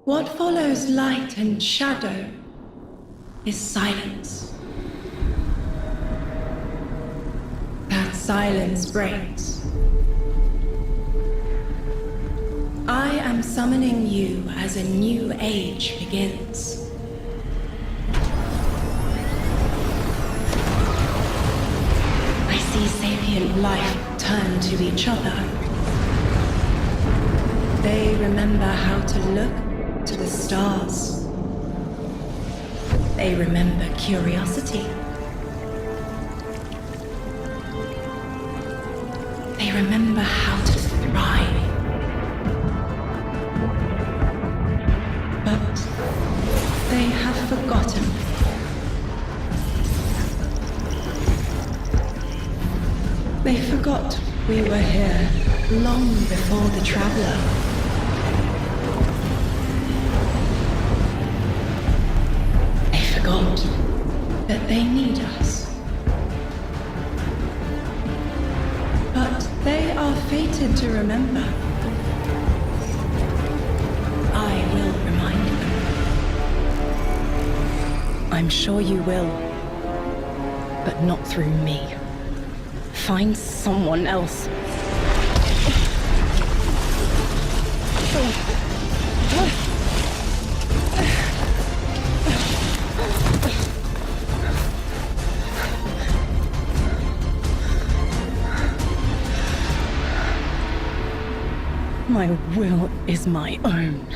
What follows light and shadow is silence. That silence breaks. I am summoning you as a new age begins. I see sapient life turn to each other. They remember how to look to the stars. They remember curiosity. They remember how to thrive. But they have forgotten. They forgot we were here long before the Traveler. They forgot that they need us. But they are fated to remember. I will remind them. I'm sure you will, but not through me. Find someone else. My will is my own.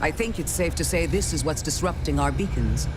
I think it's safe to say this is what's disrupting our beacons.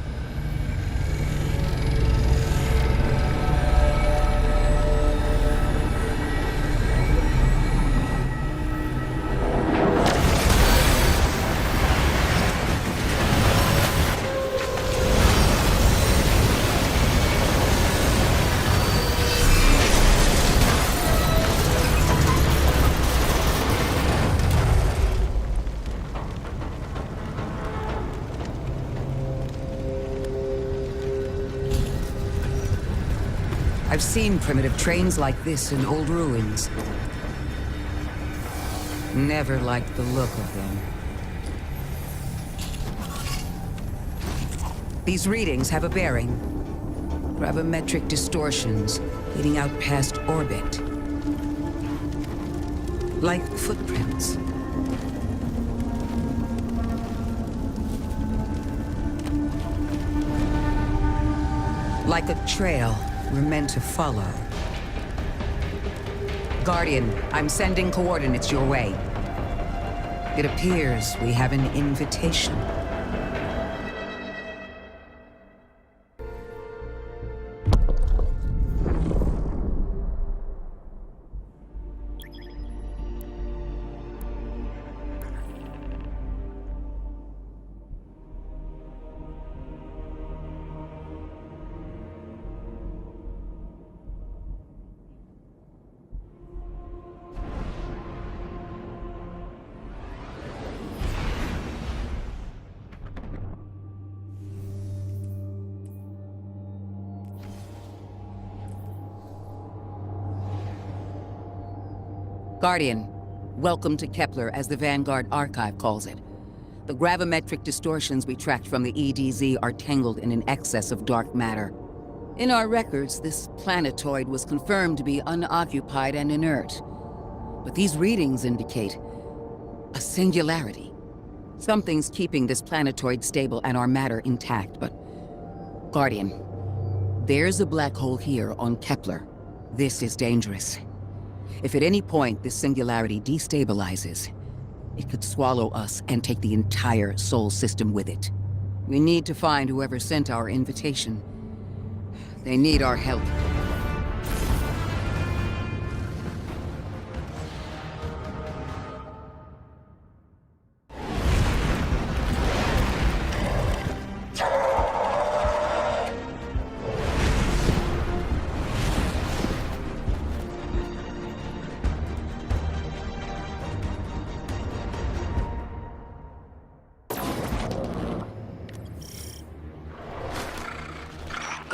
I've seen primitive trains like this in old ruins. Never liked the look of them. These readings have a bearing. Gravimetric distortions leading out past orbit. Like footprints. Like a trail we're meant to follow. Guardian, I'm sending coordinates your way. It appears we have an invitation. Guardian, welcome to Kepler, as the Vanguard Archive calls it. The gravimetric distortions we tracked from the EDZ are tangled in an excess of dark matter. In our records, this planetoid was confirmed to be unoccupied and inert. But these readings indicate a singularity. Something's keeping this planetoid stable and our matter intact, but... Guardian, There's a black hole here on Kepler. This is dangerous. If at any point this singularity destabilizes, it could swallow us and take the entire Sol system with it. We need to find whoever sent our invitation. They need our help.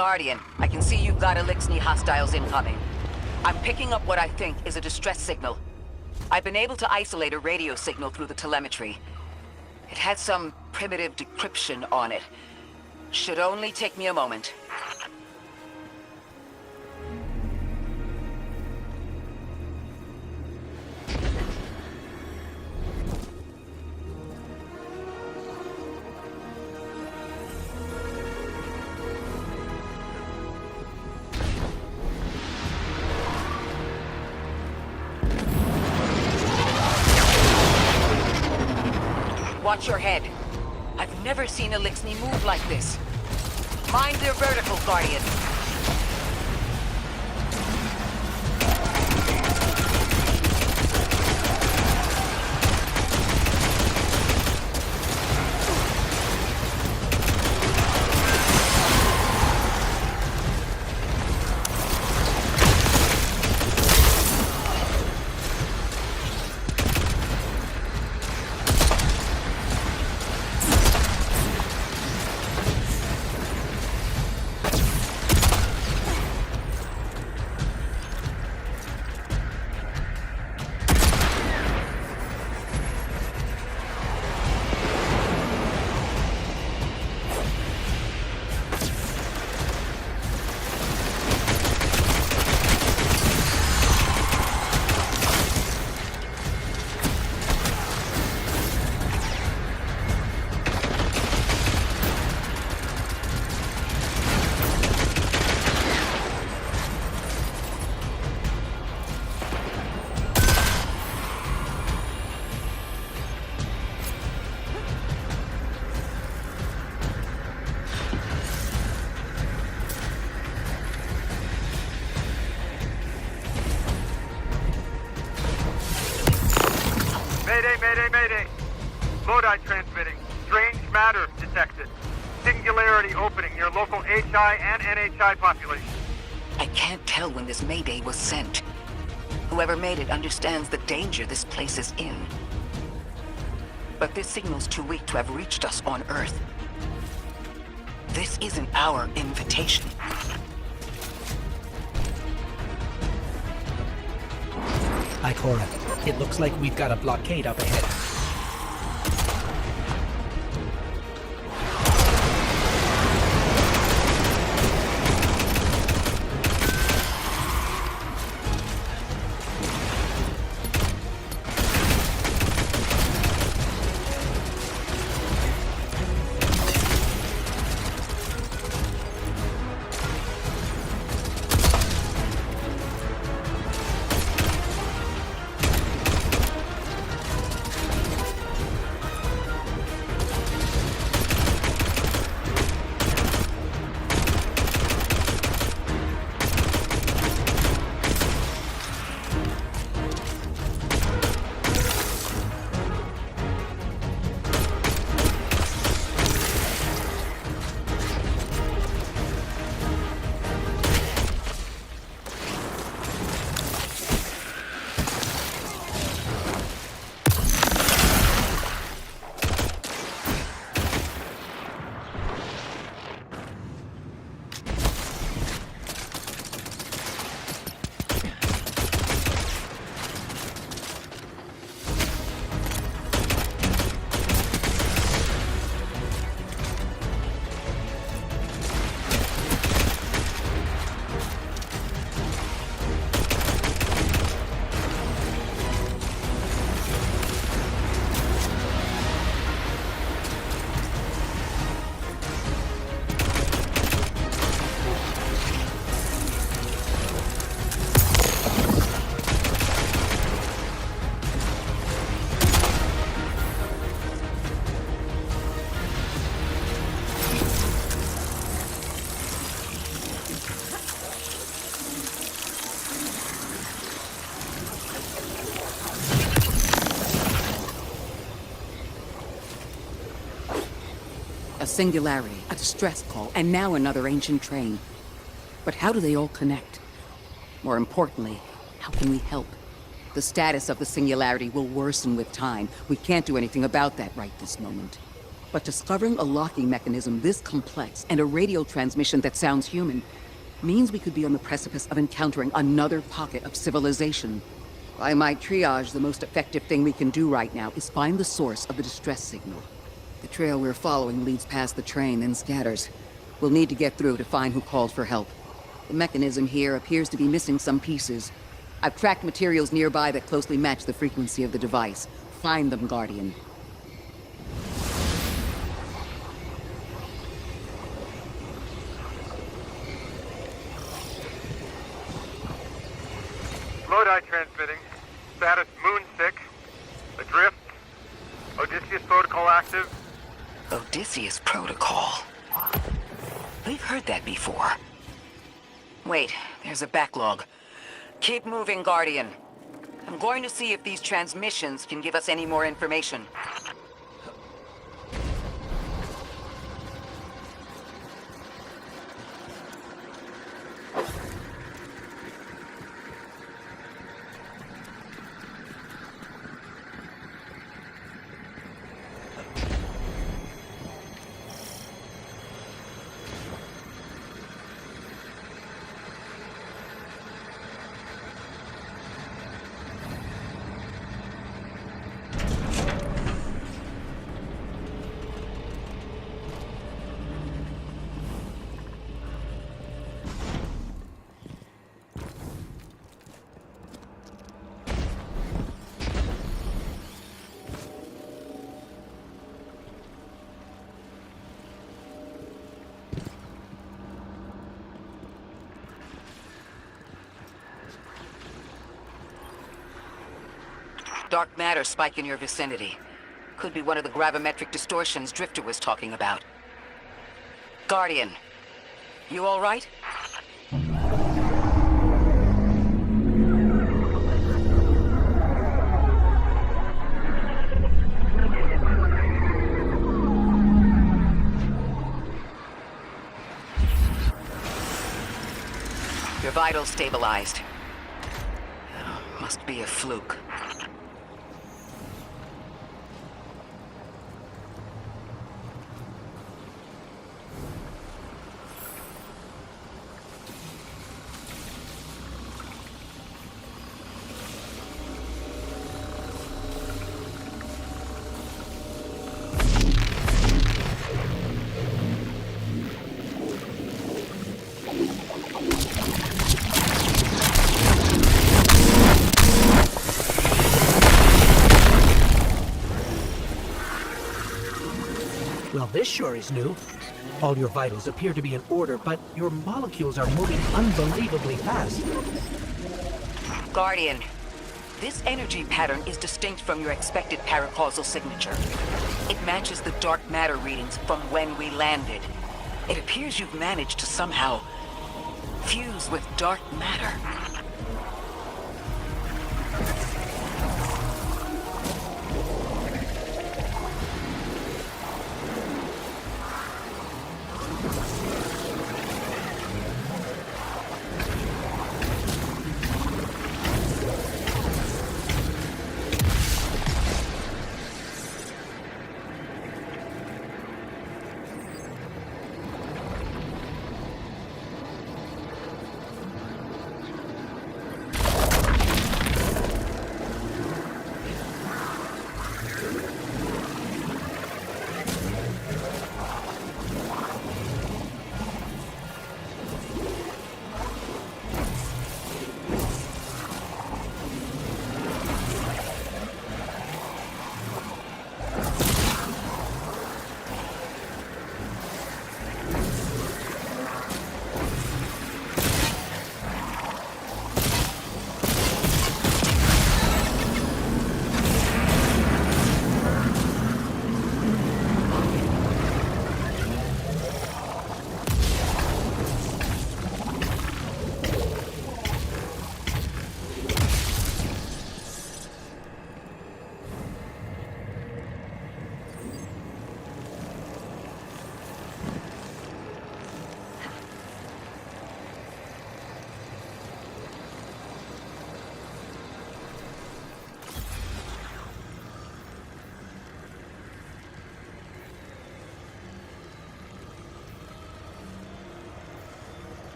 Guardian, I can see you've got Elixni hostiles incoming. I'm picking up what I think is a distress signal. I've been able to isolate a radio signal through the telemetry. It had some primitive decryption on it. Should only take me a moment. Watch your head. I've never seen Elixni move like this. Mind their vertical, Guardian. Mayday! Lodi transmitting. Strange matter detected. Singularity opening near local HI and NHI population. I can't tell when this Mayday was sent. Whoever made it understands the danger this place is in. But this signal's too weak to have reached us on Earth. This isn't our invitation. Ikora, it looks like we've got a blockade up ahead. singularity, a distress call, and now another ancient train. But how do they all connect? More importantly, how can we help? The status of the singularity will worsen with time. We can't do anything about that right this moment. But discovering a locking mechanism this complex and a radio transmission that sounds human means we could be on the precipice of encountering another pocket of civilization. By my triage, the most effective thing we can do right now is find the source of the distress signal. The trail we're following leads past the train, then scatters. We'll need to get through to find who called for help. The mechanism here appears to be missing some pieces. I've tracked materials nearby that closely match the frequency of the device. Find them, Guardian. Lodi transmitting. Status Moon 6. Adrift. Odysseus protocol active. Odysseus Protocol. We've heard that before. Wait, there's a backlog. Keep moving, Guardian. I'm going to see if these transmissions can give us any more information. Dark matter spike in your vicinity. Could be one of the gravimetric distortions Drifter was talking about. Guardian, you all right? Your vitals stabilized. Must be a fluke. Well, this sure is new. All your vitals appear to be in order, but your molecules are moving unbelievably fast. Guardian, this energy pattern is distinct from your expected paracausal signature. It matches the dark matter readings from when we landed. It appears you've managed to somehow fuse with dark matter.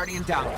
Guardian down.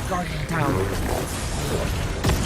Guardian down.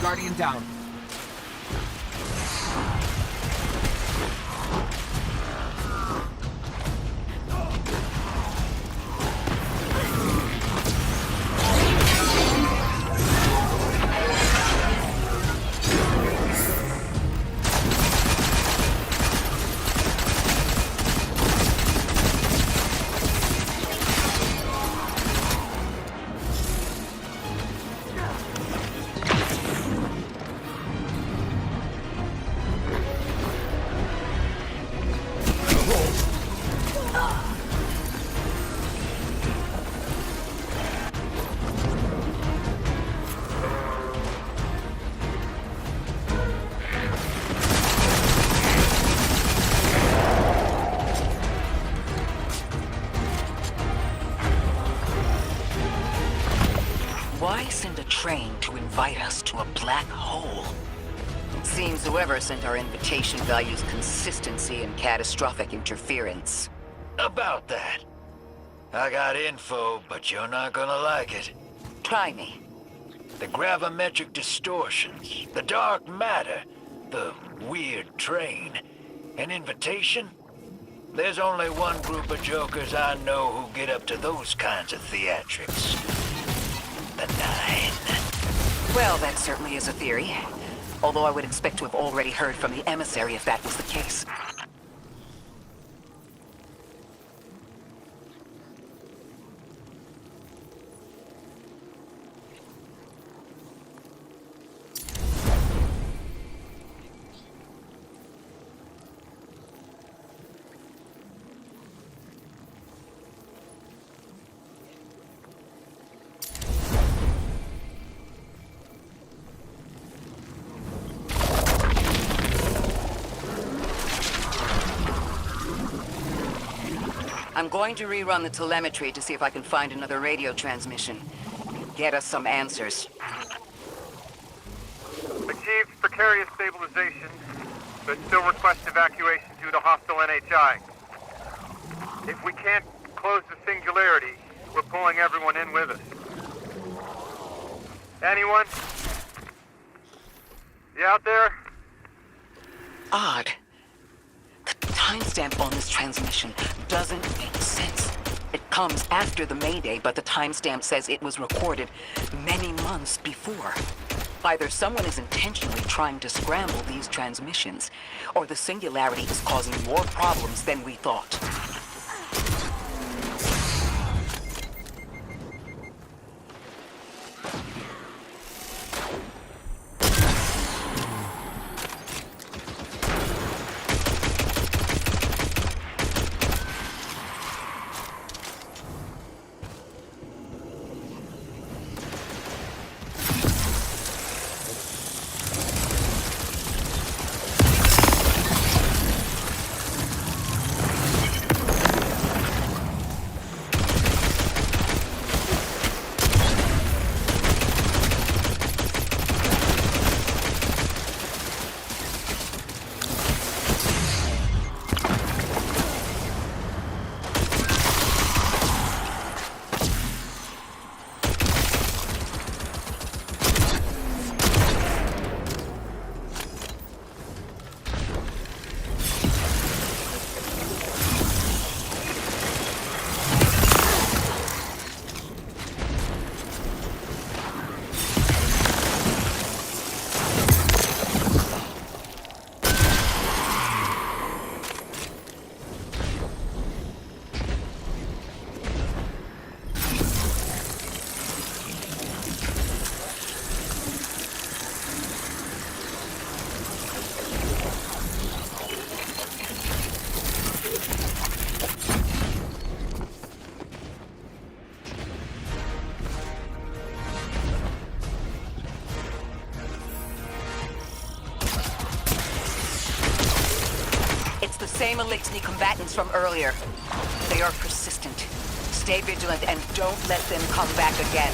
Guardian down. Why send a train to invite us to a black hole? Seems whoever sent our invitation values consistency and catastrophic interference. About that. I got info, but you're not gonna like it. Try me. The gravimetric distortions, the dark matter, the weird train, an invitation? There's only one group of jokers I know who get up to those kinds of theatrics. The Nine. Well, that certainly is a theory. Although I would expect to have already heard from the emissary if that was the case. I'm going to rerun the telemetry to see if I can find another radio transmission. Get us some answers. Achieved precarious stabilization. but still request evacuation due to hostile NHI. If we can't close the singularity, we're pulling everyone in with us. Anyone? You out there? Odd. The timestamp on this transmission doesn't make sense. It comes after the Mayday, but the timestamp says it was recorded many months before. Either someone is intentionally trying to scramble these transmissions, or the singularity is causing more problems than we thought. Same Elixni combatants from earlier. They are persistent. Stay vigilant and don't let them come back again.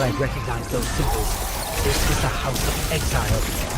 I recognize those symbols. This is the House of Exile.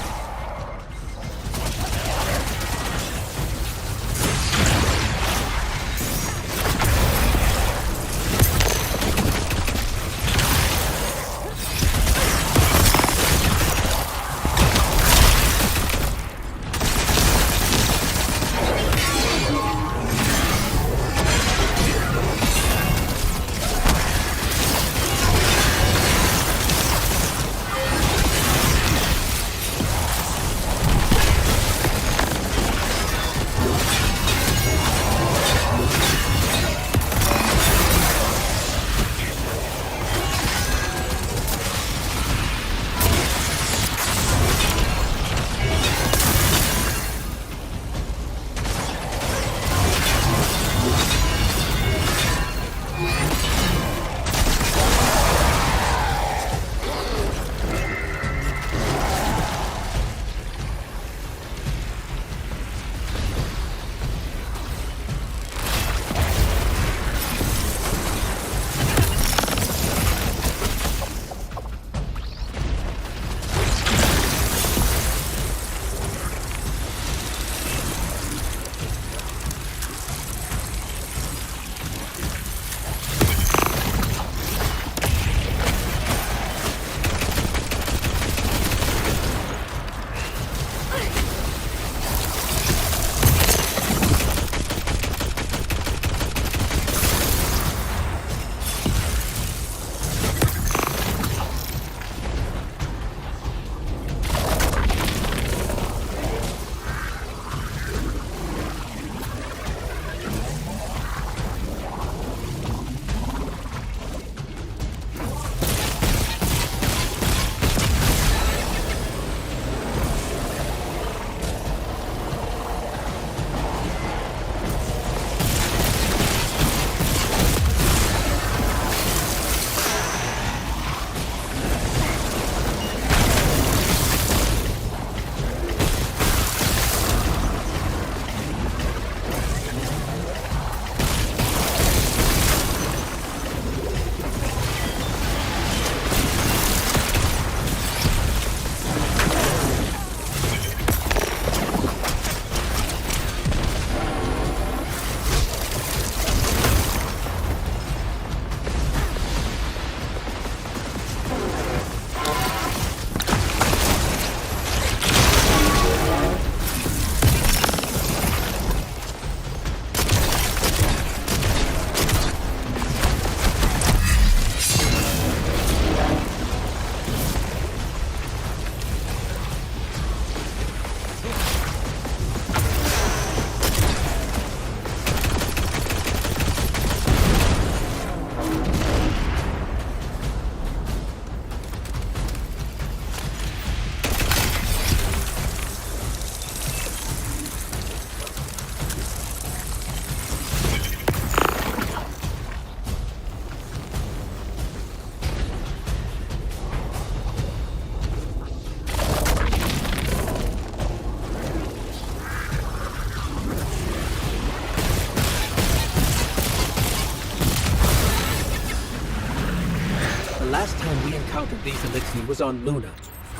these Elixir was on Luna.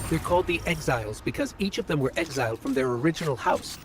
They're called the Exiles because each of them were exiled from their original house.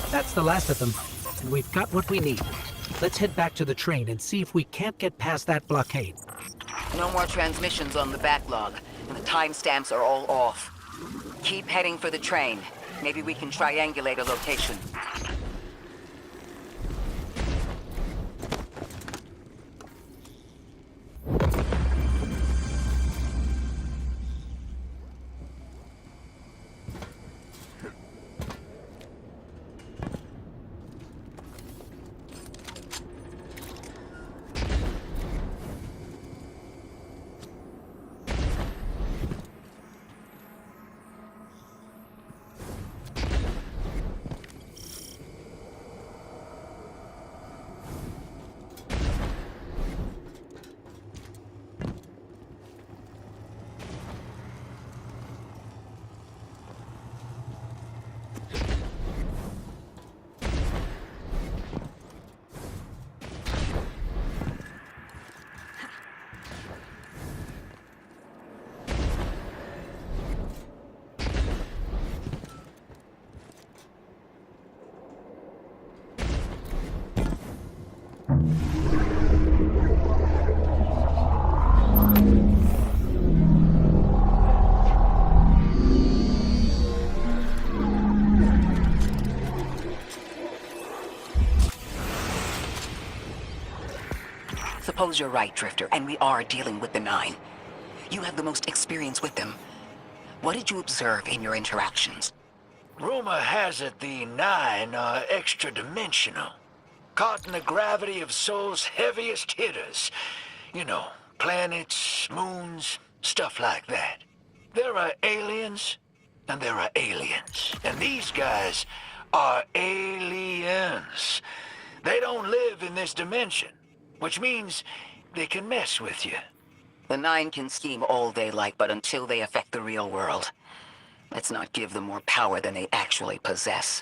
That's the last of them, and we've got what we need. Let's head back to the train and see if we can't get past that blockade. No more transmissions on the backlog, and the timestamps are all off. Keep heading for the train. Maybe we can triangulate a location. Suppose you're right, Drifter, and we are dealing with the Nine. You have the most experience with them. What did you observe in your interactions? Rumor has it the Nine are extra-dimensional. Caught in the gravity of Sol's heaviest hitters. You know, planets, moons, stuff like that. There are aliens, and there are aliens. And these guys are aliens. They don't live in this dimension, which means they can mess with you. The Nine can scheme all they like, but until they affect the real world, let's not give them more power than they actually possess.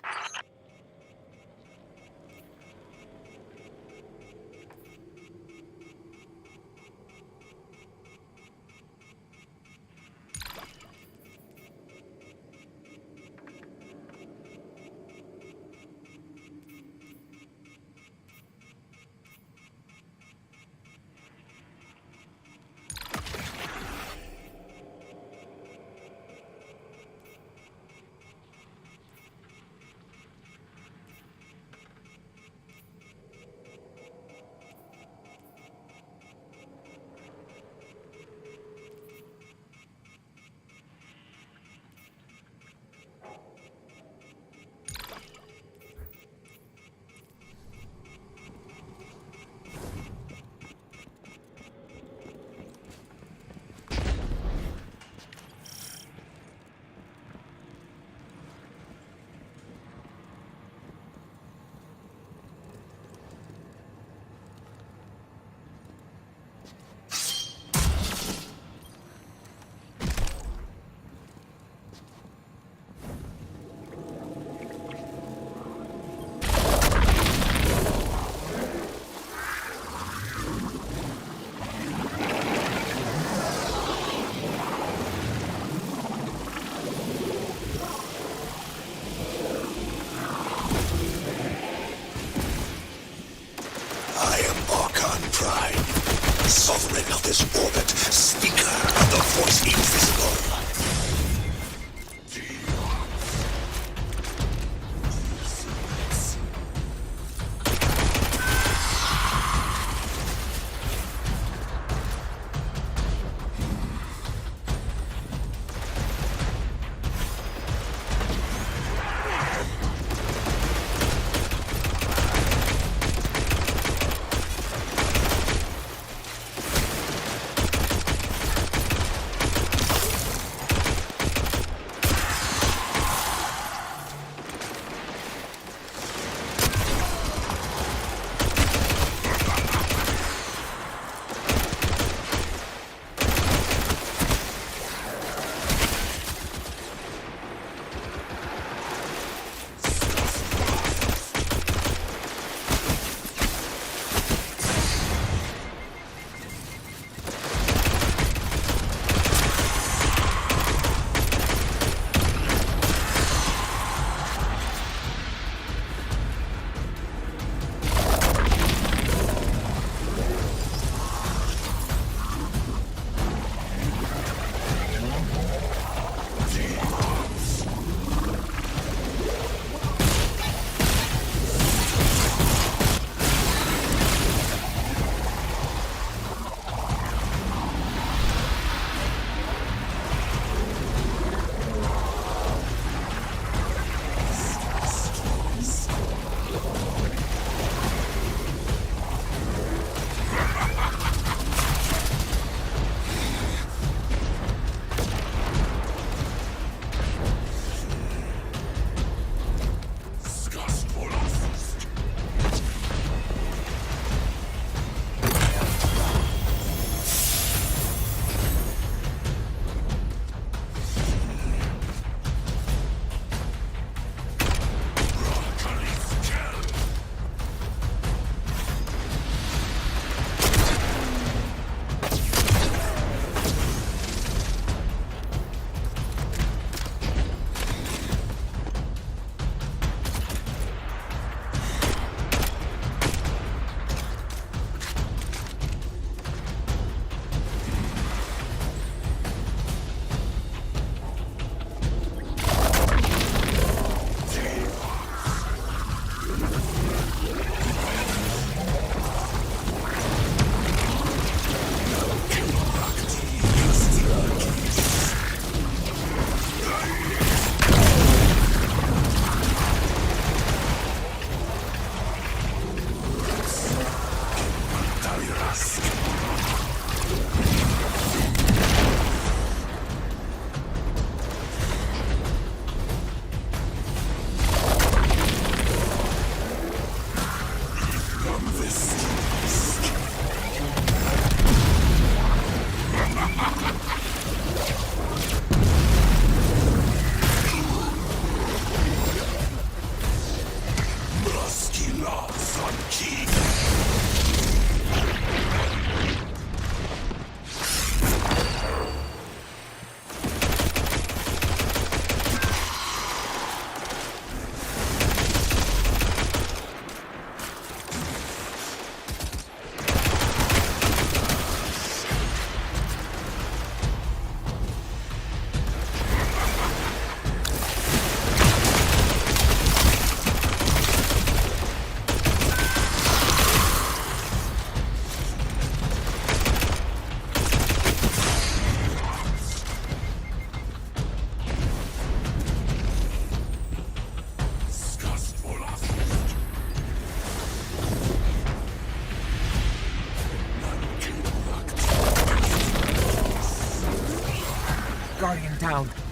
down.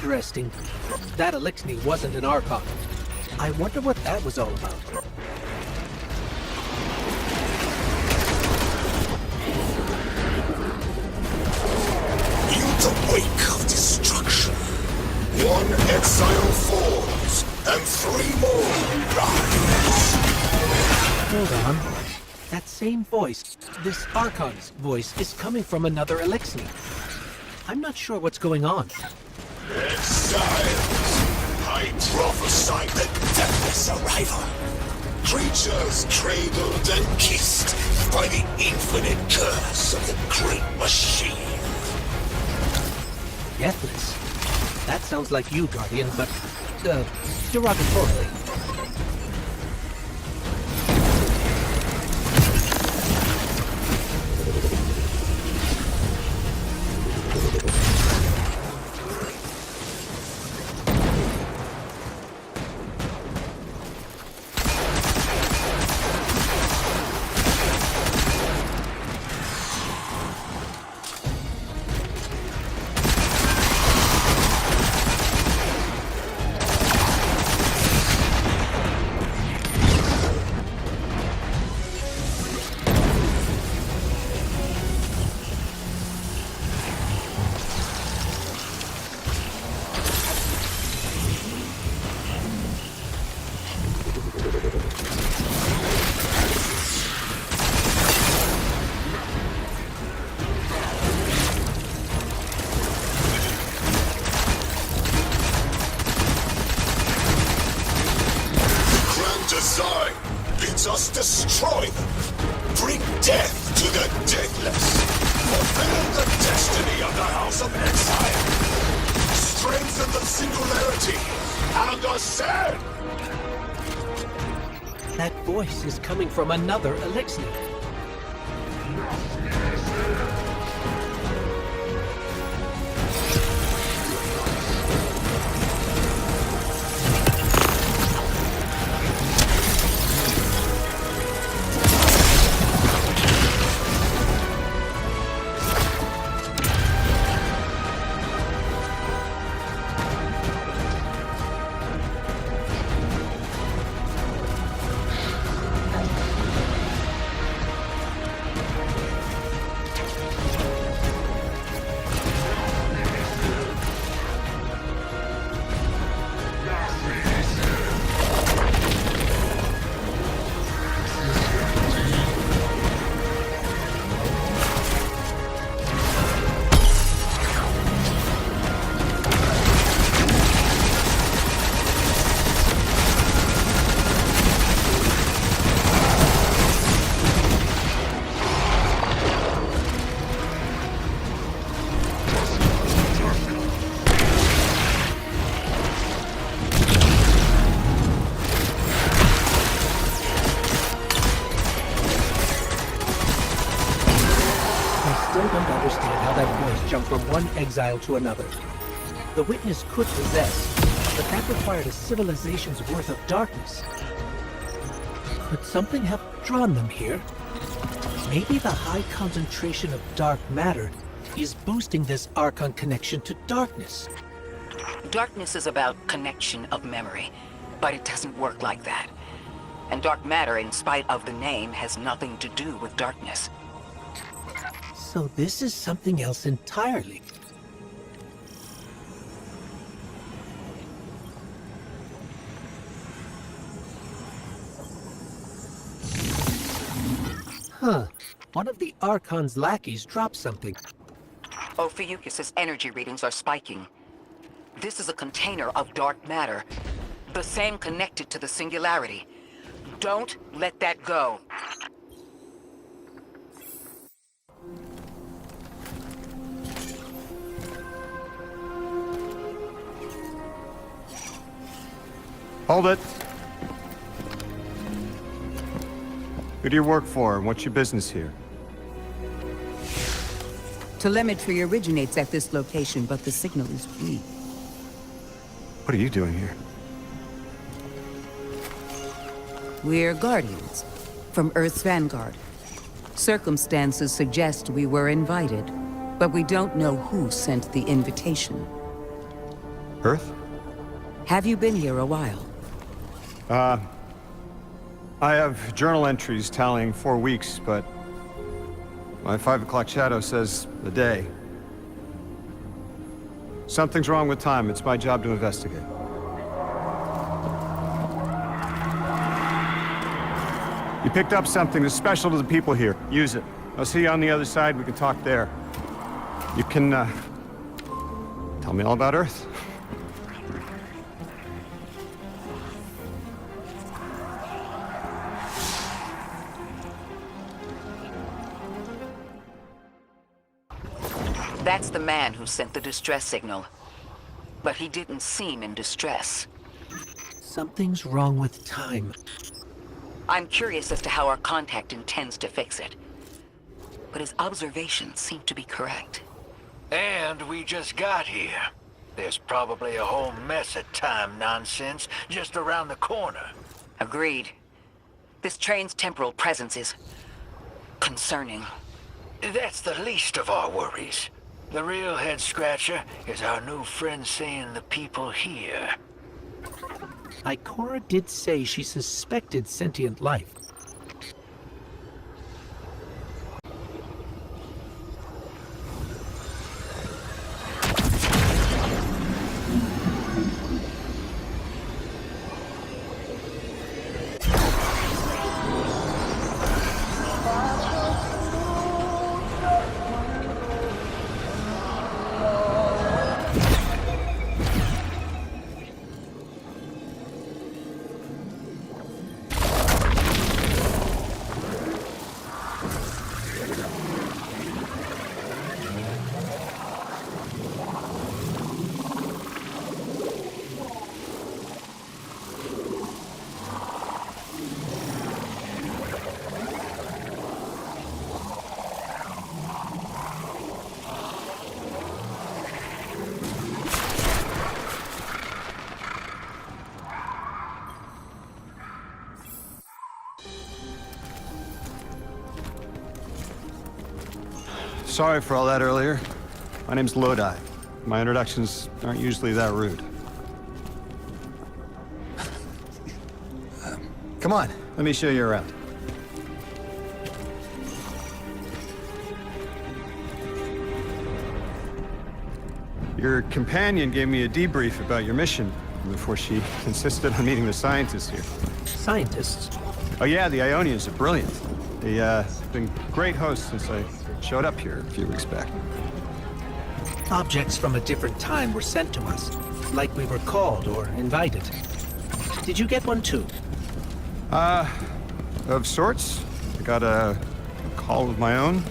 Interesting. That Elixni wasn't an Archon. I wonder what that was all about. In the wake of destruction, one exile falls, and 3 more rise. Hold on. That same voice, this Archon's voice, is coming from another Eliksni. I'm not sure what's going on. Exiles! I prophesy the deathless arrival. Creatures cradled and kissed by the infinite curse of the great machine. Deathless? That sounds like you, Guardian, but, derogatorily. Design bids us destroy them, bring death to the deathless, fulfill the destiny of the House of Exile, strengthen the singularity, and ascend! That voice is coming from another Eliksni. Jump from one exile to another. The Witness could possess, but that required a civilization's worth of darkness. Could something have drawn them here? Maybe the high concentration of dark matter is boosting this Archon connection to darkness. Darkness is about connection of memory, but it doesn't work like that. And dark matter, in spite of the name, has nothing to do with darkness. So this is something else entirely. Huh. One of the Archon's lackeys dropped something. Ophiuchus's energy readings are spiking. This is a container of dark matter, the same connected to the Singularity. Don't let that go. Hold it. Who do you work for, and what's your business here? Telemetry originates at this location, but the signal is weak. What are you doing here? We're Guardians, from Earth's Vanguard. Circumstances suggest we were invited, but we don't know who sent the invitation. Earth? Have you been here a while? I have journal entries tallying 4 weeks, but my 5 o'clock shadow says a day. Something's wrong with time. It's my job to investigate. You picked up something that's special to the people here. Use it. I'll see you on the other side. We can talk there. You can, tell me all about Earth. That's the man who sent the distress signal. But he didn't seem in distress. Something's wrong with time. I'm curious as to how our contact intends to fix it. But his observations seem to be correct. And we just got here. There's probably a whole mess of time nonsense just around the corner. Agreed. This train's temporal presence is concerning. That's the least of our worries. The real head-scratcher is our new friend seeing the people here. Ikora did say she suspected sentient life. Sorry for all that earlier. My name's Lodi. My introductions aren't usually that rude. Come on, let me show you around. Your companion gave me a debrief about your mission before she insisted on meeting the scientists here. Scientists? Oh yeah, the Ionians are brilliant. They've been great hosts since I showed up here a few weeks back. Objects from a different time were sent to us, like we were called or invited. Did you get one too? Of sorts. I got a call of my own.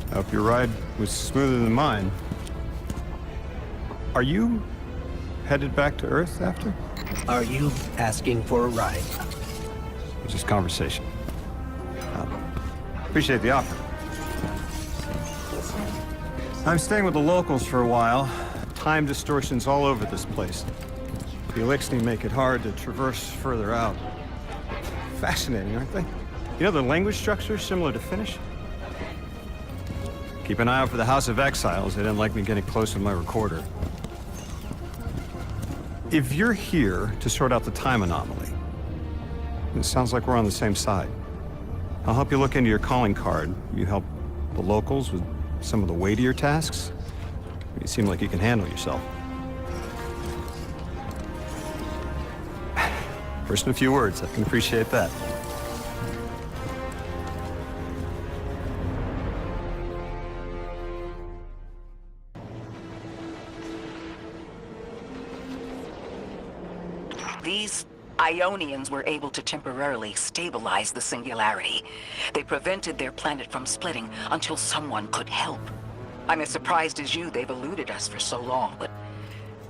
I hope your ride was smoother than mine. Are you headed back to Earth after? Are you asking for a ride? It's just conversation. Appreciate the offer. I'm staying with the locals for a while. Time distortions all over this place. The Elixni make it hard to traverse further out. Fascinating, aren't they? You know, the language structure is similar to Finnish. Keep an eye out for the House of Exiles. They didn't like me getting close with my recorder. If you're here to sort out the time anomaly, it sounds like we're on the same side. I'll help you look into your calling card. You help the locals with some of the weightier tasks. You seem like you can handle yourself. First in a few words, I can appreciate that. These Ionians were able to temporarily stabilize the singularity. They prevented their planet from splitting until someone could help. I'm as surprised as you they've eluded us for so long, but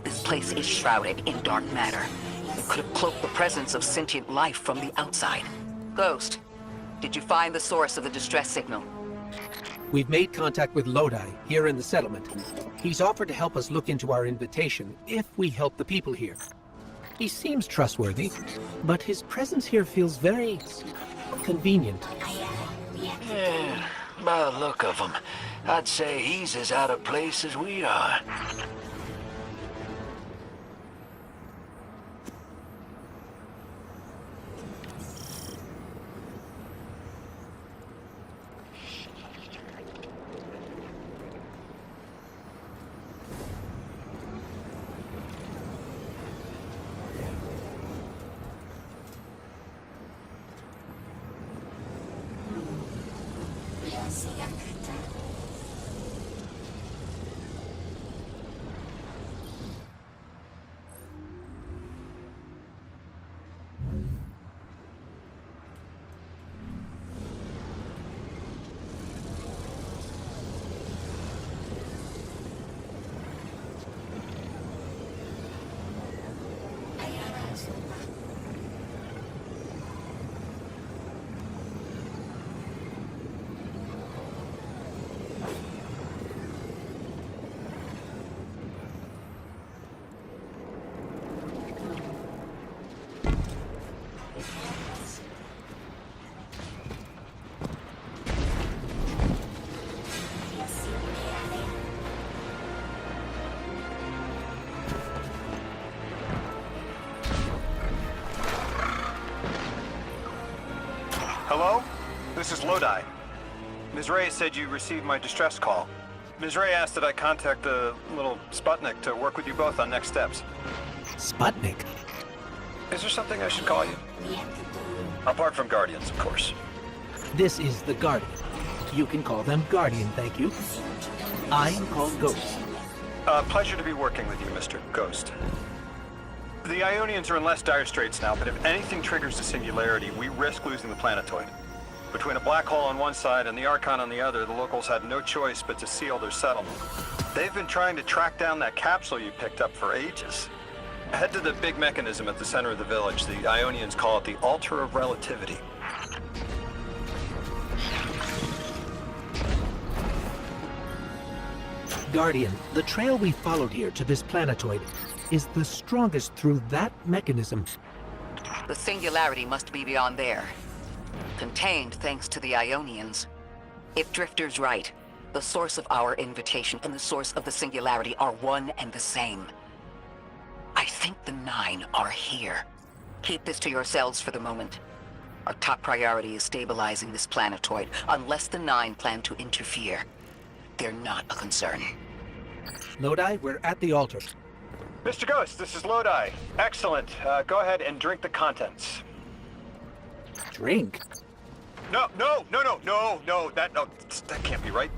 this place is shrouded in dark matter. It could have cloaked the presence of sentient life from the outside. Ghost, did you find the source of the distress signal? We've made contact with Lodi, here in the settlement. He's offered to help us look into our invitation, if we help the people here. He seems trustworthy, but his presence here feels very convenient. Yeah, by the look of him, I'd say he's as out of place as we are. Hello? This is Lodi. Ms. Ray said you received my distress call. Ms. Ray asked that I contact the little Sputnik to work with you both on next steps. Sputnik? Is there something I should call you? Apart from Guardians, of course. This is the Guardian. You can call them Guardian, thank you. I am called Ghost. Pleasure to be working with you, Mr. Ghost. The Ionians are in less dire straits now, but if anything triggers the singularity, we risk losing the planetoid. Between a black hole on one side and the Archon on the other, the locals had no choice but to seal their settlement. They've been trying to track down that capsule you picked up for ages. Head to the big mechanism at the center of the village. The Ionians call it the Altar of Relativity. Guardian, the trail we followed here to this planetoid is the strongest through that mechanism. The singularity must be beyond there. Contained thanks to the Ionians. If Drifter's right, the source of our invitation and the source of the singularity are one and the same. I think the Nine are here. Keep this to yourselves for the moment. Our top priority is stabilizing this planetoid. Unless the Nine plan to interfere, they're not a concern. Lodi, we're at the altar. Mr. Ghost, this is Lodi. Excellent. Go ahead and drink the contents. Drink? No, that can't be right.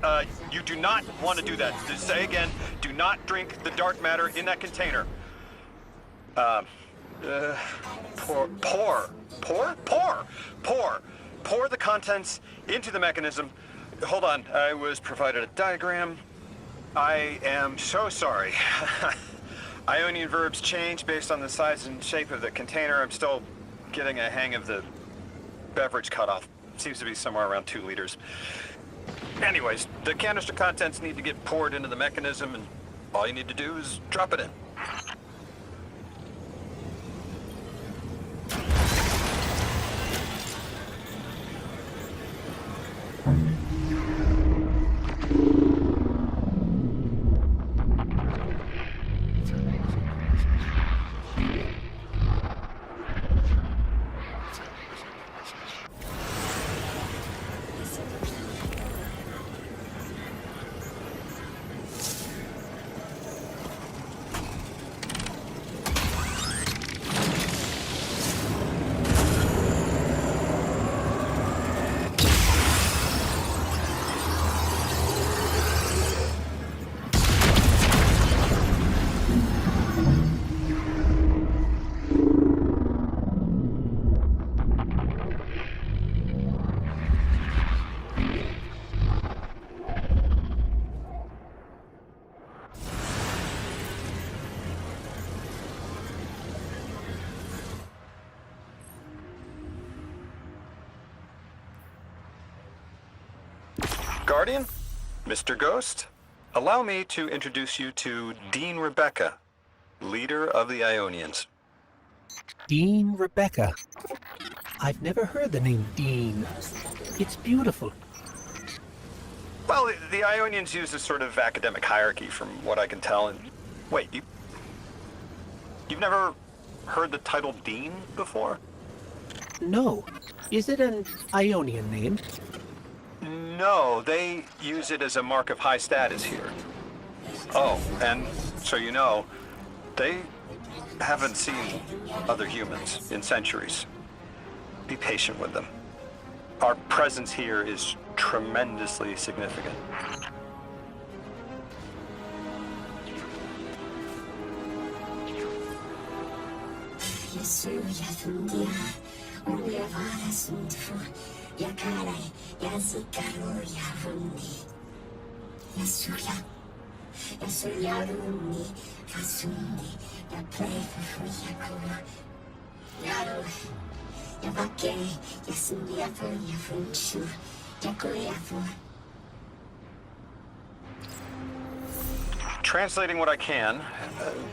You do not want to do that. Just say again, do not drink the dark matter in that container. Pour the contents into the mechanism. Hold on, I was provided a diagram. I am so sorry. Ionian verbs change based on the size and shape of the container. I'm still getting a hang of the beverage cutoff. Seems to be somewhere around 2 liters. Anyways, the canister contents need to get poured into the mechanism, and all you need to do is drop it in. Guardian, Mr. Ghost, allow me to introduce you to Dean Rebecca, leader of the Ionians. Dean Rebecca. I've never heard the name Dean. It's beautiful. Well, the Ionians use a sort of academic hierarchy from what I can tell. And wait, you've never heard the title Dean before? No. Is it an Ionian name? No, they use it as a mark of high status here. Oh, and so you know, they haven't seen other humans in centuries. Be patient with them. Our presence here is tremendously significant. Translating what I can,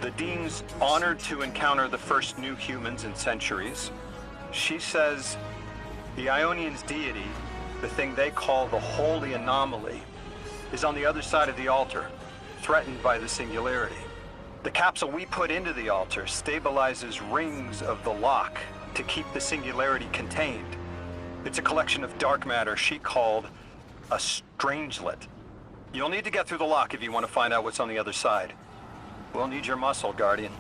the Dean's honored to encounter the first new humans in centuries. She says the Ionians' deity, the thing they call the Holy Anomaly, is on the other side of the altar, threatened by the Singularity. The capsule we put into the altar stabilizes rings of the lock to keep the Singularity contained. It's a collection of dark matter she called a strangelet. You'll need to get through the lock if you want to find out what's on the other side. We'll need your muscle, Guardian.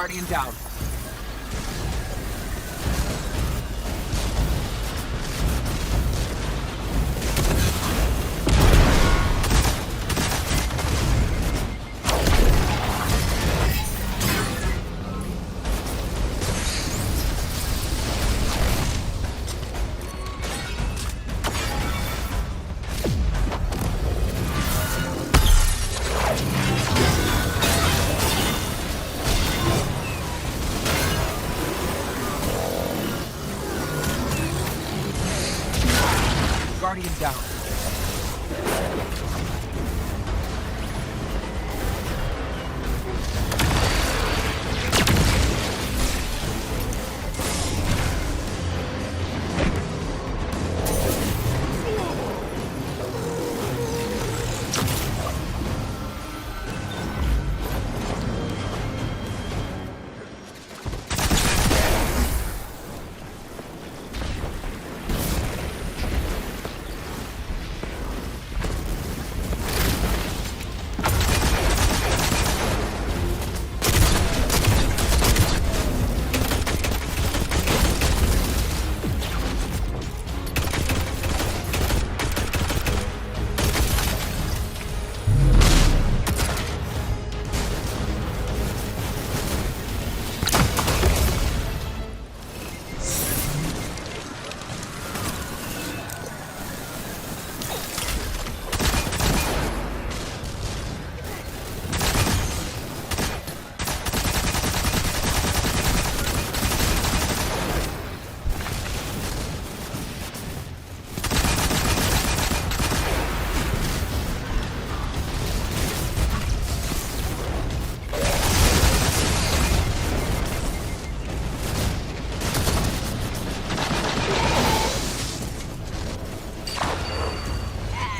Guardian down. Guardian down.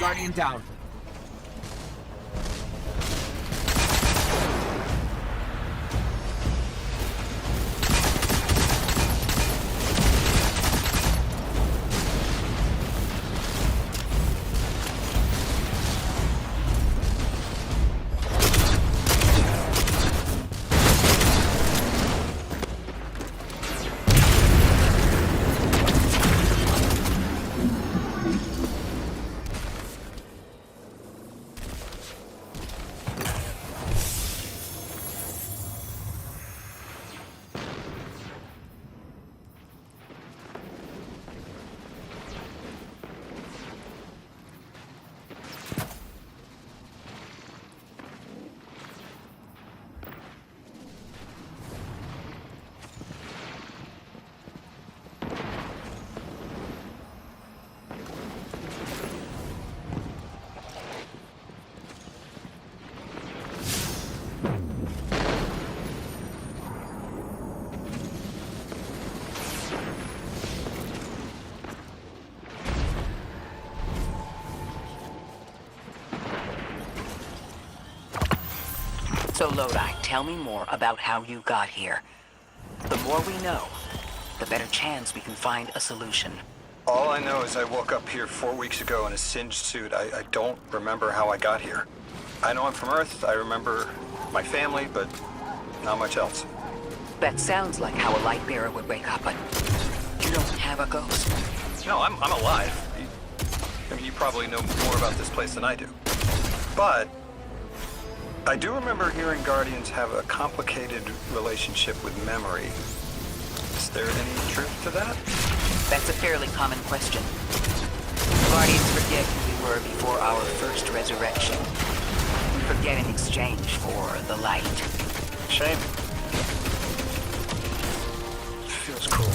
Guardian down. So Lodi, tell me more about how you got here. The more we know, the better chance we can find a solution. All I know is I woke up here 4 weeks ago in a singed suit. I don't remember how I got here. I know I'm from Earth. I remember my family, but not much else. That sounds like how a light bearer would wake up, but you don't have a ghost. No, I'm alive. I mean, you probably know more about this place than I do. But I do remember hearing Guardians have a complicated relationship with memory. Is there any truth to that? That's a fairly common question. Guardians forget who we were before our first resurrection. We forget in exchange for the light. Shame. Feels cool.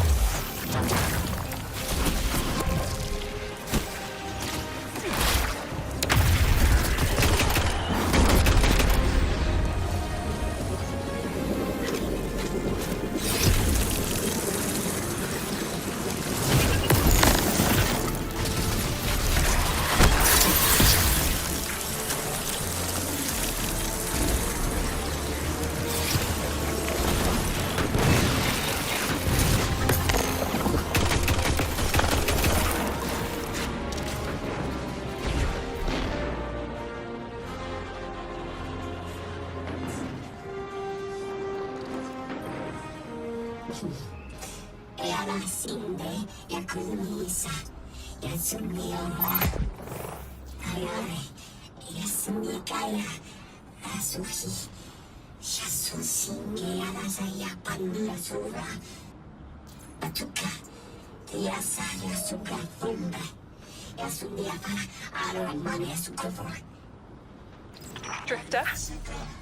Drifter,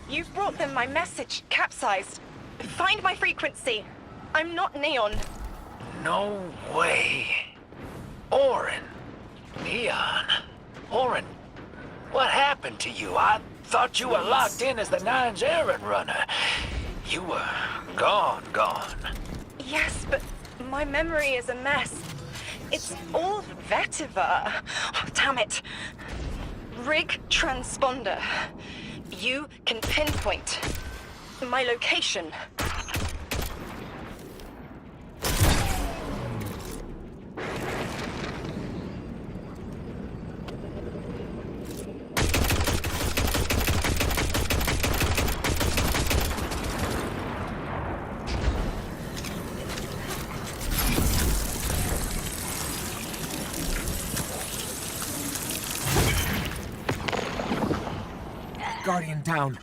you've brought them my message, capsized. Find my frequency. I'm not Neon. No way. Orin, Neon? Orin, what happened to you? I thought you were locked in as the Nine's errand runner. You were gone. Yes, but my memory is a mess. It's all vetiver. Oh, damn it. Rig transponder. You can pinpoint my location. Guardian down.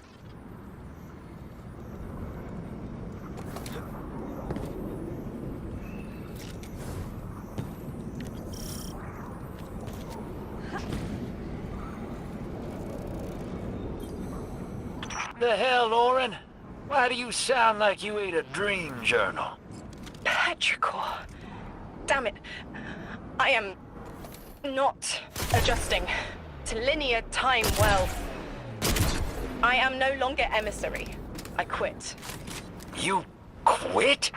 The hell, Orin? Why do you sound like you ate a dream journal? Petrichor. Damn it. I am not adjusting to linear time well. I am no longer emissary. I quit. You quit?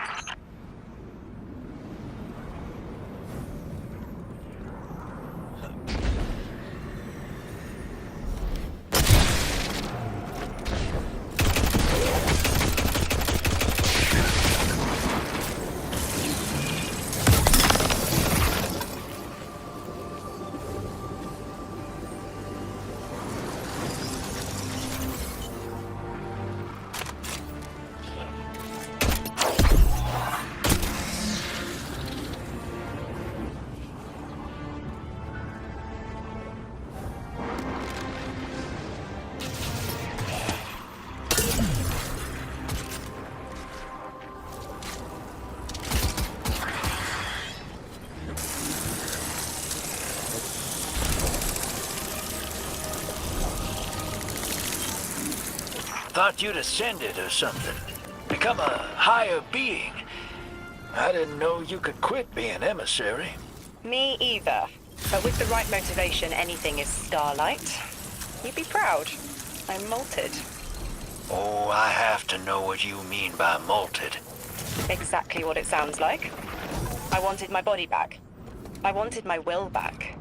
Thought you'd ascended or something. Become a higher being. I didn't know you could quit being emissary. Me either. But with the right motivation, anything is Starlight. You'd be proud. I'm molted. Oh, I have to know what you mean by molted. Exactly what it sounds like. I wanted my body back. I wanted my will back.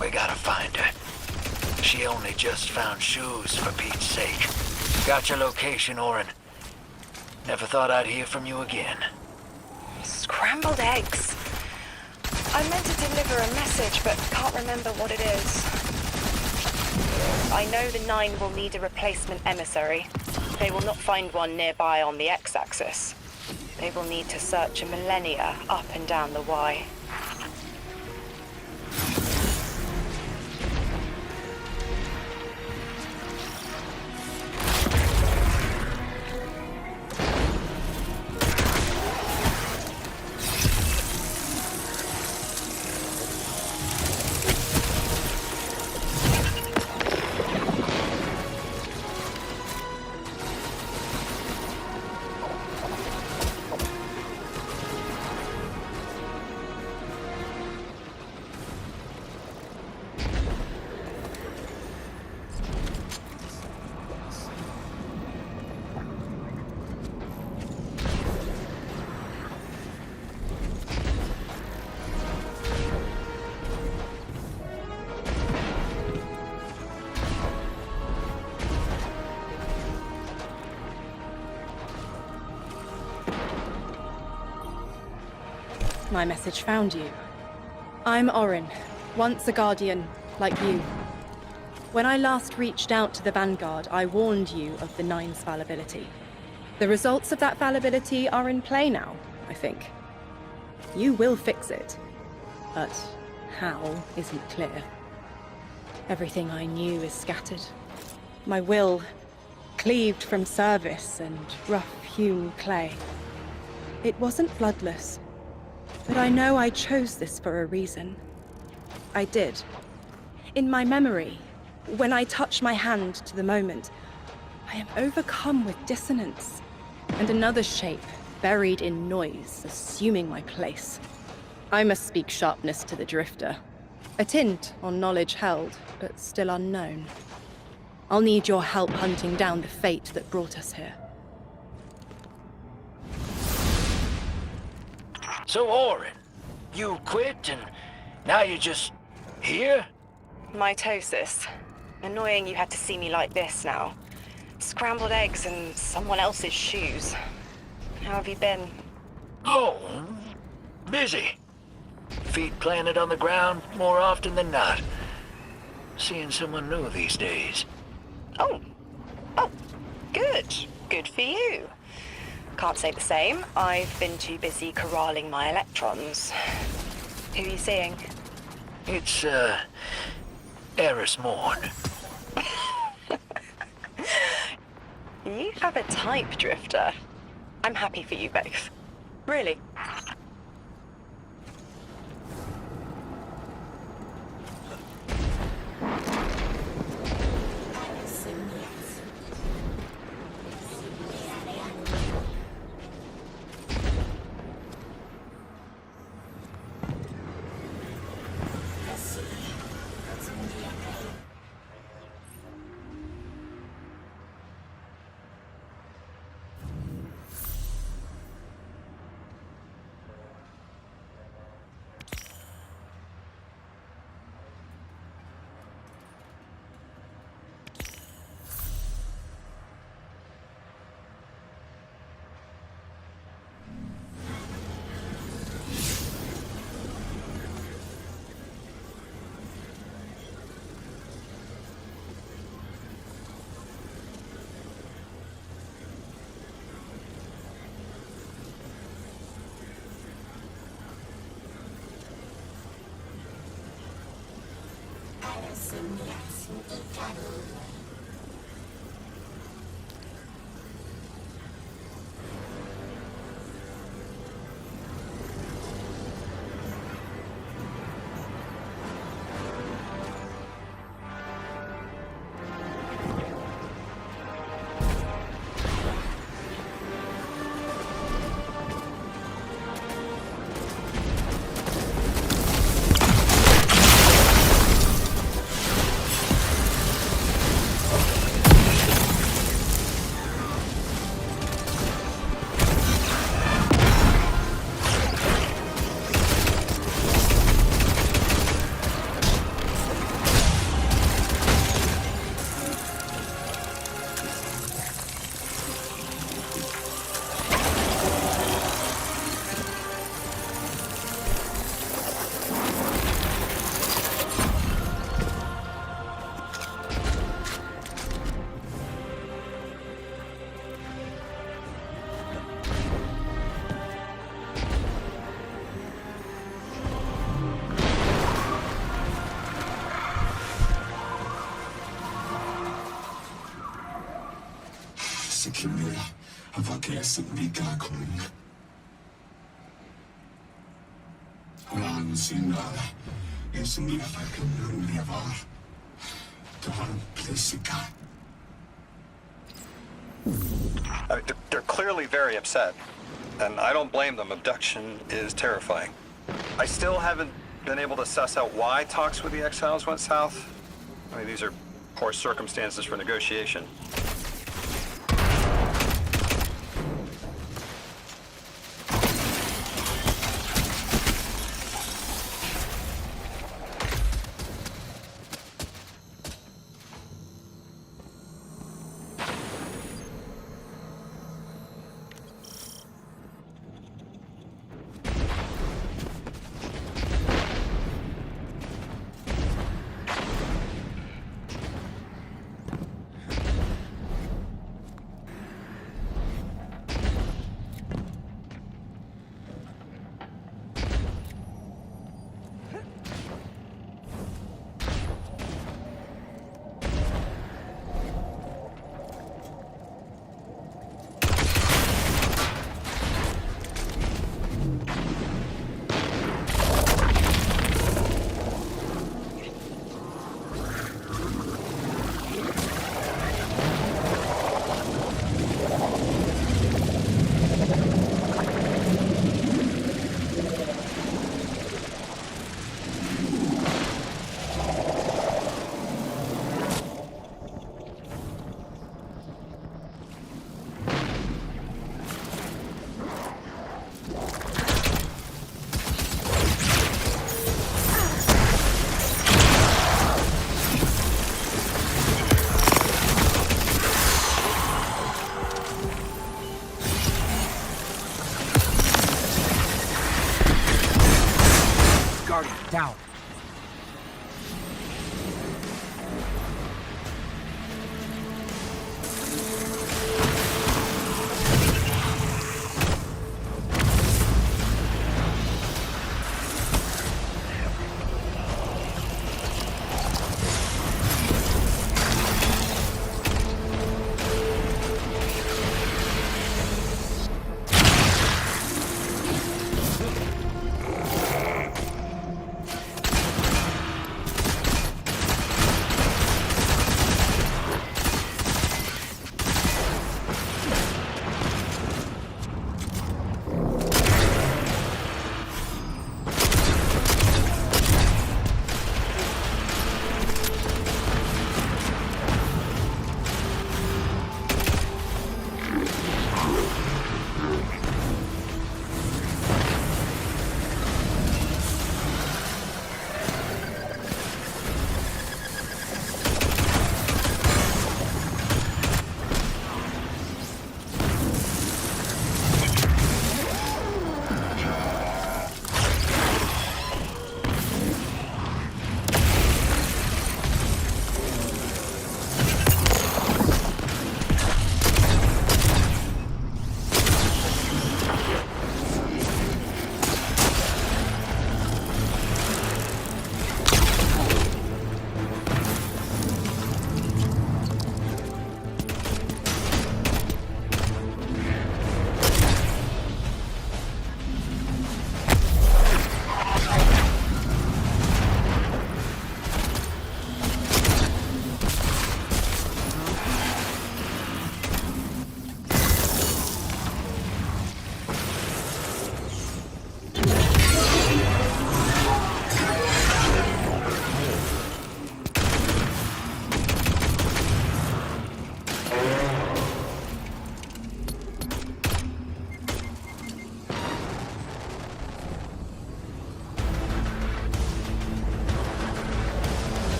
We gotta find her. She only just found shoes, for Pete's sake. Got your location, Orin. Never thought I'd hear from you again. Scrambled eggs. I meant to deliver a message, but can't remember what it is. I know the Nine will need a replacement emissary. They will not find one nearby on the X-axis. They will need to search a millennia up and down the Y. my message found you. I'm Orin, once a Guardian, like you. When I last reached out to the Vanguard, I warned you of the Nine's fallibility. The results of that fallibility are in play now, I think. You will fix it, but how isn't clear. Everything I knew is scattered. My will cleaved from service and rough-hewn clay. It wasn't bloodless, but I know I chose this for a reason. I did. In my memory, when I touch my hand to the moment, I am overcome with dissonance, and another shape, buried in noise, assuming my place. I must speak sharpness to the Drifter. A tint on knowledge held, but still unknown. I'll need your help hunting down the fate that brought us here. So, Orin, you quit and now you're just here? Mitosis. Annoying you had to see me like this now. Scrambled eggs and someone else's shoes. How have you been? Oh, busy. Feet planted on the ground more often than not. Seeing someone new these days. Oh, good. Good for you. Can't say the same. I've been too busy corralling my electrons. Who are you seeing? It's, Eris Morn. You have a type, Drifter. I'm happy for you both. Really. Sikimura, avake Mika Kung. Ran Sinara, Esmia Fakan Nevar. Dawn Plesica. They're clearly very upset, and I don't blame them. Abduction is terrifying. I still haven't been able to suss out why talks with the exiles went south. I mean, these are poor circumstances for negotiation.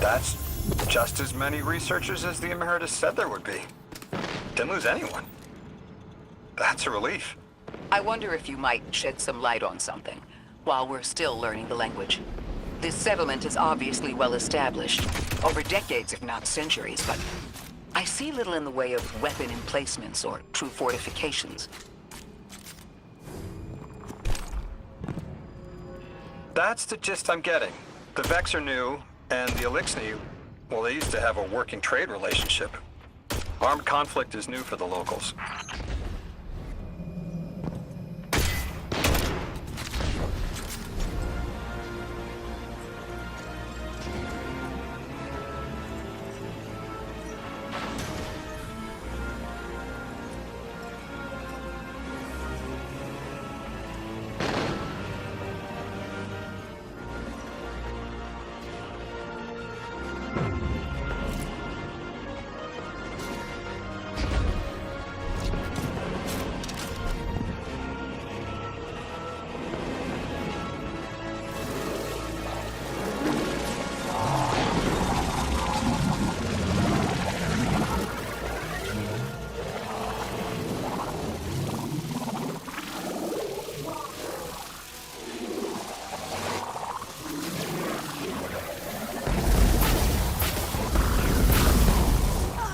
That's just as many researchers as the Emeritus said there would be. Didn't lose anyone. That's a relief. I wonder if you might shed some light on something, while we're still learning the language. This settlement is obviously well established, over decades if not centuries, but I see little in the way of weapon emplacements or true fortifications. That's the gist I'm getting. The Vex are new, and the Elixni, well, they used to have a working trade relationship. Armed conflict is new for the locals.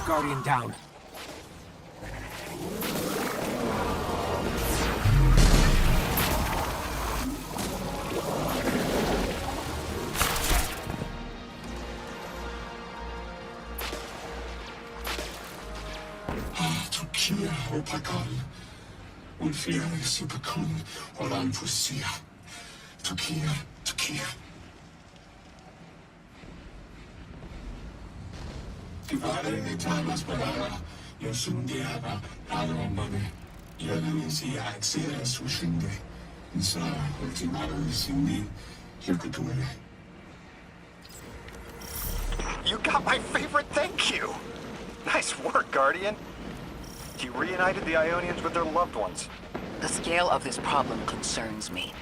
Guardian down. Tokia Opagal. Und Fiere Superkun Olan Pusia. Tokia. Divare Tamas Balara, Yosundiara, Alomane, Yanaminsi Axira Sushinde, Nsa Ultimaro Sindi, Hirkuture. You got my favorite thank you! Nice work, Guardian. You reunited the Ionians with their loved ones. The scale of this problem concerns me.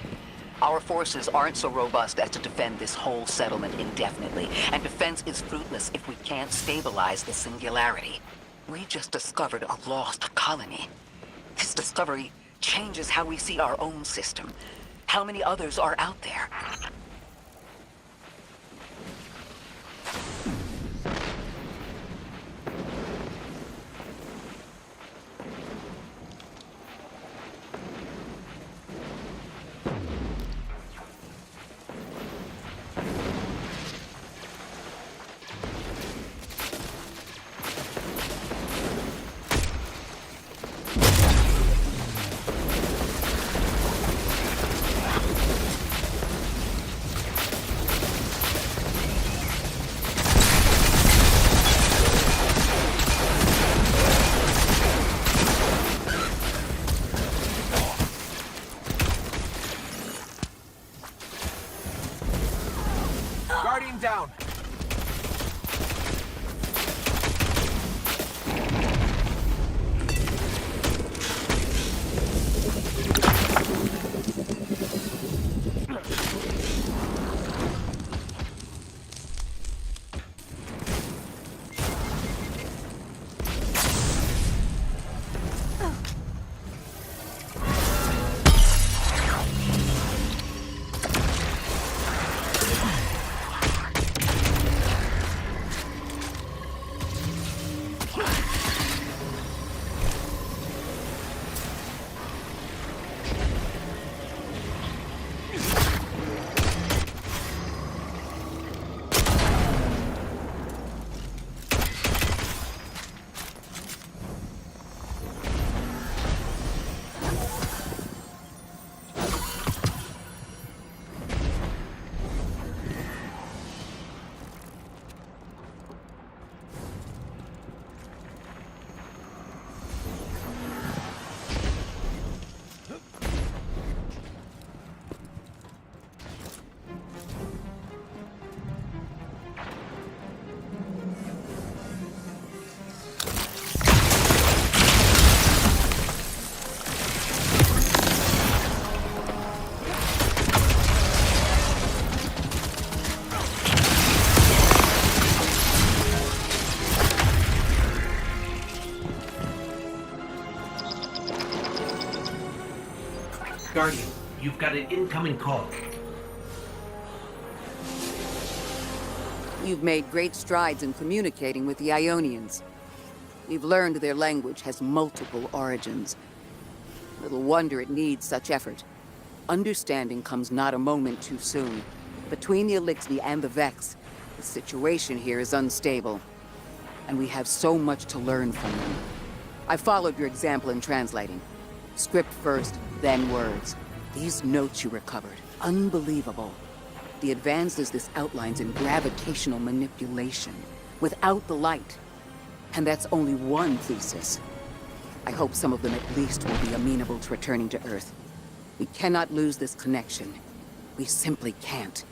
Our forces aren't so robust as to defend this whole settlement indefinitely, and defense is fruitless if we can't stabilize the singularity. We just discovered a lost colony. This discovery changes how we see our own system. How many others are out there? Guardian, you've got an incoming call. You've made great strides in communicating with the Ionians. We've learned their language has multiple origins. Little wonder it needs such effort. Understanding comes not a moment too soon. Between the Elixni and the Vex, the situation here is unstable. And we have so much to learn from them. I followed your example in translating. Script first, then words. These notes you recovered, unbelievable. The advances this outlines in gravitational manipulation, without the light. And that's only one thesis. I hope some of them at least will be amenable to returning to Earth. We cannot lose this connection. We simply can't.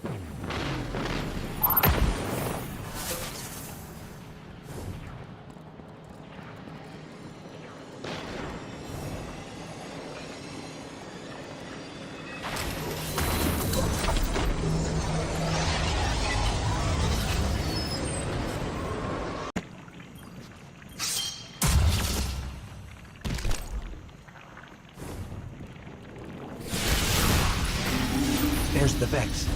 There's the Vex.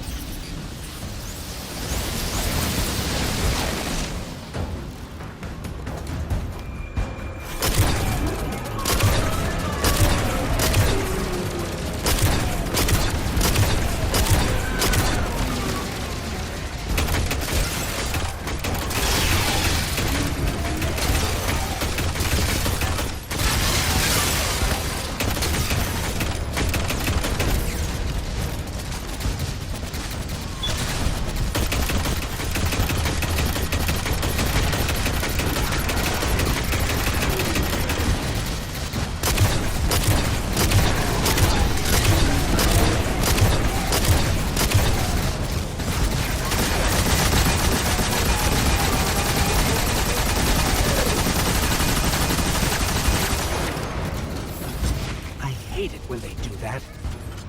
When they do that.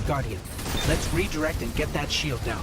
Guardian, let's redirect and get that shield down.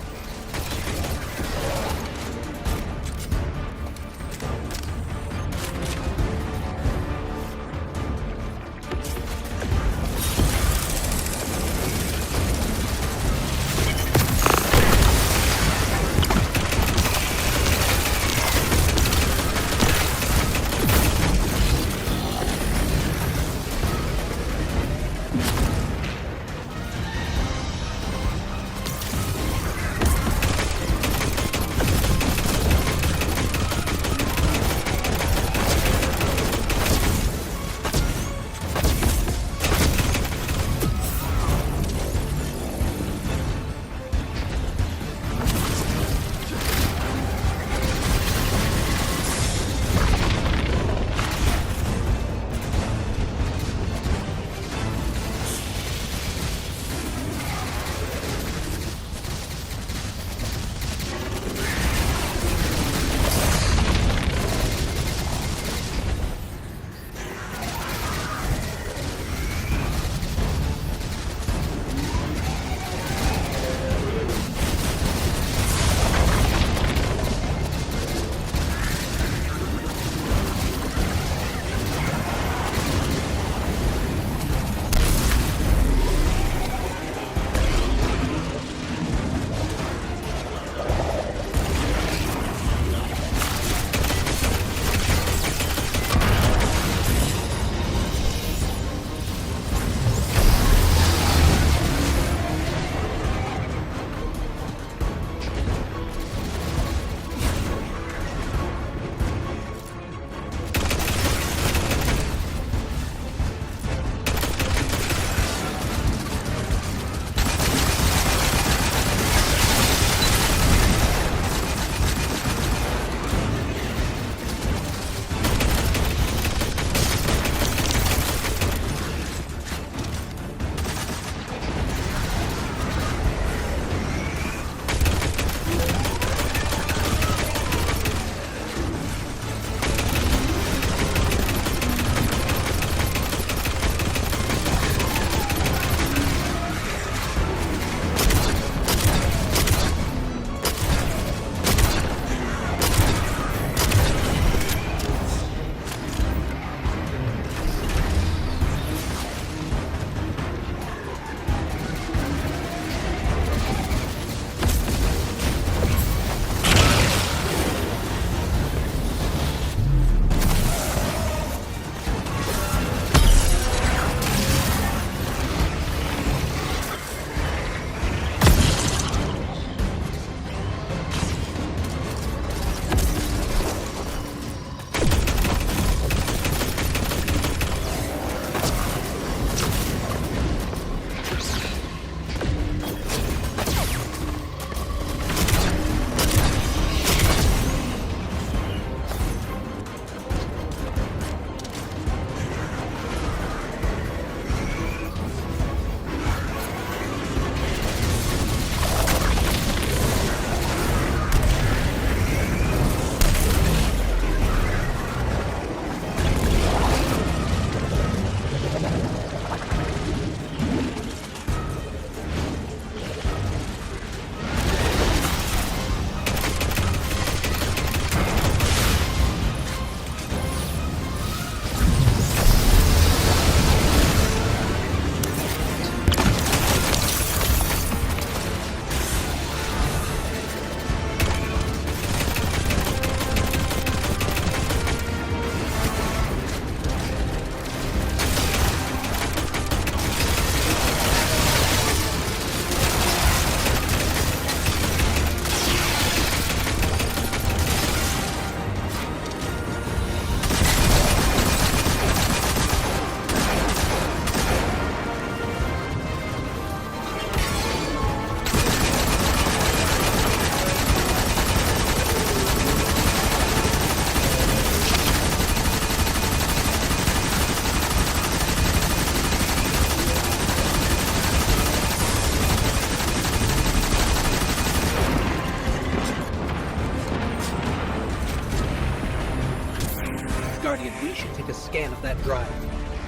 Guardian, we should take a scan of that drive.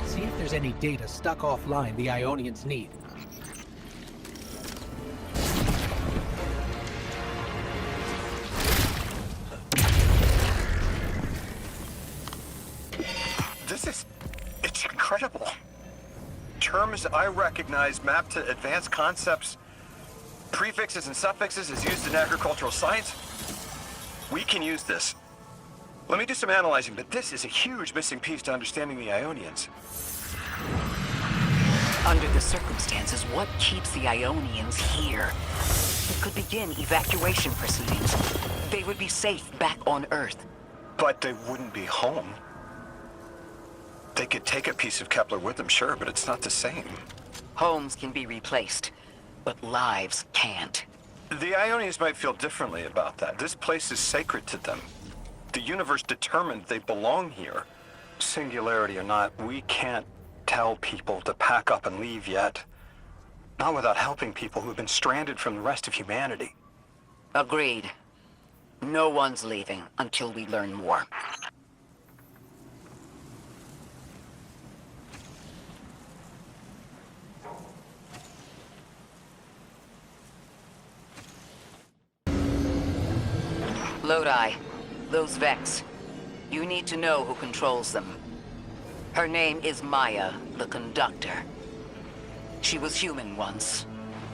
See if there's any data stuck offline the Ionians need. It's incredible. Terms I recognize mapped to advanced concepts, prefixes and suffixes as used in agricultural science. We can use this. Let me do some analyzing, but this is a huge missing piece to understanding the Ionians. Under the circumstances, what keeps the Ionians here? It could begin evacuation proceedings. They would be safe back on Earth. But they wouldn't be home. They could take a piece of Kepler with them, sure, but it's not the same. Homes can be replaced, but lives can't. The Ionians might feel differently about that. This place is sacred to them. The universe determined they belong here. Singularity or not, we can't tell people to pack up and leave yet. Not without helping people who've been stranded from the rest of humanity. Agreed. No one's leaving until we learn more. Lodi, those Vex. You need to know who controls them. Her name is Maya, the Conductor. She was human once.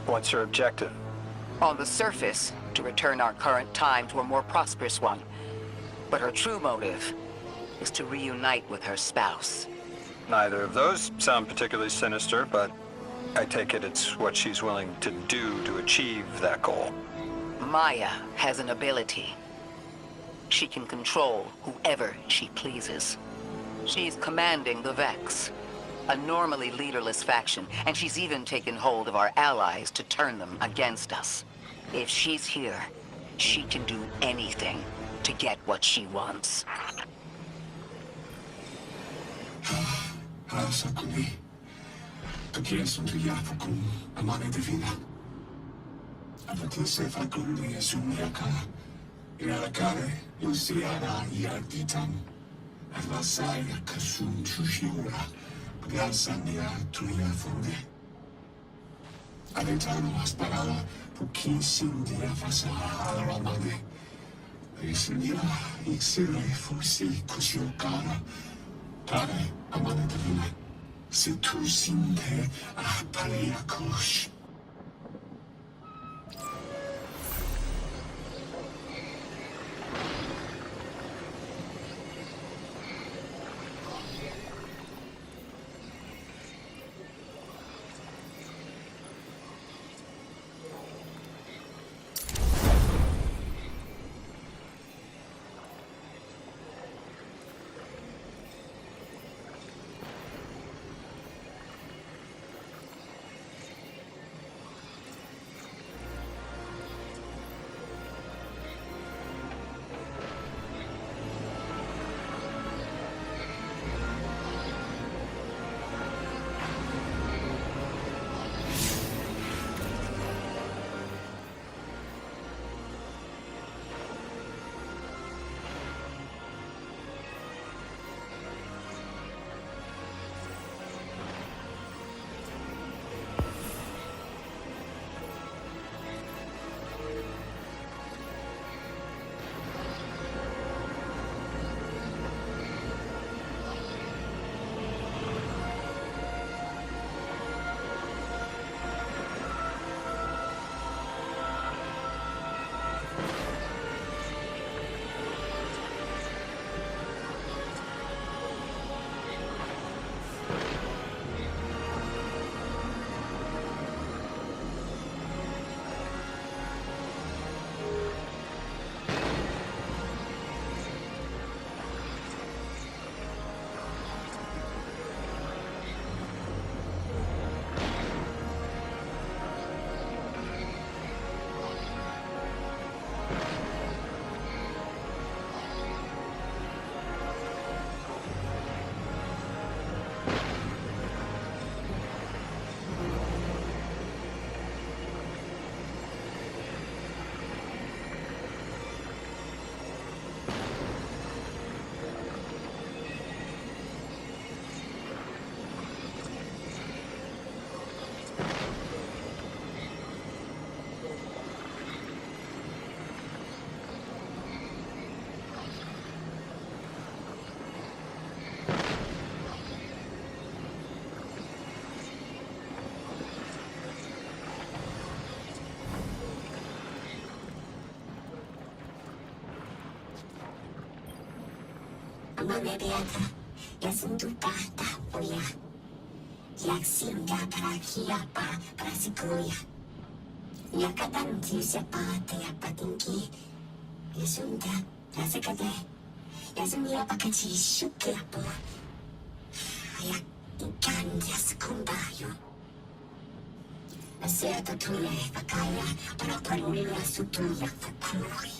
What's her objective? On the surface, to return our current time to a more prosperous one. But her true motive is to reunite with her spouse. Neither of those sound particularly sinister, but I take it it's what she's willing to do to achieve that goal. Maya has an ability. She can control whoever she pleases. She's commanding the Vex, a normally leaderless faction, and she's even taken hold of our allies to turn them against us. If she's here, she can do anything to get what she wants. Sakuni, Kakiasuntuyafukum, Amane Divina. Avatise Fakundi Sumiaka, Irakare, Luciana Yarditan, Avasaya Kasum Tushura, Gansania Tuyafunde. Aventano Asparala, Pukin Sindia Fasa Aramade. Isnira, Ixire, Fusi, Kusiokara, Tare, Amane Divina. Situ Sinde, Apaliakosh. Amane beata, yasunduta ta uya. Yaksinda prakia pa prasikuya. Yakatan tisapa te apatinki. Yasunda, yasekade. Yasumia pakachi shukiapo. Yak ikan yaskumbayo. Acerta tule pakaya para parulia sutuya fakuri.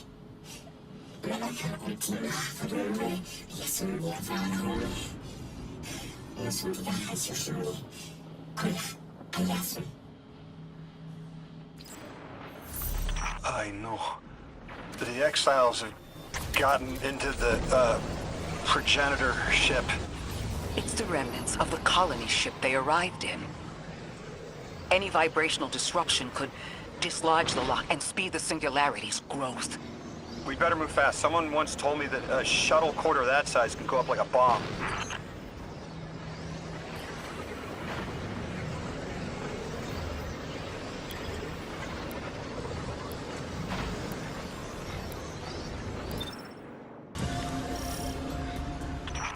Relaka ultima farule, yasumia farule. Yasumia hasushuni, kula payasu. I know. The exiles have gotten into the, progenitor ship. It's the remnants of the colony ship they arrived in. Any vibrational disruption could dislodge the lock and speed the Singularity's growth. We better move fast. Someone once told me that a shuttle quarter that size can go up like a bomb.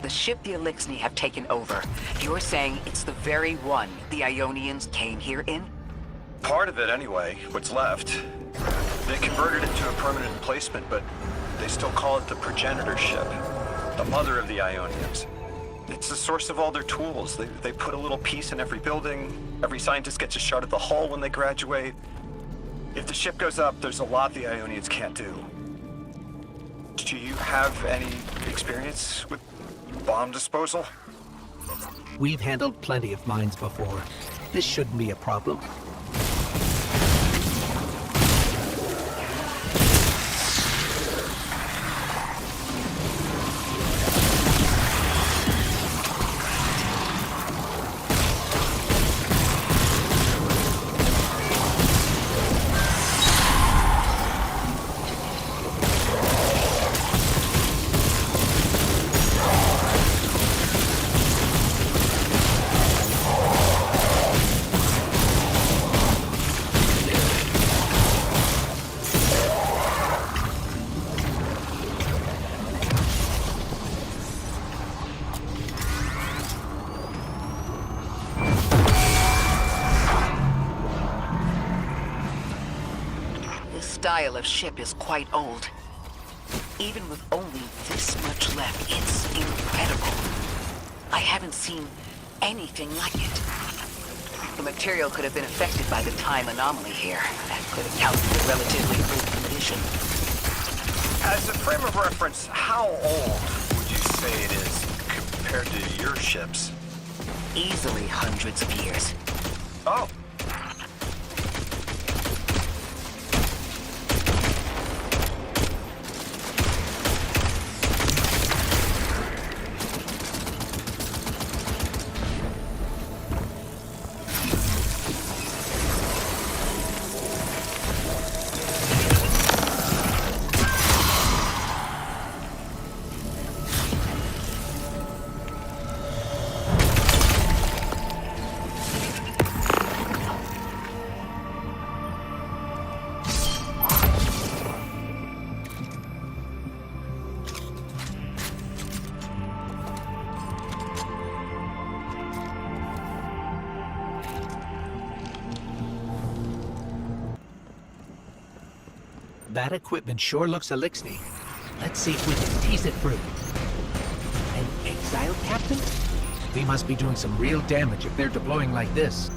The ship the Elixni have taken over. You're saying it's the very one the Ionians came here in? Part of it, anyway. What's left. They converted it to a permanent emplacement, but they still call it the progenitor ship. The mother of the Ionians. It's the source of all their tools. They put a little piece in every building. Every scientist gets a shot at the hull when they graduate. If the ship goes up, there's a lot the Ionians can't do. Do you have any experience with bomb disposal? We've handled plenty of mines before. This shouldn't be a problem. Style of ship is quite old. Even with only this much left, it's incredible. I haven't seen anything like it. The material could have been affected by the time anomaly here. That could account for the relatively old condition. As a frame of reference, how old would you say it is compared to your ships? Easily hundreds of years. Oh. That equipment sure looks Elixni. Let's see if we can tease it through. An exile captain? They must be doing some real damage if they're deploying like this.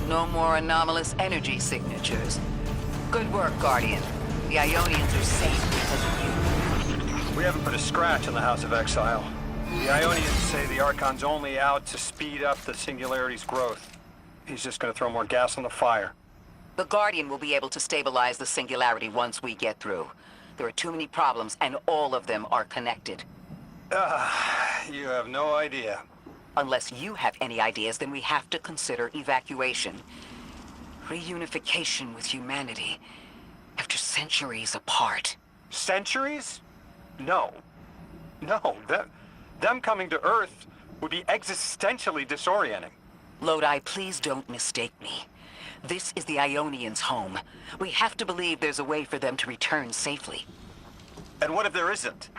No more anomalous energy signatures. Good work, Guardian. The Ionians are safe because of you. We haven't put a scratch on the House of Exile. The Ionians say the Archon's only out to speed up the Singularity's growth. He's just gonna throw more gas on the fire. The Guardian will be able to stabilize the Singularity once we get through. There are too many problems, and all of them are connected. You have no idea. Unless you have any ideas, then we have to consider evacuation. Reunification with humanity. After centuries apart. Centuries? No. No, them coming to Earth would be existentially disorienting. Lodi, please don't mistake me. This is the Ionians' home. We have to believe there's a way for them to return safely. And what if there isn't?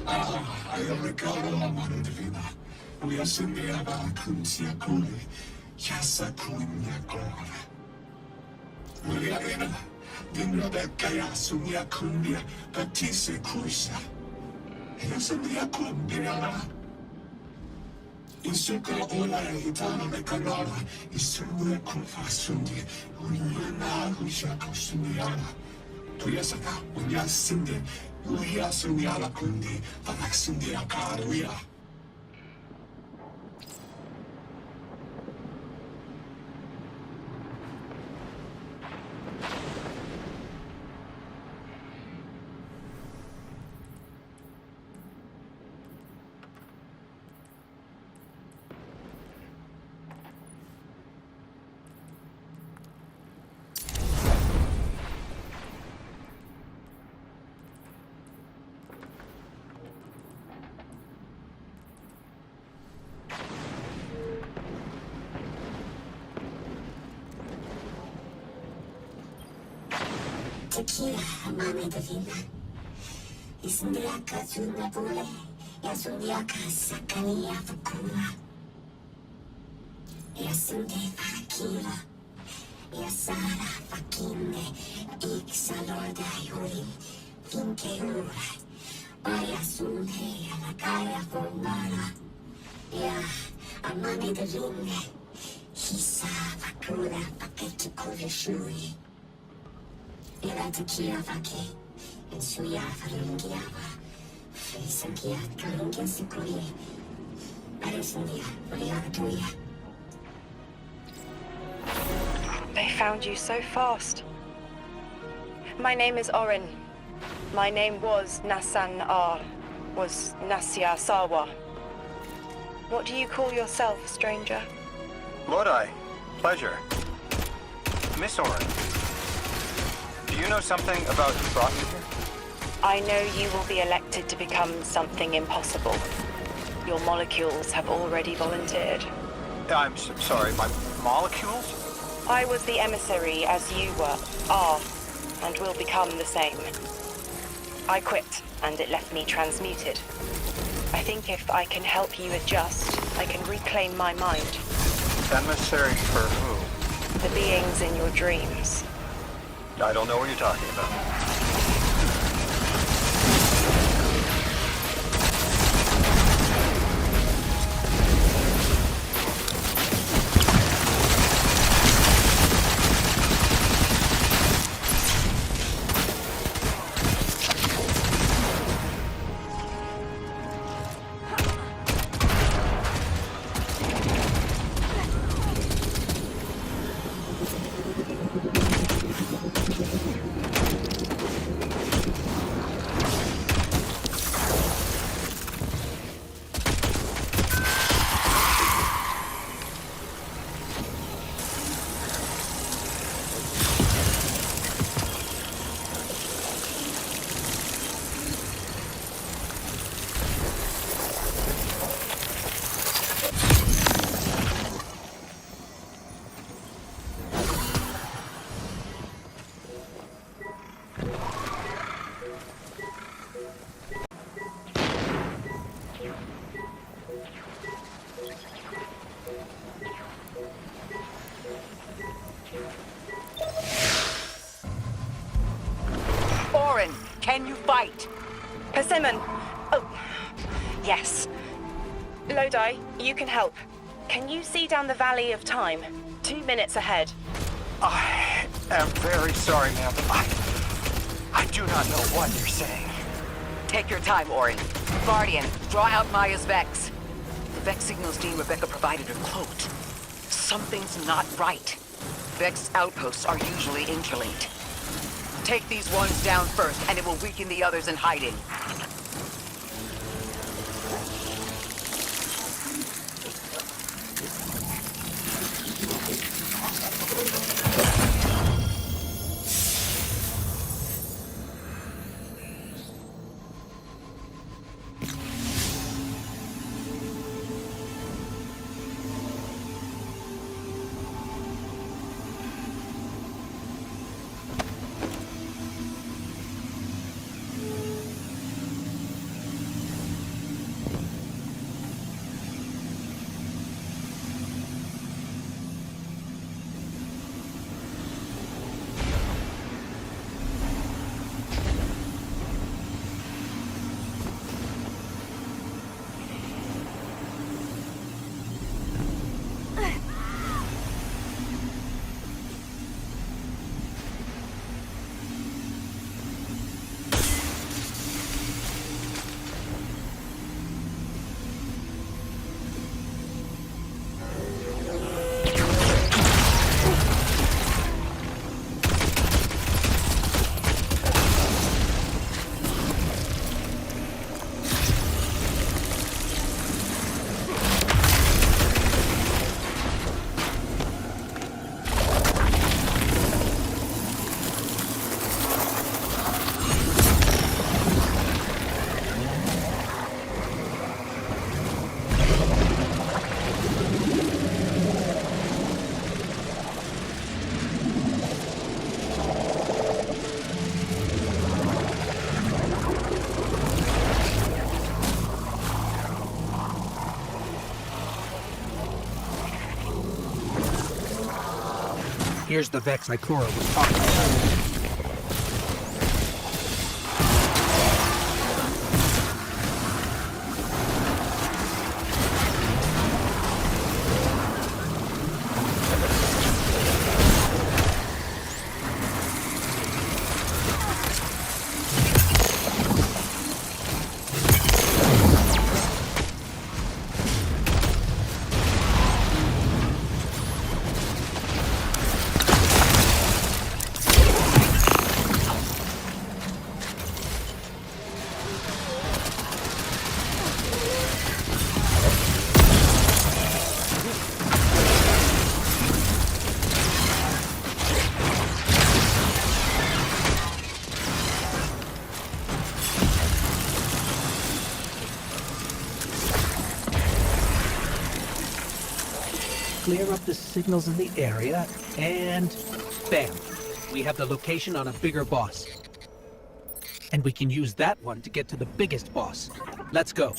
I am Ricardo Amandrina. We are Sindia Kuntia Kuli. Yasa Kunya Gora. We are in Dinabekaya Sunya Kunya, Batise Kuisa. Yasandia Kundia. Isuka Ola Itana Mekanara, Isuka Kunfasundi, Uyana Hushako Sundiana. Tuyasaka, Unyasindi. Uya Sunyala Kundi, Panaxindia Karuya. Tequila, mame de vida. Isundiaka Zunabule, Yasundiaka Sakania Fukuma. Yasundi Akila, Yasara Fakinde, Ixalorda Yuri, Finkeura, Bayasunde, Alakaya Fomara. Ya, amame de vida. Hisa Fakura, Paketukura Shui. Era tequila vaki, and suya faringiava, Frisangia, Karinga Sikuri, Arisandia, Briatuya. They found you so fast. My name is Orin. My name was Nassan R. Was Nasya Sawa. What do you call yourself, stranger? Lodi, pleasure. Miss Orin. Do you know something about who brought you here? I know you will be elected to become something impossible. Your molecules have already volunteered. I'm sorry, my molecules? I was the emissary as you are, and will become the same. I quit, and it left me transmuted. I think if I can help you adjust, I can reclaim my mind. Emissary for who? The beings in your dreams. I don't know what you're talking about. Simon! Oh, yes. Lodi, you can help. Can you see down the Valley of Time? 2 minutes ahead. I am very sorry, ma'am. I do not know what you're saying. Take your time, Orin. Guardian, draw out Maya's Vex. The Vex signals Dean Rebecca provided are cloaked. Something's not right. Vex outposts are usually interlinked. Take these ones down first, and it will weaken the others in hiding. Here's the Vex Ikora was talking about. Clear up the signals in the area, and bam! We have the location on a bigger boss. And we can use that one to get to the biggest boss. Let's go.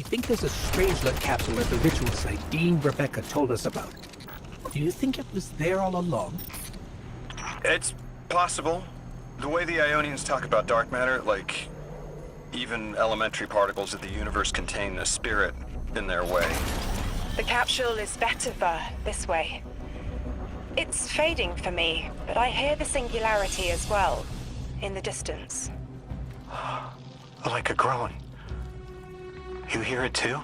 think there's a Strangelet capsule at the ritual site Dean Rebecca told us about. Do you think it was there all along? It's possible. The way the Ionians talk about dark matter, like even elementary particles of the universe contain a spirit in their way. The capsule is better this way. It's fading for me, but I hear the singularity as well, in the distance. Like a groan. You hear it too?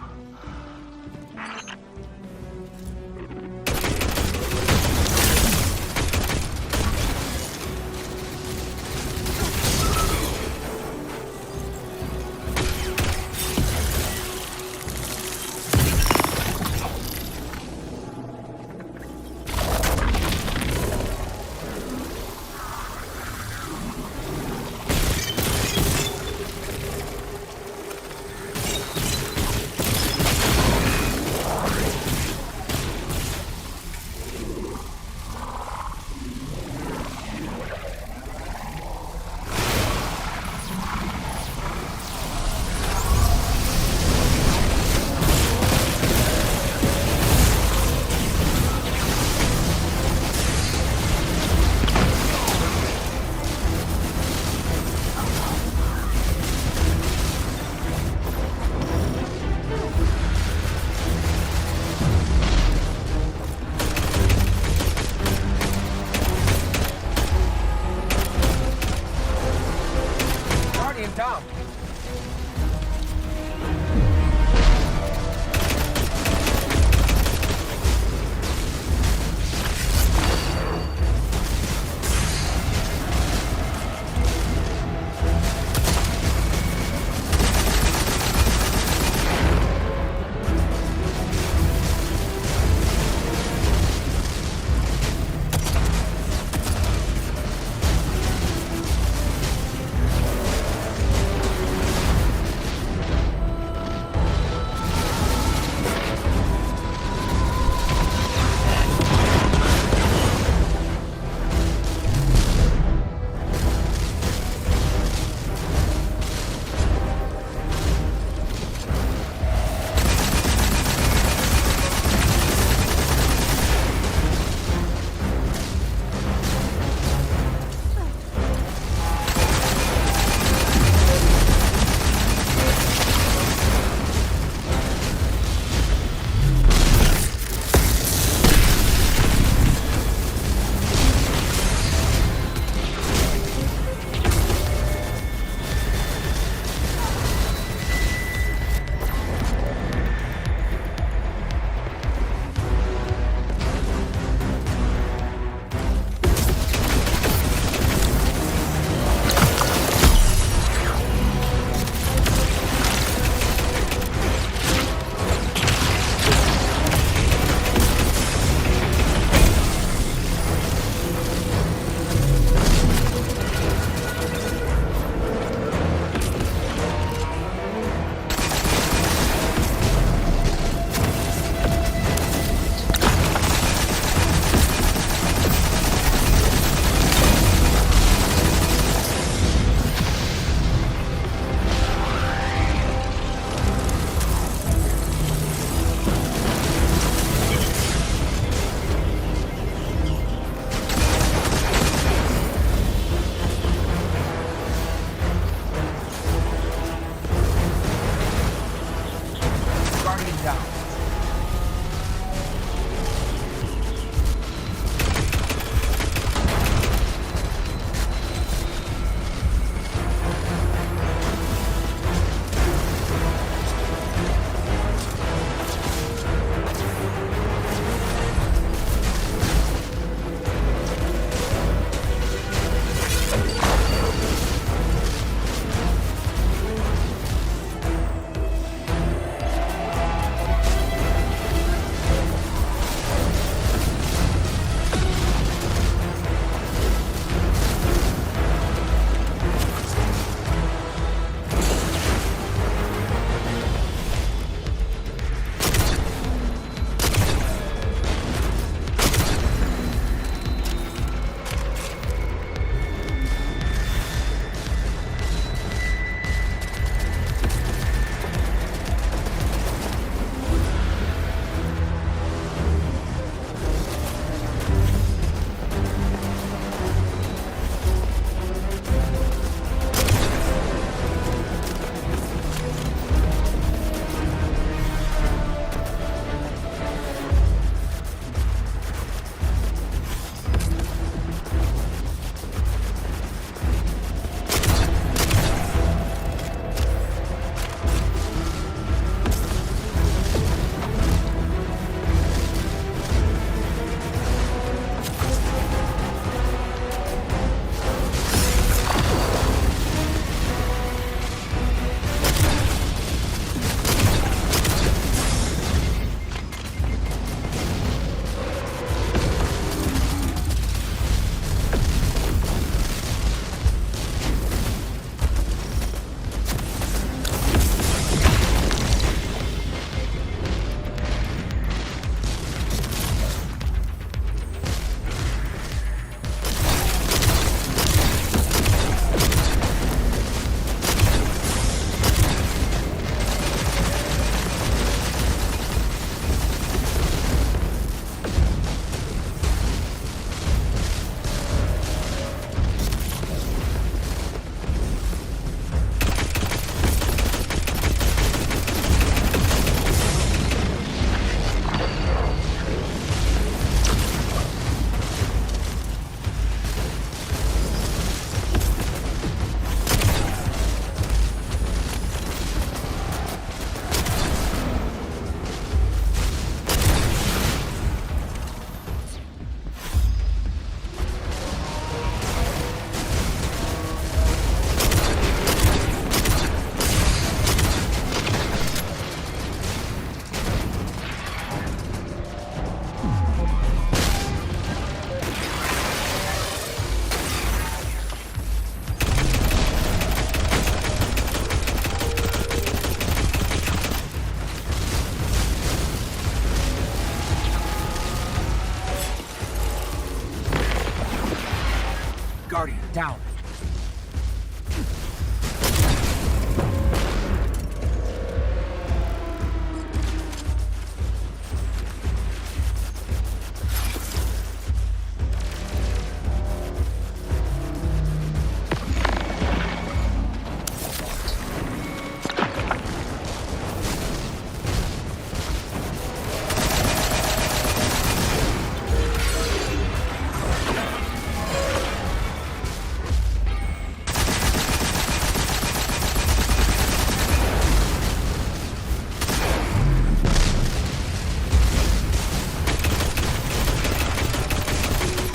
Guardian, down.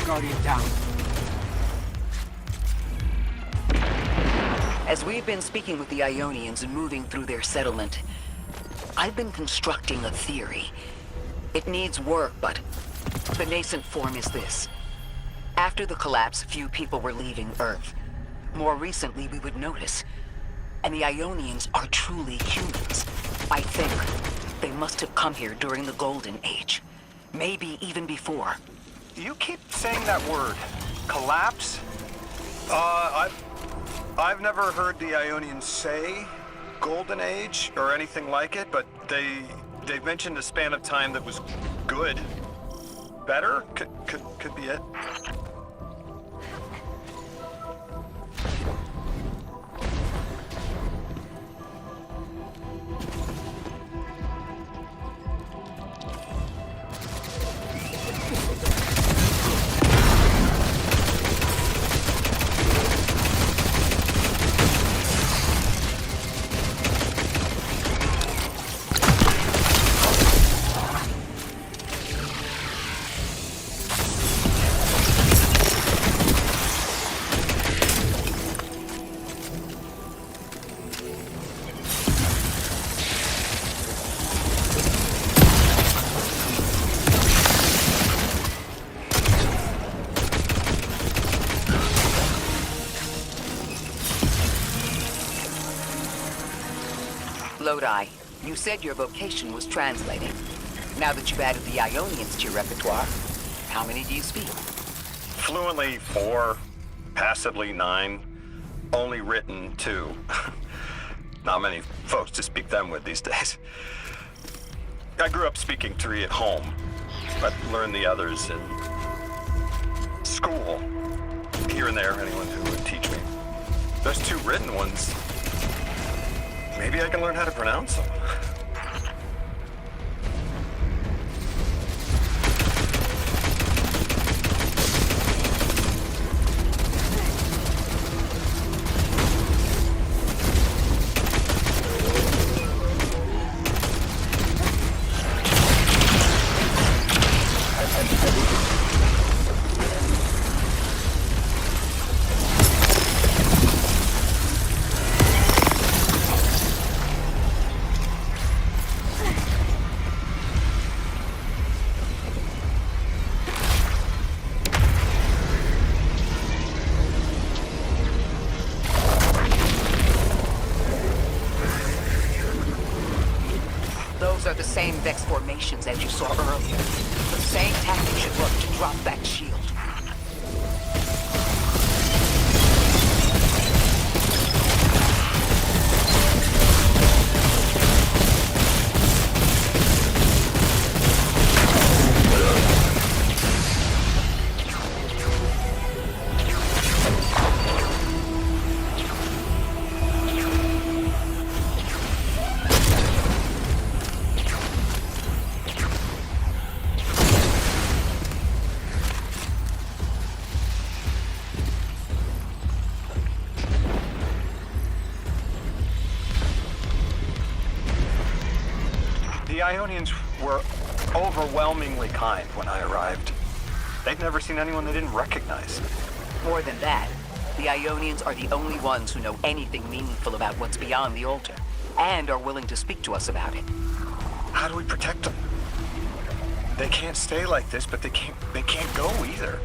Guardian down. As we've been speaking with the Ionians and moving through their settlement, I've been constructing a theory. It needs work, but the nascent form is this. After the collapse, few people were leaving Earth. More recently, we would notice. And the Ionians are truly humans. I think they must have come here during the Golden Age. Maybe even before. You keep saying that word, collapse? I've never heard the Ionians say Golden Age or anything like it, but they've mentioned a span of time that was good. Better? Could be it. Lodi, you said your vocation was translating. Now that you've added the Ionians to your repertoire, how many do you speak? Fluently 4, passively 9, only written 2. Not many folks to speak them with these days. I grew up speaking 3 at home, but learned the others in school. Here and there, anyone who would teach me. Those 2 written ones, maybe I can learn how to pronounce them. Those are the same Vex formations as you saw earlier. The same tactic should work to drop that shield. The Ionians were overwhelmingly kind when I arrived. They'd never seen anyone they didn't recognize. More than that, the Ionians are the only ones who know anything meaningful about what's beyond the altar, and are willing to speak to us about it. How do we protect them? They can't stay like this, but they can't go either.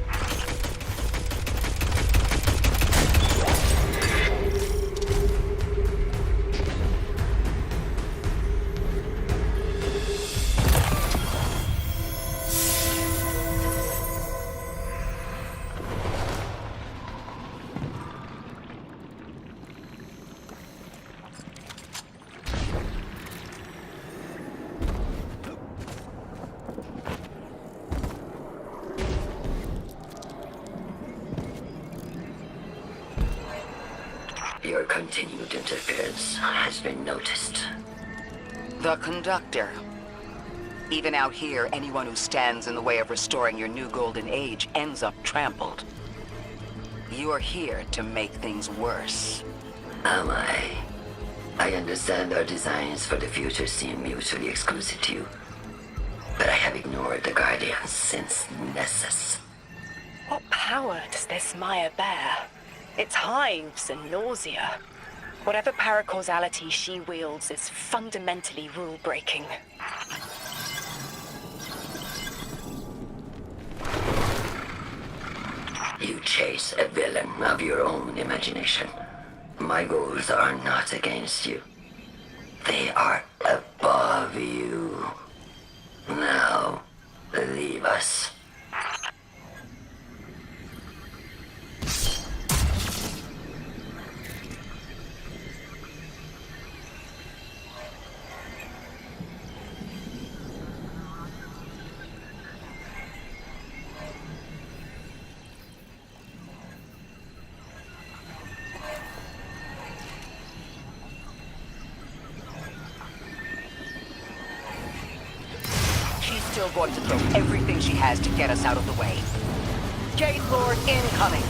continued interference has been noticed. The conductor. Even out here, anyone who stands in the way of restoring your new golden age ends up trampled. You're here to make things worse. Am I? I understand our designs for the future seem mutually exclusive to you. But I have ignored the Guardians since Nessus. What power does this Maya bear? It's hives and nausea. Whatever paracausality she wields is fundamentally rule-breaking. You chase a villain of your own imagination. My goals are not against you. They are above you. Now, leave us. Still going to throw everything she has to get us out of the way. Jade Lord incoming!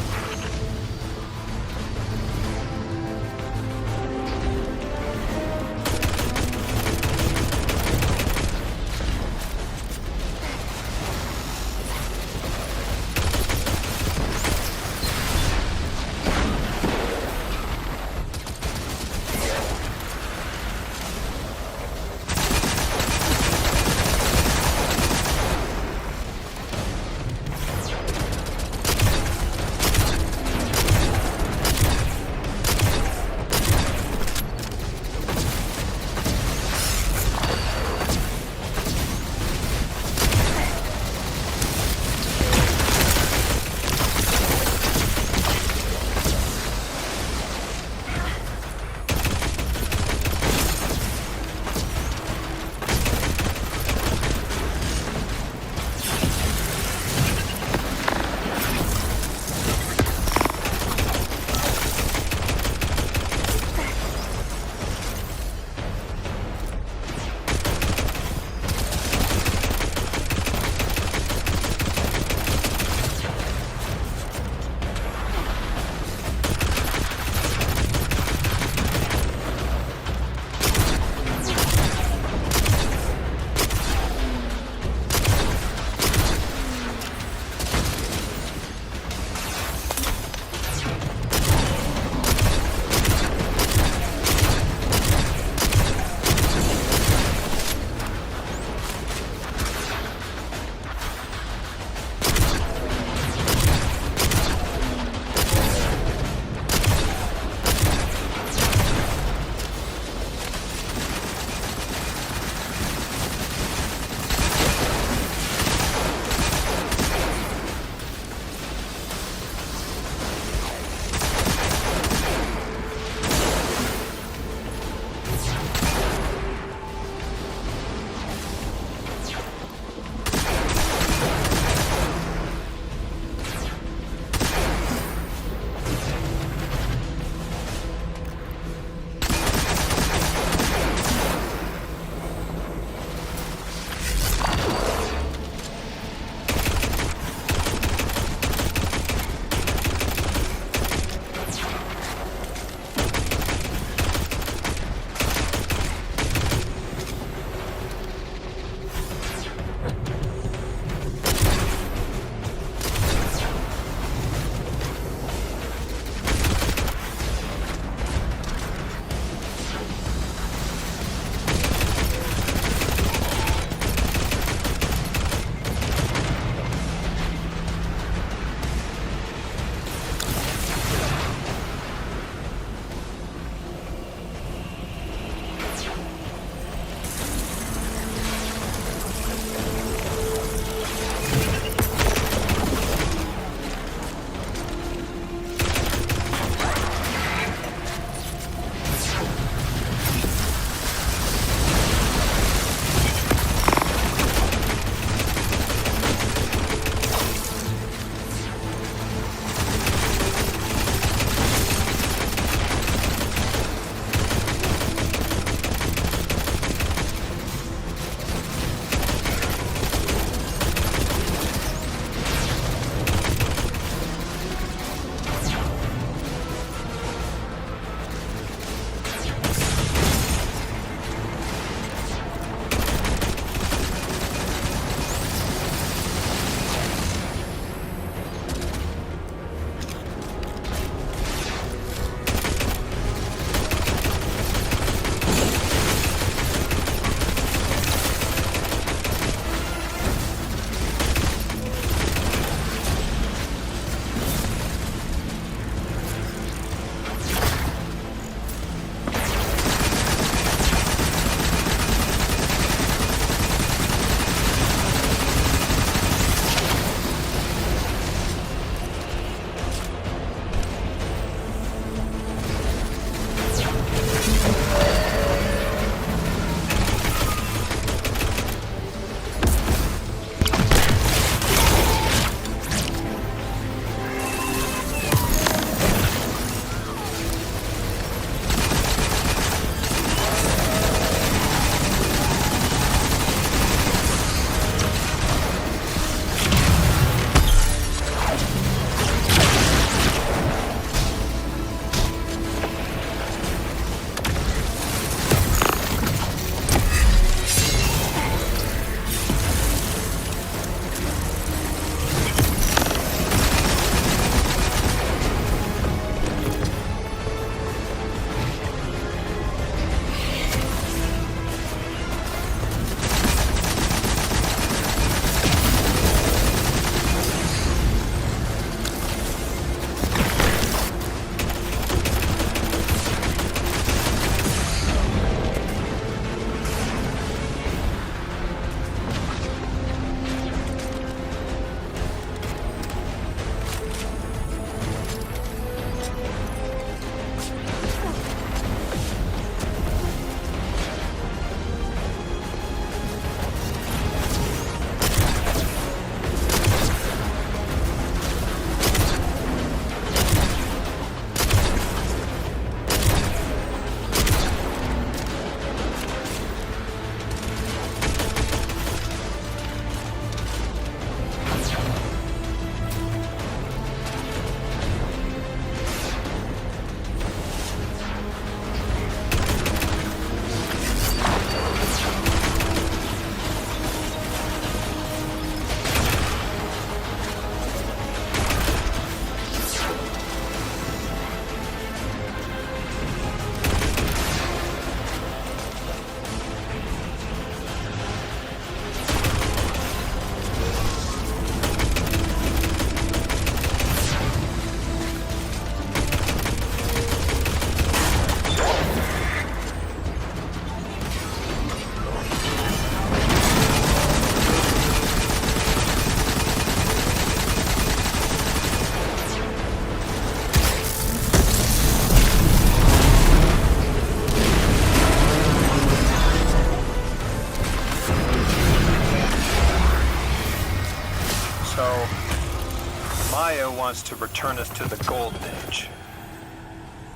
Maya wants to return us to the Golden Age.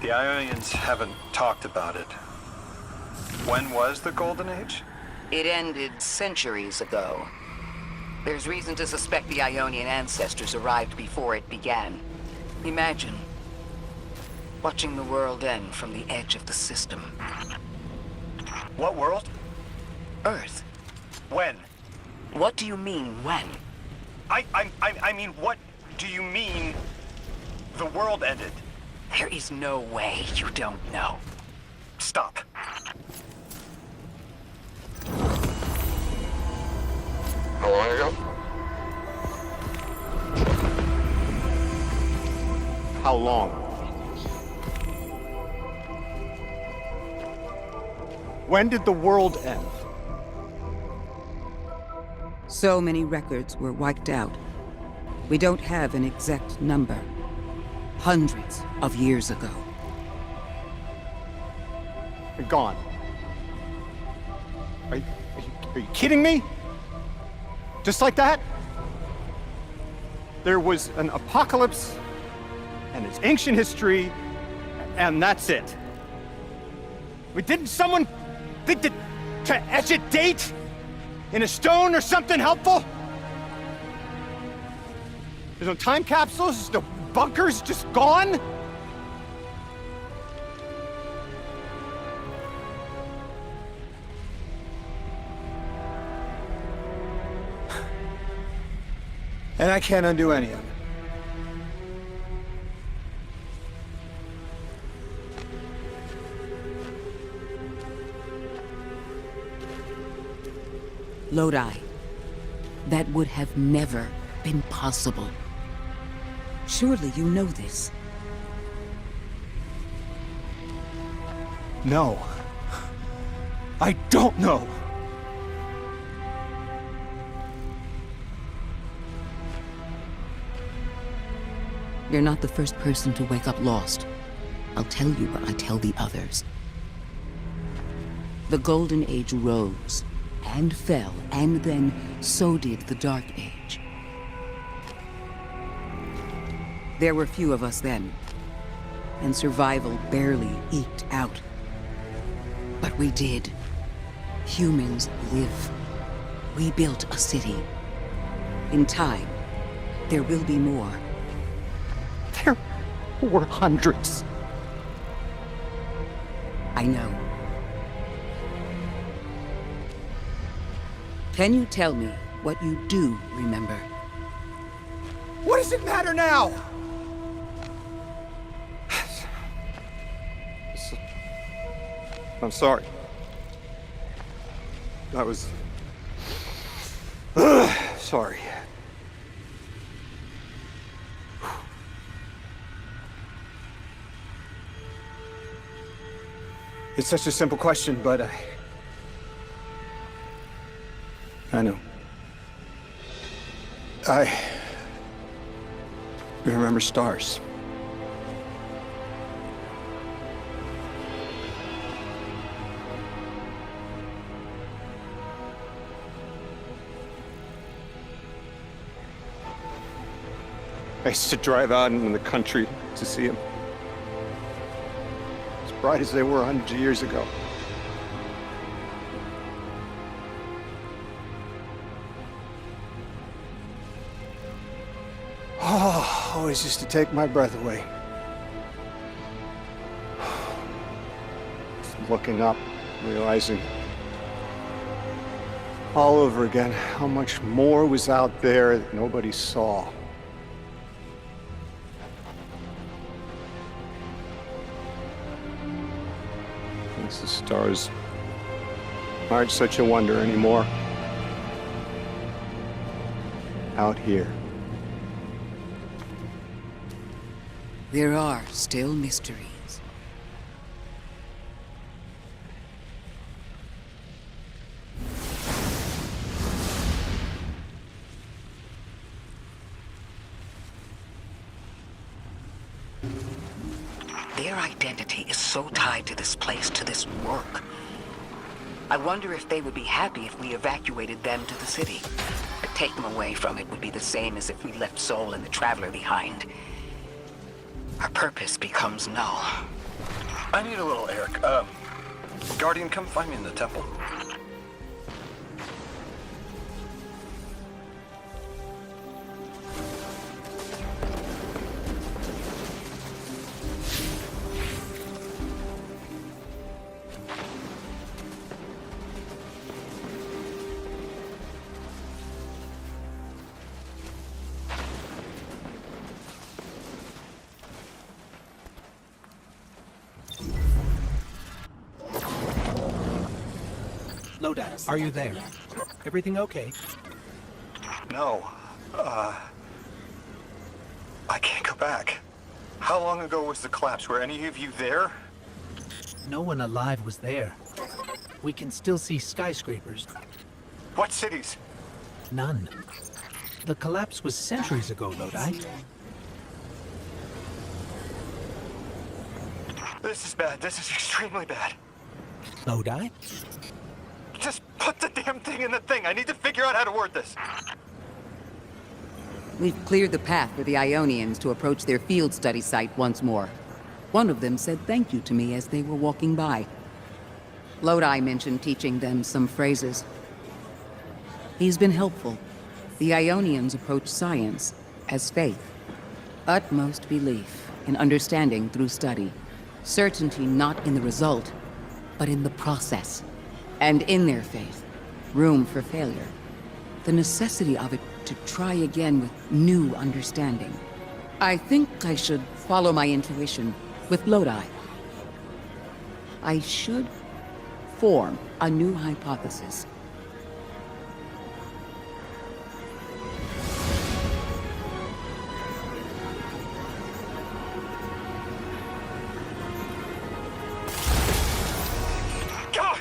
The Ionians haven't talked about it. When was the Golden Age? It ended centuries ago. There's reason to suspect the Ionian ancestors arrived before it began. Imagine watching the world end from the edge of the system. What world? Earth. When? What do you mean, when? I mean, what do you mean the world ended? There is no way you don't know. Stop. How long ago? How long? When did the world end? So many records were wiped out. We don't have an exact number. Hundreds of years ago. They're gone. Are you kidding me? Just like that? There was an apocalypse, and it's ancient history, and that's it. Didn't someone think to etch a date in a stone or something helpful? There's no time capsules, there's no bunkers, just gone? And I can't undo any of it. Lodi. That would have never been possible. Surely you know this. No. I don't know. You're not the first person to wake up lost. I'll tell you what I tell the others. The Golden Age rose and fell, and then so did the Dark Age. There were few of us then, and survival barely eked out. But we did. Humans live. We built a city. In time, there will be more. There were hundreds. I know. Can you tell me what you do remember? What does it matter now? I'm sorry. I was... sorry. It's such a simple question, but I know. I remember stars. I used to drive out into the country to see them. As bright as they were hundreds of years ago. Oh, always used to take my breath away. Just looking up, realizing all over again how much more was out there that nobody saw. The stars aren't such a wonder anymore. Out here. There are still mysteries. Their identity is so tied to this place, to this work. I wonder if they would be happy if we evacuated them to the city. To take them away from it would be the same as if we left Soul and the Traveler behind. Our purpose becomes null. I need a little Eric. Guardian, come find me in the temple. Lodi, are you there? Everything okay? No. I can't go back. How long ago was the collapse? Were any of you there? No one alive was there. We can still see skyscrapers. What cities? None. The collapse was centuries ago, Lodi. This is bad. This is extremely bad. Lodi? Just put the damn thing in the thing. I need to figure out how to word this. We've cleared the path for the Ionians to approach their field study site once more. One of them said thank you to me as they were walking by. Lodi mentioned teaching them some phrases. He's been helpful. The Ionians approach science as faith. Utmost belief in understanding through study. Certainty not in the result, but in the process. And in their faith, room for failure. The necessity of it to try again with new understanding. I think I should follow my intuition with Lodi. I should form a new hypothesis. God!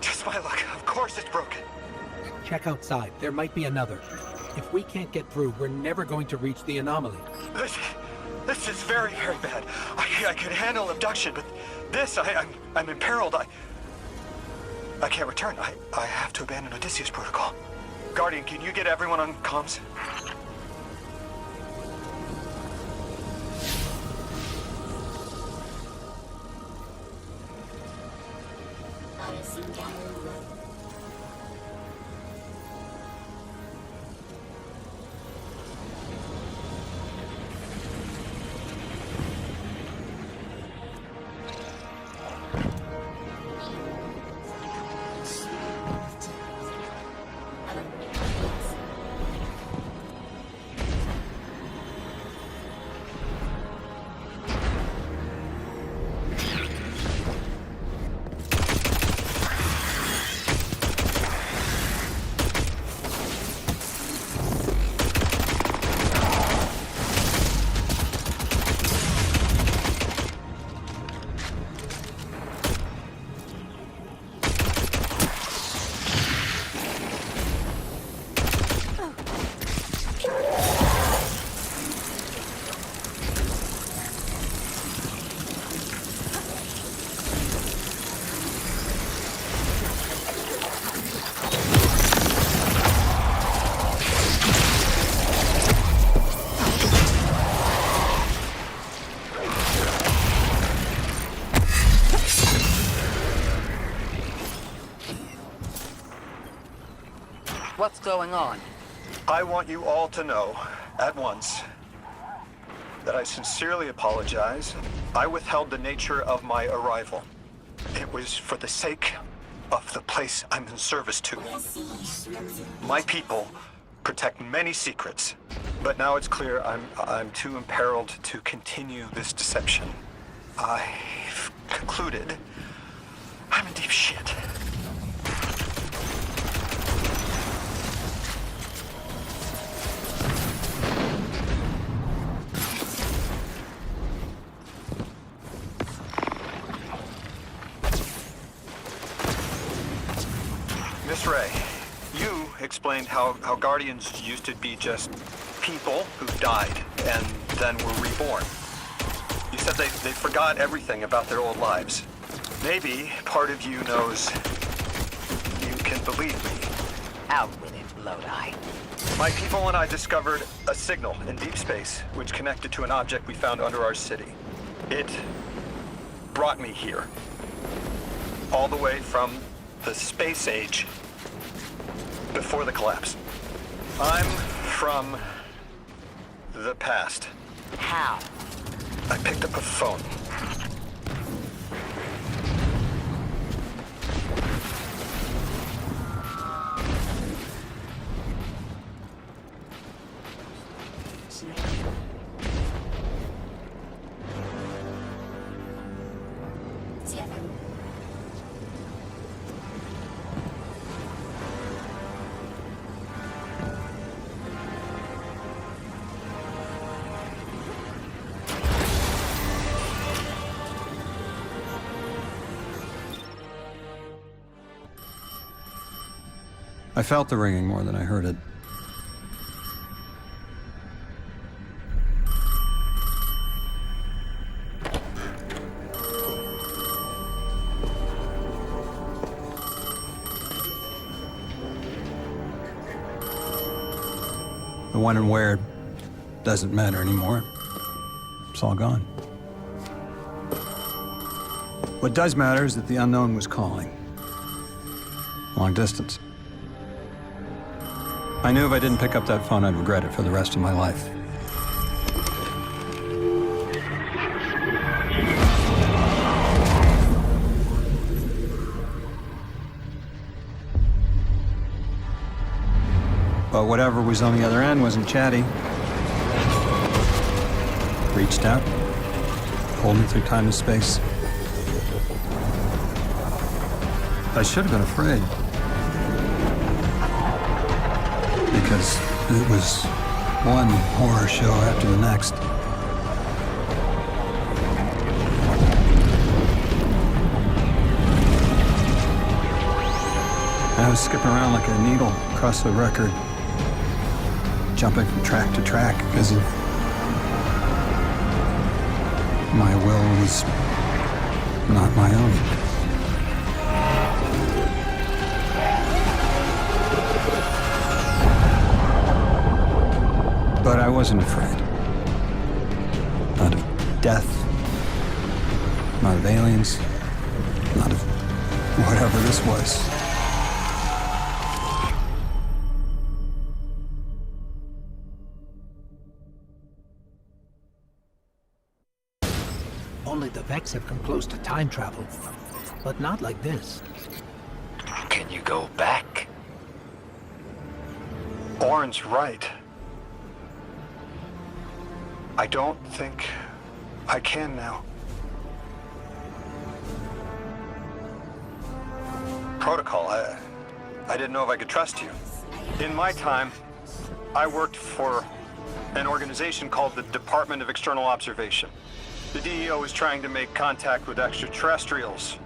Just my luck. Of course it's broken. Check outside. There might be another. If we can't get through, we're never going to reach the anomaly. This is very, very bad. I could handle abduction, but this, I'm imperiled. I can't return. I have to abandon Odysseus protocol. Guardian, can you get everyone on comms? What's going on? I want you all to know, at once, that I sincerely apologize. I withheld the nature of my arrival. It was for the sake of the place I'm in service to. My people protect many secrets, but now it's clear I'm too imperiled to continue this deception. I've concluded I'm in deep shit. Miss Ray, you explained how Guardians used to be just people who died and then were reborn. You said they forgot everything about their old lives. Maybe part of you knows believe me. Out with it, Lodi. My people and I discovered a signal in deep space which connected to an object we found under our city. It brought me here. All the way from the space age before the collapse. I'm from the past. How? I picked up a phone. I felt the ringing more than I heard it. The when and where doesn't matter anymore. It's all gone. What does matter is that the unknown was calling. Long distance. I knew if I didn't pick up that phone, I'd regret it for the rest of my life. But whatever was on the other end wasn't chatty. Reached out, pulled me through time and space. I should have been afraid. Because it was one horror show after the next. I was skipping around like a needle across the record, jumping from track to track because of my will was not my own. But I wasn't afraid. Not of death, not of aliens, not of whatever this was. Only the Vex have come close to time travel, but not like this. Can you go back? Orin's right. I don't think I can now. Protocol, I didn't know if I could trust you. In my time, I worked for an organization called the Department of External Observation. The DEO was trying to make contact with extraterrestrials,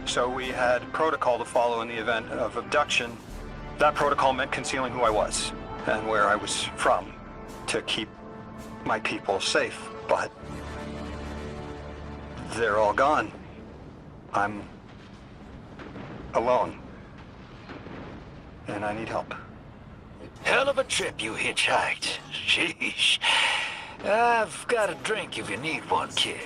so we had protocol to follow in the event of abduction. That protocol meant concealing who I was and where I was from to keep my people safe, but they're all gone. I'm alone, and I need help. Hell of a trip you hitchhiked. Sheesh. I've got a drink if you need one, kid.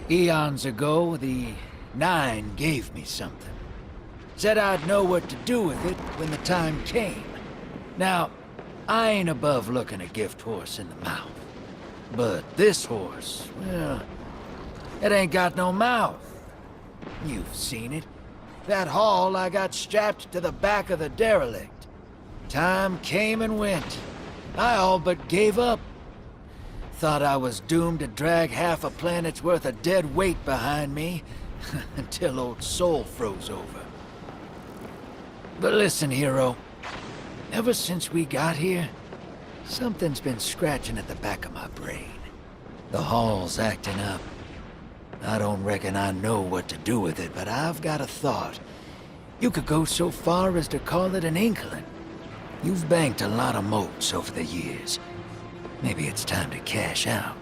Eons ago, the Nine gave me something. Said I'd know what to do with it when the time came. Now, I ain't above looking a gift horse in the mouth. But this horse, well, it ain't got no mouth. You've seen it. That haul I got strapped to the back of the derelict. Time came and went. I all but gave up. Thought I was doomed to drag half a planet's worth of dead weight behind me until old Soul froze over. But listen, hero. Ever since we got here, something's been scratching at the back of my brain. The hall's acting up. I don't reckon I know what to do with it, but I've got a thought. You could go so far as to call it an inkling. You've banked a lot of motes over the years. Maybe it's time to cash out.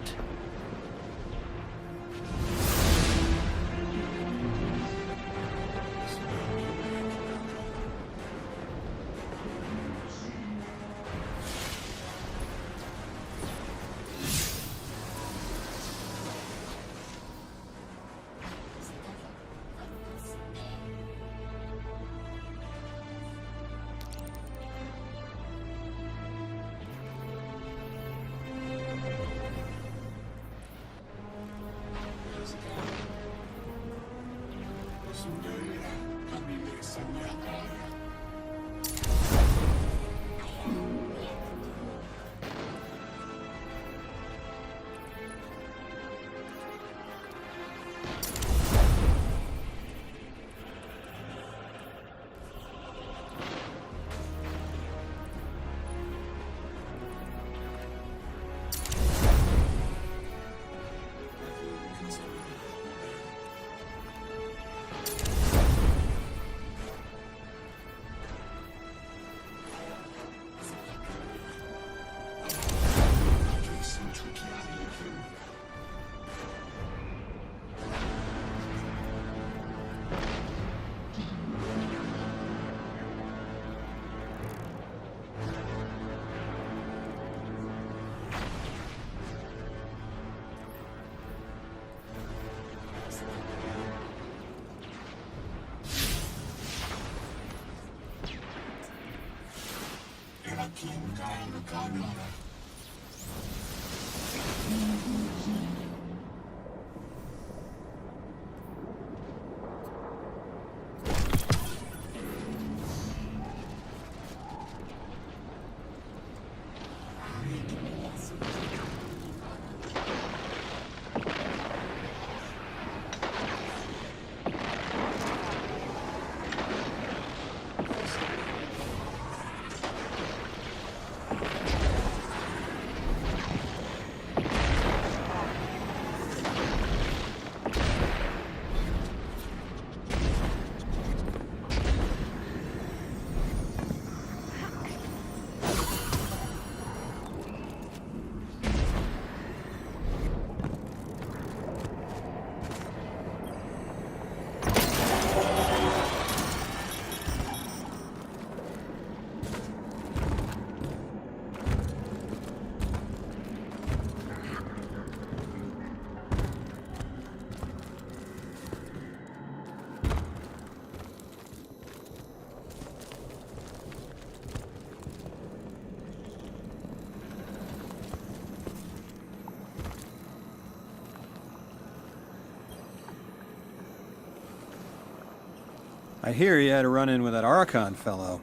I hear you had a run-in with that Archon fellow.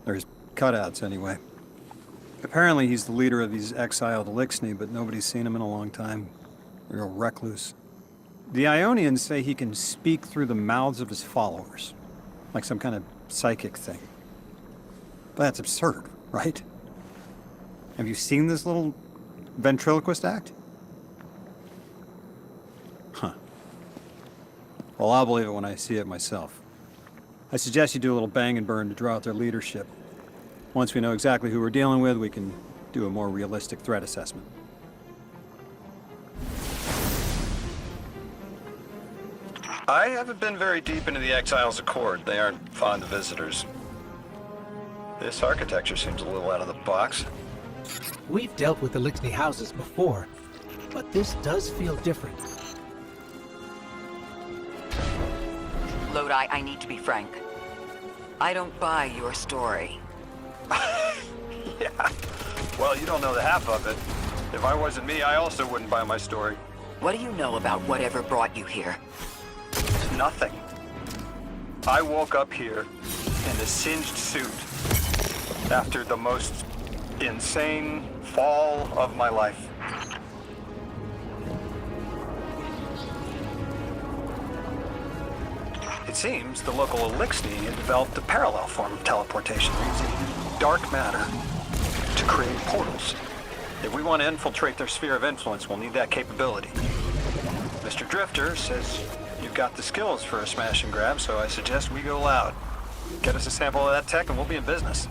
Or his cutouts, anyway. Apparently he's the leader of these exiled Eliksni, but nobody's seen him in a long time. Real recluse. The Ionians say he can speak through the mouths of his followers. Like some kind of psychic thing. But that's absurd, right? Have you seen this little ventriloquist act? Huh. Well, I'll believe it when I see it myself. I suggest you do a little bang and burn to draw out their leadership. Once we know exactly who we're dealing with, we can do a more realistic threat assessment. I haven't been very deep into the Exiles Accord. They aren't fond of visitors. This architecture seems a little out of the box. We've dealt with Eliksni houses before, but this does feel different. Lodi, I need to be frank. I don't buy your story. Yeah. Well, you don't know the half of it. If I wasn't me, I also wouldn't buy my story. What do you know about whatever brought you here? Nothing. I woke up here in a singed suit after the most insane fall of my life. It seems the local Eliksni had developed a parallel form of teleportation using dark matter to create portals. If we want to infiltrate their sphere of influence, we'll need that capability. Mr. Drifter says you've got the skills for a smash and grab, so I suggest we go loud. Get us a sample of that tech and we'll be in business.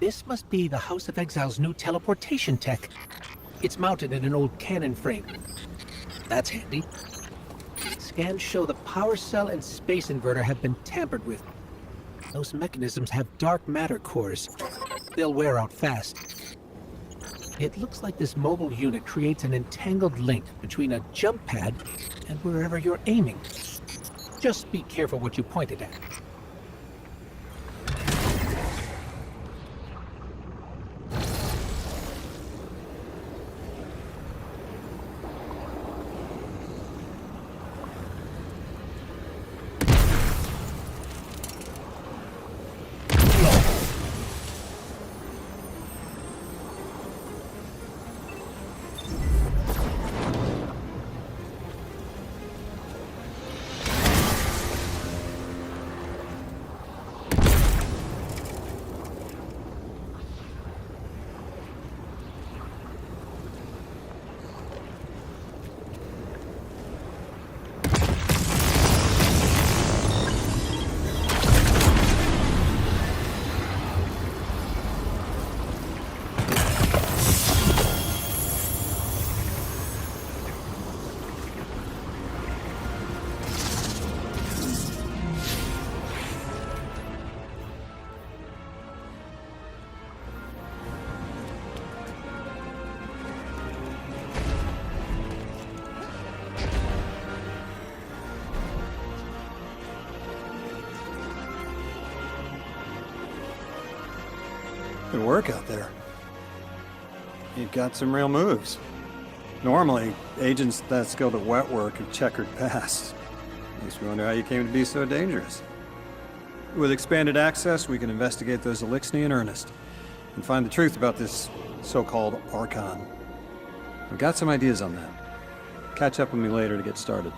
This must be the House of Exile's new teleportation tech. It's mounted in an old cannon frame. That's handy. Scans show the power cell and space inverter have been tampered with. Those mechanisms have dark matter cores. They'll wear out fast. It looks like this mobile unit creates an entangled link between a jump pad and wherever you're aiming. Just be careful what you pointed at. Good work out there. You've got some real moves. Normally, agents that skilled at wet work have checkered past. Makes me wonder how you came to be so dangerous. With expanded access, we can investigate those Elixni in earnest and find the truth about this so-called Archon. I've got some ideas on that. Catch up with me later to get started.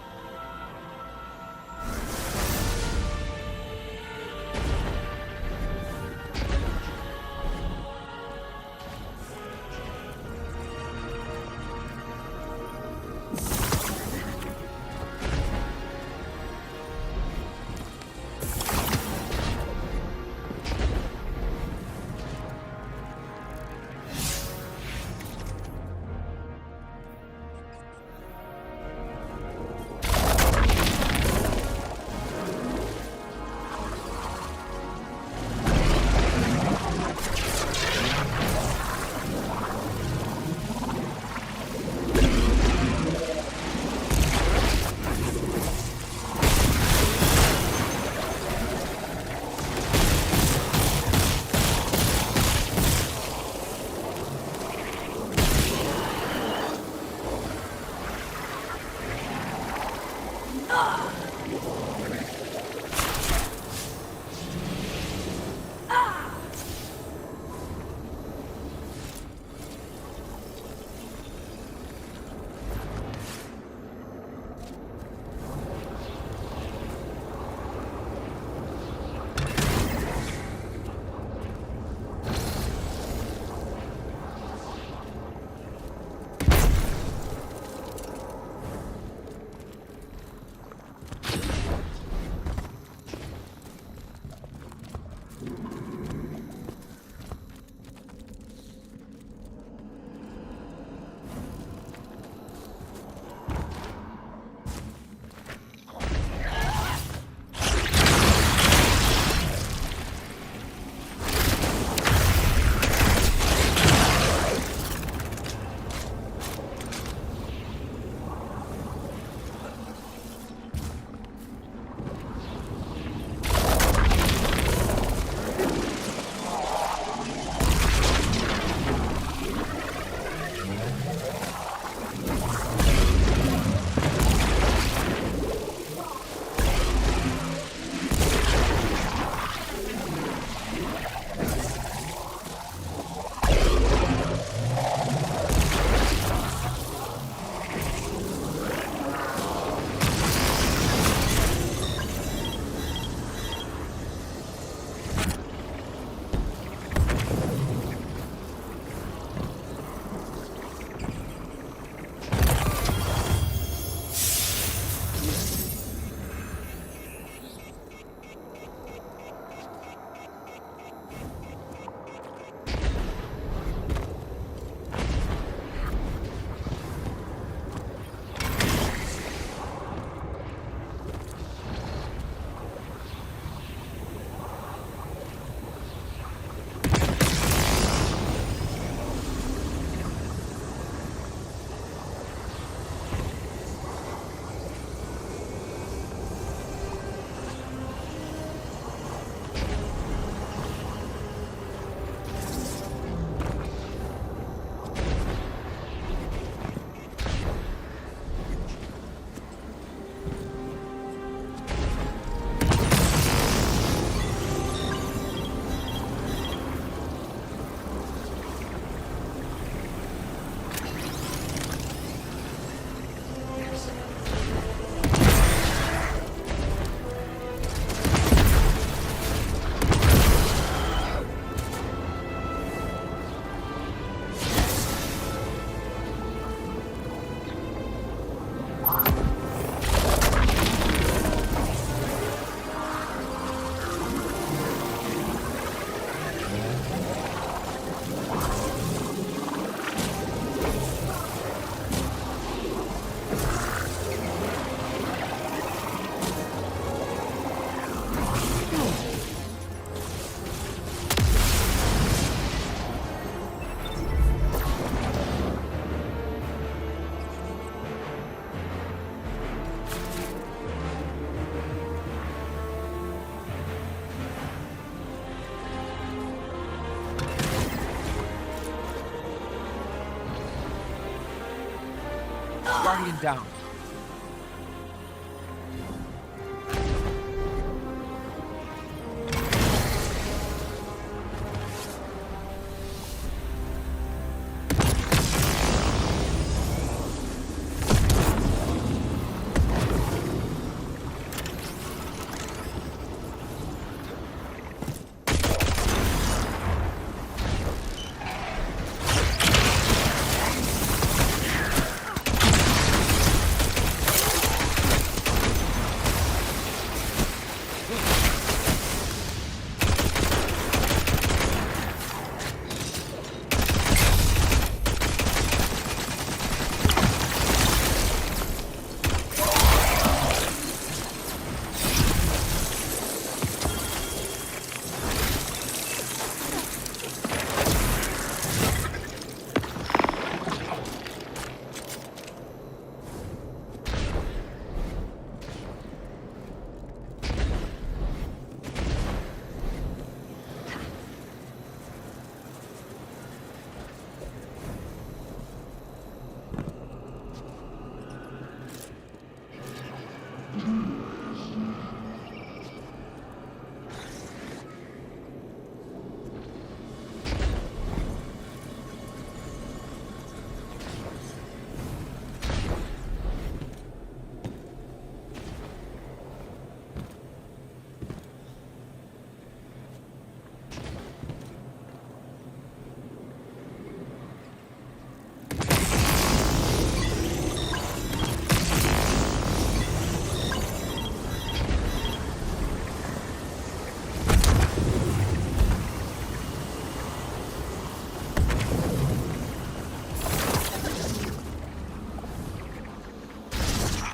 Guardian down.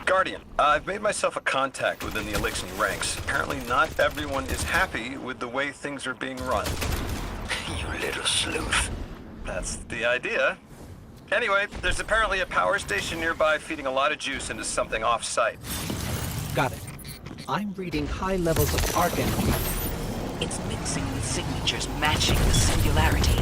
Guardian, I've made myself a contact within the Elixni ranks. Apparently not everyone is happy with the way things are being run. You little sleuth. That's the idea. Anyway, there's apparently a power station nearby feeding a lot of juice into something off-site. Got it. I'm reading high levels of arc energy. It's mixing with signatures matching the singularity.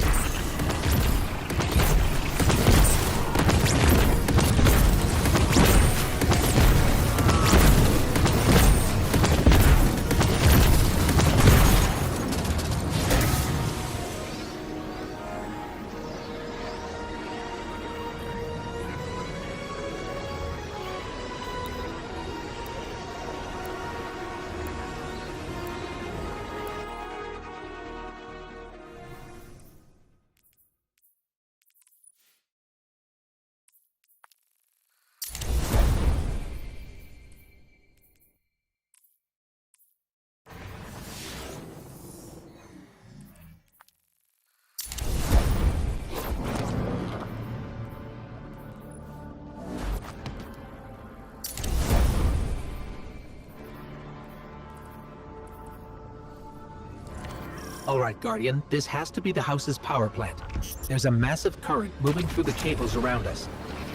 All right, Guardian, this has to be the house's power plant. There's a massive current moving through the cables around us.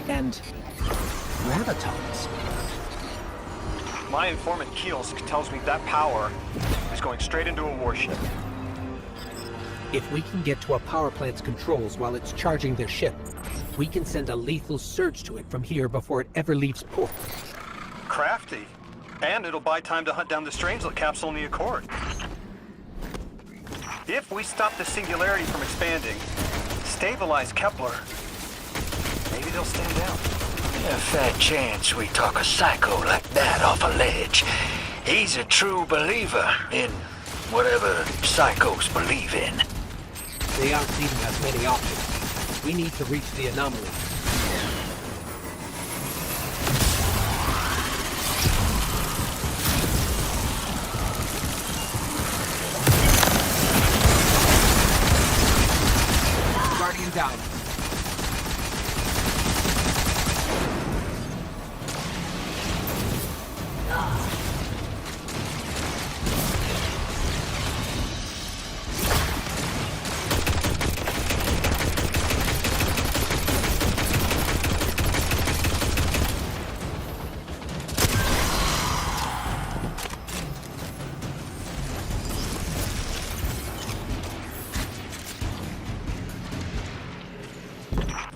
And gravitons. My informant Keels tells me that power is going straight into a warship. If we can get to a power plant's controls while it's charging their ship, we can send a lethal surge to it from here before it ever leaves port. Crafty. And it'll buy time to hunt down the Strangelet capsule in the Accord. If we stop the singularity from expanding, stabilize Kepler, maybe they'll stand down. A fat chance we talk a psycho like that off a ledge. He's a true believer in whatever psychos believe in. They aren't leaving us many options. We need to reach the anomaly. Guardian down.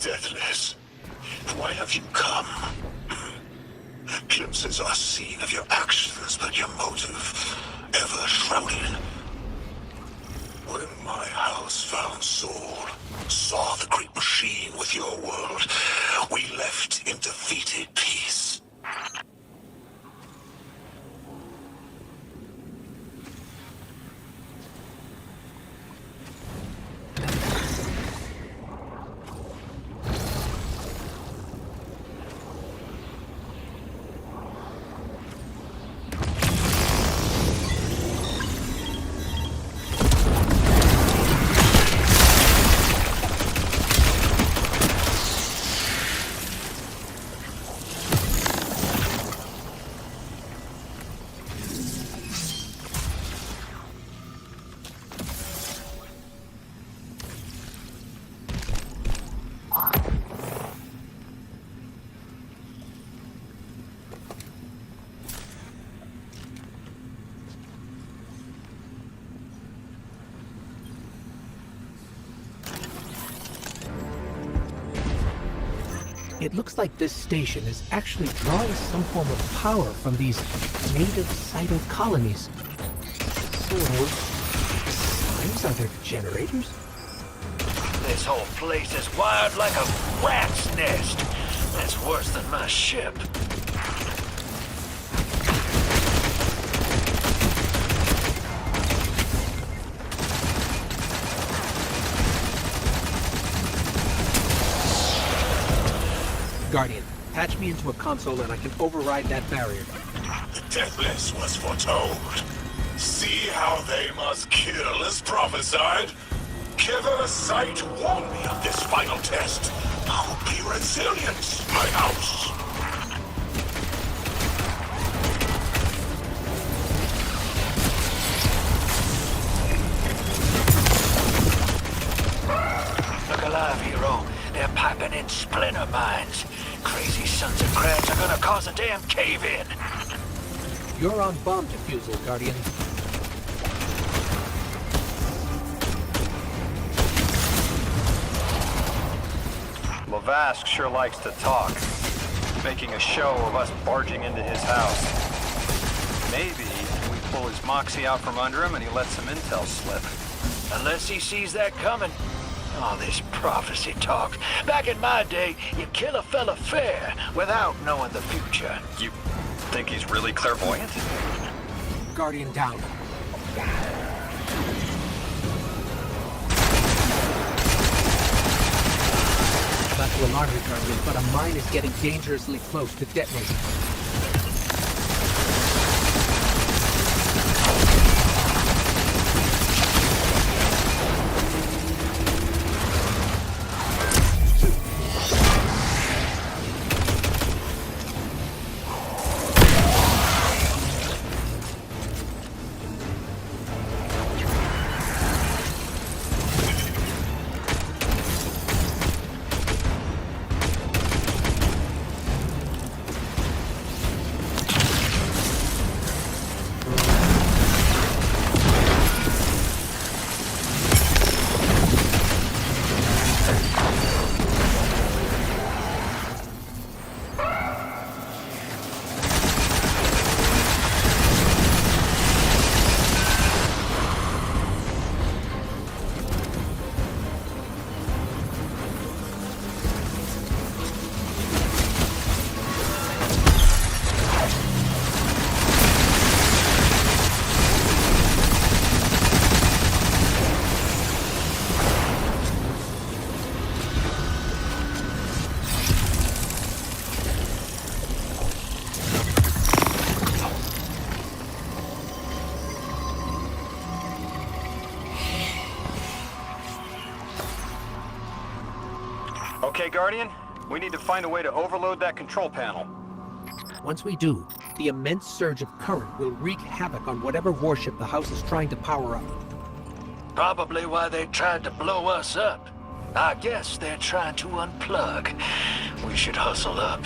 Deathless. Why have you come? Glimpses are seen of your actions, but your motive ever shrouded. When my house found Saul, saw the great machine with your world, we left in defeated peace. It looks like this station is actually drawing some form of power from these native Cyto colonies. So, signs, are there generators? This whole place is wired like a rat's nest. That's worse than my ship. Guardian, patch me into a console and I can override that barrier. The Deathless was foretold. See how they must kill as prophesied? Kiver Sight warned me of this final test. I'll be resilient, my house. Look alive, hero. They're piping in splinter mines. Crazy sons of crabs are gonna cause a damn cave-in. You're on bomb defusal, Guardian. Lavask sure likes to talk, making a show of us barging into his house. Maybe we pull his moxie out from under him and he lets some intel slip. Unless he sees that coming. All this prophecy talk. Back in my day, you kill a fella fair without knowing the future. You think he's really clairvoyant? Guardian down. Not to alarm you, Guardian, but a mine is getting dangerously close to detonating. Okay, Guardian, we need to find a way to overload that control panel. Once we do, the immense surge of current will wreak havoc on whatever warship the house is trying to power up. Probably why they tried to blow us up. I guess they're trying to unplug. We should hustle up.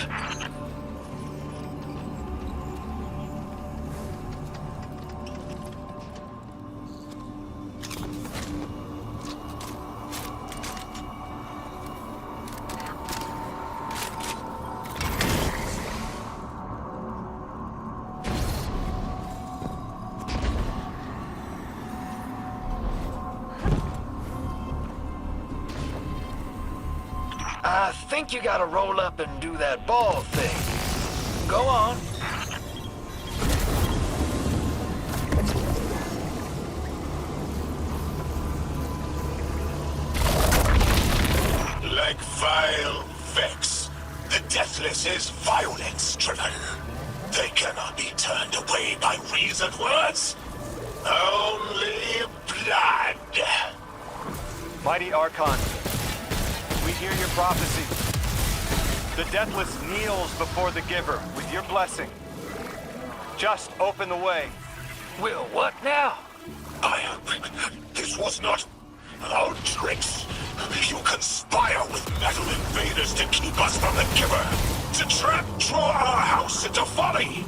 I think you gotta roll up and do that ball thing. Go on. Like vile Vex, the Deathless is violence-driven. They cannot be turned away by reasoned words. Only blood. Mighty Archon, we hear your prophecy. The Deathless kneels before the Giver with your blessing. Just open the way. Will what now? This was not our tricks. You conspire with metal invaders to keep us from the Giver. To draw our house into folly.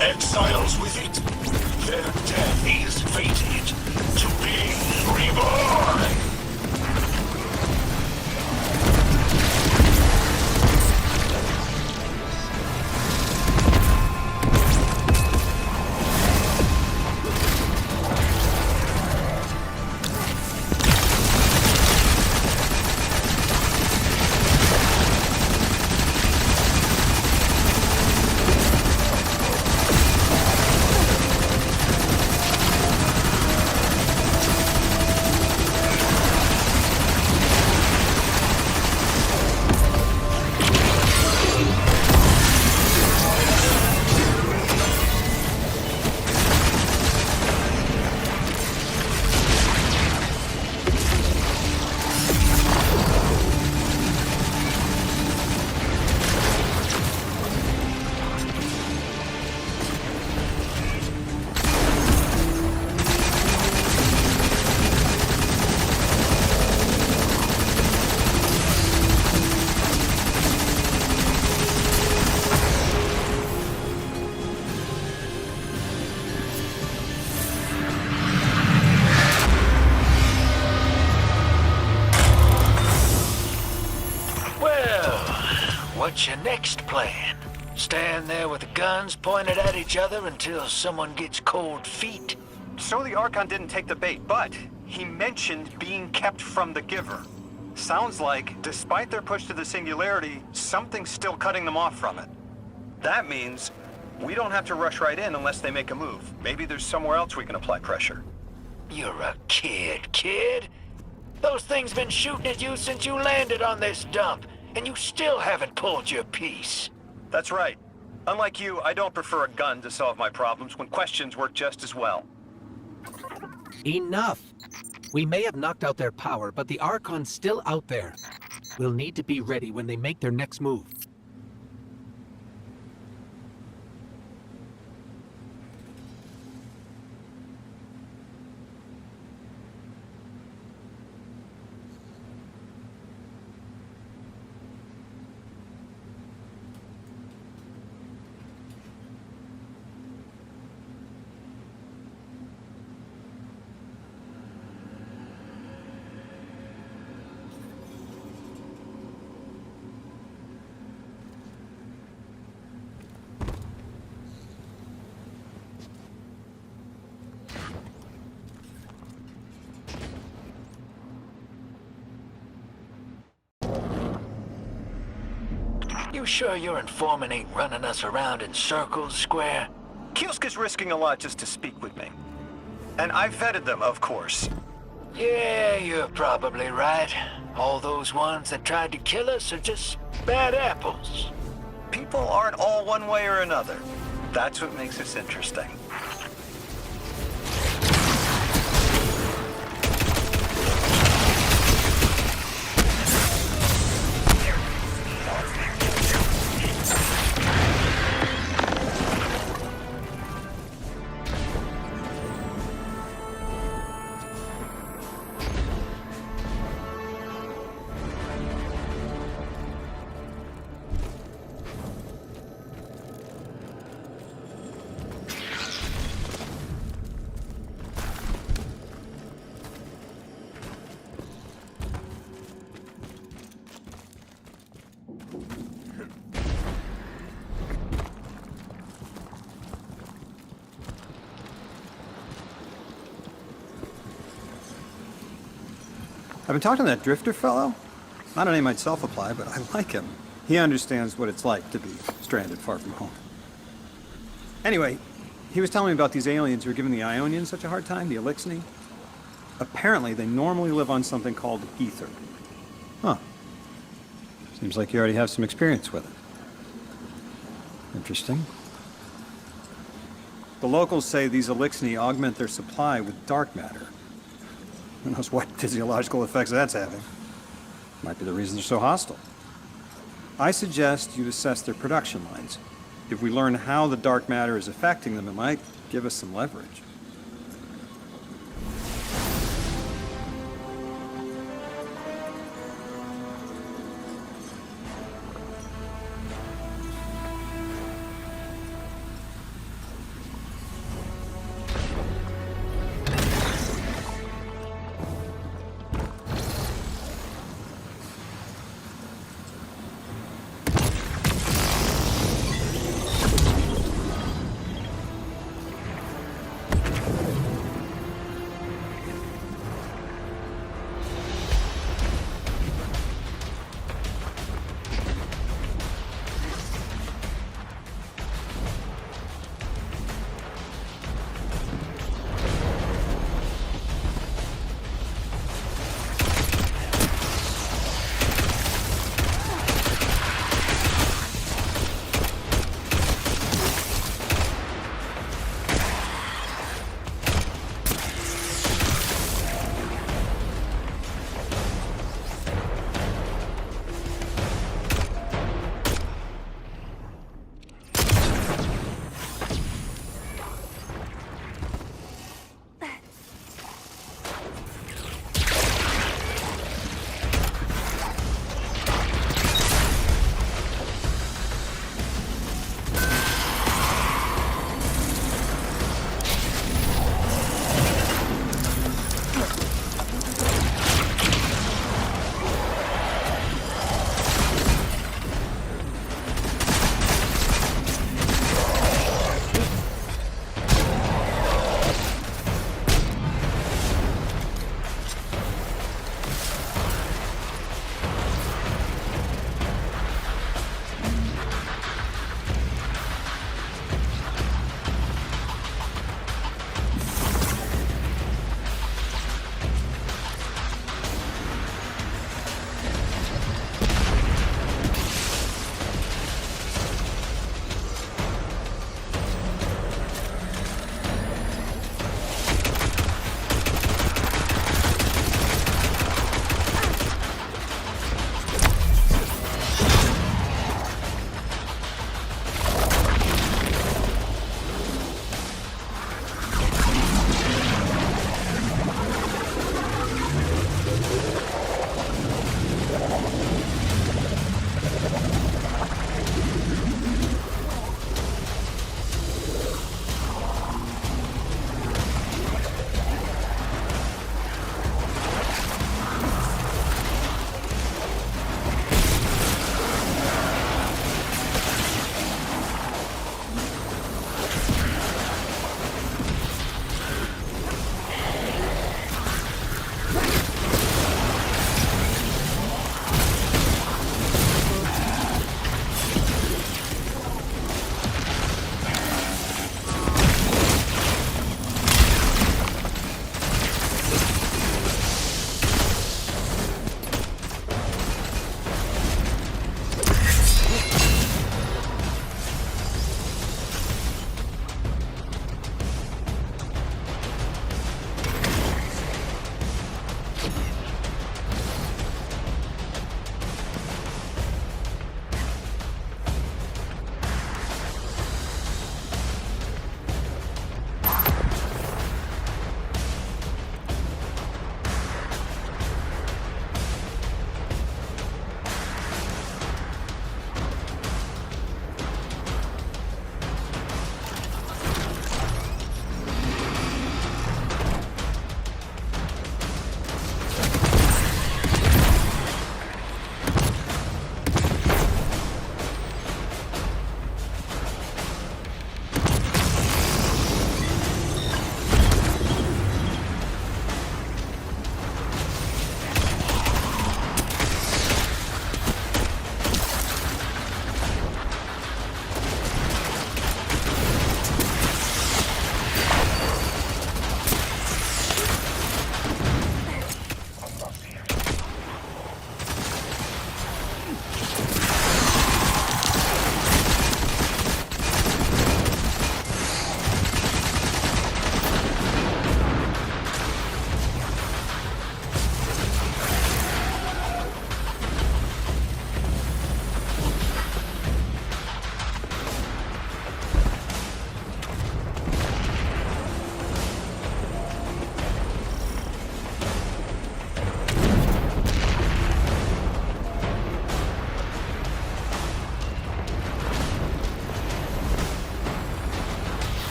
Exiles with it. Their death is fated to be reborn. What's your next plan? Stand there with the guns pointed at each other until someone gets cold feet? So the Archon didn't take the bait, but he mentioned being kept from the Giver. Sounds like, despite their push to the Singularity, something's still cutting them off from it. That means we don't have to rush right in unless they make a move. Maybe there's somewhere else we can apply pressure. You're a kid. Those things been shooting at you since you landed on this dump, and you still haven't pulled your piece. That's right. Unlike you, I don't prefer a gun to solve my problems when questions work just as well. Enough! We may have knocked out their power, but the Archon's still out there. We'll need to be ready when they make their next move. You sure your informant ain't running us around in circles, Square? Kielska's risking a lot just to speak with me. And I vetted them, of course. Yeah, you're probably right. All those ones that tried to kill us are just bad apples. People aren't all one way or another. That's what makes this interesting. I've been talking to that Drifter fellow. Not a name I'd self-apply, but I like him. He understands what it's like to be stranded far from home. Anyway, he was telling me about these aliens who are giving the Ionians such a hard time, the Elixni. Apparently, they normally live on something called ether. Huh. Seems like you already have some experience with it. Interesting. The locals say these Elixni augment their supply with dark matter. Who knows what physiological effects that's having. Might be the reason they're so hostile. I suggest you assess their production lines. If we learn how the dark matter is affecting them, it might give us some leverage.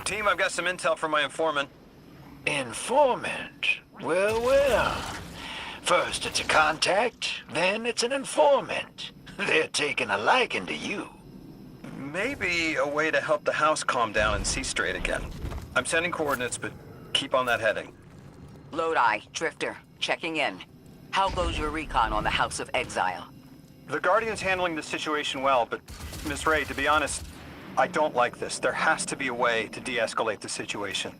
Team, I've got some intel from my informant. Informant? Well, well. First it's a contact, then it's an informant. They're taking a liking to you. Maybe a way to help the house calm down and see straight again. I'm sending coordinates, but keep on that heading. Lodi, Drifter, checking in. How goes your recon on the House of Exile? The Guardian's handling the situation well, but Miss Ray, to be honest, I don't like this. There has to be a way to de-escalate the situation.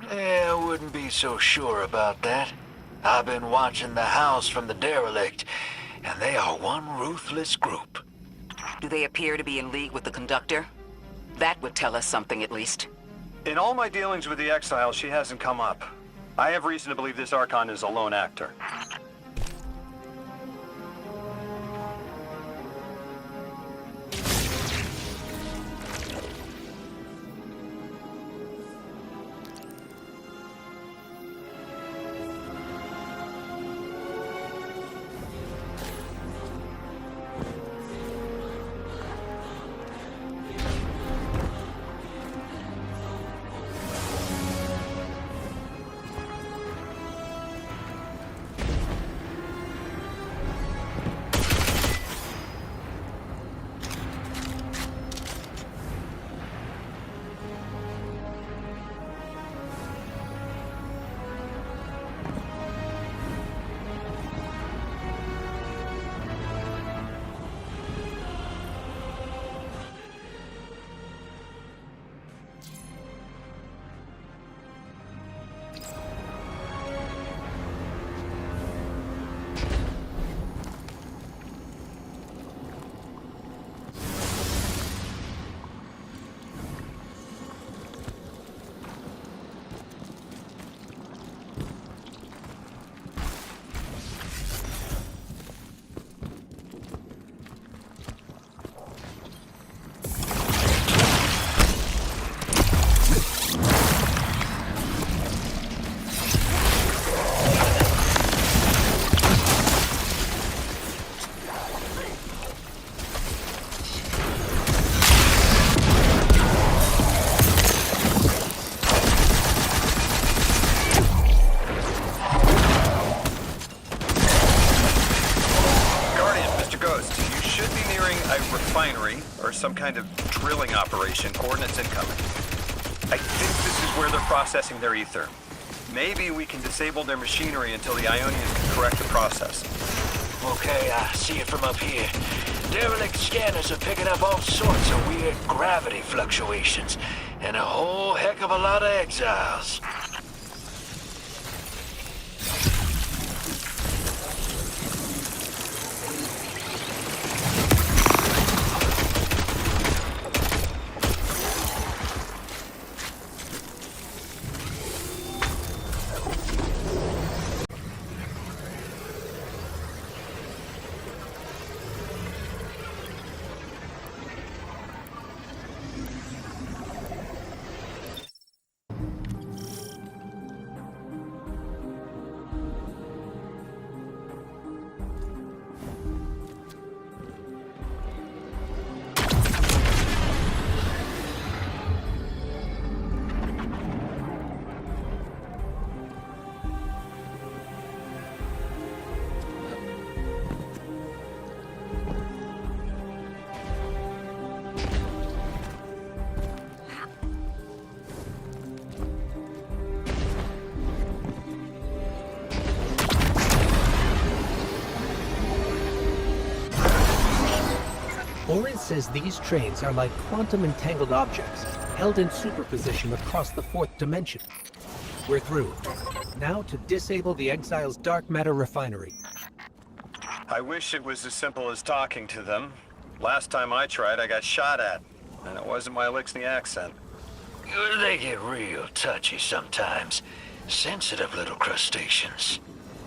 I wouldn't be so sure about that. I've been watching the house from the derelict, and they are one ruthless group. Do they appear to be in league with the Conductor? That would tell us something, at least. In all my dealings with the Exile, she hasn't come up. I have reason to believe this Archon is a lone actor. Some kind of drilling operation, coordinates incoming. I think this is where they're processing their ether. Maybe we can disable their machinery until the Ionians can correct the process. Okay, I see it from up here. Derelict scanners are picking up all sorts of weird gravity fluctuations, and a whole heck of a lot of exiles. Orin says these trains are like quantum-entangled objects, held in superposition across the fourth dimension. We're through. Now to disable the Exile's dark matter refinery. I wish it was as simple as talking to them. Last time I tried, I got shot at, and it wasn't my Elixni accent. They get real touchy sometimes. Sensitive little crustaceans.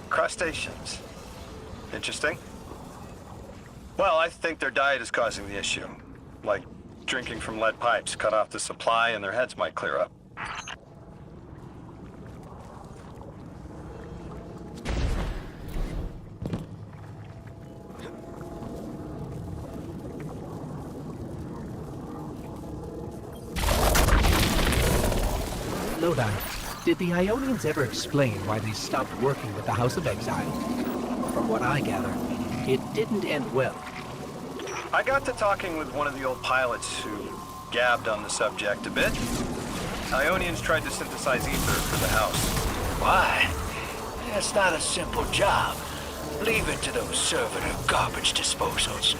Crustaceans? Interesting. Well, I think their diet is causing the issue. Like drinking from lead pipes, cut off the supply and their heads might clear up. Lodi, did the Ionians ever explain why they stopped working with the House of Exile? From what I gather, it didn't end well. I got to talking with one of the old pilots who gabbed on the subject a bit. Ionians tried to synthesize ether for the house. Why? That's not a simple job. Leave it to those servitor garbage disposals.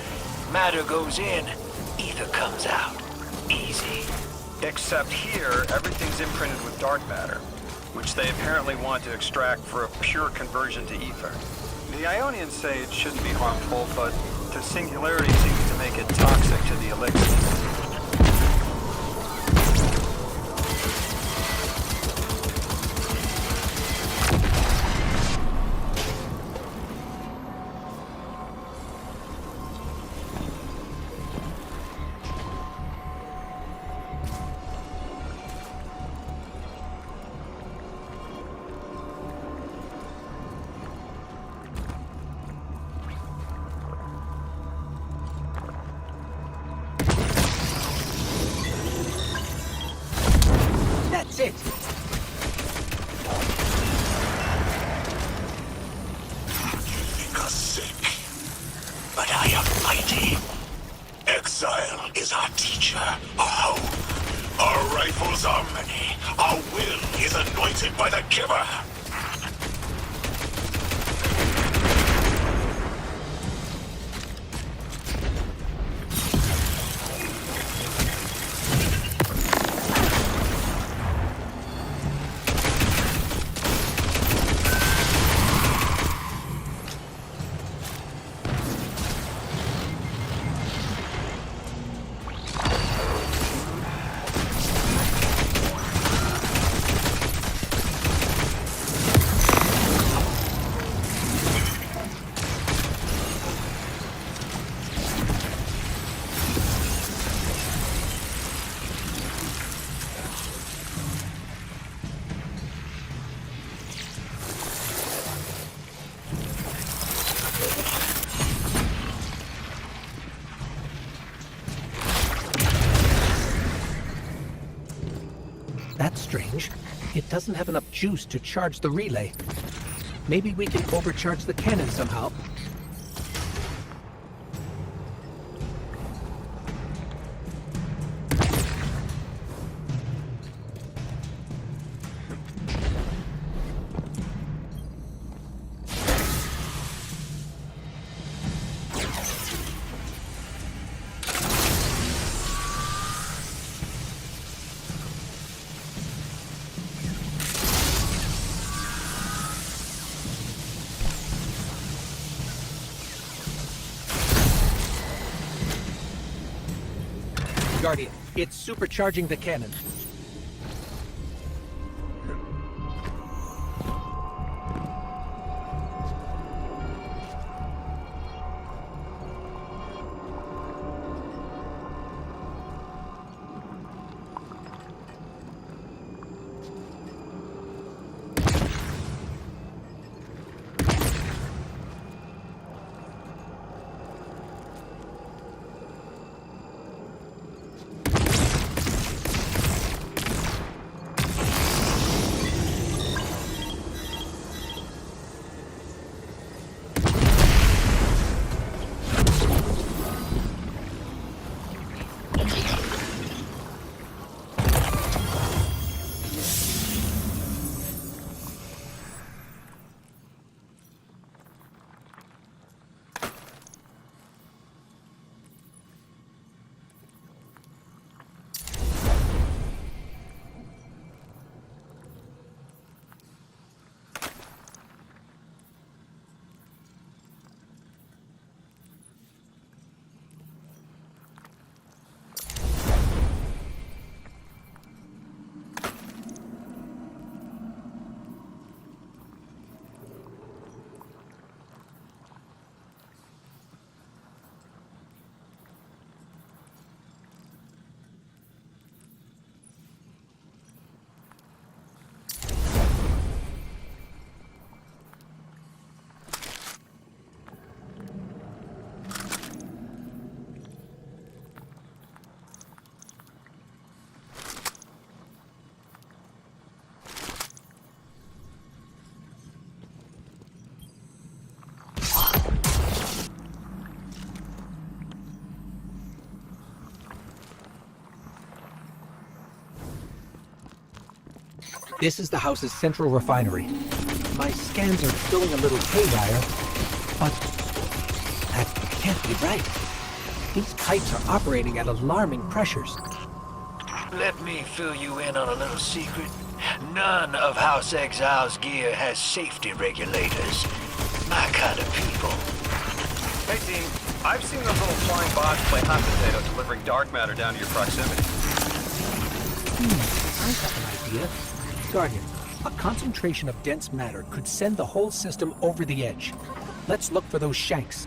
Matter goes in, ether comes out. Easy. Except here, everything's imprinted with dark matter, which they apparently want to extract for a pure conversion to ether. The Ionians say it shouldn't be harmful, but the singularity seems to make it toxic to the elixir. That's it! You think us sick, but I am mighty. Exile is our teacher, our home. Our rifles are many. Our will is anointed by the Giver. That's strange. It doesn't have enough juice to charge the relay. Maybe we can overcharge the cannon somehow. Guardian, it's supercharging the cannon. This is the house's central refinery. My scans are going a little haywire, but that can't be right. These pipes are operating at alarming pressures. Let me fill you in on a little secret. None of House Exile's gear has safety regulators. My kind of people. Hey, team. I've seen those little flying bots play hot potato delivering dark matter down to your proximity. I have an idea. Guardian, a concentration of dense matter could send the whole system over the edge. Let's look for those shanks.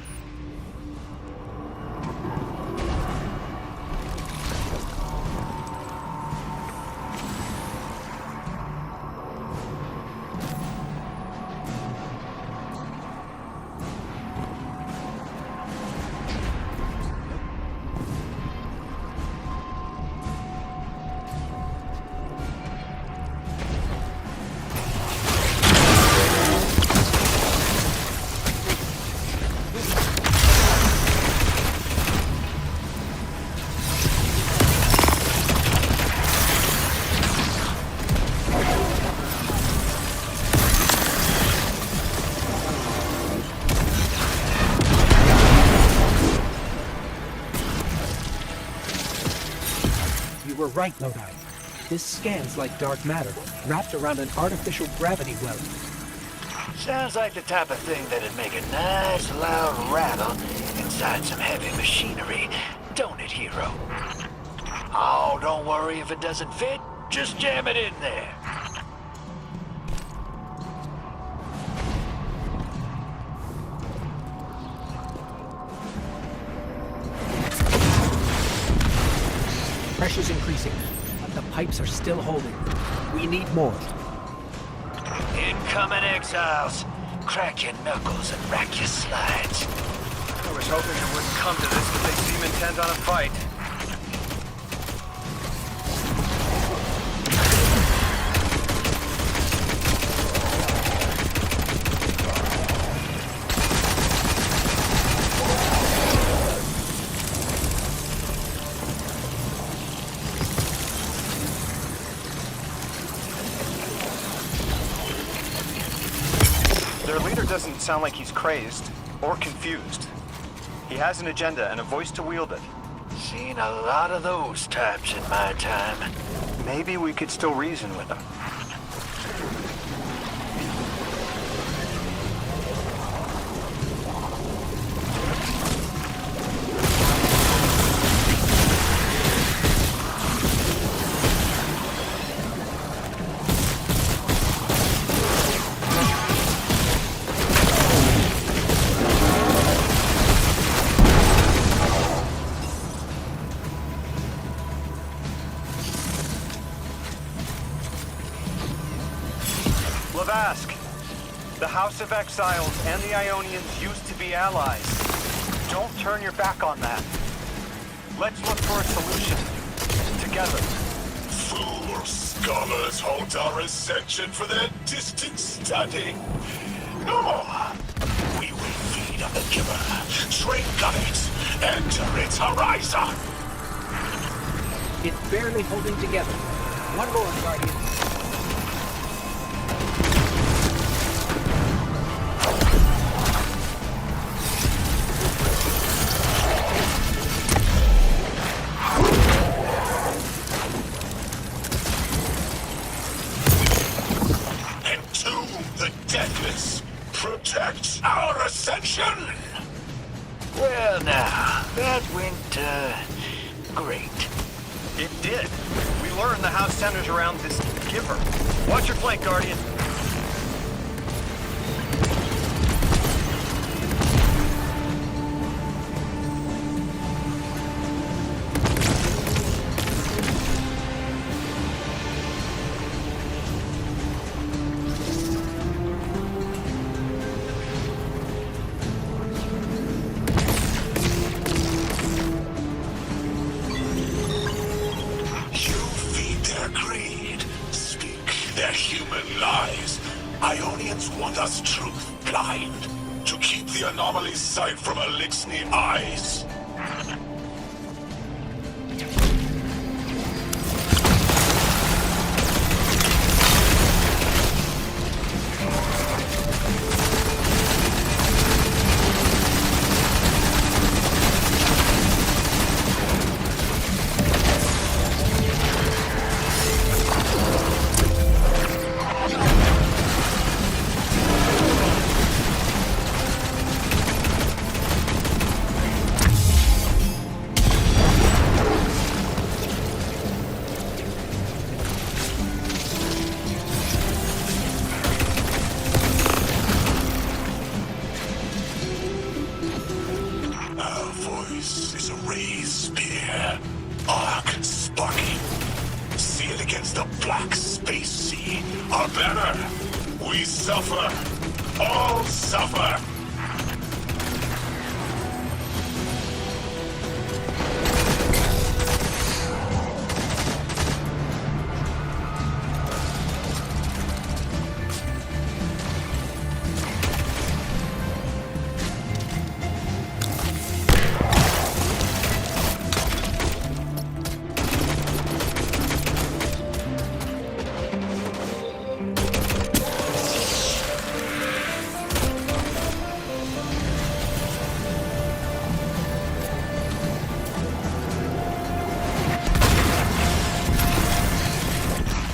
You were right, Lodi. This scans like dark matter, wrapped around an artificial gravity well. Sounds like the type of thing that'd make a nice loud rattle inside some heavy machinery, don't it, hero? Oh, don't worry if it doesn't fit. Just jam it in there. Pressure's increasing, but the pipes are still holding. We need more. Incoming exiles. Crack your knuckles and rack your slides. I was hoping it wouldn't come to this, but they seem intent on a fight. Their leader doesn't sound like he's crazed or confused. He has an agenda and a voice to wield it. Seen a lot of those types in my time. Maybe we could still reason with him. Lavask, the House of Exiles and the Ionians used to be allies. Don't turn your back on that. Let's look for a solution. Together. Fool scholars hold our ascension for their distant study. No more. We will feed on the giver, drink on it, enter its horizon. It's barely holding together. One more, Guardian. Protect our ascension! Well now, that went, great. It did. We learned the house centers around this giver. Watch your flank, Guardian. Ionians want us truth blind, to keep the anomaly's sight from Elixni eyes. sealed against the black space sea. Our banner. We suffer. All suffer.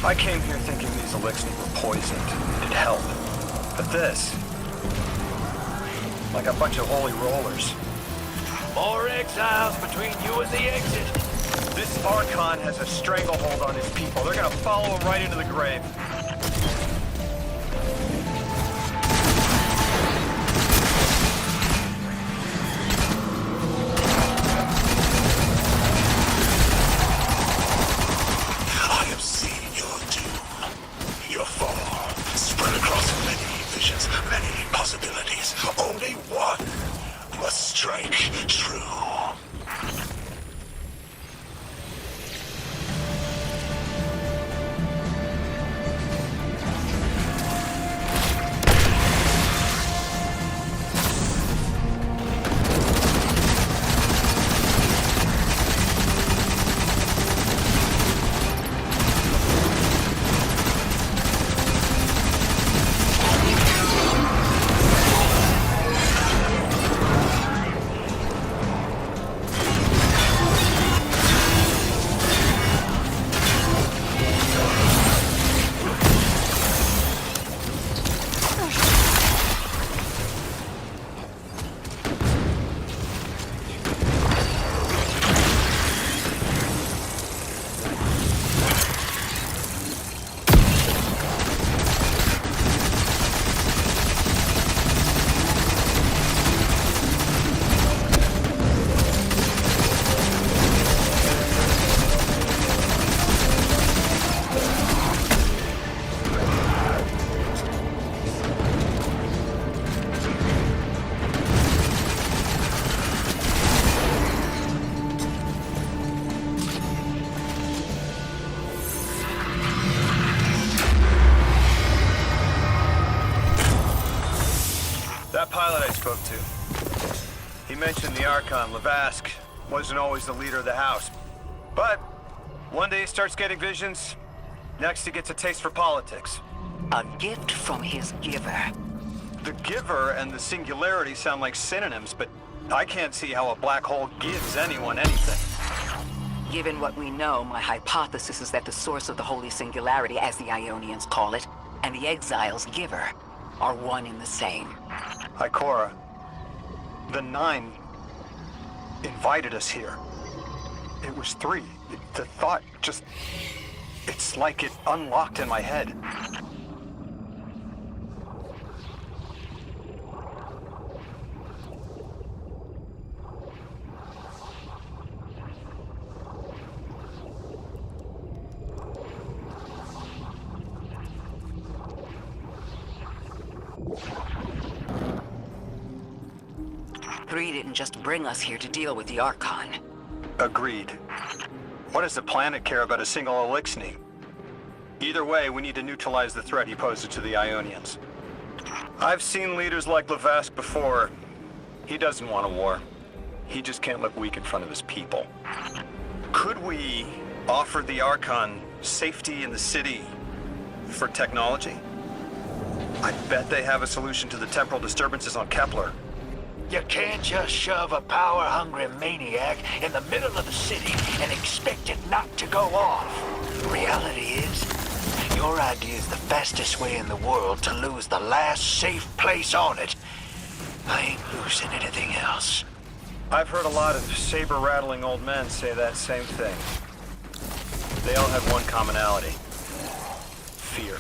I came here thinking these elixirs were poisoned. It'd help. But this... like a bunch of holy rollers. More exiles between you and the exit. This Archon has a stranglehold on his people. They're gonna follow him right into the grave. I have seen your doom, your fall, spread across many visions, many possibilities. Only one must strike true. That pilot I spoke to, he mentioned the Archon, Lavask, wasn't always the leader of the house. But one day he starts getting visions, next he gets a taste for politics. A gift from his giver. The giver and the singularity sound like synonyms, but I can't see how a black hole gives anyone anything. Given what we know, my hypothesis is that the source of the Holy Singularity, as the Ionians call it, and the Exile's giver are one and the same. Ikora, the Nine invited us here. It was 3. The thought just... it's like it unlocked in my head. Three didn't just bring us here to deal with the Archon. Agreed. What does the planet care about a single Elixni? Either way, we need to neutralize the threat he poses to the Ionians. I've seen leaders like Lavask before. He doesn't want a war. He just can't look weak in front of his people. Could we offer the Archon safety in the city for technology? I bet they have a solution to the temporal disturbances on Kepler. You can't just shove a power-hungry maniac in the middle of the city and expect it not to go off. Reality is, your idea is the fastest way in the world to lose the last safe place on it. I ain't losing anything else. I've heard a lot of saber-rattling old men say that same thing. They all have one commonality. Fear.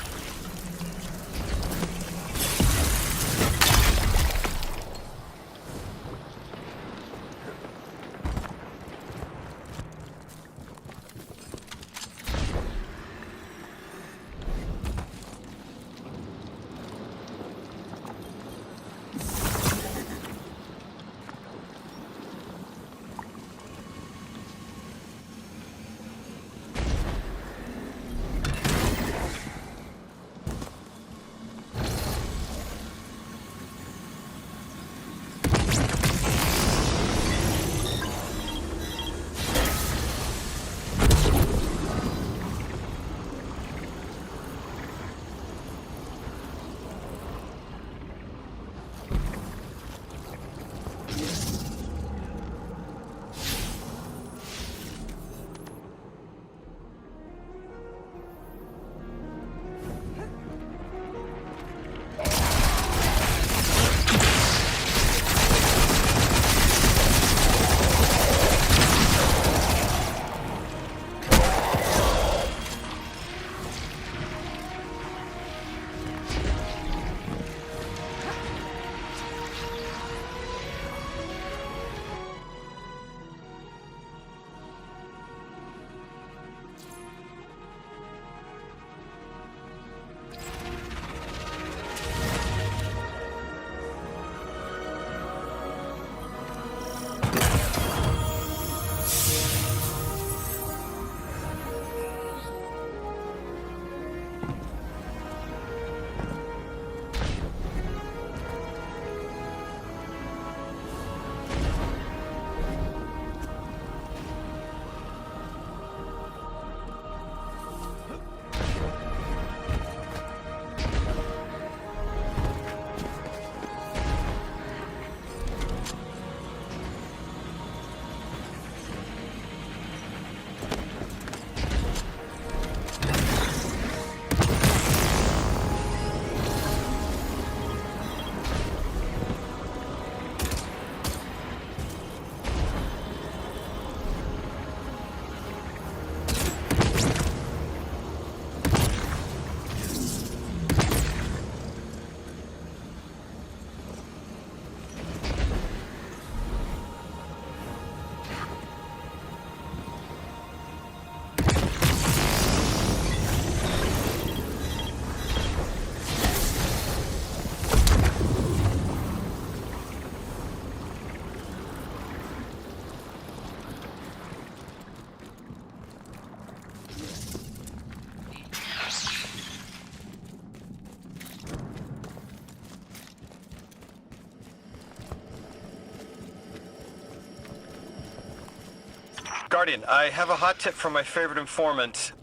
Guardian, I have a hot tip from my favorite informant.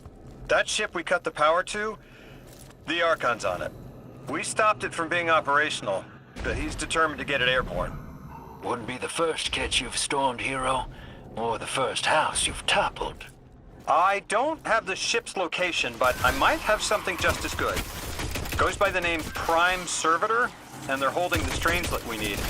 That ship we cut the power to, the Archon's on it. We stopped it from being operational, but he's determined to get it airborne. Wouldn't be the first kit you've stormed, Hero, or the first house you've toppled. I don't have the ship's location, but I might have something just as good. Goes by the name Prime Servitor, and they're holding the Strangelet we need.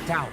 Down.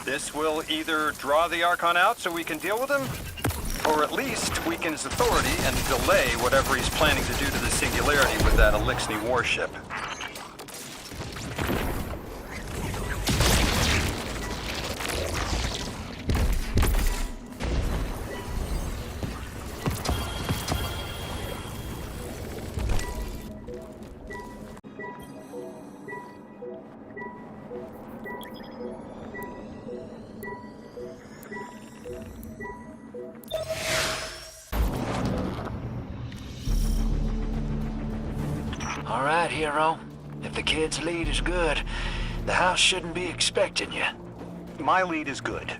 This will either draw the Archon out so we can deal with him, or at least weaken his authority and delay whatever he's planning to do to the Singularity with that Elixni warship. All right, Hero. If the kid's lead is good, the house shouldn't be expecting you. My lead is good.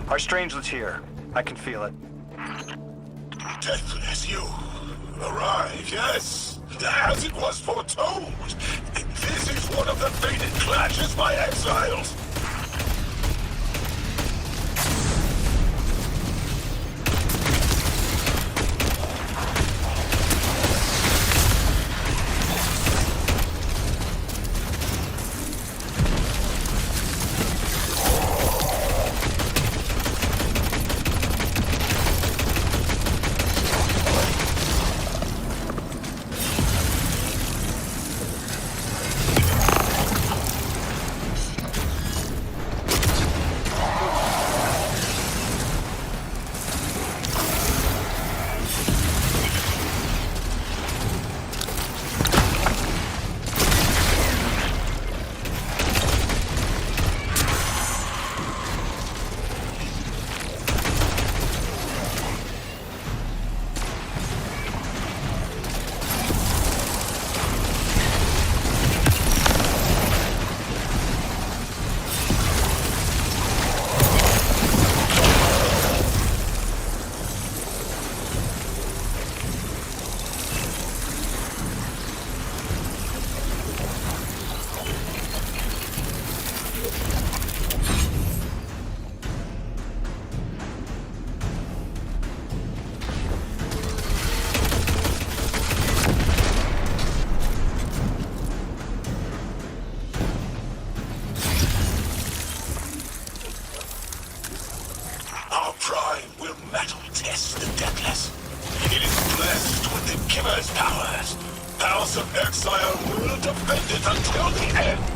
Our Strangelet's here. I can feel it. Deathless, you arrive, yes. As it was foretold. This is one of the fated clashes by exiles. prime will metal test the Deathless. It is blessed with the Giver's powers. House of Exile will defend it until the end.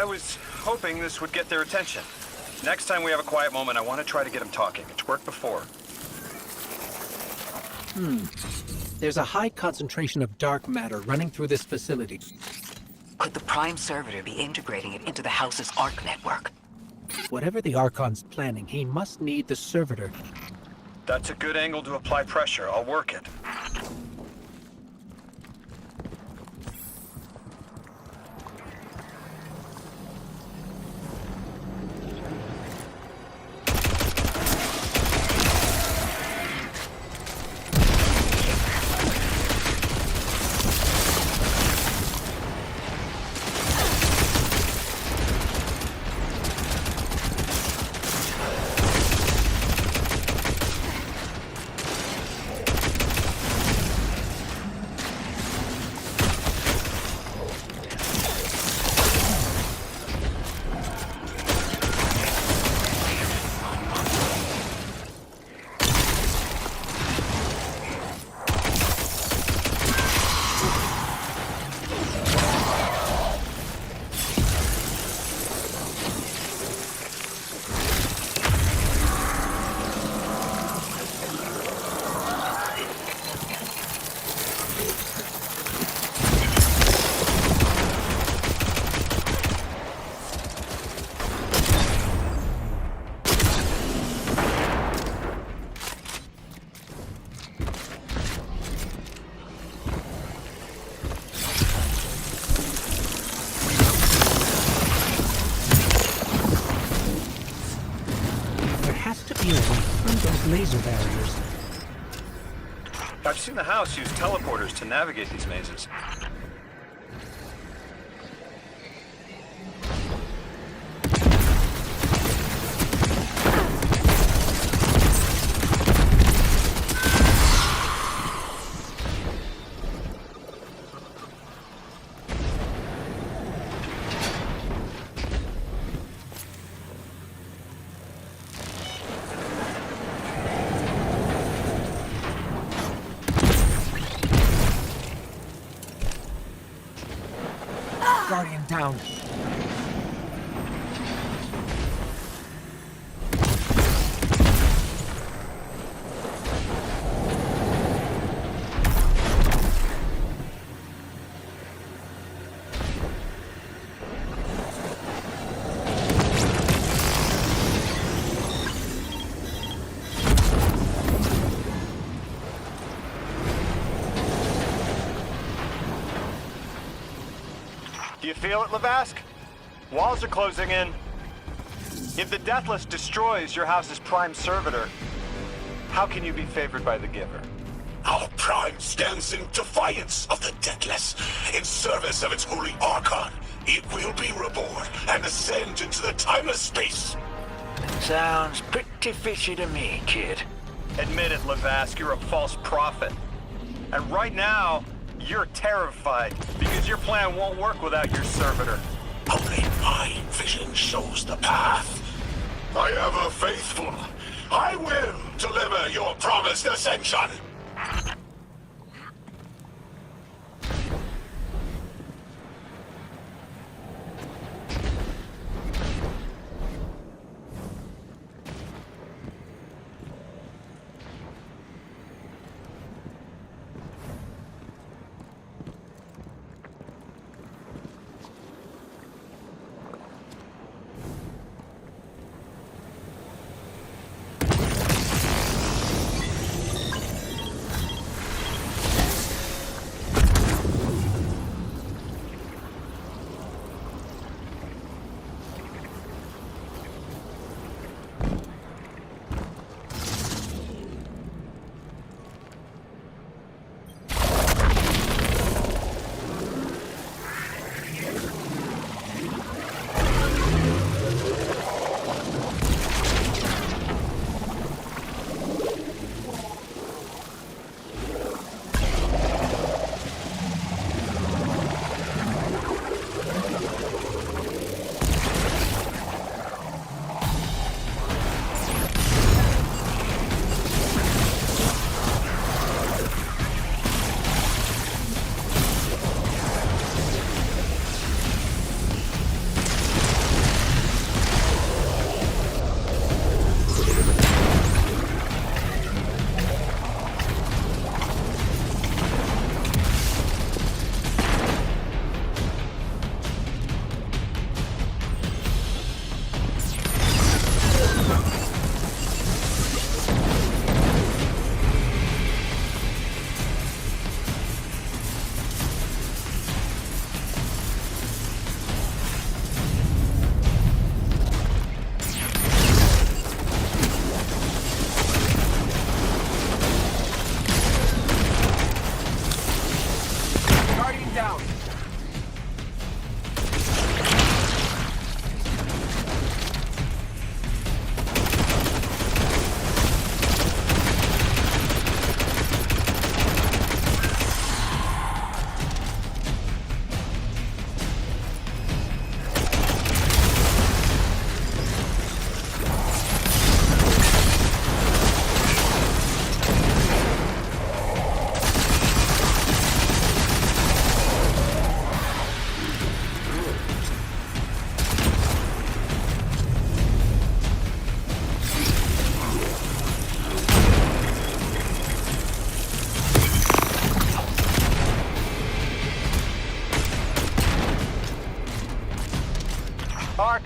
I was hoping this would get their attention. Next time we have a quiet moment, I want to try to get them talking. It's worked before. There's a high concentration of dark matter running through this facility. Could the Prime Servitor be integrating it into the House's Arc network? Whatever the Archon's planning, he must need the Servitor. That's a good angle to apply pressure. I'll work it. Laser barriers. I've seen the house use teleporters to navigate these mazes. Guardian down. Do you feel it, Lavask? Walls are closing in. If the Deathless destroys your house's Prime Servitor, how can you be favored by the Giver? Our Prime stands in defiance of the Deathless. In service of its holy Archon, it will be reborn and ascend into the timeless space. Sounds pretty fishy to me, kid. Admit it, Lavask, you're a false prophet. And right now, you're terrified because your plan won't work without your servitor. Only my vision shows the path. I am faithful. I will deliver your promised ascension.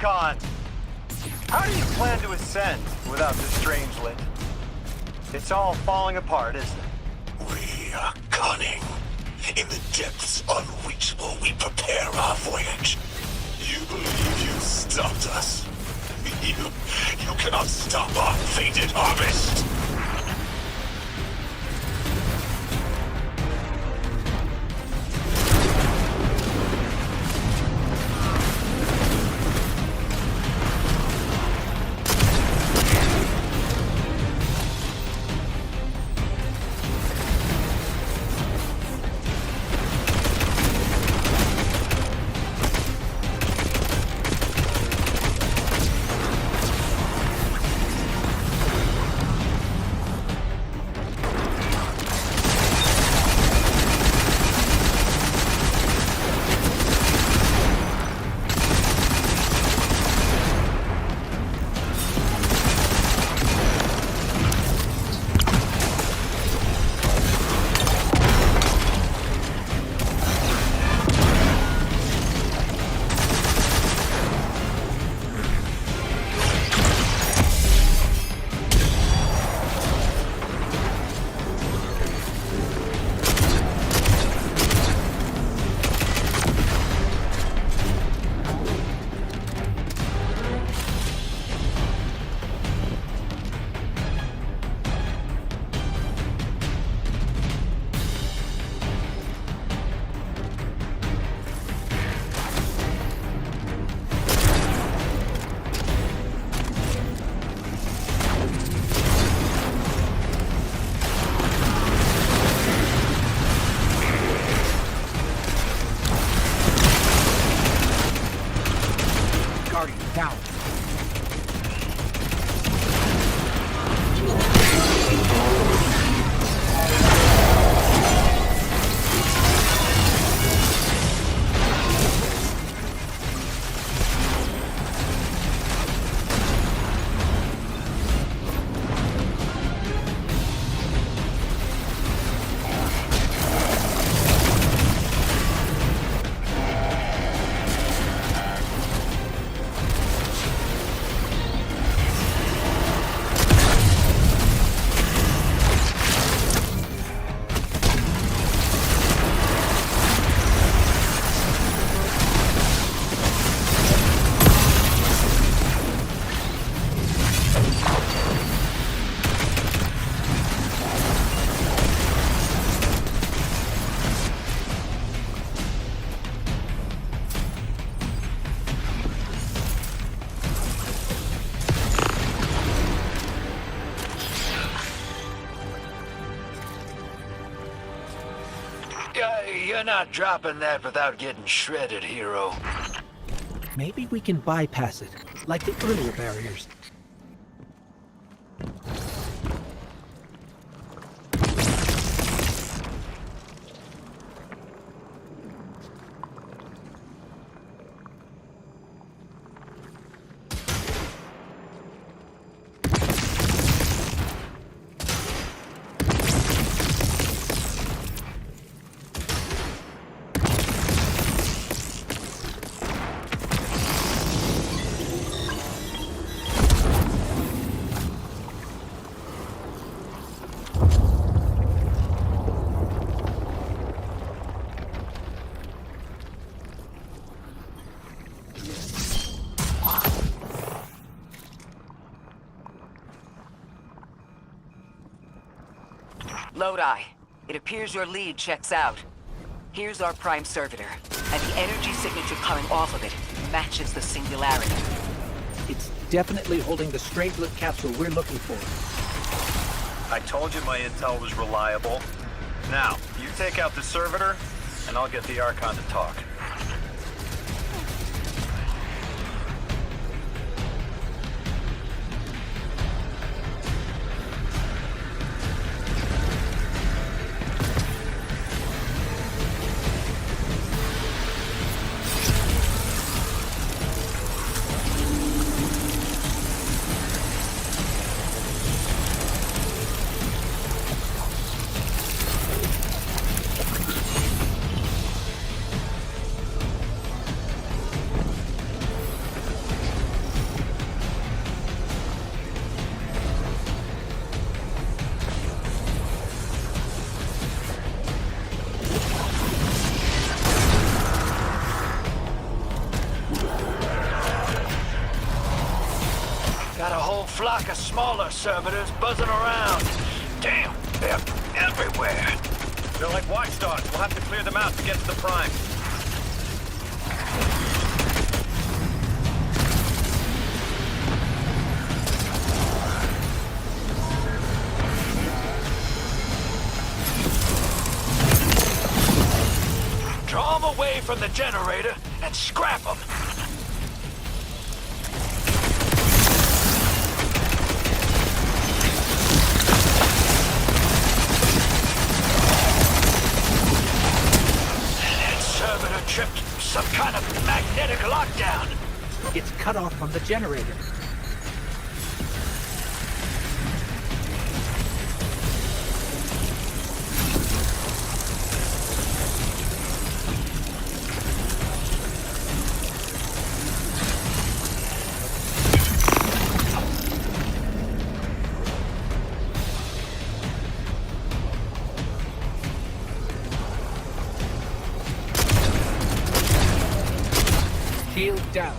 Archon! How do you plan to ascend without the Strangelet? It's all falling apart, isn't it? We are cunning. In the depths unreachable, we prepare our voyage. You believe you stopped us? You cannot stop our fated harvest! You're not dropping that without getting shredded, hero. Maybe we can bypass it, like the earlier barriers. Lodi, it appears your lead checks out. Here's our prime servitor, and the energy signature coming off of it matches the singularity. It's definitely holding the Strangelet capsule we're looking for. I told you my intel was reliable. Now, you take out the servitor, and I'll get the Archon to talk. pack of smaller servitors buzzing around. Damn, they're everywhere. They're like watchdogs. We'll have to clear them out to get to the Prime. Draw them away from the generator and scrap them. That servitor tripped some kind of magnetic lockdown. It's cut off from the generator. Shield down.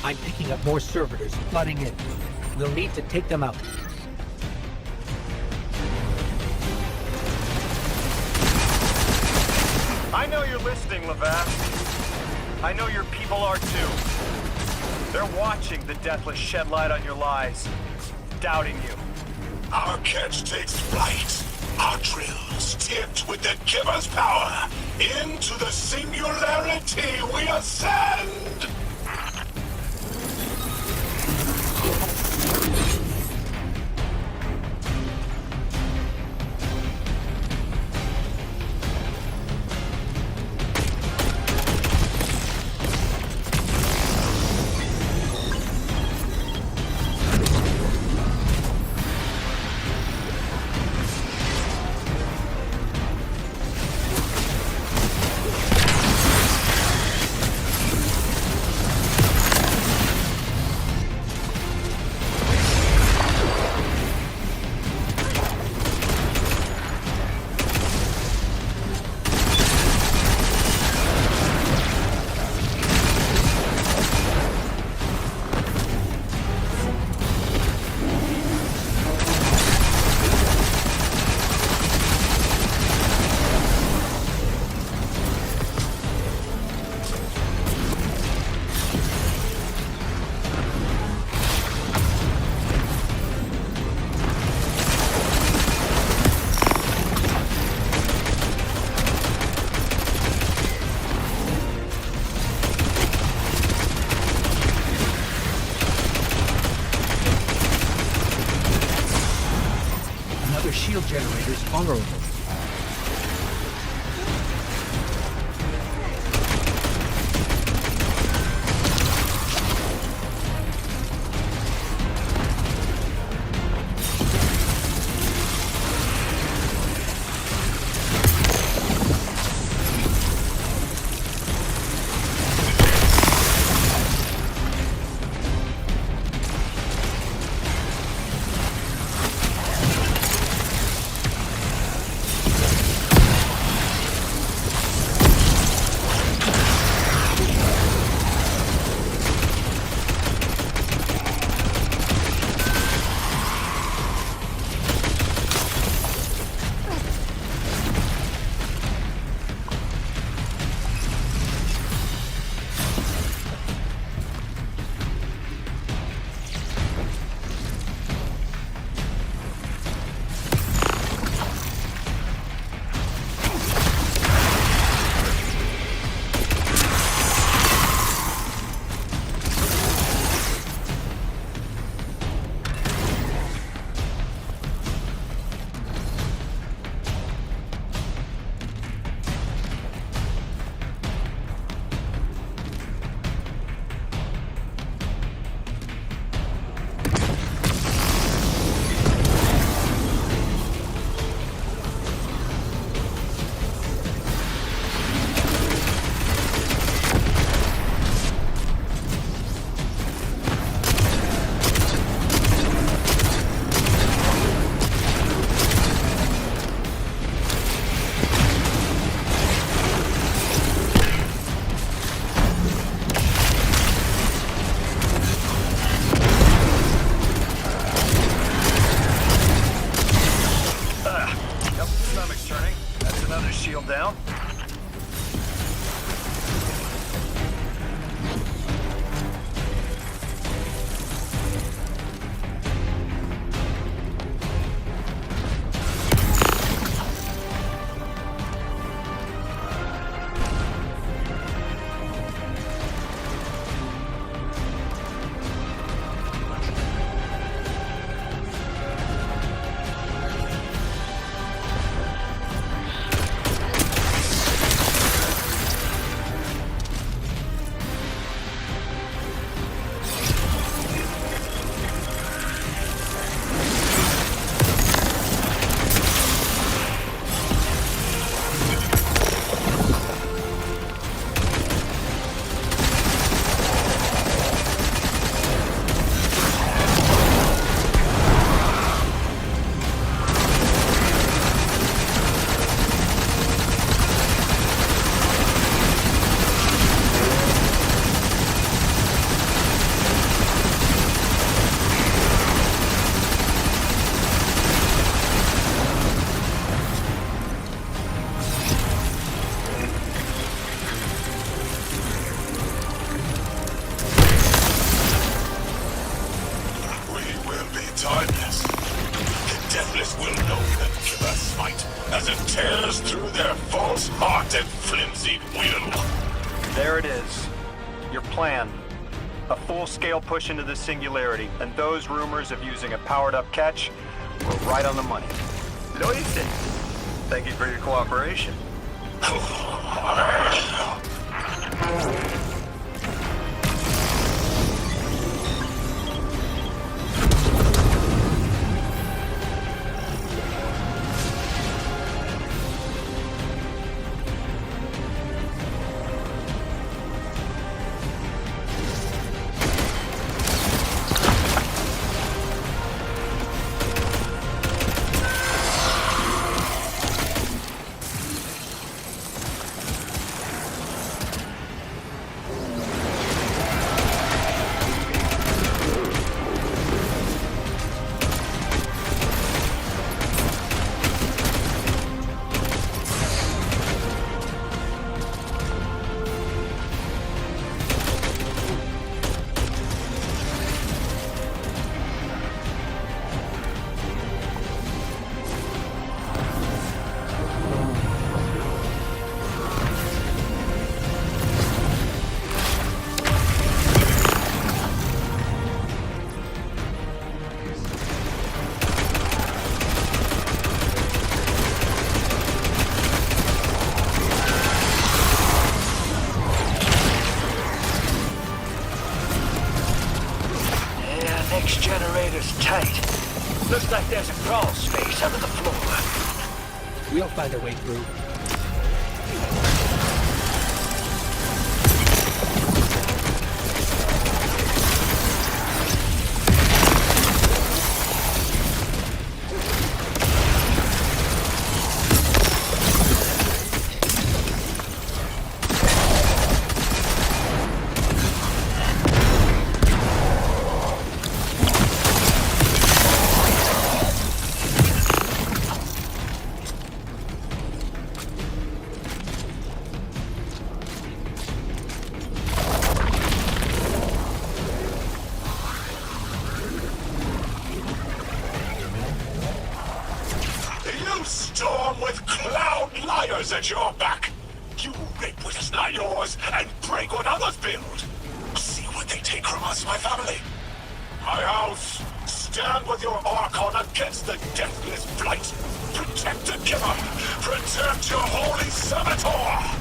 I'm picking up more servitors flooding in. We'll need to take them out. I know you're listening, Lavash. I know your people are too. They're watching the Deathless shed light on your lies, doubting you. Our catch takes flight. Our drills tipped with the Giver's power. Into the singularity we ascend! Shield generators vulnerable. is your plan. A full-scale push into the singularity, and those rumors of using a powered-up catch were right on the money. Loisen, thank you for your cooperation. Next generator's tight. Looks like there's a crawl space under the floor. We'll find a way through. Storm with cloud liars at your back. You rape what is not yours and break what others build. See what they take from us, my family. My house, stand with your Archon against the deathless blight. Protect the giver. Protect your holy servitor.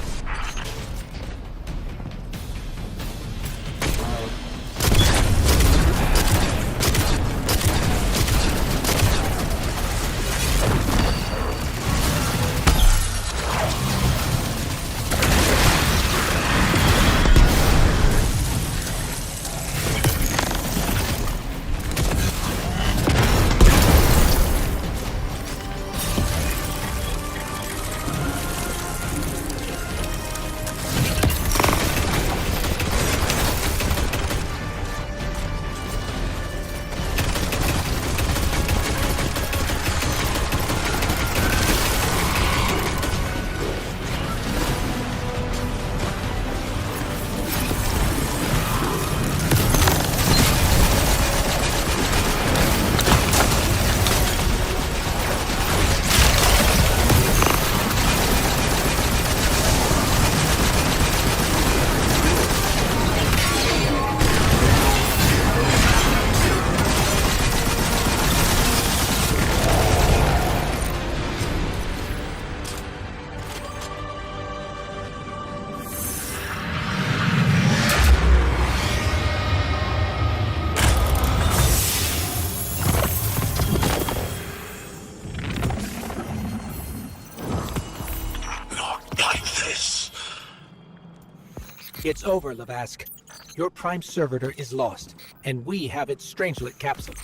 It's over, Lavask. Your Prime Servitor is lost, and we have its Strangelet capsule.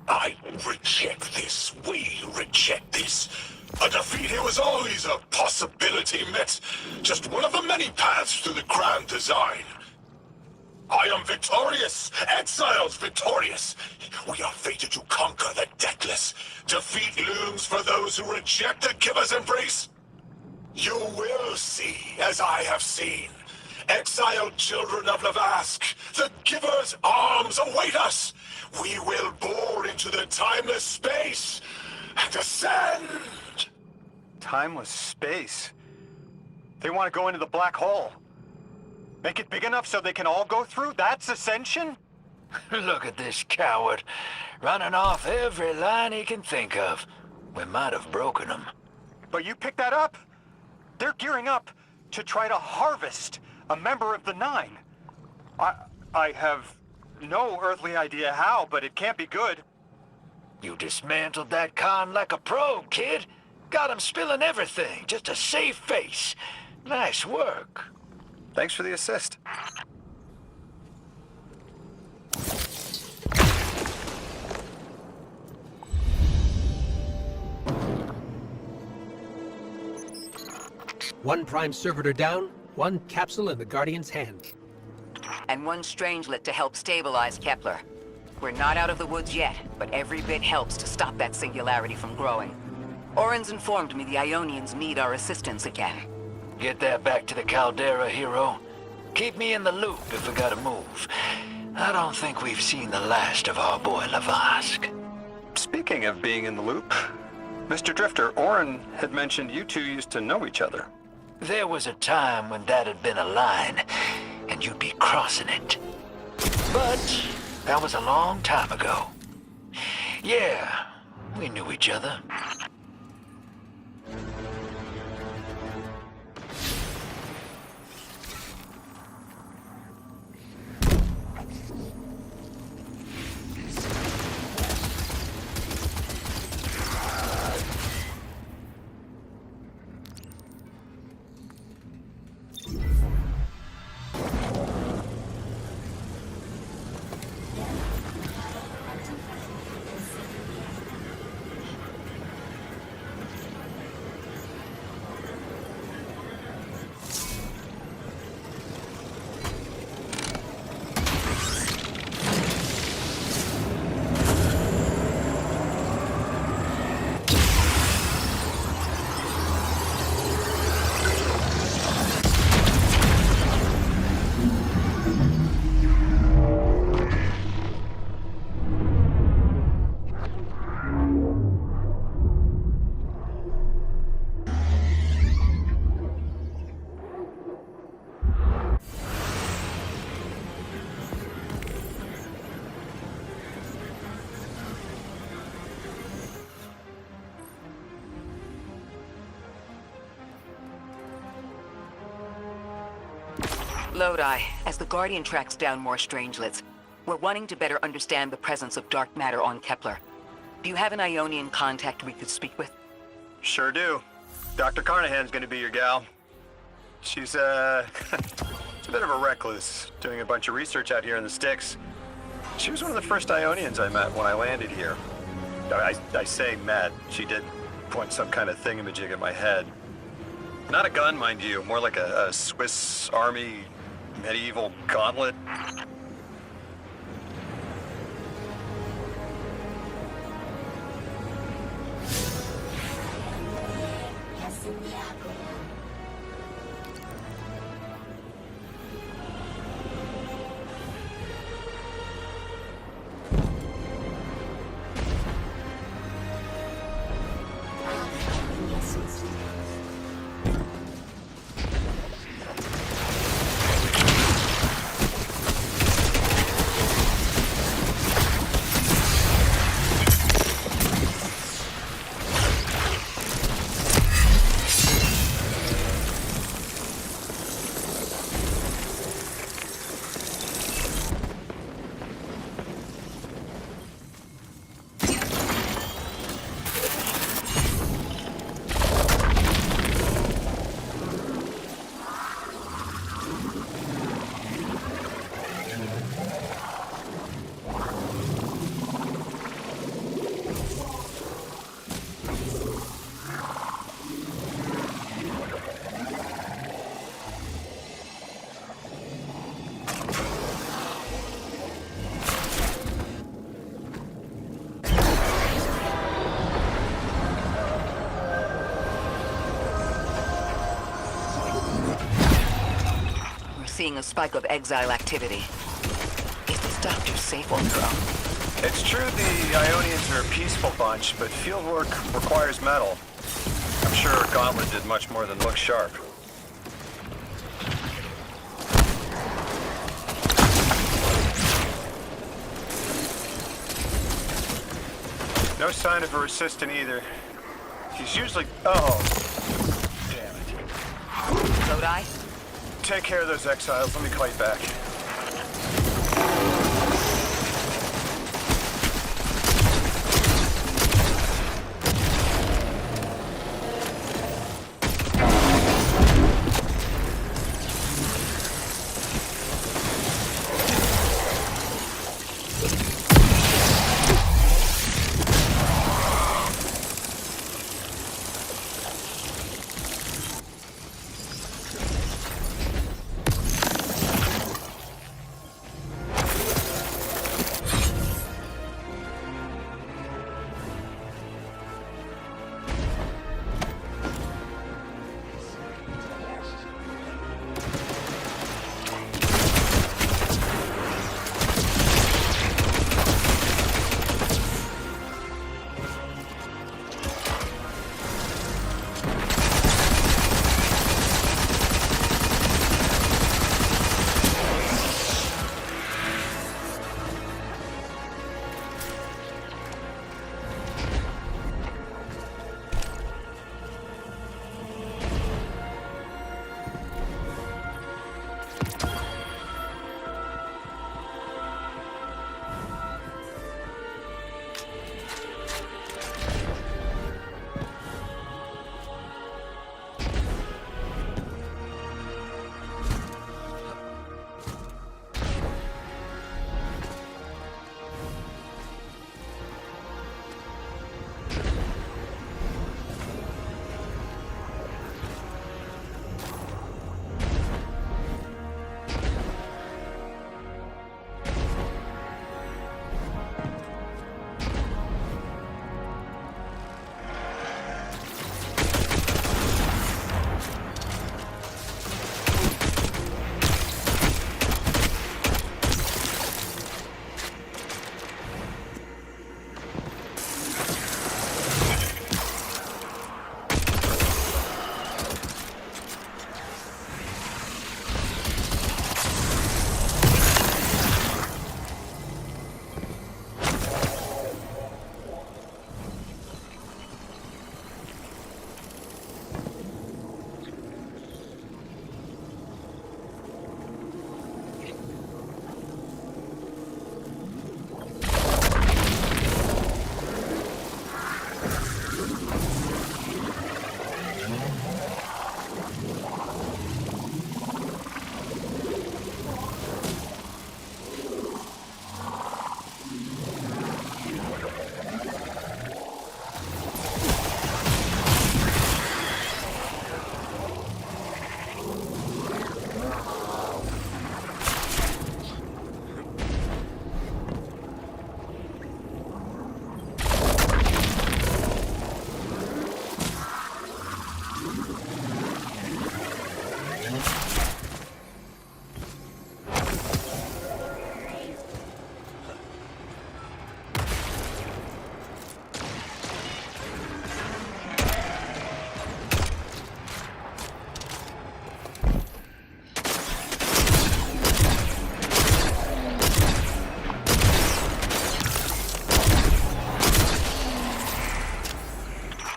I reject this. We reject this. A defeat here was always a possibility, Met. Just one of the many paths to the grand design. I am victorious. Exiles victorious. We are fated to conquer the deathless. Defeat looms for those who reject the Giver's embrace. You will see, as I have seen. Exiled children of Lavask, the Giver's arms await us. We will bore into the timeless space and ascend. Timeless space? They want to go into the black hole. Make it big enough so they can all go through? That's Ascension? Look at this coward, running off every line he can think of. We might have broken him. But you picked that up? They're gearing up to try to harvest a member of the Nine. I have no earthly idea how, but it can't be good. You dismantled that con like a pro, kid. Got him spilling everything, just to save face. Nice work. Thanks for the assist. One Prime Servitor down, one capsule in the Guardian's hand. And one Strangelet to help stabilize Kepler. We're not out of the woods yet, but every bit helps to stop that singularity from growing. Orin's informed me the Ionians need our assistance again. Get that back to the Caldera, hero. Keep me in the loop if we gotta move. I don't think we've seen the last of our boy Lavask. Speaking of being in the loop, Mr. Drifter, Orin had mentioned you two used to know each other. There was a time when that had been a line, and you'd be crossing it. But that was a long time ago. Yeah, we knew each other. Lodi, as the Guardian tracks down more Strangelets, we're wanting to better understand the presence of dark matter on Kepler. Do you have an Ionian contact we could speak with? Sure do. Dr. Carnahan's gonna be your gal. She's, a bit of a recluse, doing a bunch of research out here in the sticks. She was one of the first Ionians I met when I landed here. I say met. She did point some kind of thingamajig at my head. Not a gun, mind you, more like a Swiss Army medieval gauntlet. Seeing a spike of exile activity. Is this doctor safe on her own? It's true the Ionians are a peaceful bunch, but field work requires metal. I'm sure Gauntlet did much more than look sharp. No sign of a assistant either. He's usually... Oh, damn it. Lodi? Take care of those exiles. Let me call you back.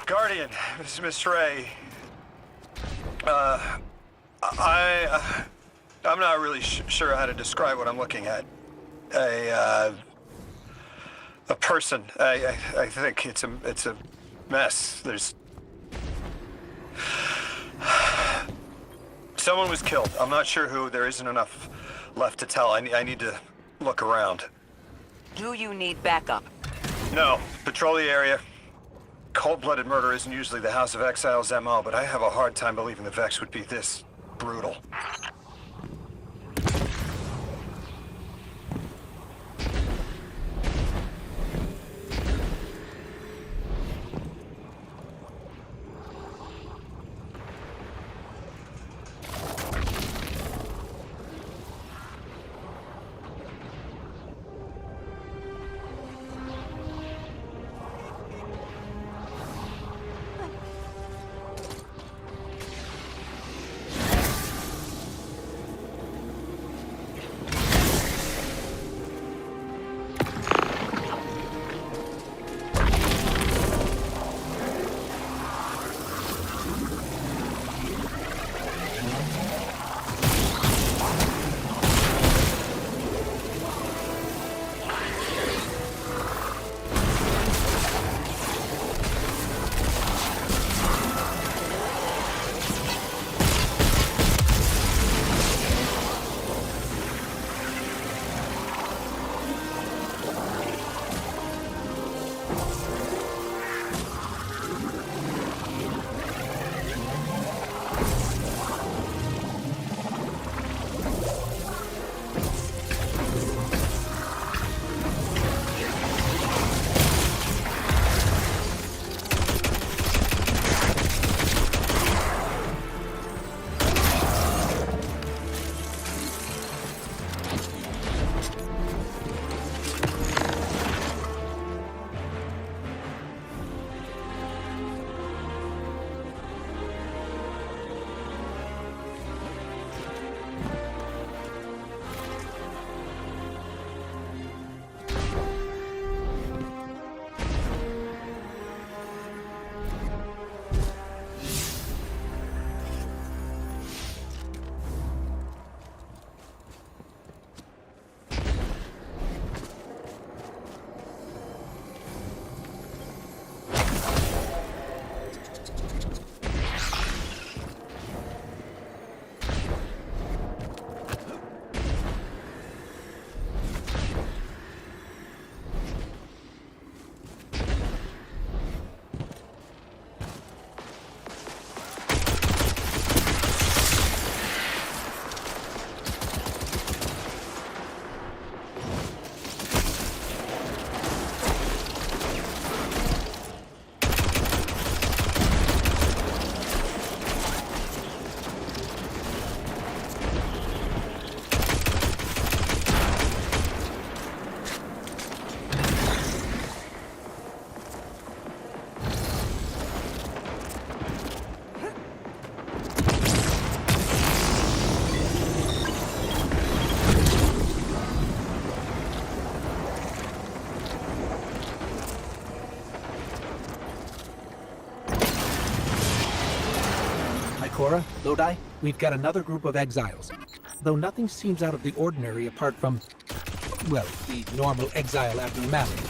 Guardian, this is Miss Ray. I'm not really sure how to describe what I'm looking at. A person. I think it's a mess. There's... Someone was killed. I'm not sure who. There isn't enough left to tell. I need to look around. Do you need backup? No. Patrol the area. Cold-blooded murder isn't usually the House of Exiles' MO, but I have a hard time believing the Vex would be this brutal. Cora, Lodi, we've got another group of exiles. Though nothing seems out of the ordinary apart from, well, the normal exile abnormality.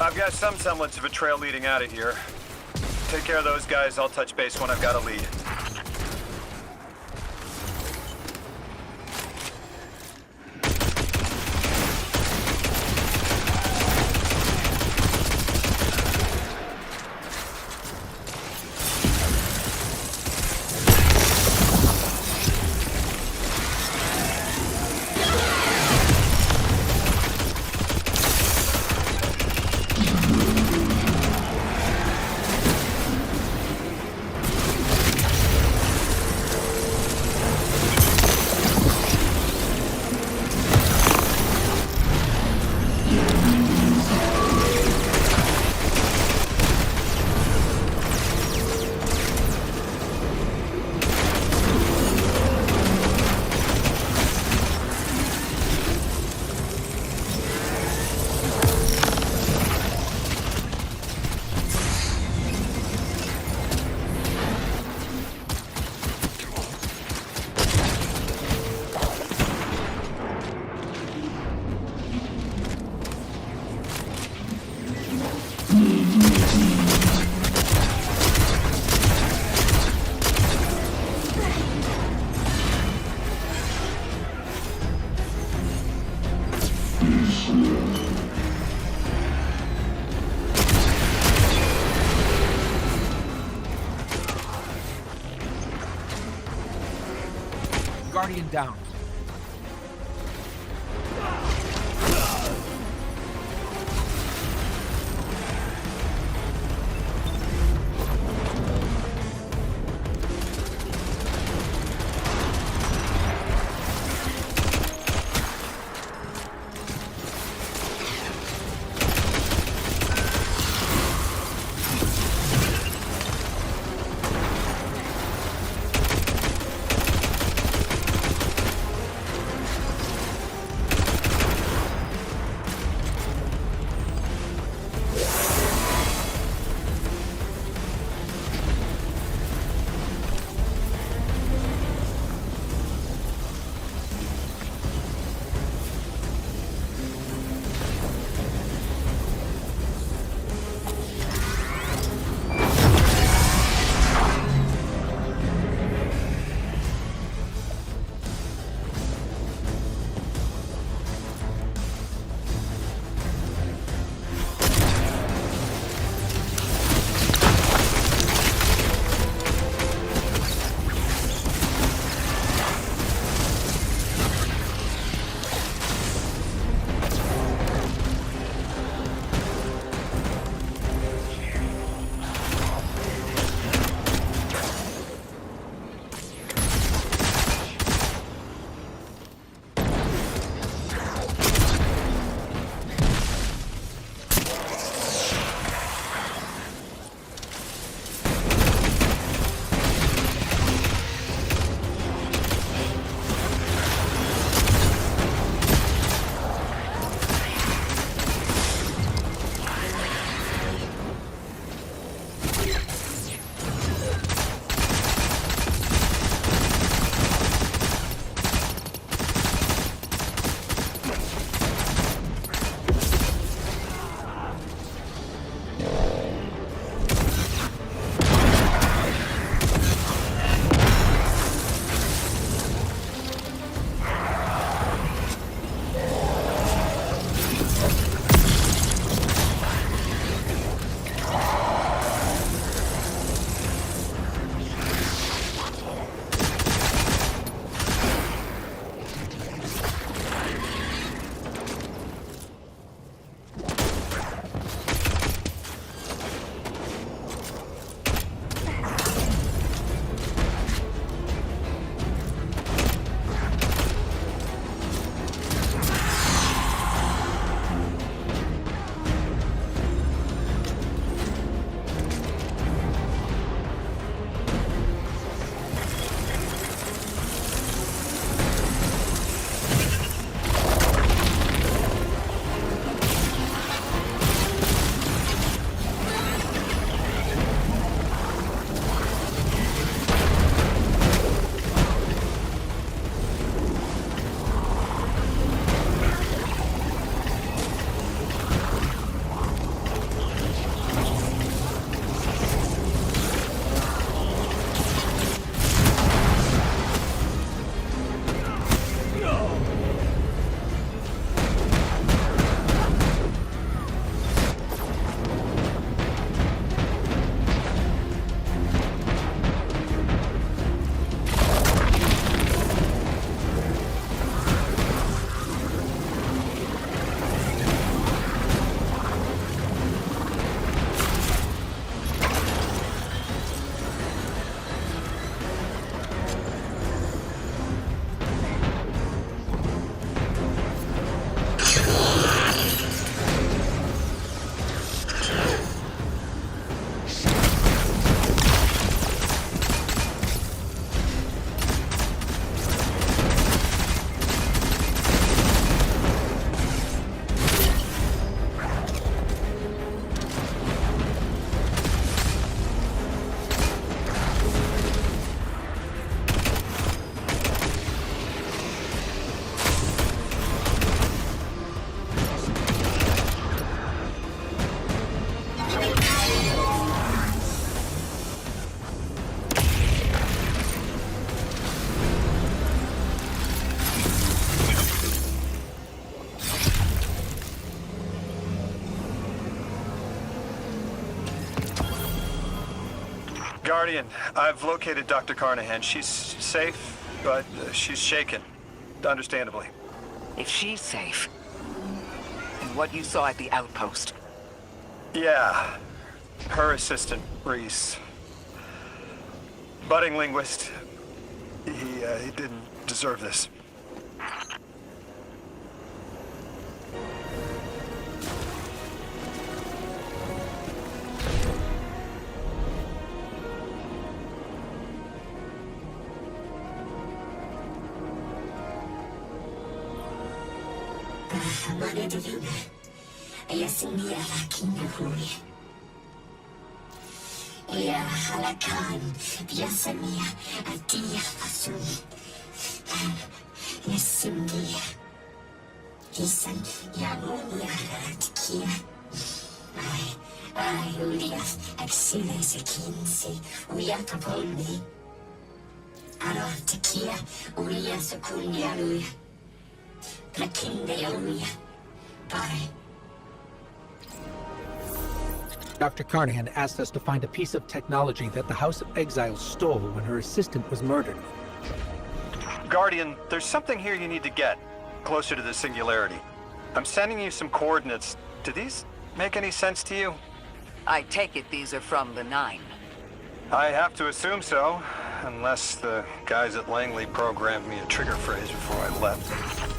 I've got some semblance of a trail leading out of here. Take care of those guys. I'll touch base when I've got a lead. Guardian down. Guardian, I've located Dr. Carnahan. She's safe, but she's shaken. Understandably. If she's safe, and what you saw at the outpost. Yeah. Her assistant, Reese. Budding linguist. He didn't deserve this. يا هلكان بيسمي أدي فسوني يسمي إيسان ياموني هراتكيا أي أولياس أكسيني سكينسي وياتبوني أراتكيا أولياس كوني ألويا لكن يوميا باي. Dr. Carnahan asked us to find a piece of technology that the House of Exiles stole when her assistant was murdered. Guardian, there's something here you need to get, closer to the Singularity. I'm sending you some coordinates. Do these make any sense to you? I take it these are from the Nine. I have to assume so, unless the guys at Langley programmed me a trigger phrase before I left.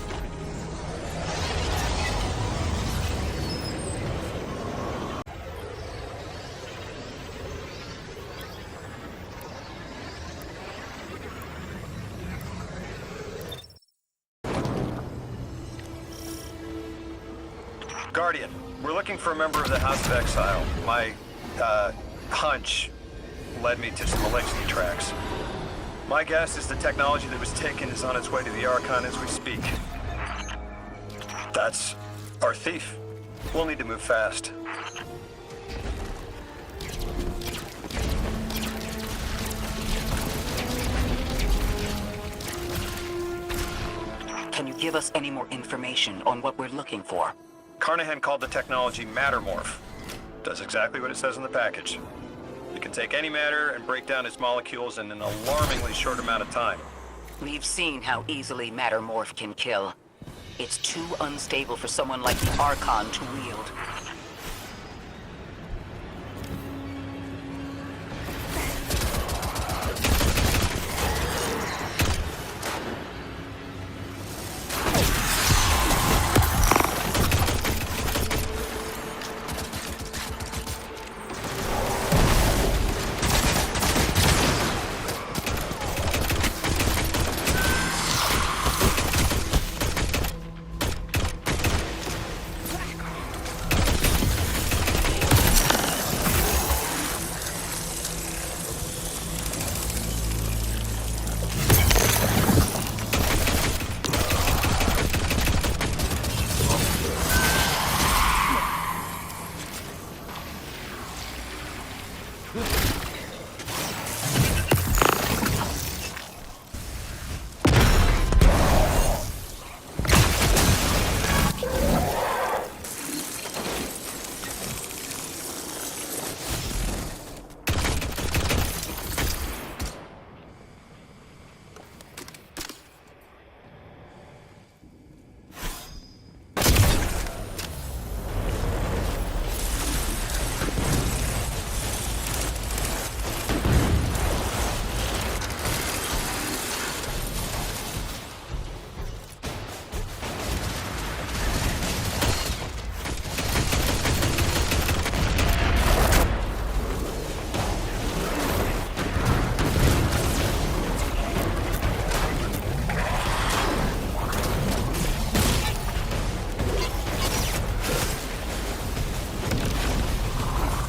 Guardian, we're looking for a member of the House of Exile. My, hunch led me to some Alexei tracks. My guess is the technology that was taken is on its way to the Archon as we speak. That's our thief. We'll need to move fast. Can you give us any more information on what we're looking for? Carnahan called the technology Mattermorph. Does exactly what it says in the package. It can take any matter and break down its molecules in an alarmingly short amount of time. We've seen how easily Mattermorph can kill. It's too unstable for someone like the Archon to wield.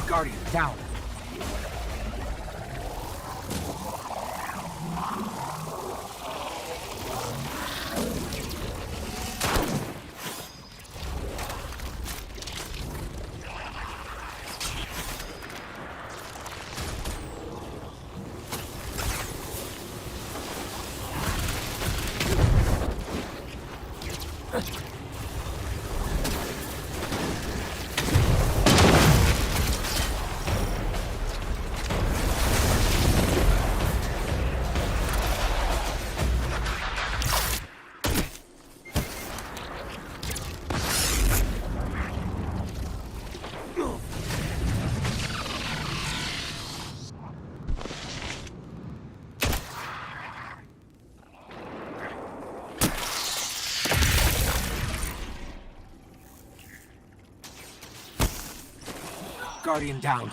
Guardian, down. Guardian down.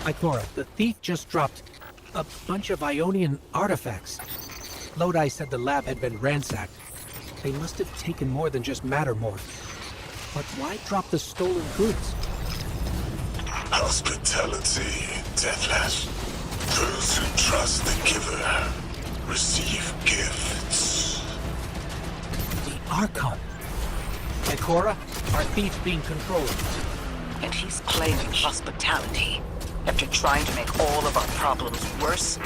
Ikora, the thief just dropped a bunch of Ionian artifacts. Lodi said the lab had been ransacked. They must have taken more than just Mattermorph. But why drop the stolen goods? Hospitality, Deathless. Those who trust the giver receive gifts. The Archon. Ikora, our thief's being controlled. And he's claiming hospitality after trying to make all of our problems worse.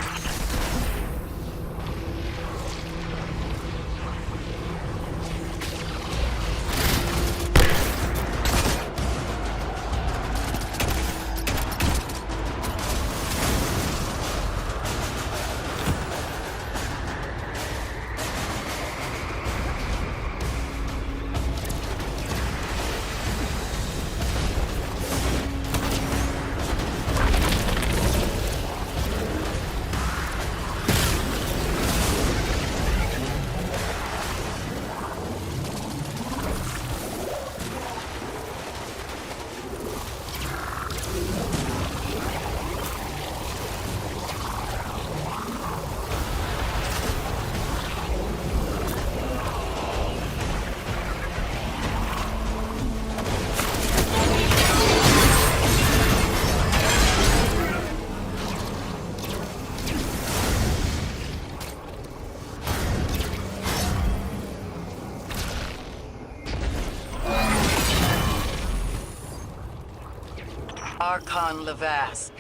Archon Levasque.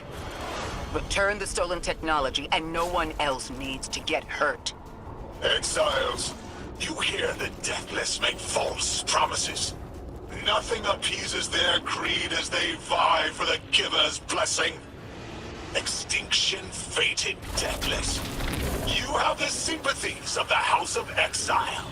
Return the stolen technology, and no one else needs to get hurt. Exiles, you hear the Deathless make false promises. Nothing appeases their greed as they vie for the Giver's blessing. Extinction fated Deathless. You have the sympathies of the House of Exile.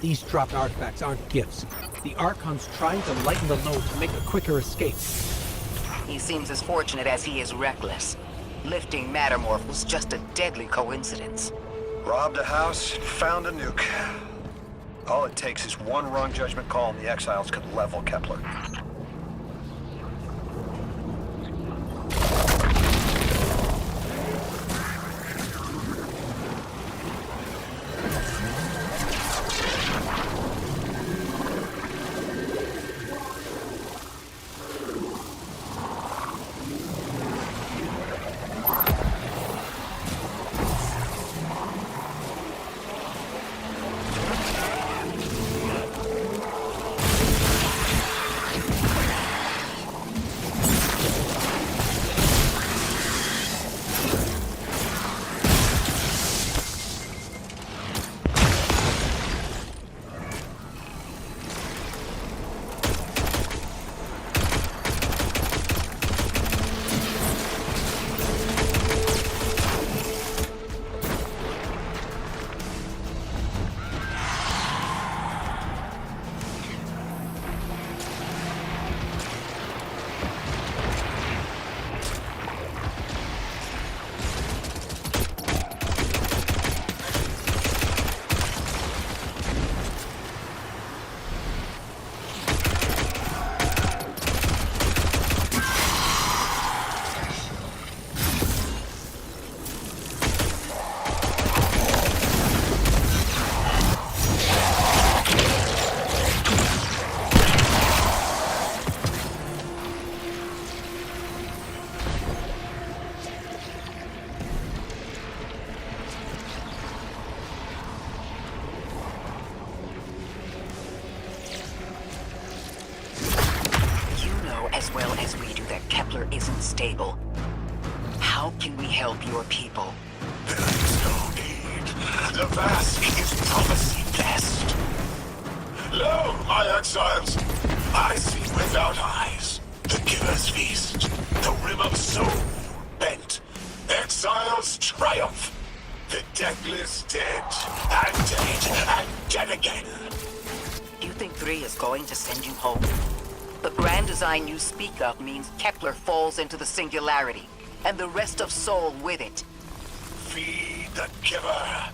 These dropped artifacts aren't gifts. The Archon's trying to lighten the load to make a quicker escape. He seems as fortunate as he is reckless. Lifting Mattermorph was just a deadly coincidence. Robbed a house, found a nuke. All it takes is one wrong judgment call and the Exiles could level Kepler. As well as we do that Kepler isn't stable. How can we help your people? There is no need. The Vask is prophecy blessed. Lo, my exiles, I see without eyes. The Giver's Feast, the Rim of Soul, bent. Exiles triumph. The deathless dead, and dead again. Do you think 3 is going to send you home? The grand design you speak of means Kepler falls into the singularity, and the rest of Sol with it. Feed the Giver.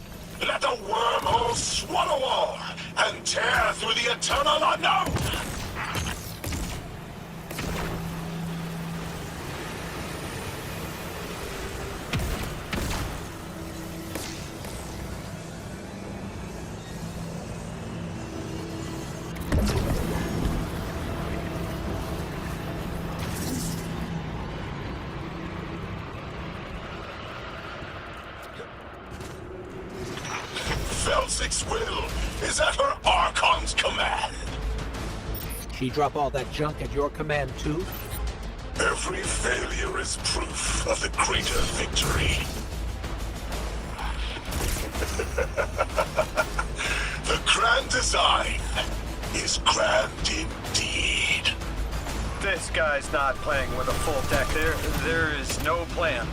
Let the wormhole swallow all, and tear through the eternal unknown! Felsik's will is at her Archon's command. She drop all that junk at your command too? Every failure is proof of the greater victory. The grand design is grand indeed. This guy's not playing with a full deck. There is no plan.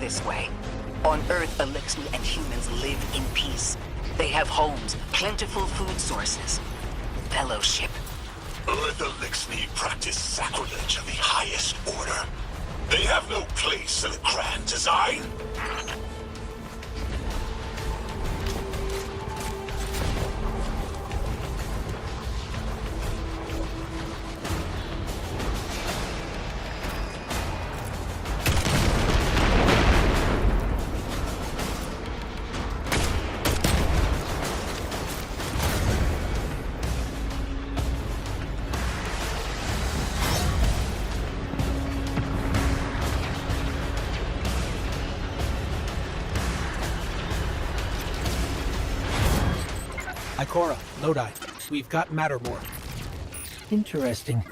this way. On Earth, Elixni and humans live in peace. They have homes, plentiful food sources, fellowship. Earth Elixni practice sacrilege of the highest order. They have no place in the grand design. Ikora, Lodi, we've got Mattermore. Interesting.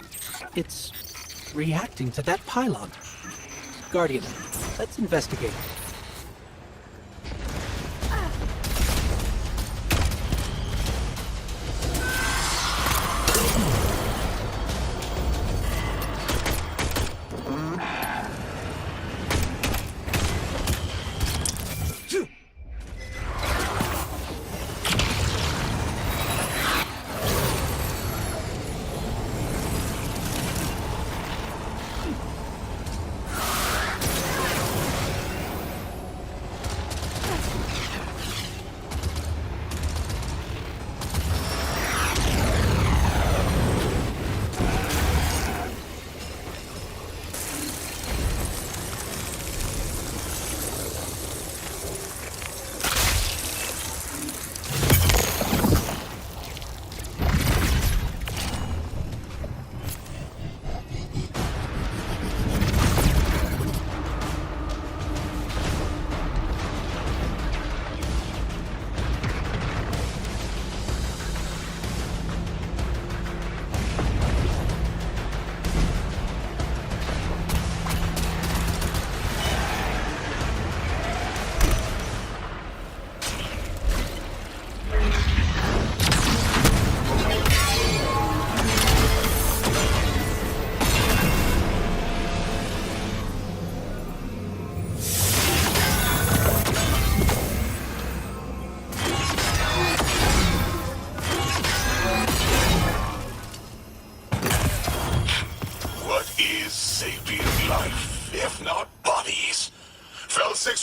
It's reacting to that pylon. Guardian, let's investigate.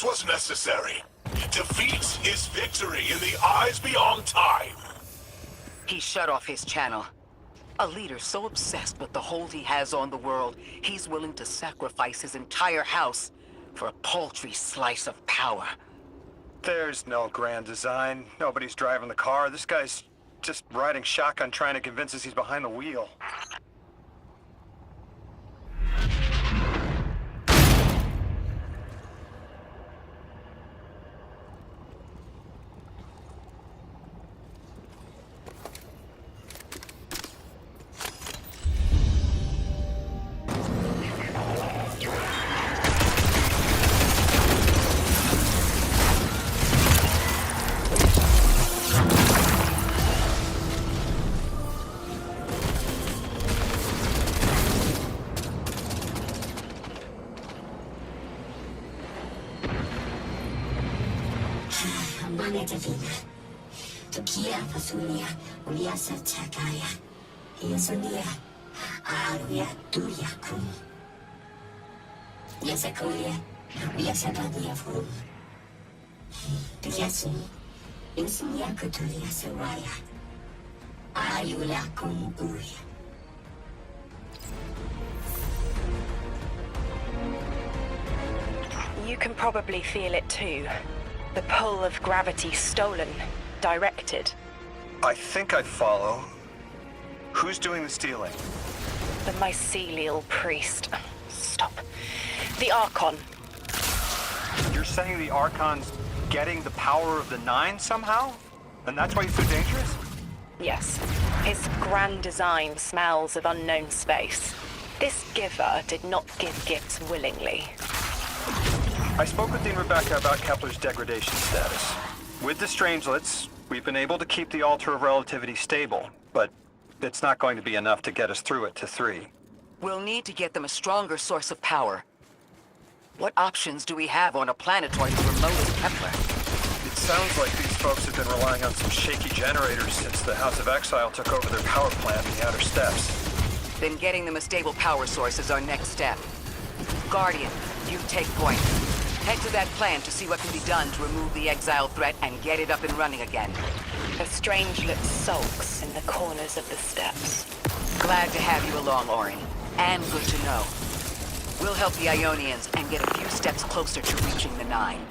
Was necessary. Defeat is victory in the eyes beyond time. He shut off his channel. A leader so obsessed with the hold he has on the world, he's willing to sacrifice his entire house for a paltry slice of power. There's no grand design. Nobody's driving the car. This guy's just riding shotgun trying to convince us he's behind the wheel. Manetavina. Tukia Pasunia, Uliasa Chakaya. Yasunia, Aruya Tuyakum. Yasakulia, Yasabadia Fu. Piasu, Insunia Kutulia Saraya. Ayulakum Uria. You can probably feel it too. The pull of gravity stolen, directed. I think I follow. Who's doing the stealing? The mycelial priest. Stop. The Archon. You're saying the Archon's getting the power of the Nine somehow? And that's why he's so dangerous? Yes. His grand design smells of unknown space. This giver did not give gifts willingly. I spoke with Dean Rebecca about Kepler's degradation status. With the Strangelets, we've been able to keep the Altar of Relativity stable, but it's not going to be enough to get us through it to 3. We'll need to get them a stronger source of power. What options do we have on a planetoid as remote as Kepler? It sounds like these folks have been relying on some shaky generators since the House of Exile took over their power plant in the Outer Steppes. Then getting them a stable power source is our next step. Guardian, you take point. Head to that plant to see what can be done to remove the exile threat and get it up and running again. A strange-lit sulks in the corners of the steps. Glad to have you along, Orin. And good to know. We'll help the Ionians and get a few steps closer to reaching the Nine.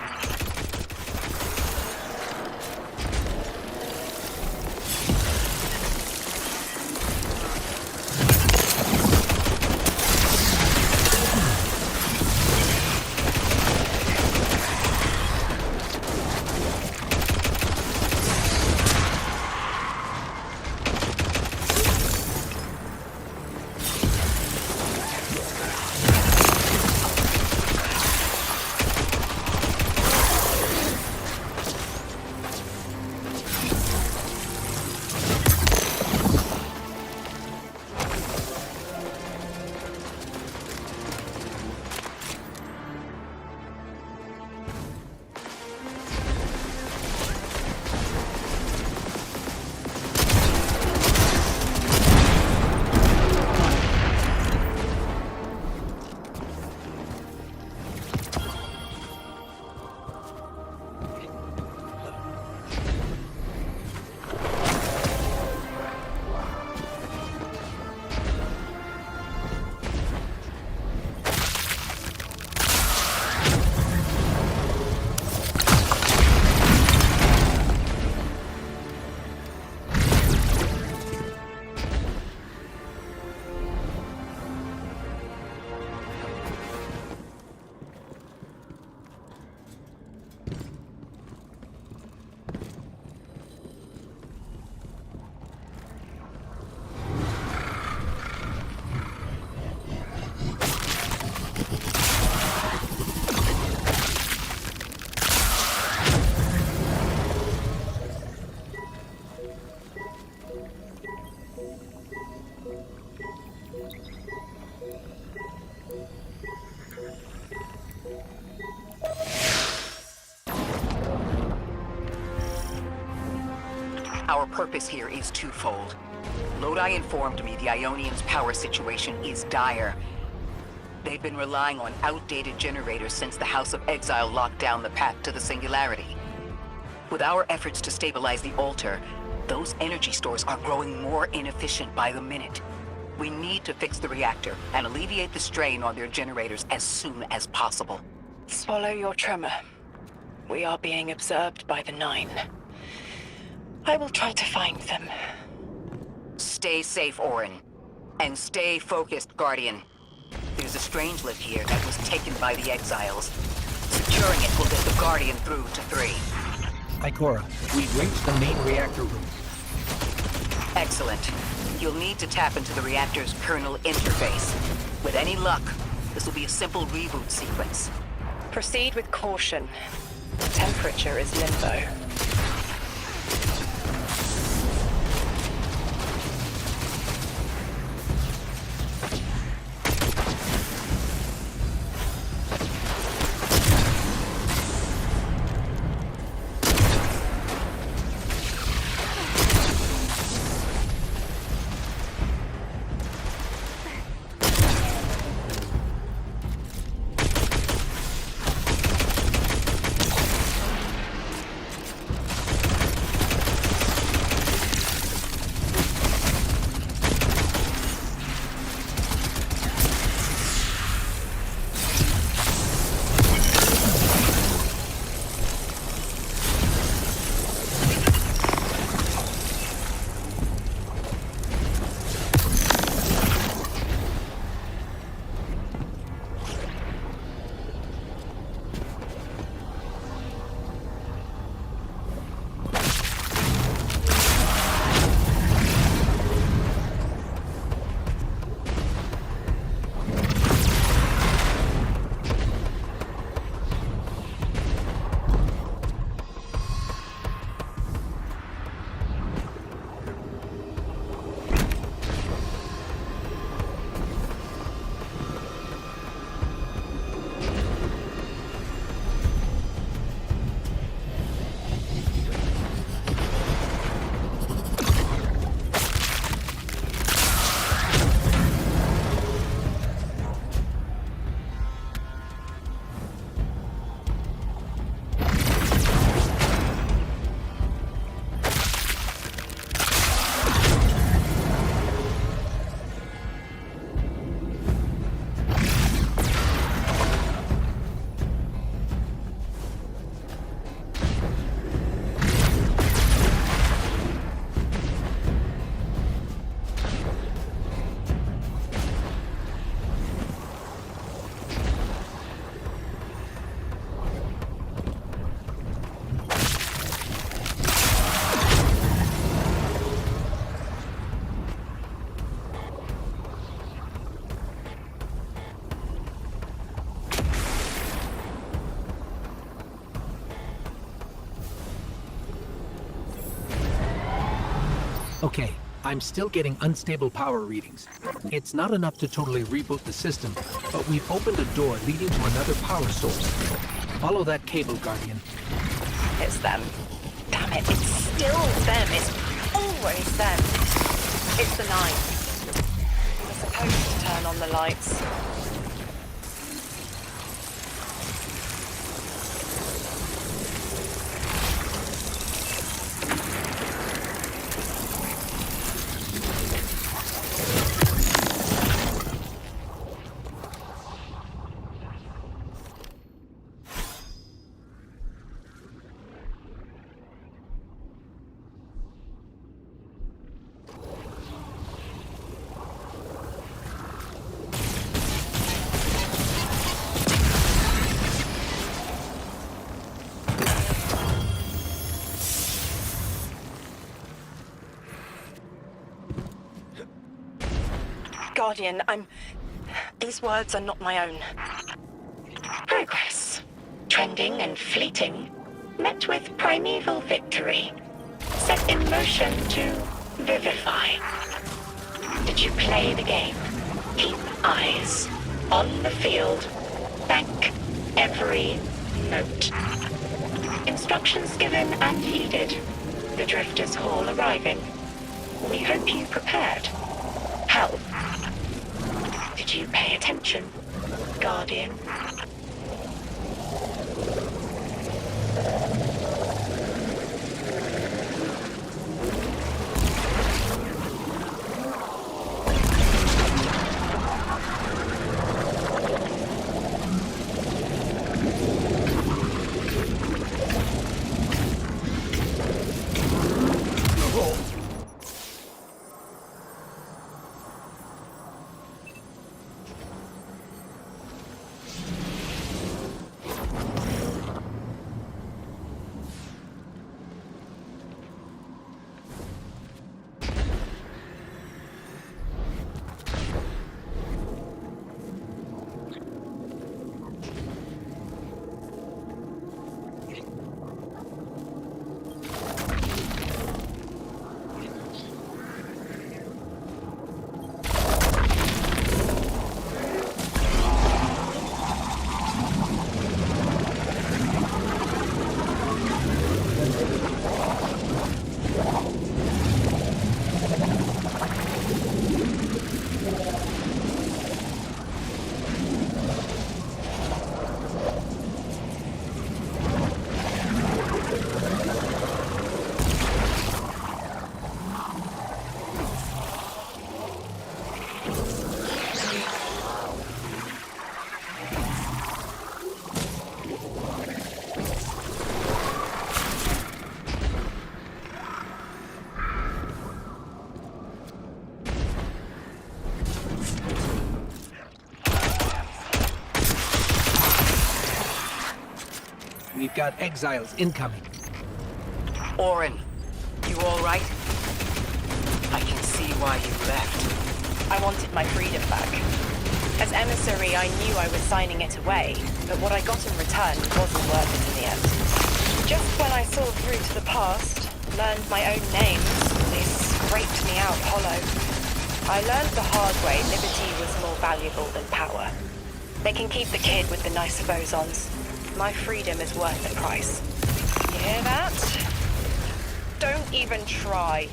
Our purpose here is twofold. Lodi informed me the Ionians' power situation is dire. They've been relying on outdated generators since the House of Exile locked down the path to the Singularity. With our efforts to stabilize the altar, those energy stores are growing more inefficient by the minute. We need to fix the reactor and alleviate the strain on their generators as soon as possible. Swallow your tremor. We are being observed by the Nine. I will try to find them. Stay safe, Orin. And stay focused, Guardian. There's a Strangelet here that was taken by the Exiles. Securing it will get the Guardian through to 3. Ikora, we've reached the main reactor room. Excellent. You'll need to tap into the reactor's kernel interface. With any luck, this will be a simple reboot sequence. Proceed with caution. The temperature is limbo. Okay, I'm still getting unstable power readings. It's not enough to totally reboot the system, but we've opened a door leading to another power source. Follow that cable, Guardian. It's them. Damn it, it's still them. It's always them. It's the 9. We were supposed to turn on the lights. Guardian, these words are not my own. Progress. Trending and fleeting. Met with primeval victory. Set in motion to vivify. Did you play the game? Keep eyes on the field. Bank every note. Instructions given and heeded. The Drifters Hall arriving. We hope you prepared. Help. Did you pay attention, Guardian? We've got exiles incoming. Orin, you all right? I can see why you left. I wanted my freedom back. As emissary, I knew I was signing it away, but what I got in return wasn't worth it in the end. Just when I saw through to the past, learned my own names, they scraped me out hollow. I learned the hard way liberty was more valuable than power. They can keep the kid with the nicer bosons. My freedom is worth the price. You hear that? Don't even try.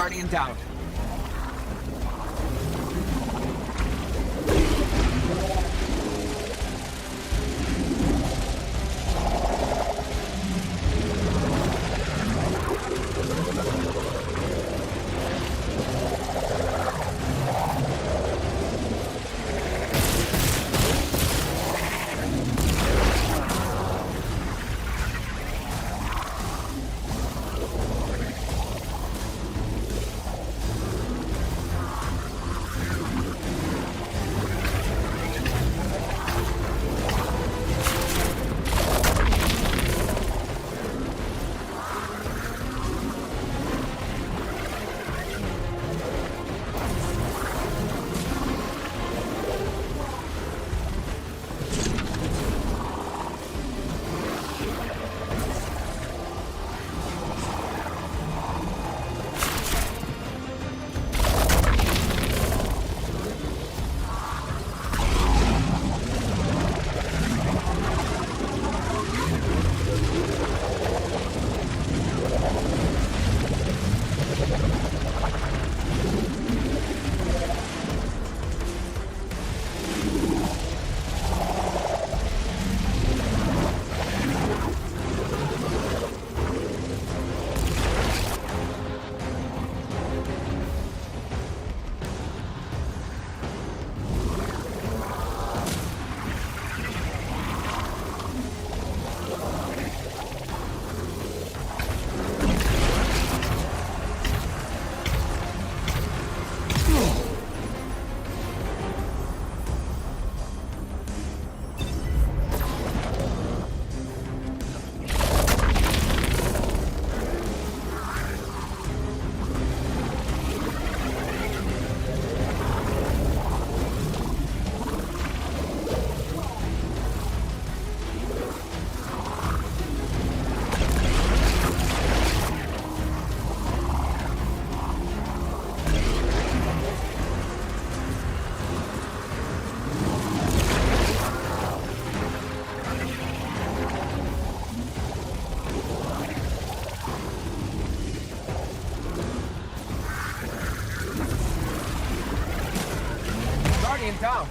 Guardian down. Guardian down.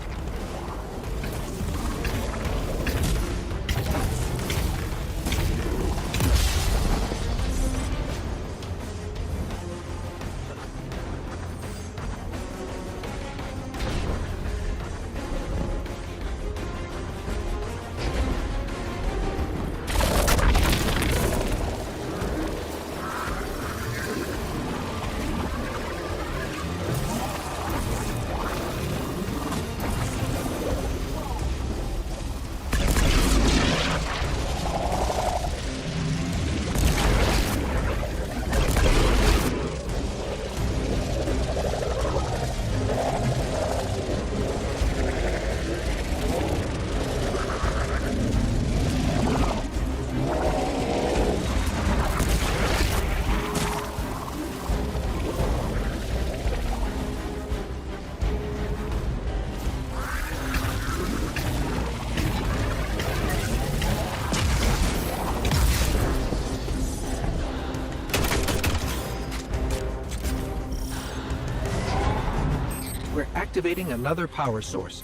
We're activating another power source.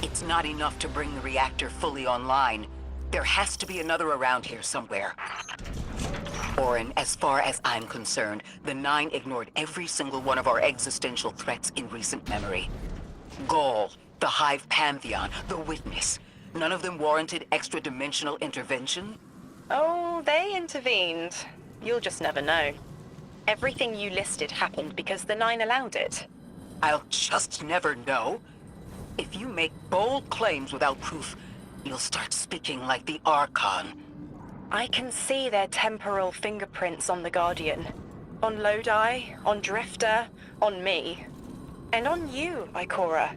It's not enough to bring the reactor fully online. There has to be another around here somewhere. Orin, as far as I'm concerned, the Nine ignored every single one of our existential threats in recent memory. Gaul, the Hive Pantheon, the Witness. None of them warranted extra-dimensional intervention? Oh, they intervened. You'll just never know. Everything you listed happened because the Nine allowed it. I'll just never know. If you make bold claims without proof, you'll start speaking like the Archon. I can see their temporal fingerprints on the Guardian. On Lodi, on Drifter, on me. And on you, Ikora.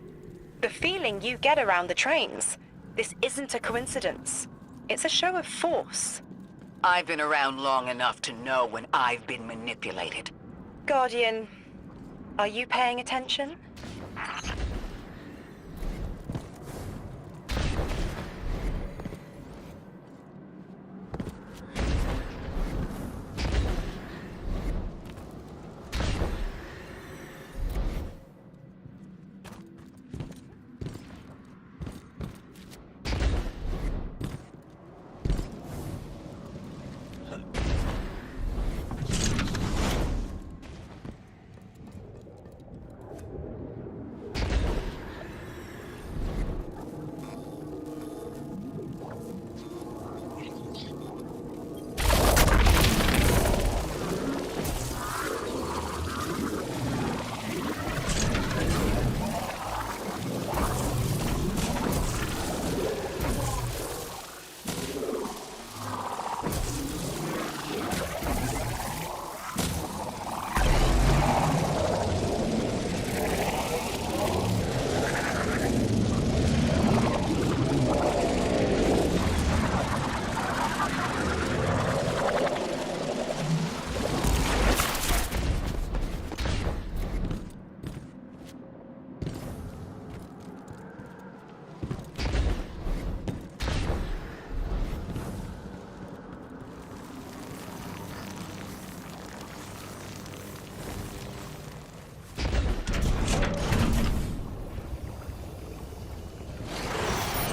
The feeling you get around the trains. This isn't a coincidence. It's a show of force. I've been around long enough to know when I've been manipulated. Guardian, are you paying attention?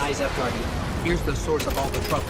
Eyes up, Guardian. Here's the source of all the trouble.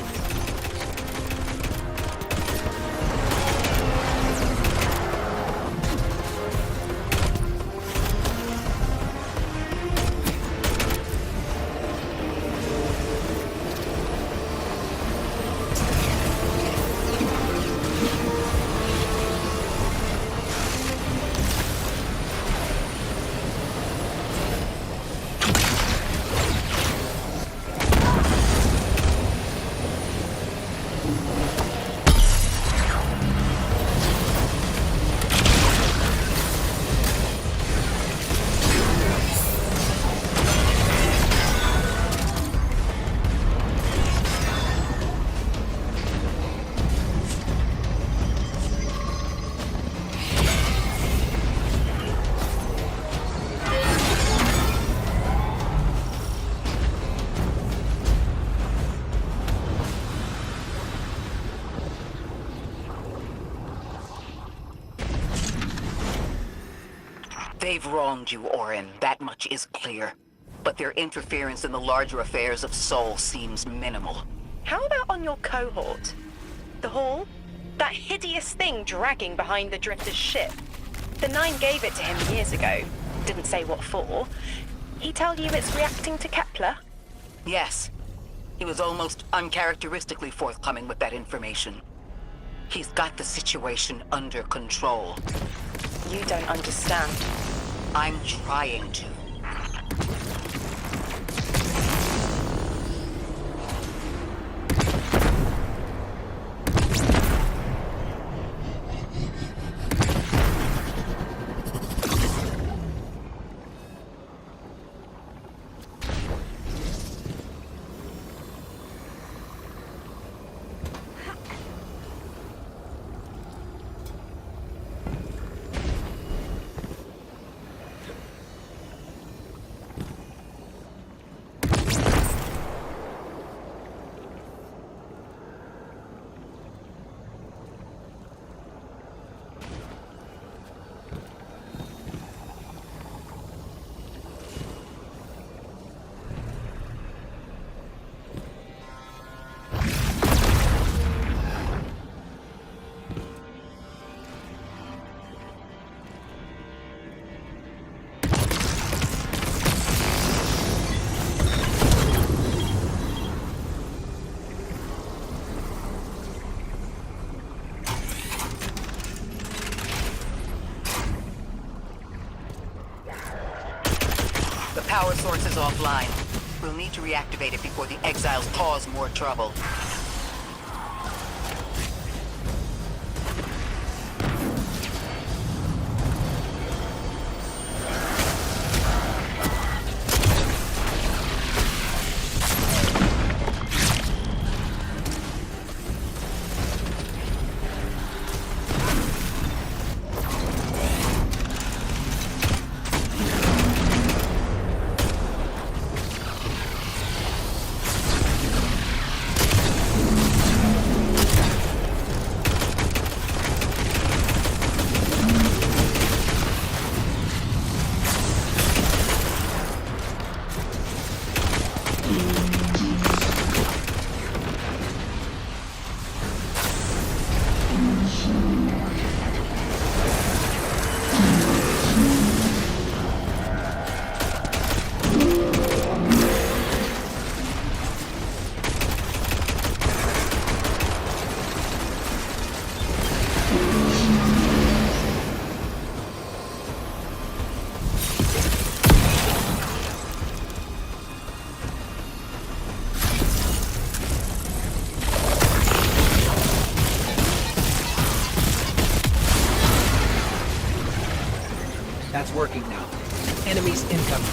They've wronged you, Orin. That much is clear. But their interference in the larger affairs of Sol seems minimal. How about on your cohort? The Hall? That hideous thing dragging behind the Drifter's ship. The Nine gave it to him years ago. Didn't say what for. He tell you it's reacting to Kepler? Yes. He was almost uncharacteristically forthcoming with that information. He's got the situation under control. You don't understand. I'm trying to. The power source is offline. We'll need to reactivate it before the exiles cause more trouble. That's working now. Enemies incoming.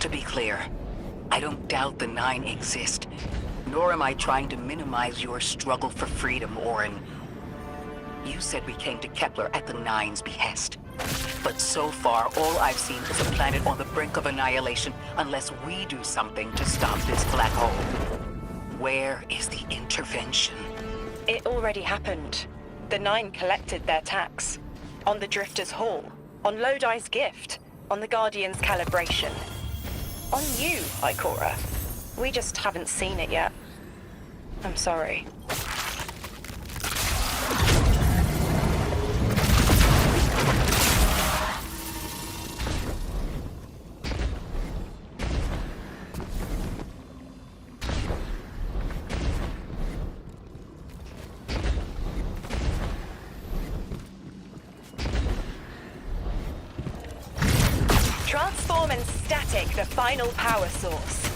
To be clear, I don't doubt the Nine exist, nor am I trying to minimize your struggle for freedom, Orin. You said we came to Kepler at the Nine's behest. But so far, all I've seen is a planet on the brink of annihilation unless we do something to stop this black hole. Where is the intervention? It already happened. The Nine collected their tax. On the Drifter's Hall. On Lodi's gift. On the Guardian's calibration. On you, Ikora. We just haven't seen it yet. I'm sorry. Transform and static the final power source.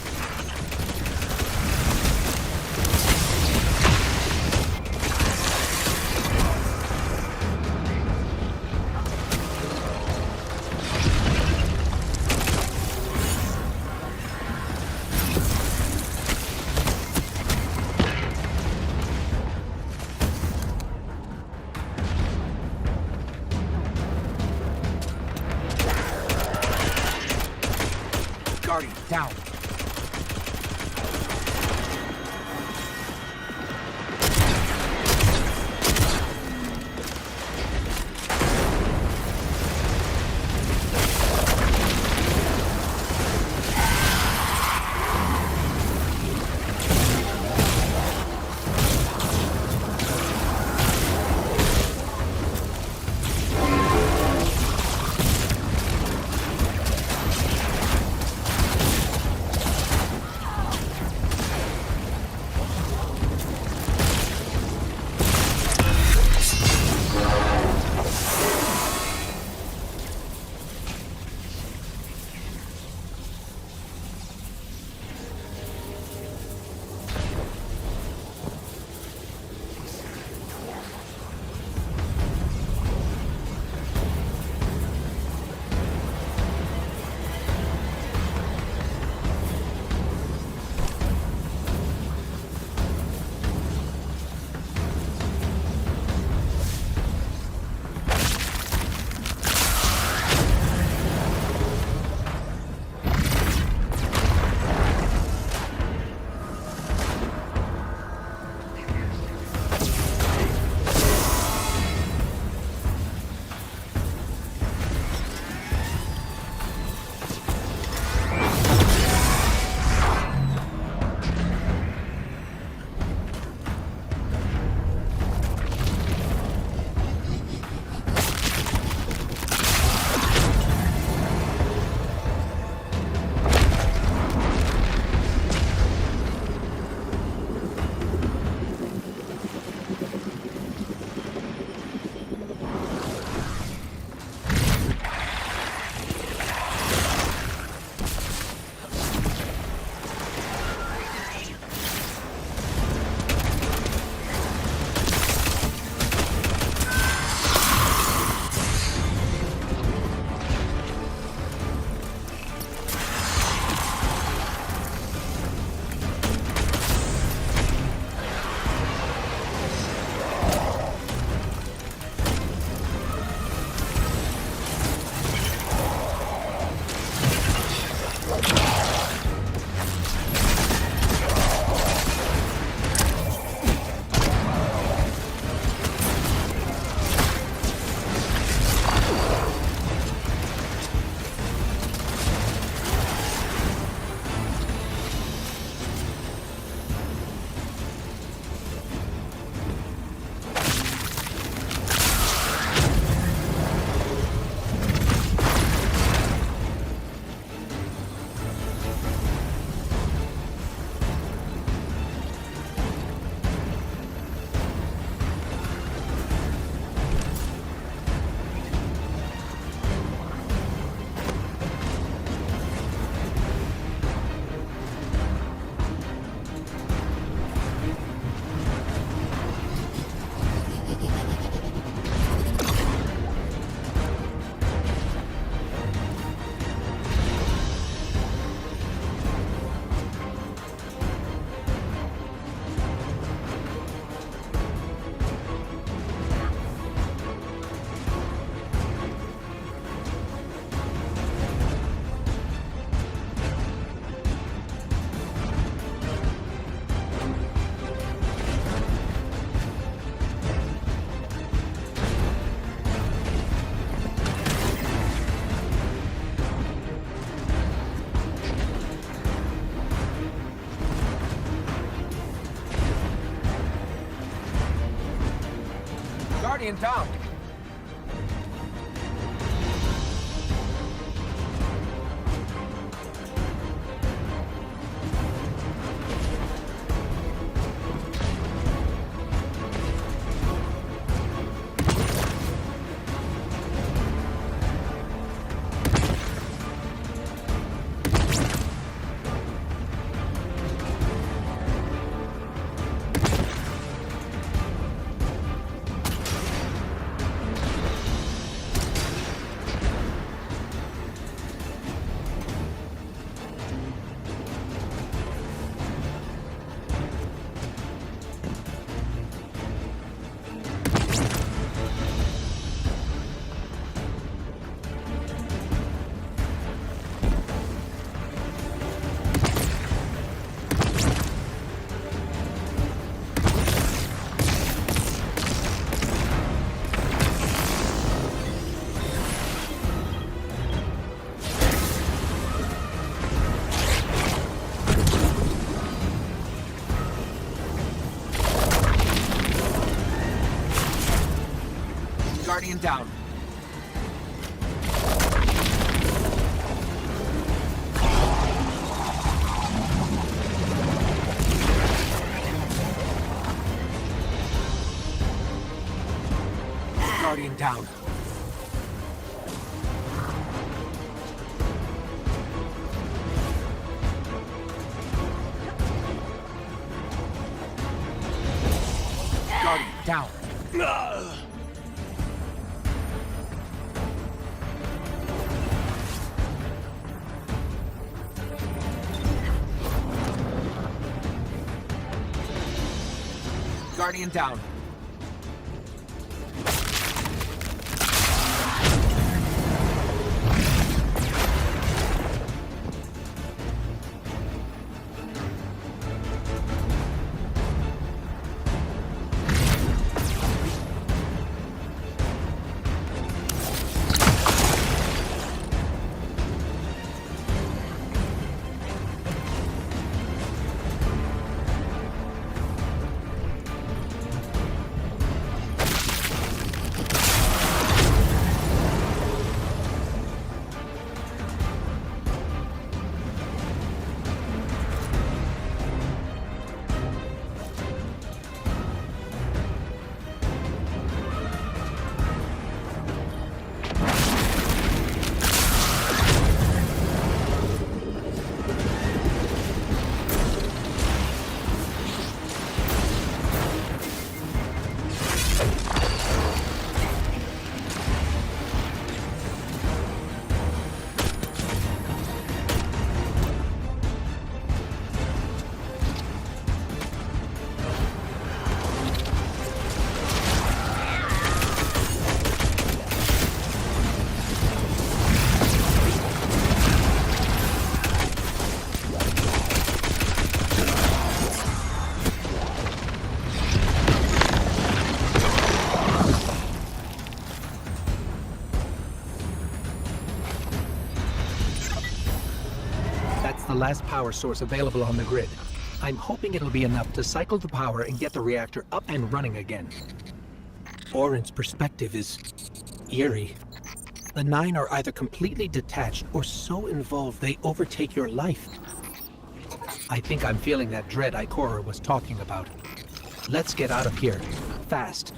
Guardian, down. Guardian down! Guardian down. Guardian down. Guardian down. Guardian down. The last power source available on the grid. I'm hoping it'll be enough to cycle the power and get the reactor up and running again. Orin's perspective is eerie. The Nine are either completely detached or so involved they overtake your life. I think I'm feeling that dread Ikora was talking about. Let's get out of here. Fast.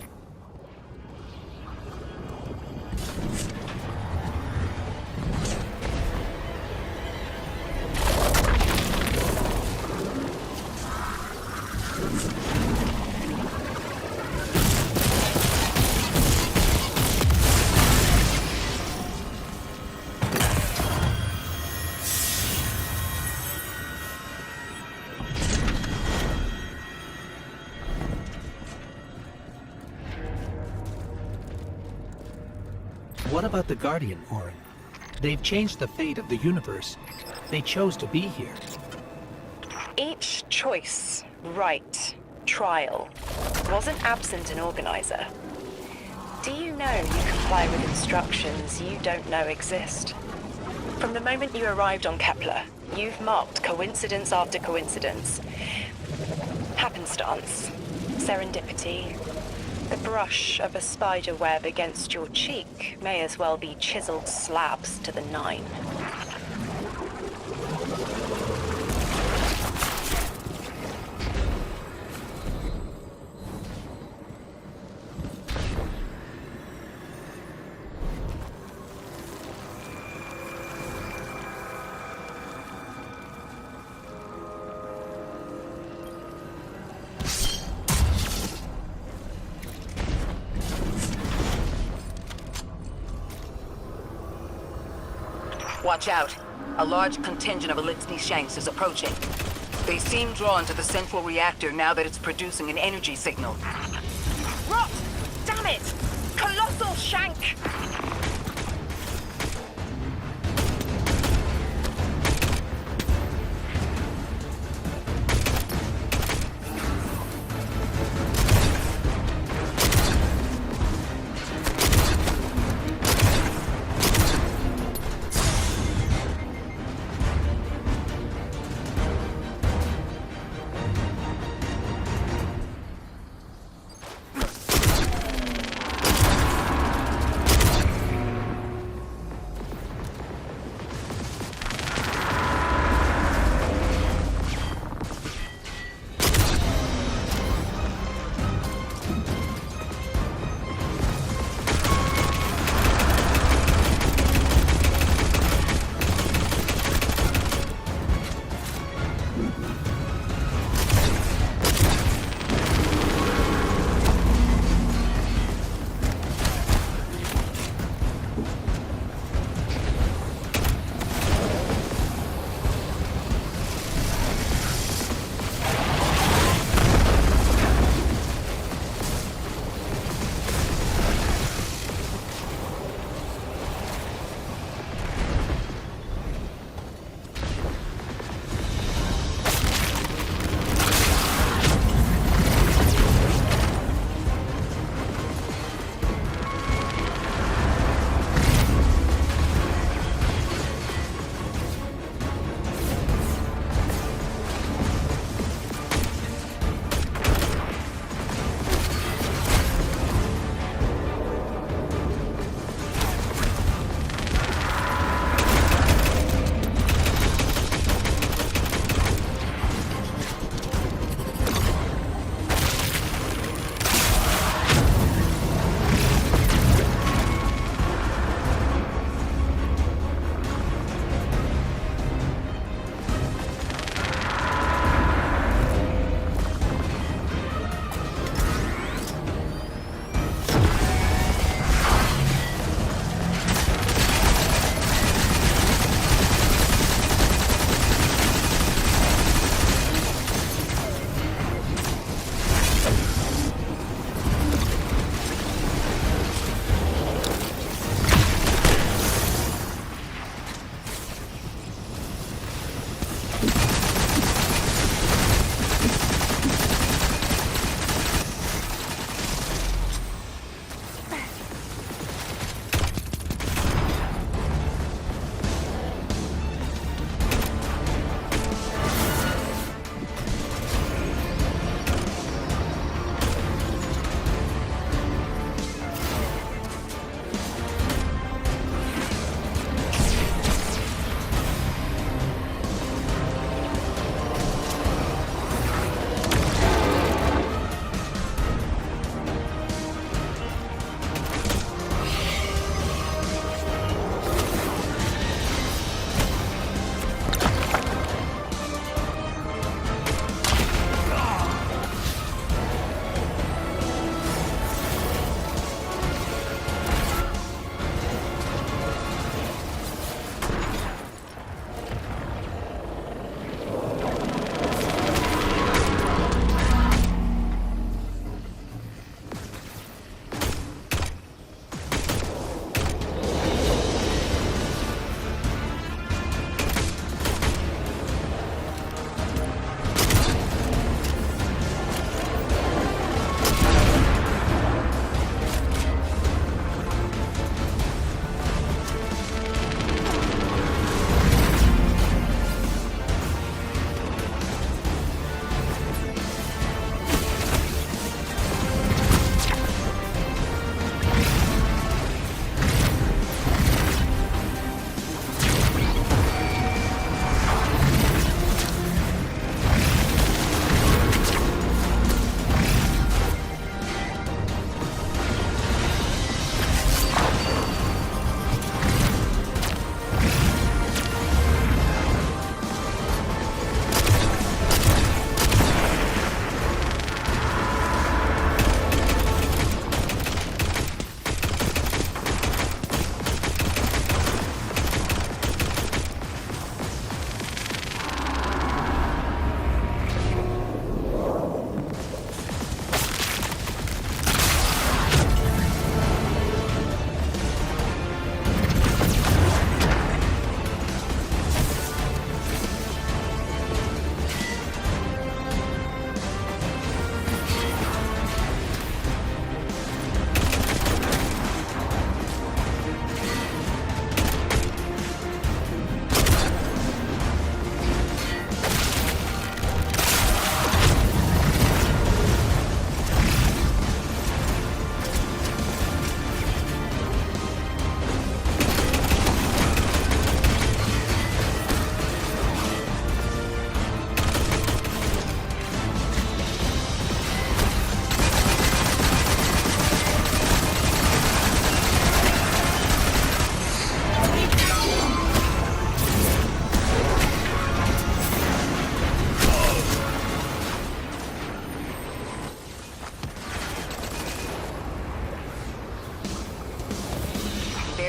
What about the Guardian, Orin? They've changed the fate of the universe. They chose to be here. Each choice, right, trial, wasn't absent an organizer. Do you know you comply with instructions you don't know exist? From the moment you arrived on Kepler, you've marked coincidence after coincidence. Happenstance, serendipity, The brush of a spider web against your cheek may as well be chiseled slabs to the 9. Watch out. A large contingent of Elixni Shanks is approaching. They seem drawn to the central reactor now that it's producing an energy signal. Rot! Damn it! Colossal Shank!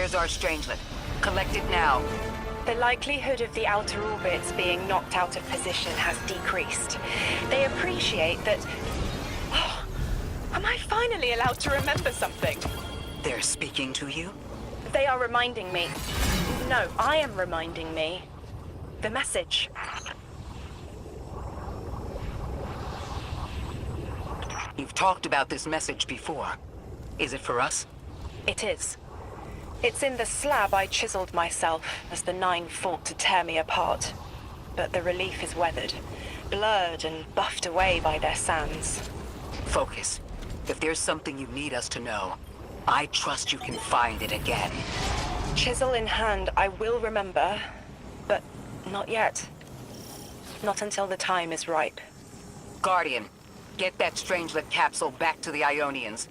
Where's our Strangelet? Collect it now. The likelihood of the outer orbits being knocked out of position has decreased. They appreciate that... Oh, am I finally allowed to remember something? They're speaking to you? They are reminding me. No, I am reminding me. The message. You've talked about this message before. Is it for us? It is. It's in the slab I chiseled myself as the Nine fought to tear me apart. But the relief is weathered, blurred and buffed away by their sands. Focus. If there's something you need us to know, I trust you can find it again. Chisel in hand, I will remember, but not yet. Not until the time is ripe. Guardian, get that Strangelet capsule back to the Ionians.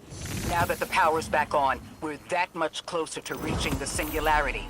Now that the power's back on, we're that much closer to reaching the Singularity.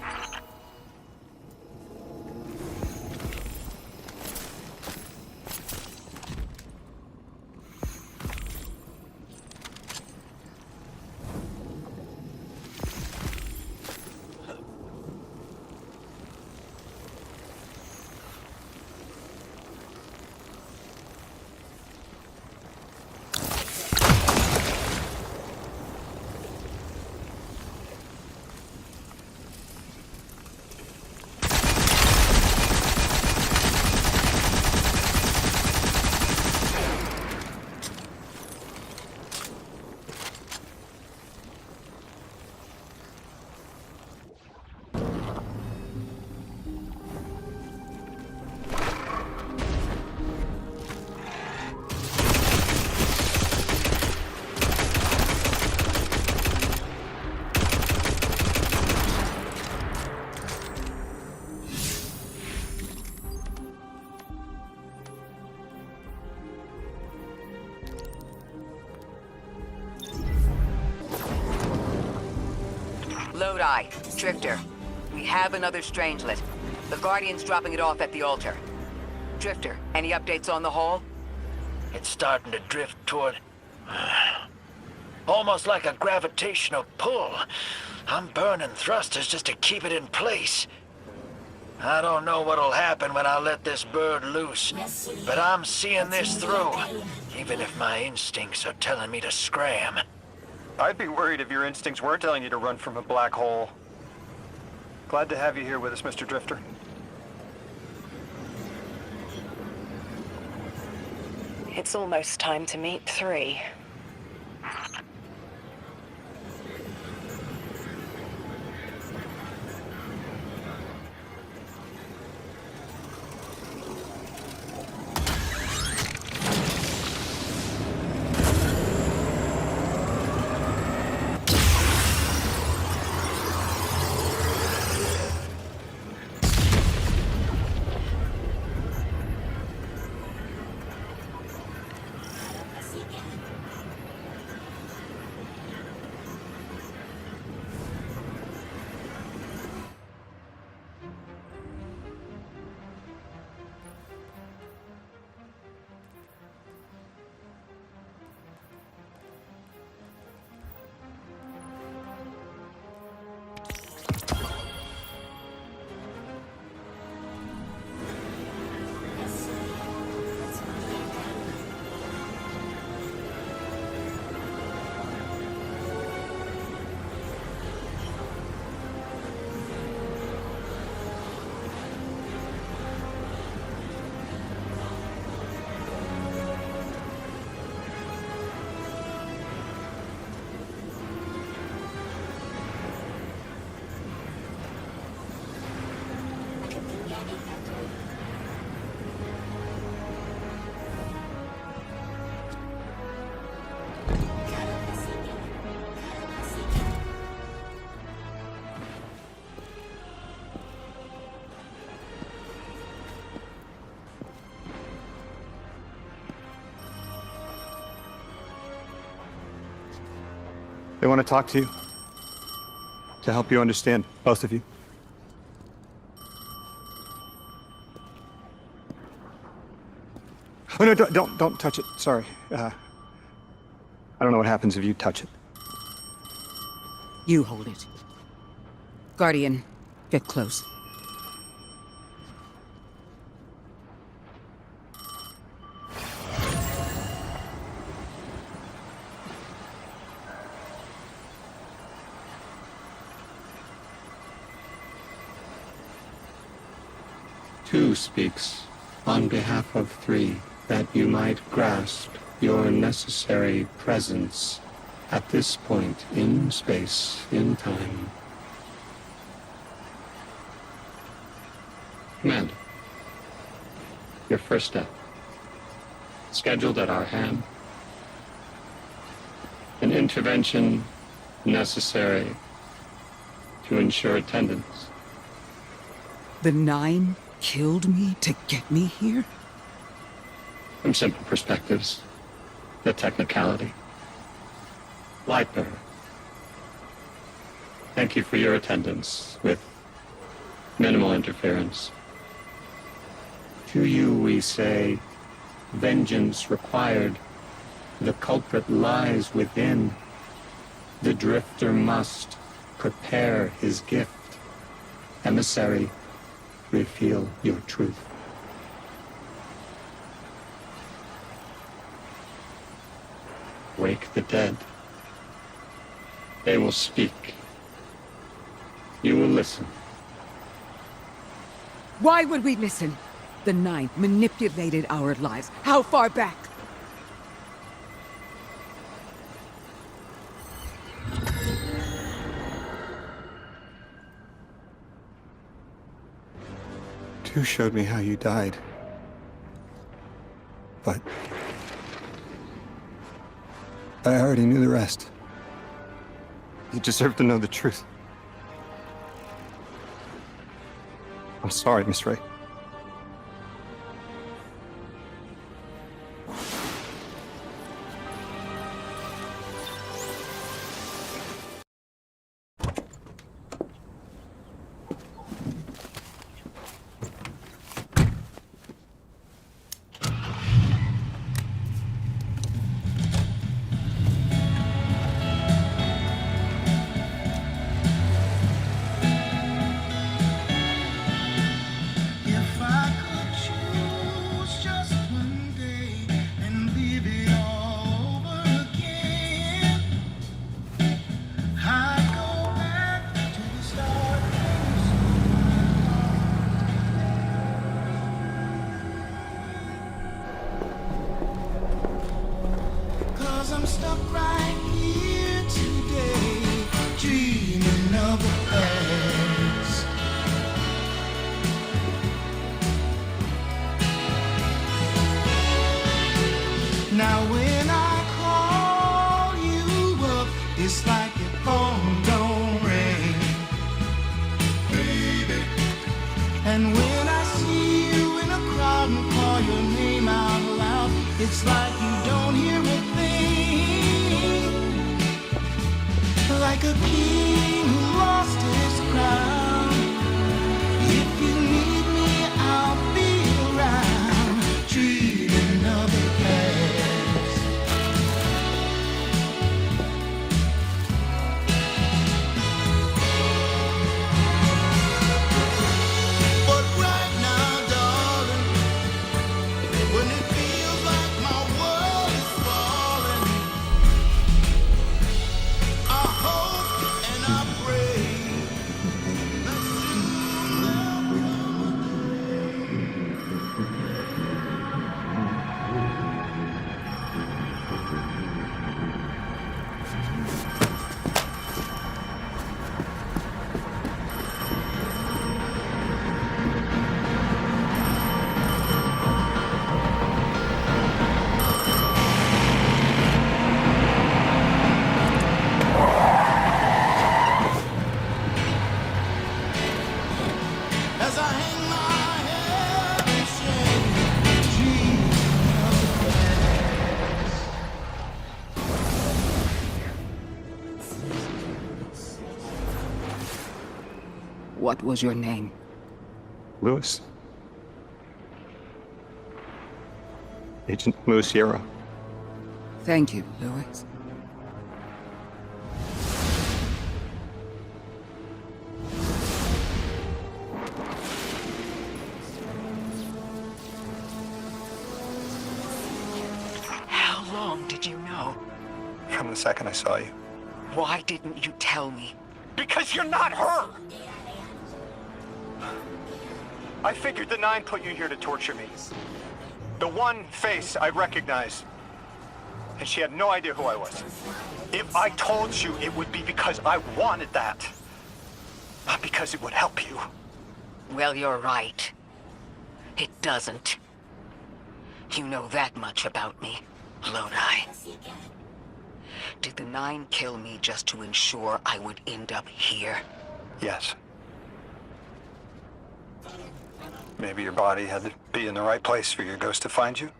Lodi, Drifter. We have another Strangelet. The Guardian's dropping it off at the altar. Drifter, any updates on the haul? It's starting to drift toward... almost like a gravitational pull. I'm burning thrusters just to keep it in place. I don't know what'll happen when I let this bird loose, but I'm seeing this through, even if my instincts are telling me to scram. I'd be worried if your instincts were telling you to run from a black hole. Glad to have you here with us, Mr. Drifter. It's almost time to meet 3. They want to talk to you. To help you understand, both of you. Oh, no, don't touch it. Sorry. I don't know what happens if you touch it. You hold it. Guardian, get close. Two speaks on behalf of three, that you might grasp your necessary presence at this point in space, in time. Commander, your first step, scheduled at our hand. An intervention necessary to ensure attendance. The Nine killed me to get me here? From simple perspectives, the technicality. Lightbearer, thank you for your attendance with minimal interference. To you we say, vengeance required. The culprit lies within. The drifter must prepare his gift. Emissary, reveal your truth. Wake the dead. They will speak. You will listen. Why would we listen? The Nine manipulated our lives. How far back? Tu showed me how you died. But I already knew the rest. You deserve to know the truth. I'm sorry, Miss Ray. I'm stuck right here today, dreaming of the past. Now when I call you up, it's like your phone don't ring, baby. And when I see you in a crowd and call your name out loud, it's like you don't hear a thing. Like a king who lost his crown. If you need me, I'll be around, dreaming of the past. But right now, darling, when it feels like my world is falling, I hope and I pray that soon there'll come as I hang my head in shame, dreaming of the past. What was your name? Lewis. Agent Lewis Yarrow. Thank you, Lewis. long did you know? From the second I saw you. Why didn't you tell me? Because you're not her! I figured the Nine put you here to torture me. The one face I recognize. And she had no idea who I was. If I told you, it would be because I wanted that. Not because it would help you. Well, you're right. It doesn't. You know that much about me, Lodi. Did the Nine kill me just to ensure I would end up here? Yes. Maybe your body had to be in the right place for your ghost to find you?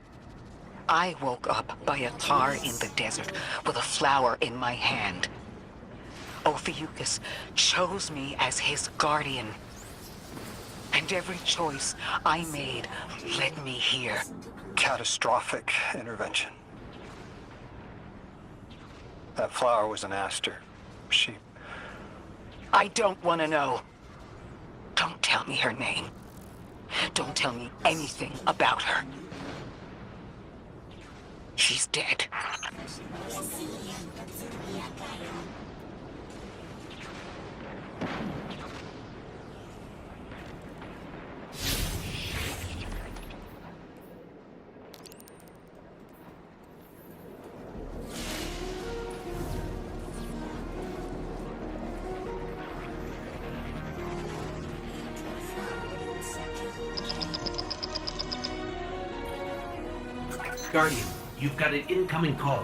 I woke up by a tar in the desert with a flower in my hand. Ophiuchus chose me as his guardian. And every choice I made led me here. Catastrophic intervention. That flower was an aster. She... I don't want to know. Don't tell me her name. Don't tell me anything about her. She's dead. Guardian, you've got an incoming call.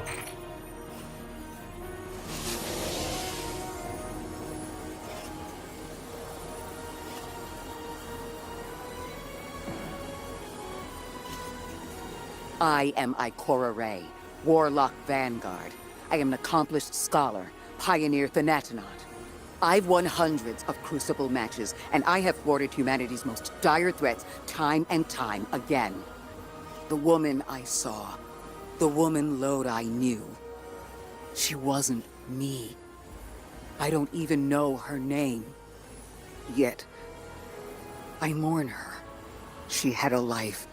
I am Ikora Rey, Warlock Vanguard. I am an accomplished scholar, pioneer Thanatonaut. I've won hundreds of Crucible matches, and I have thwarted humanity's most dire threats time and time again. The woman I saw, the woman Lodi knew, she wasn't me. I don't even know her name. Yet, I mourn her. She had a life,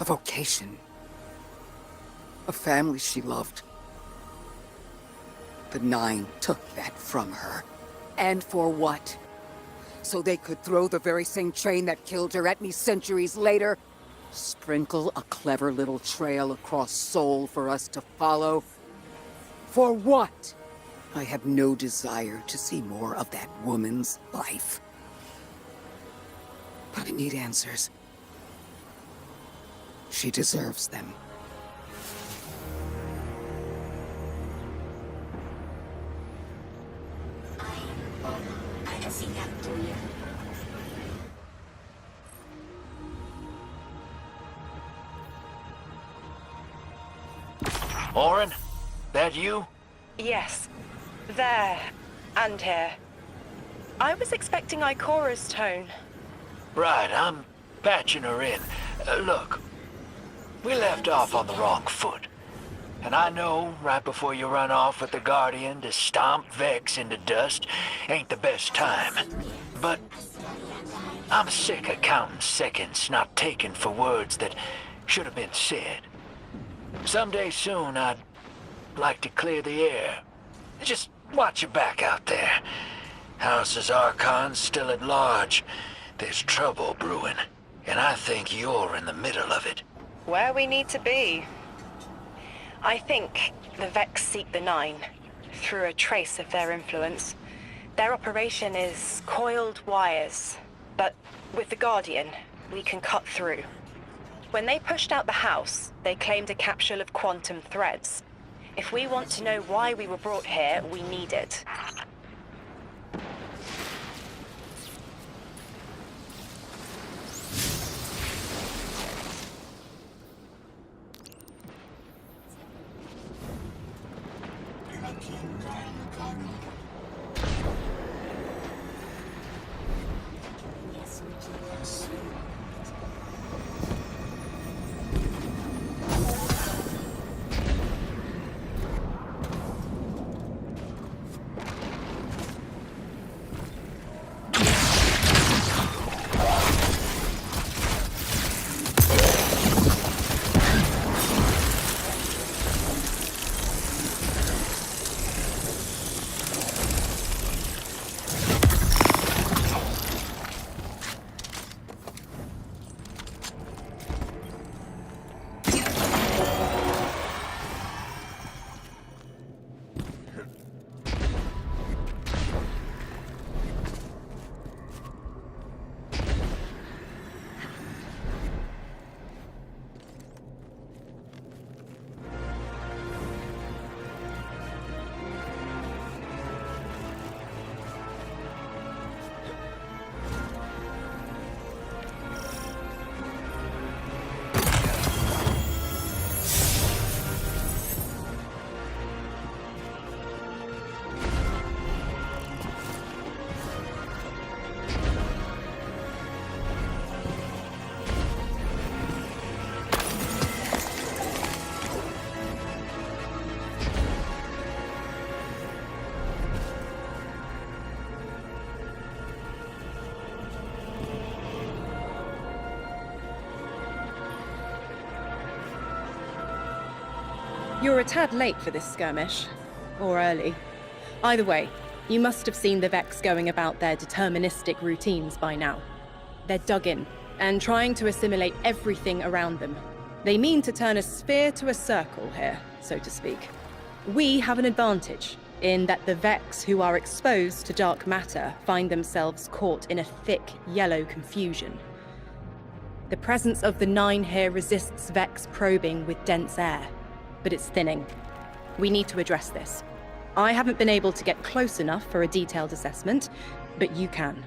a vocation, a family she loved. The Nine took that from her. And for what? So they could throw the very same train that killed her at me centuries later? Sprinkle a clever little trail across Sol for us to follow? For what? I have no desire to see more of that woman's life. But I need answers. She deserves them. Orin, that you? Yes. There. And here. I was expecting Ikora's tone. Right, I'm patching her in. Look, we left off on the wrong foot. And I know right before you run off with the Guardian to stomp Vex into dust ain't the best time. But I'm sick of counting seconds not taken for words that should have been said. Someday soon, I'd like to clear the air. Just watch your back out there. House's Archon's still at large. There's trouble brewing, and I think you're in the middle of it. Where we need to be. I think the Vex seek the Nine, through a trace of their influence. Their operation is coiled wires, but with the Guardian, we can cut through. When they pushed out the house, they claimed a capsule of quantum threads. If we want to know why we were brought here, we need it. You're a tad late for this skirmish. Or early. Either way, you must have seen the Vex going about their deterministic routines by now. They're dug in, and trying to assimilate everything around them. They mean to turn a sphere to a circle here, so to speak. We have an advantage, in that the Vex who are exposed to dark matter find themselves caught in a thick, yellow confusion. The presence of the Nine here resists Vex probing with dense air, but it's thinning. We need to address this. I haven't been able to get close enough for a detailed assessment, but you can.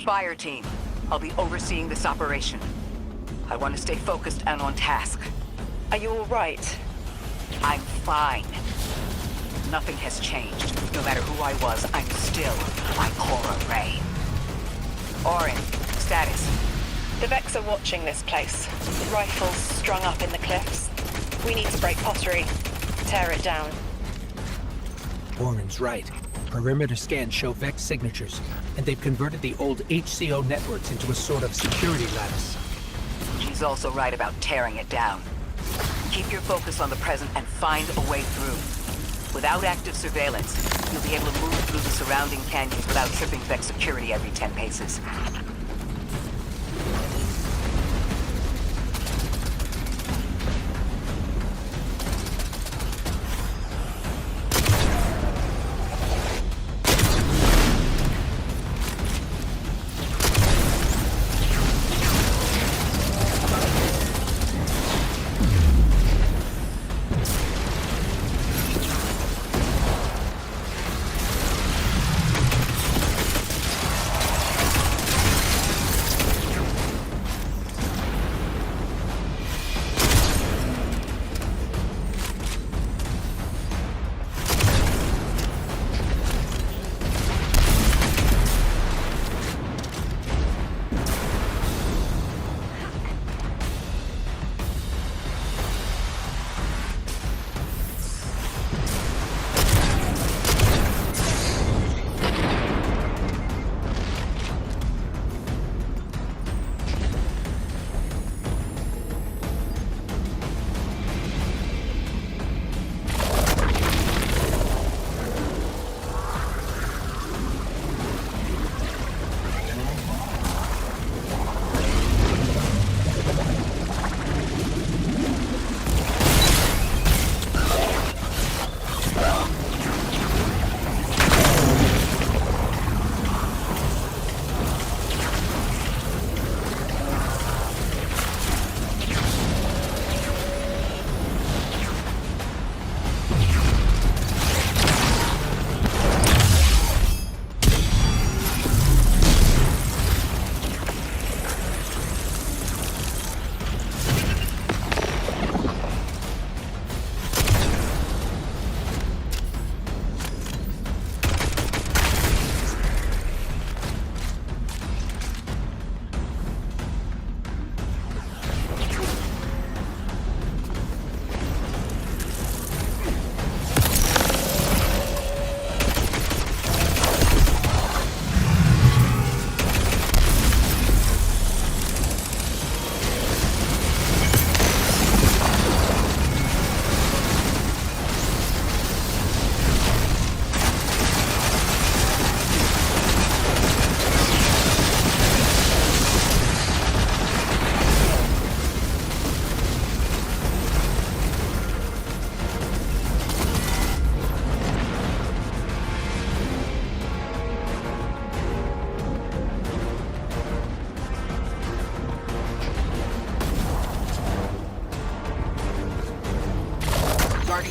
Fire team, I'll be overseeing this operation. I want to stay focused and on task. Are you all right? I'm fine. Nothing has changed. No matter who I was, I'm still Ikora Rey. Orin, status. The Vex are watching this place. Rifles strung up in the cliffs. We need to break pottery. Tear it down. Orin's right. Perimeter scans show Vex signatures, and they've converted the old HCO networks into a sort of security lattice. She's also right about tearing it down. Keep your focus on the present and find a way through. Without active surveillance, you'll be able to move through the surrounding canyons without tripping Vex security every 10 paces.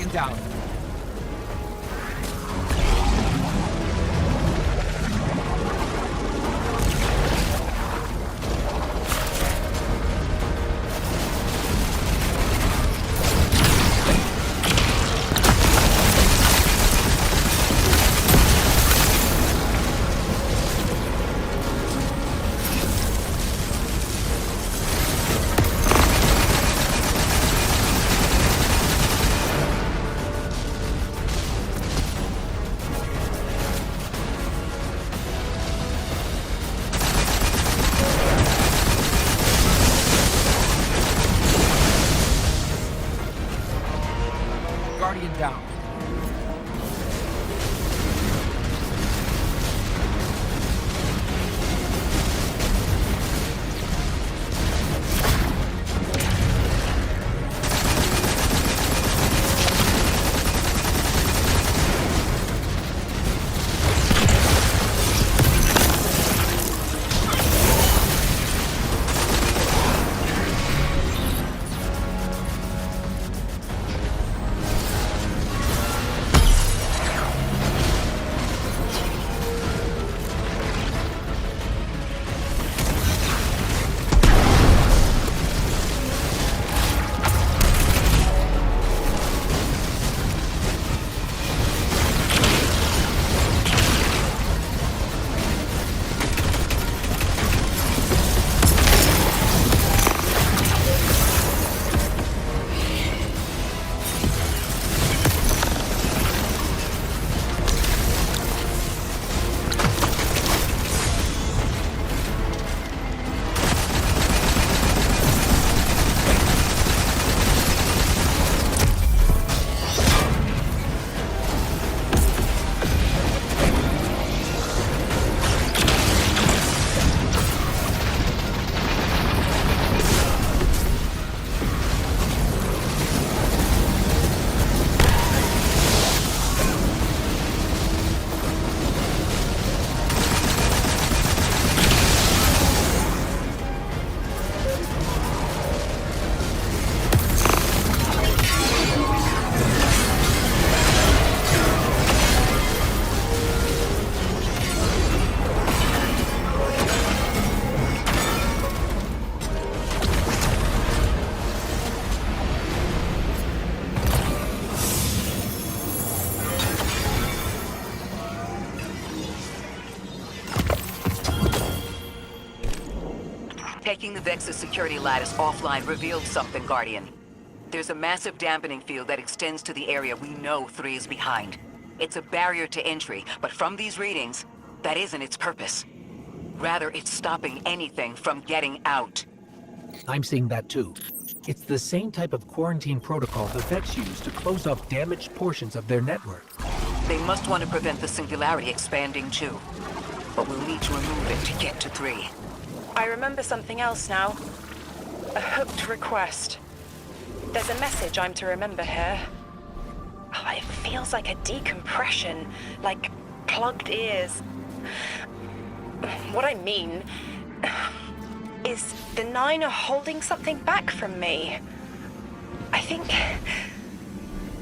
Guardian down. Guardian down. Taking the Vex's security lattice offline revealed something, Guardian. There's a massive dampening field that extends to the area we know 3 is behind. It's a barrier to entry, but from these readings, that isn't its purpose. Rather, it's stopping anything from getting out. I'm seeing that too. It's the same type of quarantine protocol the Vex use to close off damaged portions of their network. They must want to prevent the singularity expanding too. But we'll need to remove it to get to 3. I remember something else now. A hooked request. There's a message I'm to remember here. Oh, it feels like a decompression, like plugged ears. What I mean is the 9 are holding something back from me. I think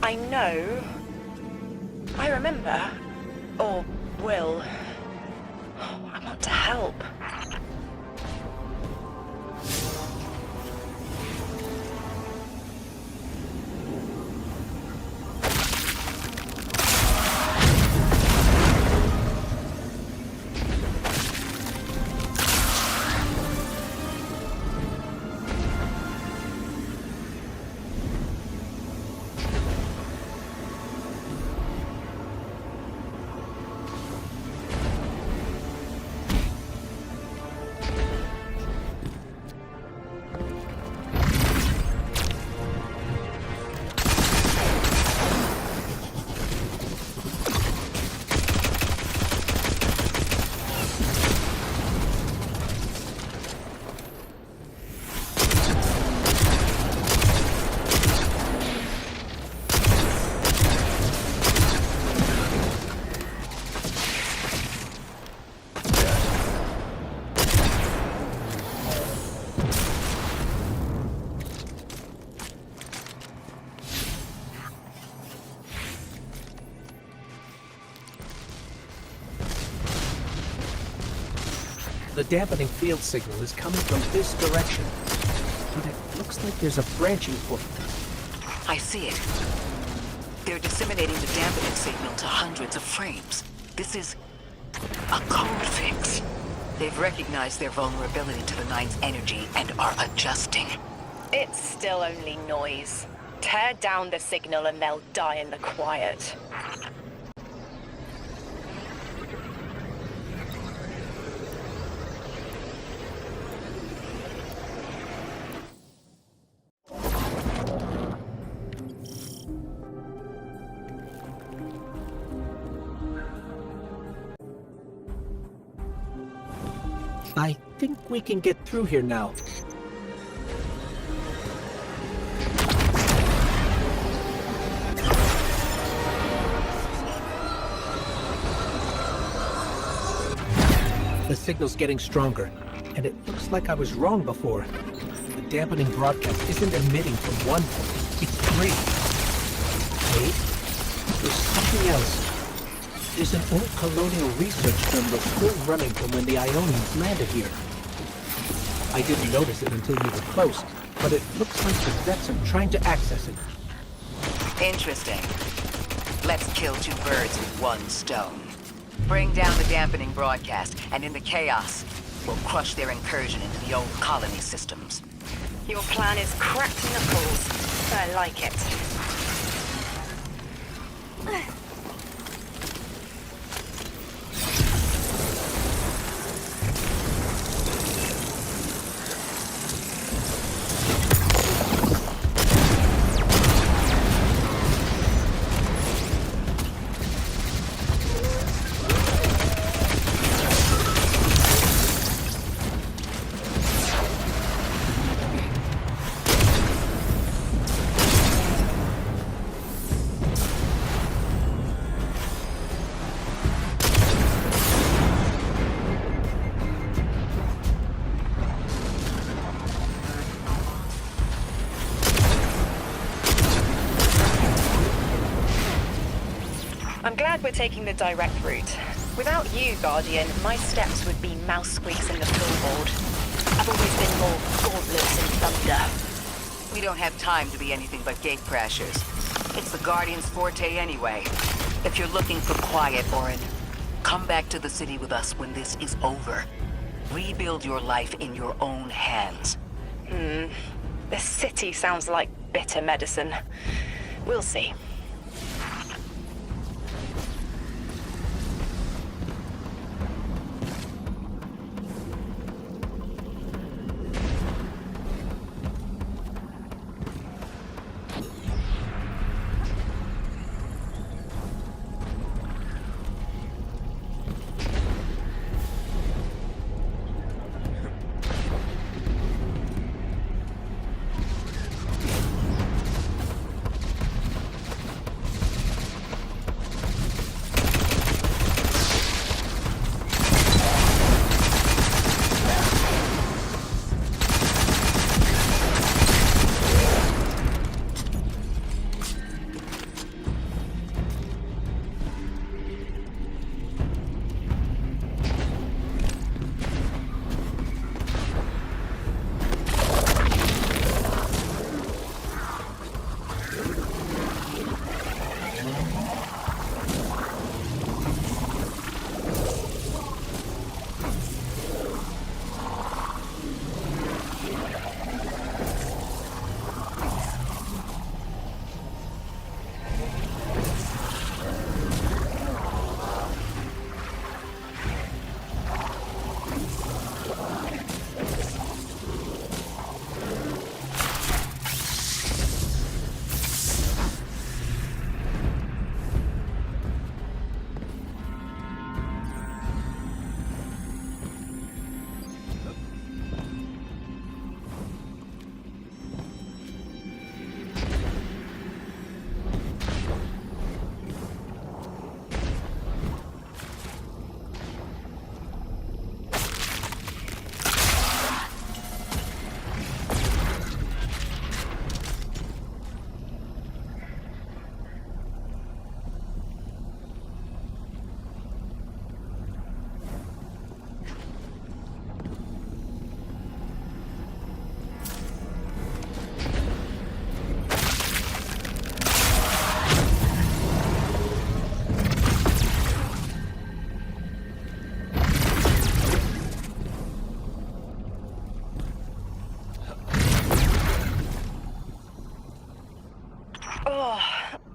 I know. I remember. Or will. I want to help. The dampening field signal is coming from this direction, but it looks like there's a branching point. I see it. They're disseminating the dampening signal to hundreds of frames. This is a code fix. They've recognized their vulnerability to the Nine's energy and are adjusting. It's still only noise. Tear down the signal and they'll die in the quiet. I think we can get through here now. The signal's getting stronger, and it looks like I was wrong before. The dampening broadcast isn't emitting from one point, it's three. Wait, there's something else. There's an old colonial research terminal still running from when the Ionians landed here. I didn't notice it until you were close, but it looks like the vets are trying to access it. Interesting. Let's kill two birds with one stone. Bring down the dampening broadcast, and in the chaos, we'll crush their incursion into the old colony systems. Your plan is cracked knuckles. I like it. I'm glad we're taking the direct route. Without you, Guardian, my steps would be mouse squeaks in the floorboard. I've always been more gauntlets and thunder. We don't have time to be anything but gate crashers. It's the Guardian's forte anyway. If you're looking for quiet, Orin, come back to the city with us when this is over. Rebuild your life in your own hands. The city sounds like bitter medicine. We'll see.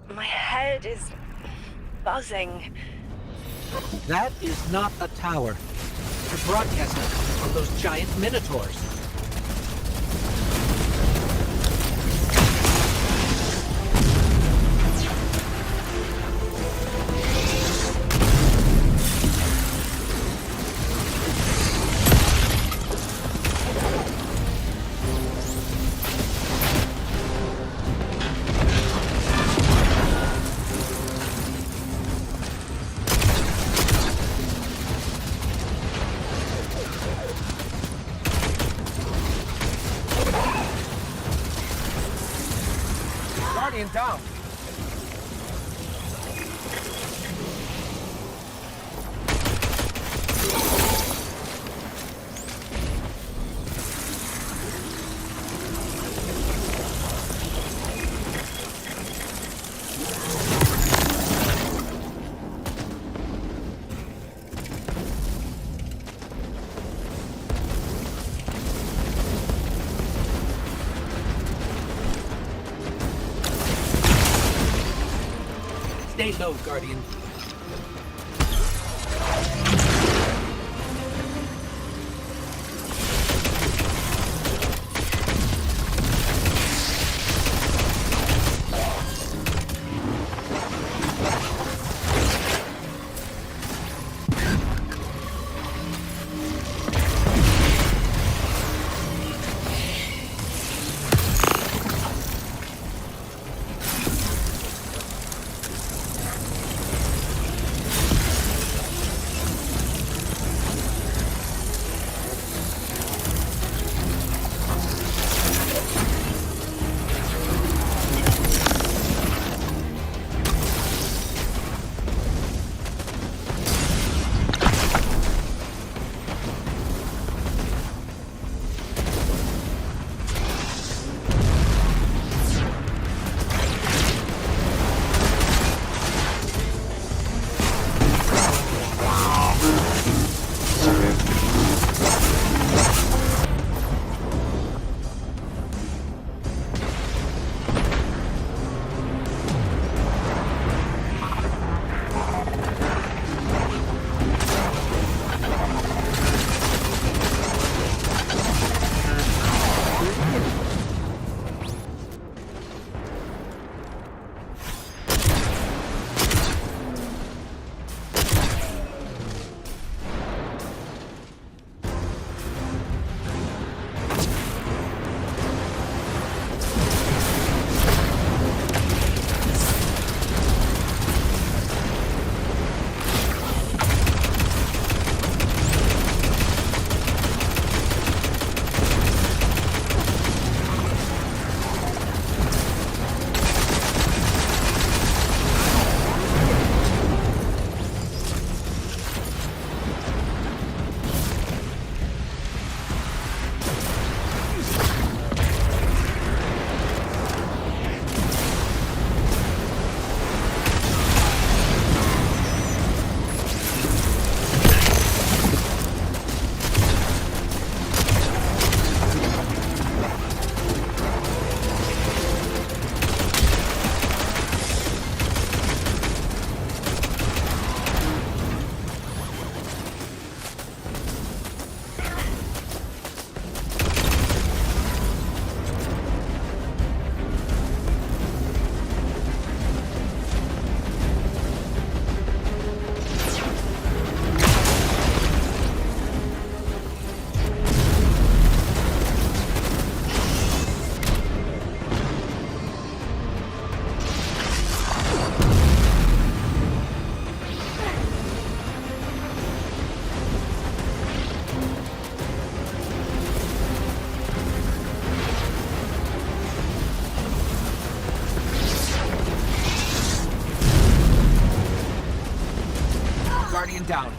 My head is buzzing. That is not a tower. The broadcast comes from those giant minotaurs. Guardian down. Stay low, Guardian. Guardian down.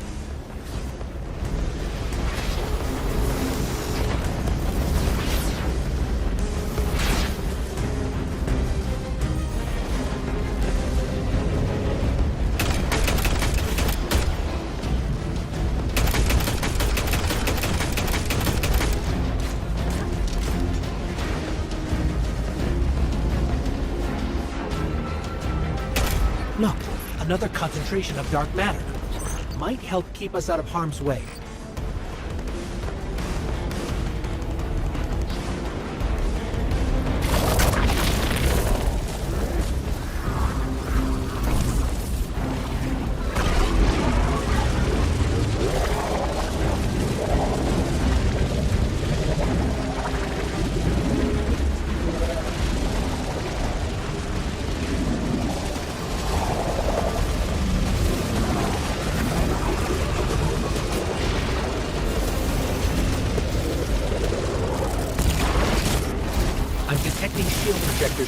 Look, another concentration of dark matter. Might help keep us out of harm's way.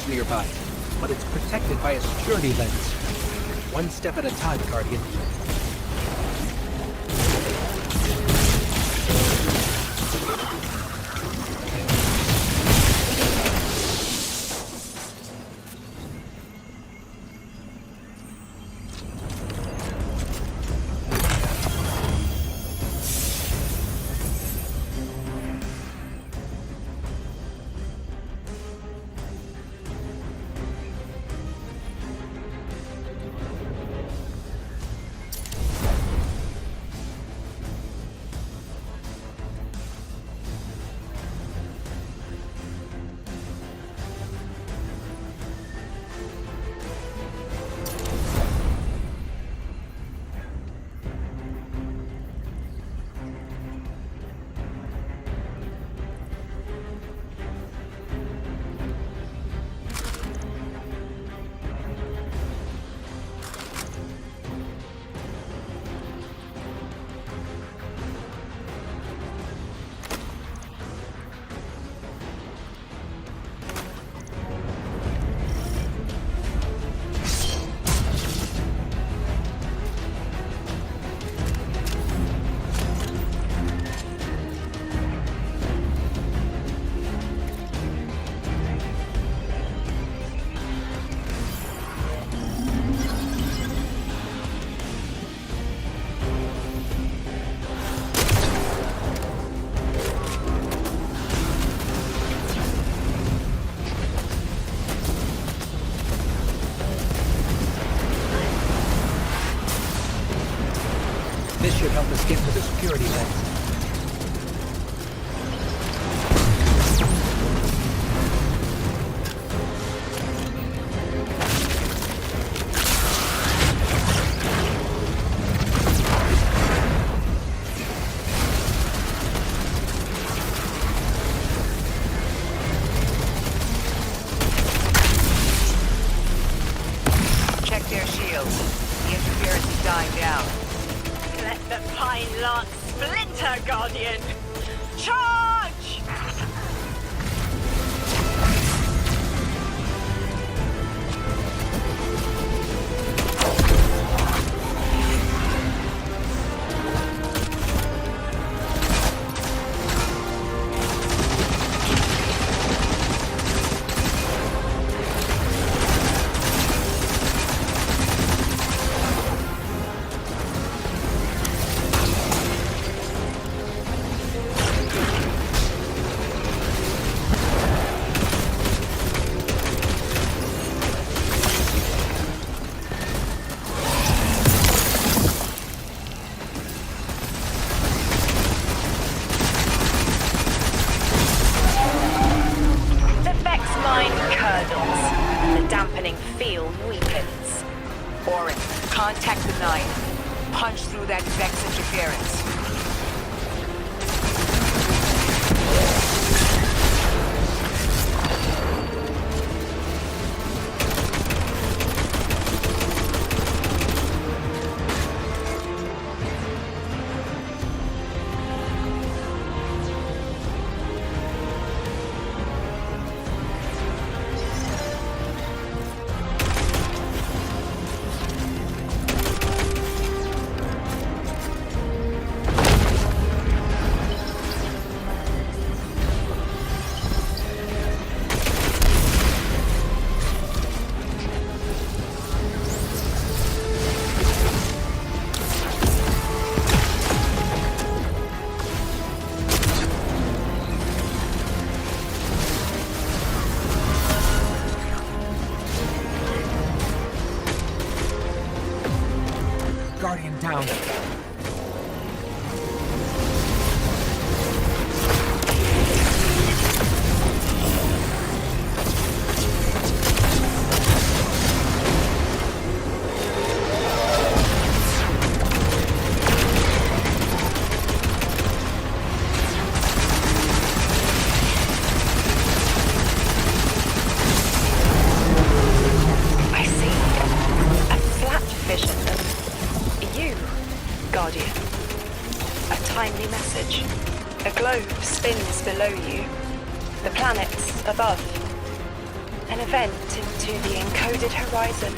Nearby, but it's protected by a security lens. One step at a time, Guardian. This should help us get to the security lens. Check their shields. The interference is dying down. Let the Pine Lance splinter, Guardian! Charge! Orin, contact the 9. Punch through that Vex interference. Guardian down. I see a flat vision of you, Guardian. A timely message. A globe spins below you. The planets above. An event into the encoded horizon.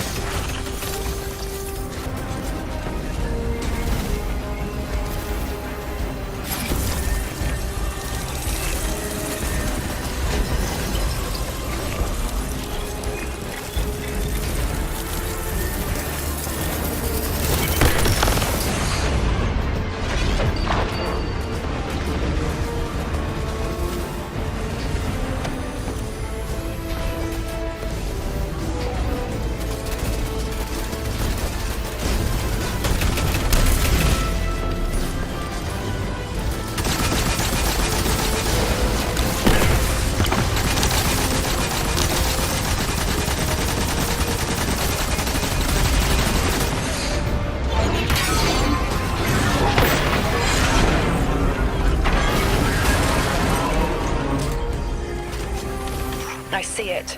I see it.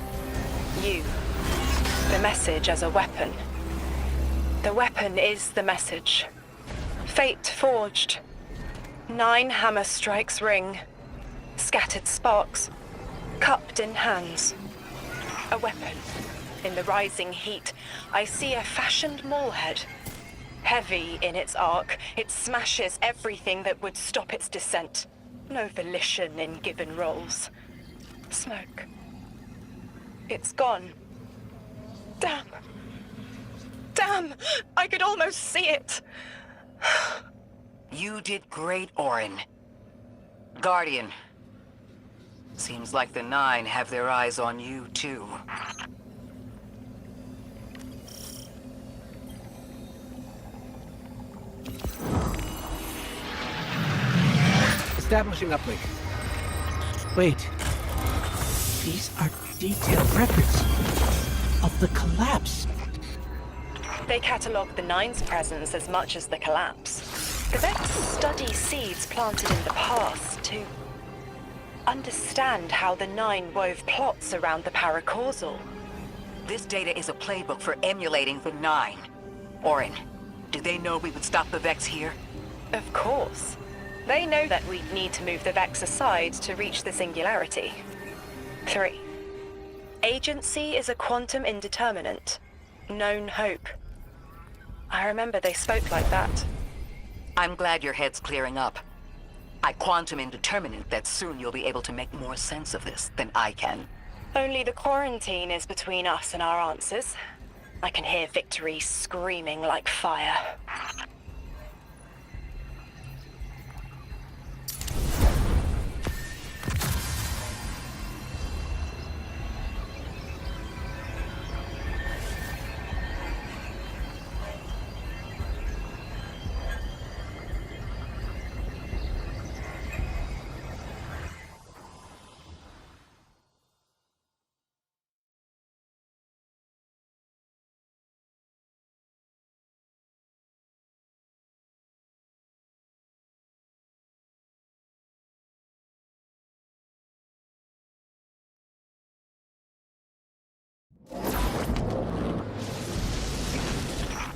You. The message as a weapon. The weapon is the message. Fate forged. 9 hammer strikes ring. Scattered sparks. Cupped in hands. A weapon. In the rising heat, I see a fashioned mallhead. Heavy in its arc, it smashes everything that would stop its descent. No volition in given roles. Smoke. It's gone. Damn. Damn! I could almost see it! You did great, Orin. Guardian. Seems like the 9 have their eyes on you, too. Establishing uplink. Wait. These are detailed records of the collapse. They catalogue the 9's presence as much as the collapse. The Vex study seeds planted in the past to understand how the 9 wove plots around the paracausal. This data is a playbook for emulating the 9. Orin, do they know we would stop the Vex here? Of course. They know that we'd need to move the Vex aside to reach the singularity. 3. Agency is a quantum indeterminate. Known hope. I remember they spoke like that. I'm glad your head's clearing up. I quantum indeterminate that soon you'll be able to make more sense of this than I can. Only the quarantine is between us and our answers. I can hear victory screaming like fire.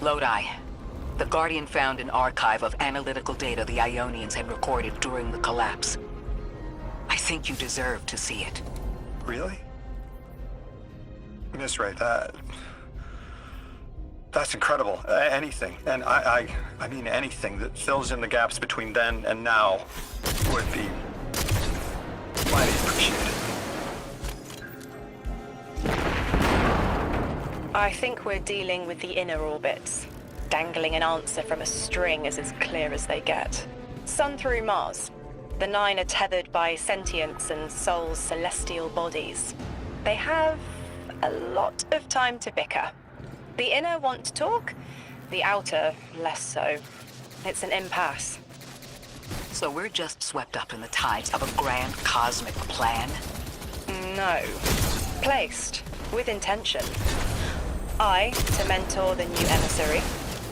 Lodi. The Guardian found an archive of analytical data the Ionians had recorded during the collapse. I think you deserve to see it. Really? Miss Ray, that's incredible. Anything, and I mean anything that fills in the gaps between then and now would be mighty appreciated. I think we're dealing with the inner orbits. Dangling an answer from a string is as clear as they get. Sun through Mars. The 9 are tethered by sentience and Sol's celestial bodies. They have a lot of time to bicker. The inner want to talk, The outer, less so. It's an impasse. So we're just swept up in the tides of a grand cosmic plan? No. Placed. With intention. I, to mentor the new emissary.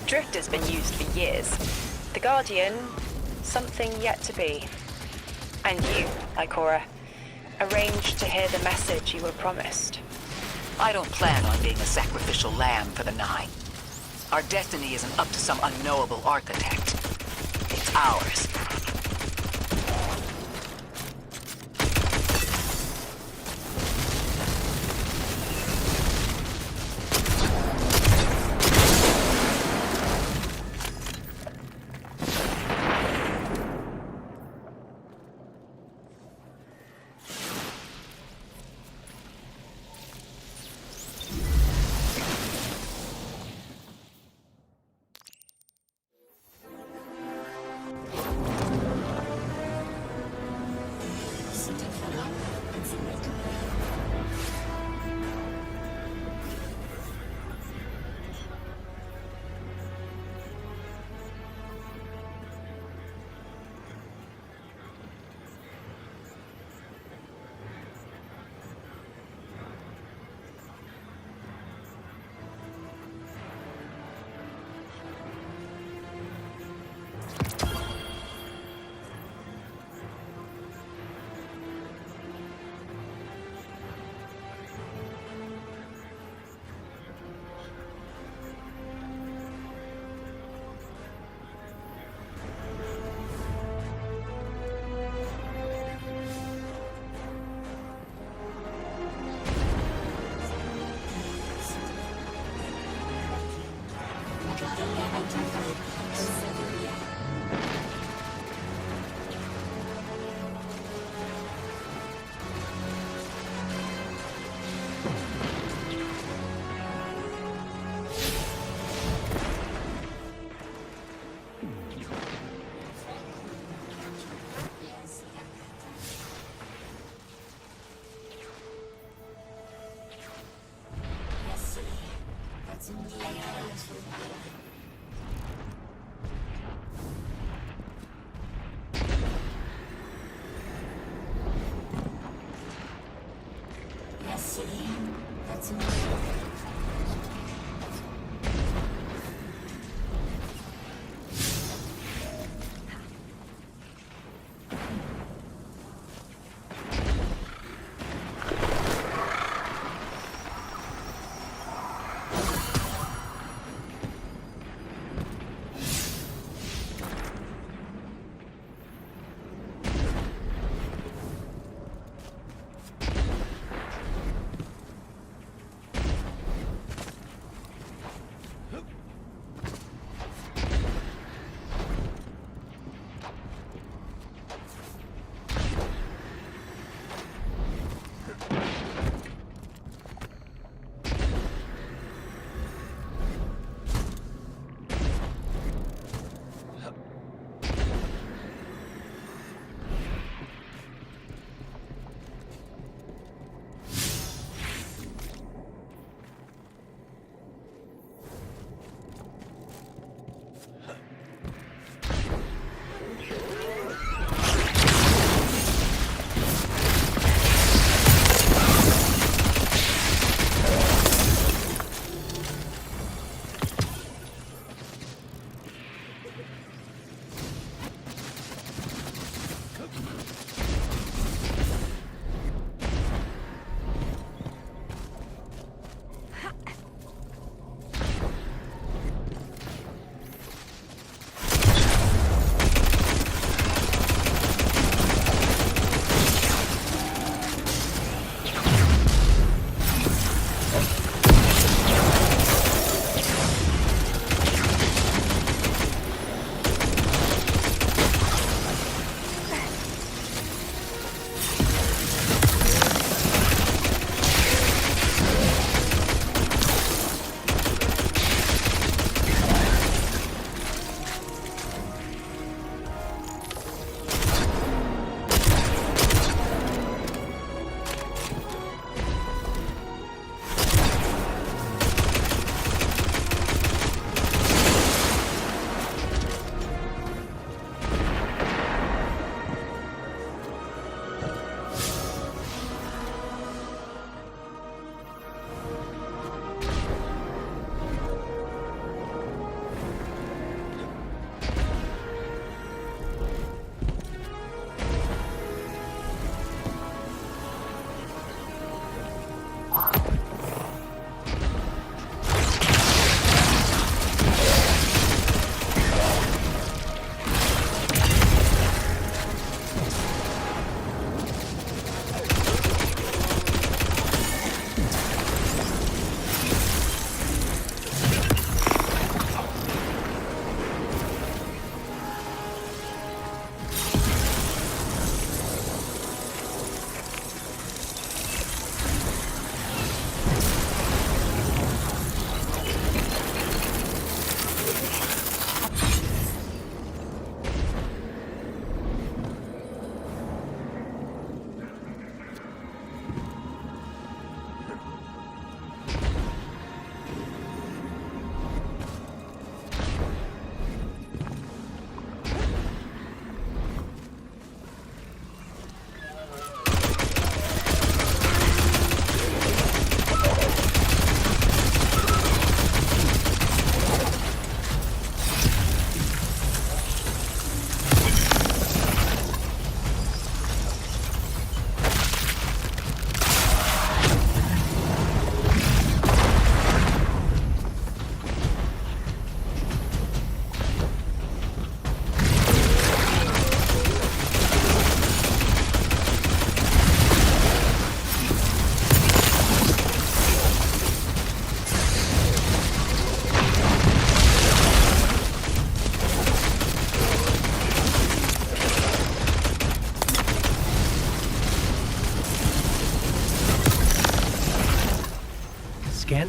Drift has been used for years. The Guardian, something yet to be. And you, Ikora, arranged to hear the message you were promised. I don't plan on being a sacrificial lamb for the Nine. Our destiny isn't up to some unknowable architect. It's ours.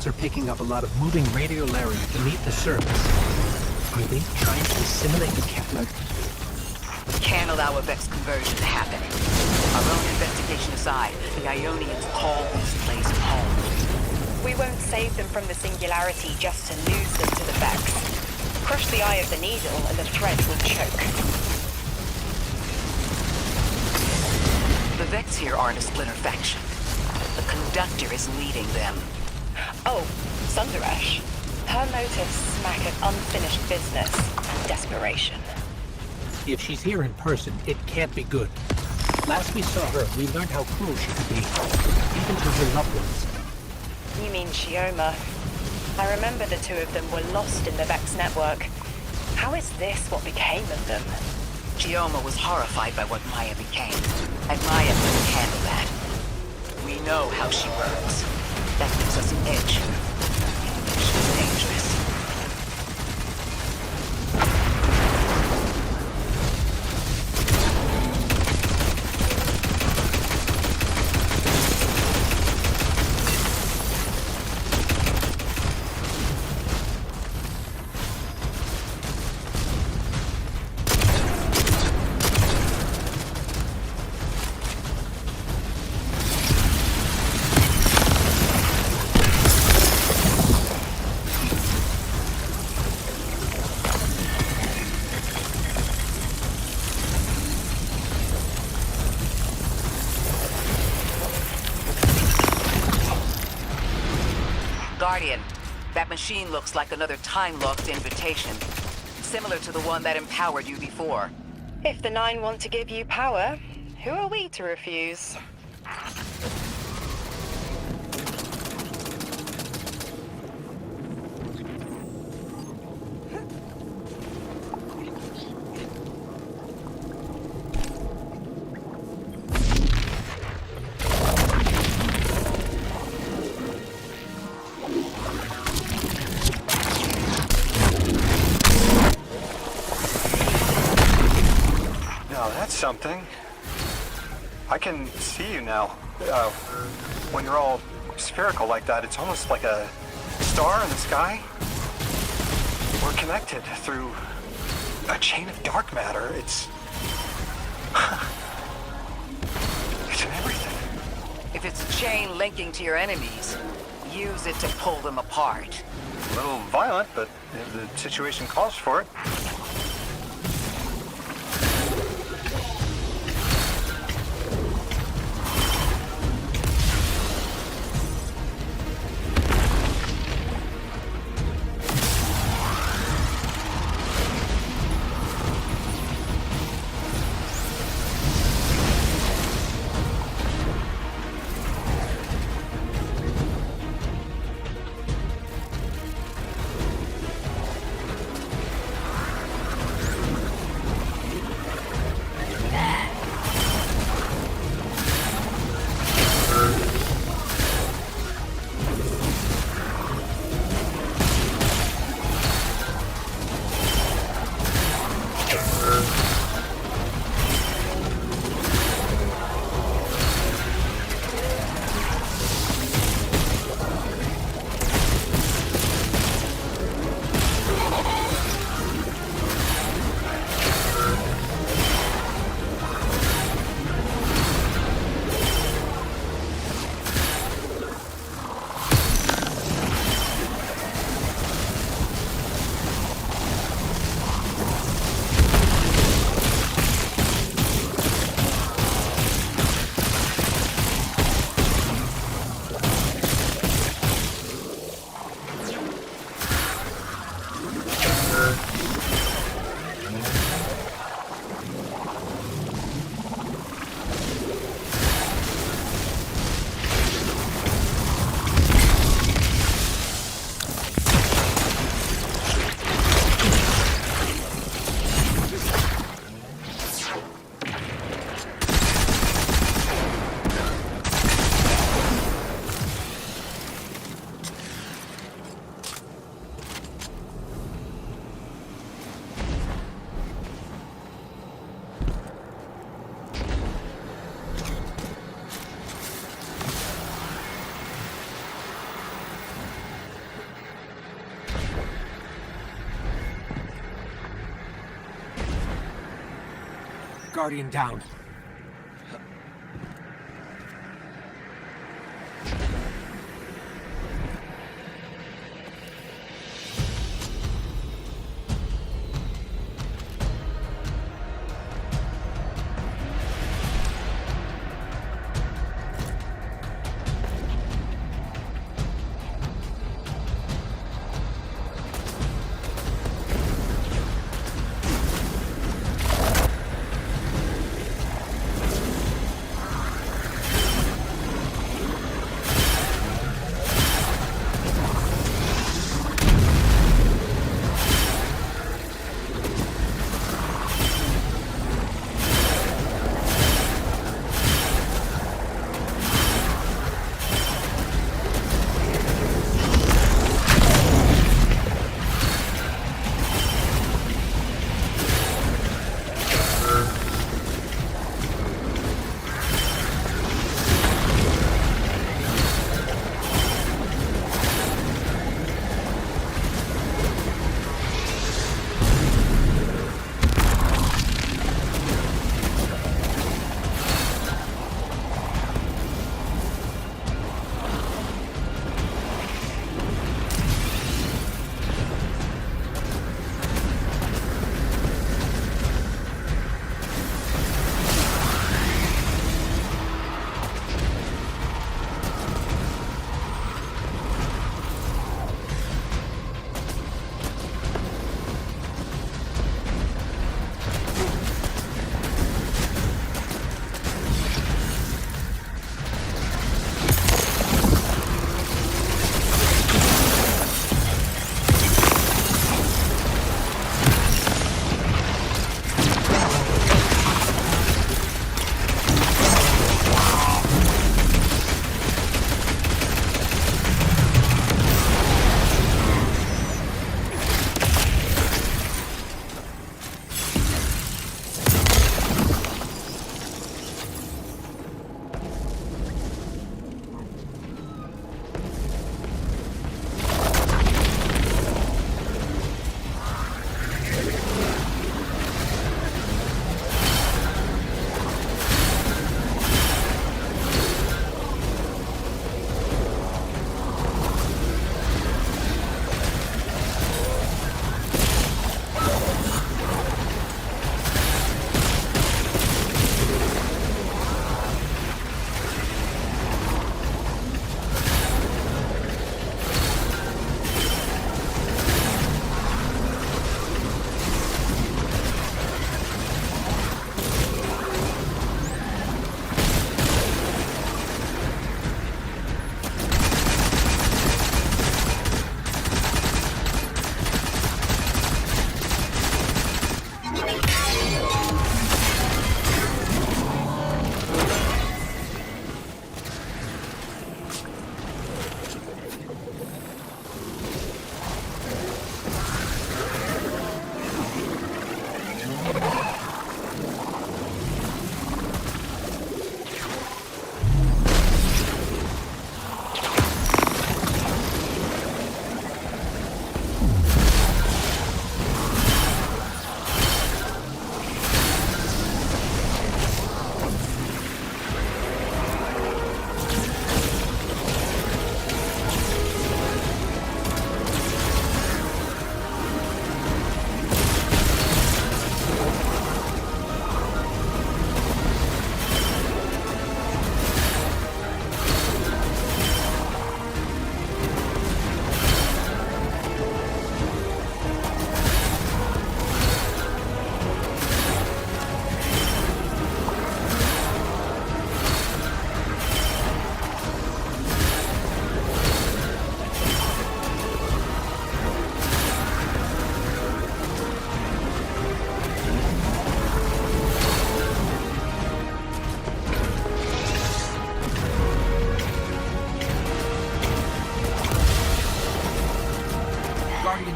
are picking up a lot of moving radiolarity beneath the surface. Are they trying to assimilate the Kepler? Can't allow a Vex conversion to happen. Our own investigation aside, the Ionians call this place home. We won't save them from the singularity just to lose them to the Vex. Crush the eye of the needle and the thread will choke. The Vex here aren't a splinter faction. The Conductor is leading them. Oh, Sundaresh. Her motives smack of unfinished business and desperation. If she's here in person, it can't be good. Last we saw her, we learned how cruel she could be, even to her loved ones. You mean Shioma? I remember the two of them were lost in the Vex network. How is this what became of them? Shioma was horrified by what Maya became, and Maya couldn't handle that. We know how she works. That gives us an edge. She's dangerous. Guardian, that machine looks like another time-locked invitation. Similar to the one that empowered you before. If the Nine want to give you power, who are we to refuse? Something. I can see you now. When you're all spherical like that, it's almost like a star in the sky. We're connected through a chain of dark matter. It's in everything. If it's a chain linking to your enemies, use it to pull them apart. A little violent, but if the situation calls for it. Guardian down.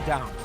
down.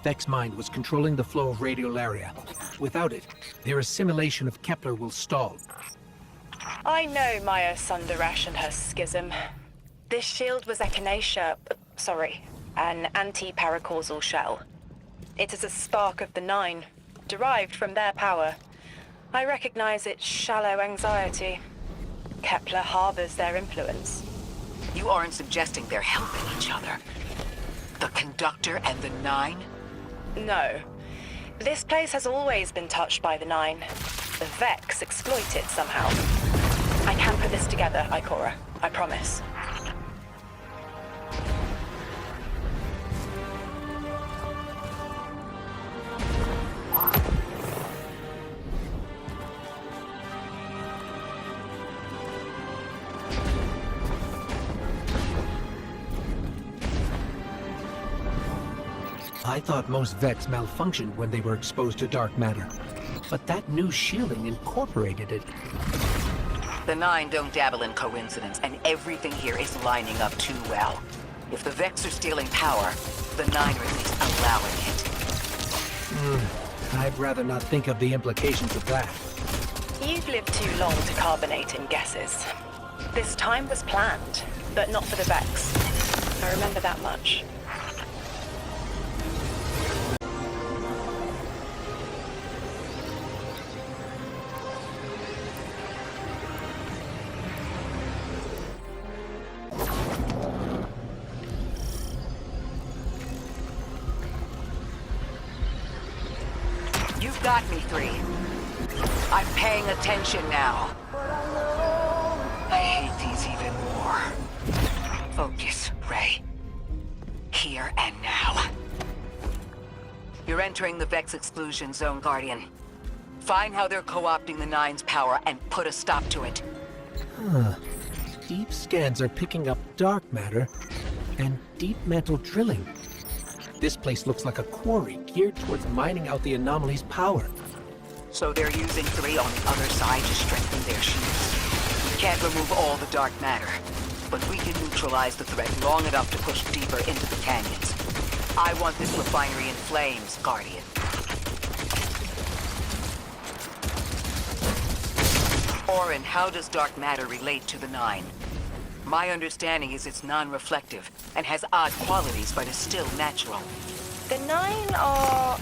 Vex mind was controlling the flow of radiolaria. Without it, their assimilation of Kepler will stall. I know Maya Sundaresh and her schism. This shield was echinacea, an anti-paracausal shell. It is a spark of the Nine, derived from their power. I recognize its shallow anxiety. Kepler harbors their influence. You aren't suggesting they're helping each other? The Conductor and the Nine? No. This place has always been touched by the Nine. The Vex exploit it somehow. I can put this together, Ikora. I promise. I thought most Vex malfunctioned when they were exposed to dark matter. But that new shielding incorporated it. The Nine don't dabble in coincidence, and everything here is lining up too well. If the Vex are stealing power, the Nine are at least allowing it. I'd rather not think of the implications of that. You've lived too long to carbonate in guesses. This time was planned, but not for the Vex. I remember that much. You've got me, 3. I'm paying attention now. I hate these even more. Focus, Ray. Here and now. You're entering the Vex exclusion zone, Guardian. Find how they're co-opting the Nine's power and put a stop to it. Deep scans are picking up dark matter and deep mantle drilling. This place looks like a quarry geared towards mining out the anomaly's power. So they're using 3 on the other side to strengthen their shields. We can't remove all the dark matter, but we can neutralize the threat long enough to push deeper into the canyons. I want this refinery in flames, Guardian. Orin, how does dark matter relate to the Nine? My understanding is it's non-reflective and has odd qualities, but is still natural. The Nine are,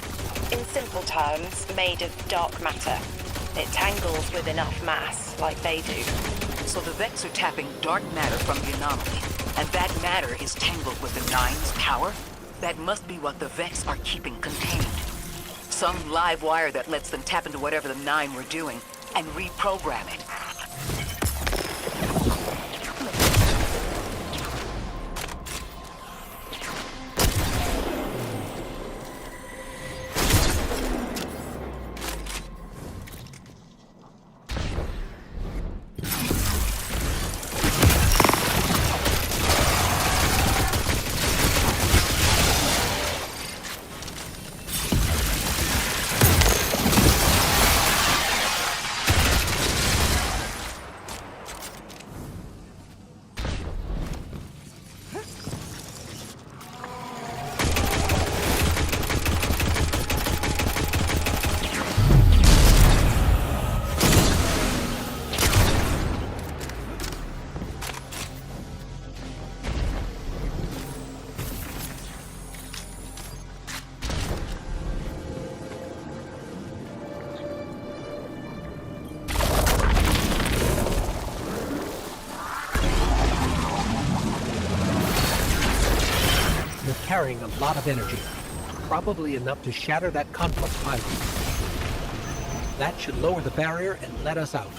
in simple terms, made of dark matter. It tangles with enough mass, like they do. So the Vex are tapping dark matter from the anomaly, and that matter is tangled with the Nine's power? That must be what the Vex are keeping contained. Some live wire that lets them tap into whatever the Nine were doing and reprogram it. Carrying a lot of energy, probably enough to shatter that conflux pylon. That should lower the barrier and let us out.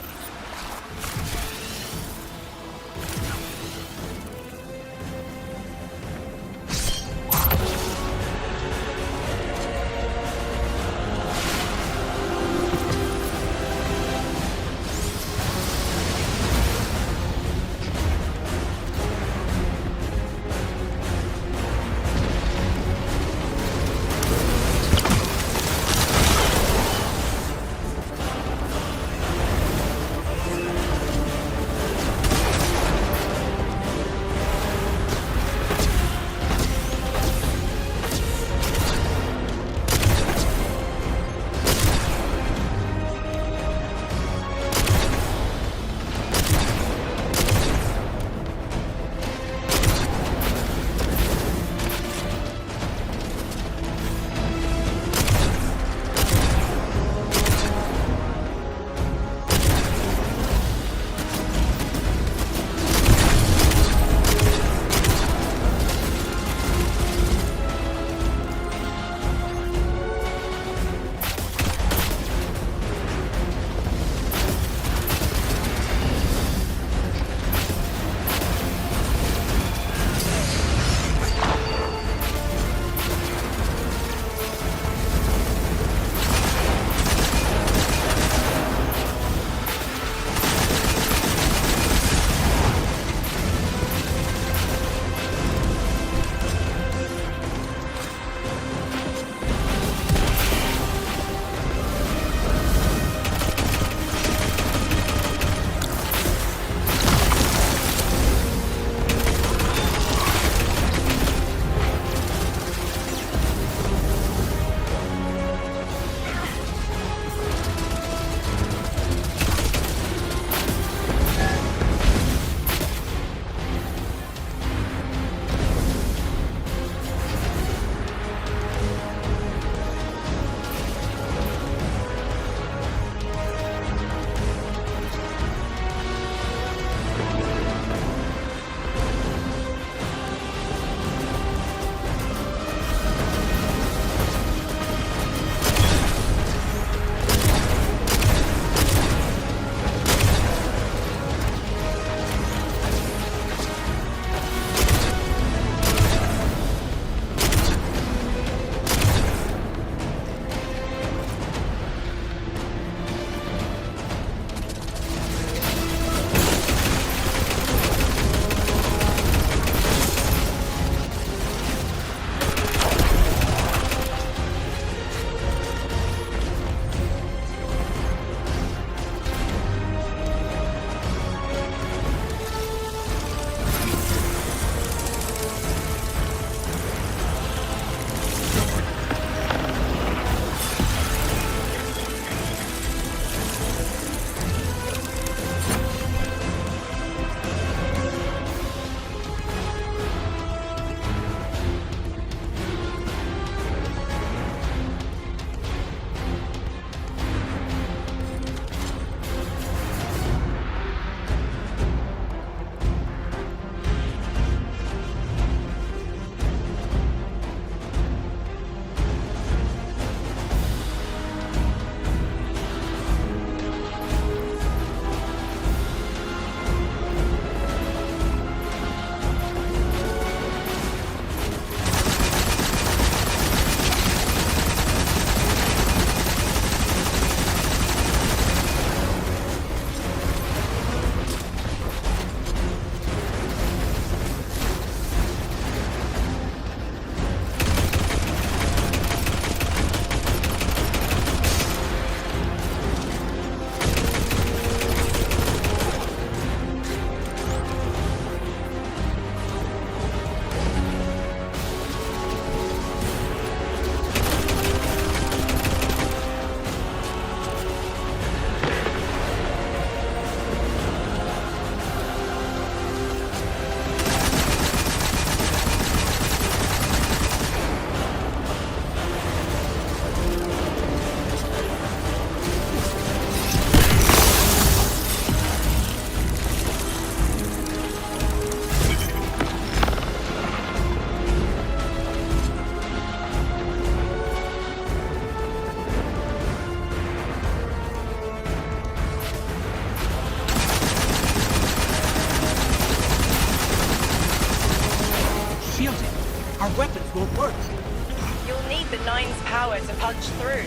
punch through.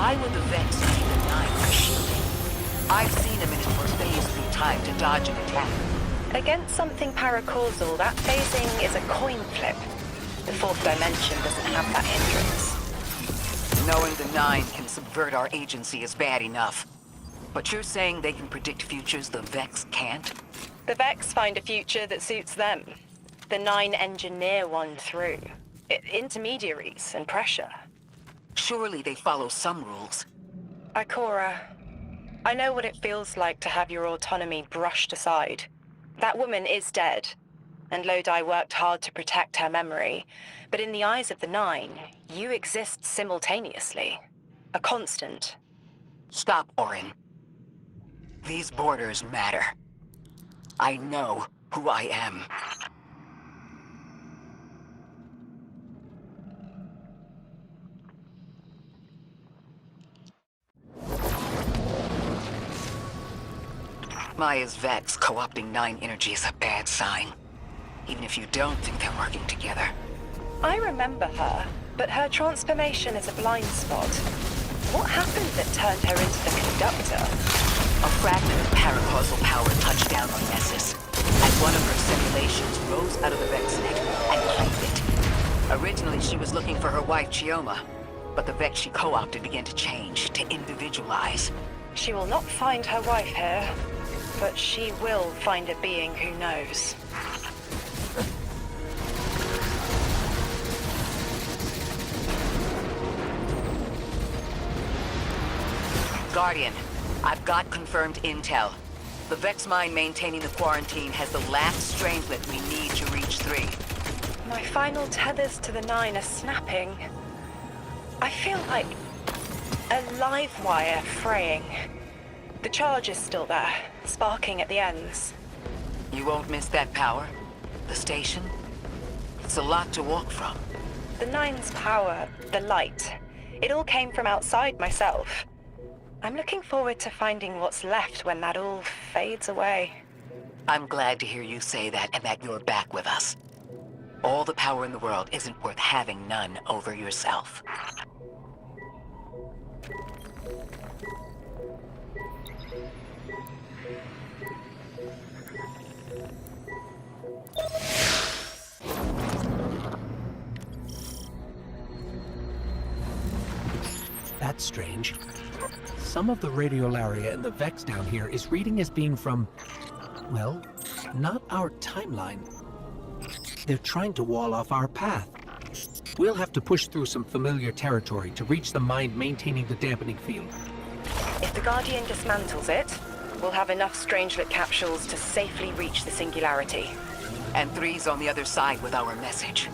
Why would the Vex need the 9 for shielding? I've seen him in it for phase through time to dodge an attack. Against something paracausal, that phasing is a coin flip. The fourth dimension doesn't have that hindrance. Knowing the 9 can subvert our agency is bad enough. But you're saying they can predict futures the Vex can't? The Vex find a future that suits them. The 9 engineer one through. intermediaries and pressure. Surely they follow some rules. Ikora, I know what it feels like to have your autonomy brushed aside. That woman is dead, and Lodi worked hard to protect her memory. But in the eyes of the Nine, you exist simultaneously. A constant. Stop, Orin. These borders matter. I know who I am. Maya's Vex co-opting Nine energy is a bad sign. Even if you don't think they're working together. I remember her, but her transformation is a blind spot. What happened that turned her into the conductor? A fragment of paracausal power touched down on Nessus, and one of her simulations rose out of the Vexnet and claimed it. Originally, she was looking for her wife, Chioma, but the Vex she co-opted began to change, to individualize. She will not find her wife here, but she will find a being who knows. Guardian, I've got confirmed intel. The Vex mine maintaining the quarantine has the last strangelet we need to reach 3. My final tethers to the Nine are snapping. I feel like a live wire fraying. The charge is still there, sparking at the ends. You won't miss that power? The station? It's a lot to walk from. The Nine's power, the light, it all came from outside myself. I'm looking forward to finding what's left when that all fades away. I'm glad to hear you say that and that you're back with us. All the power in the world isn't worth having none over yourself. That's strange. Some of the radiolaria in the Vex down here is reading as being from, well, not our timeline. They're trying to wall off our path. We'll have to push through some familiar territory to reach the mind maintaining the dampening field. If the Guardian dismantles it, we'll have enough Strangelet capsules to safely reach the Singularity. And 3's on the other side with our message.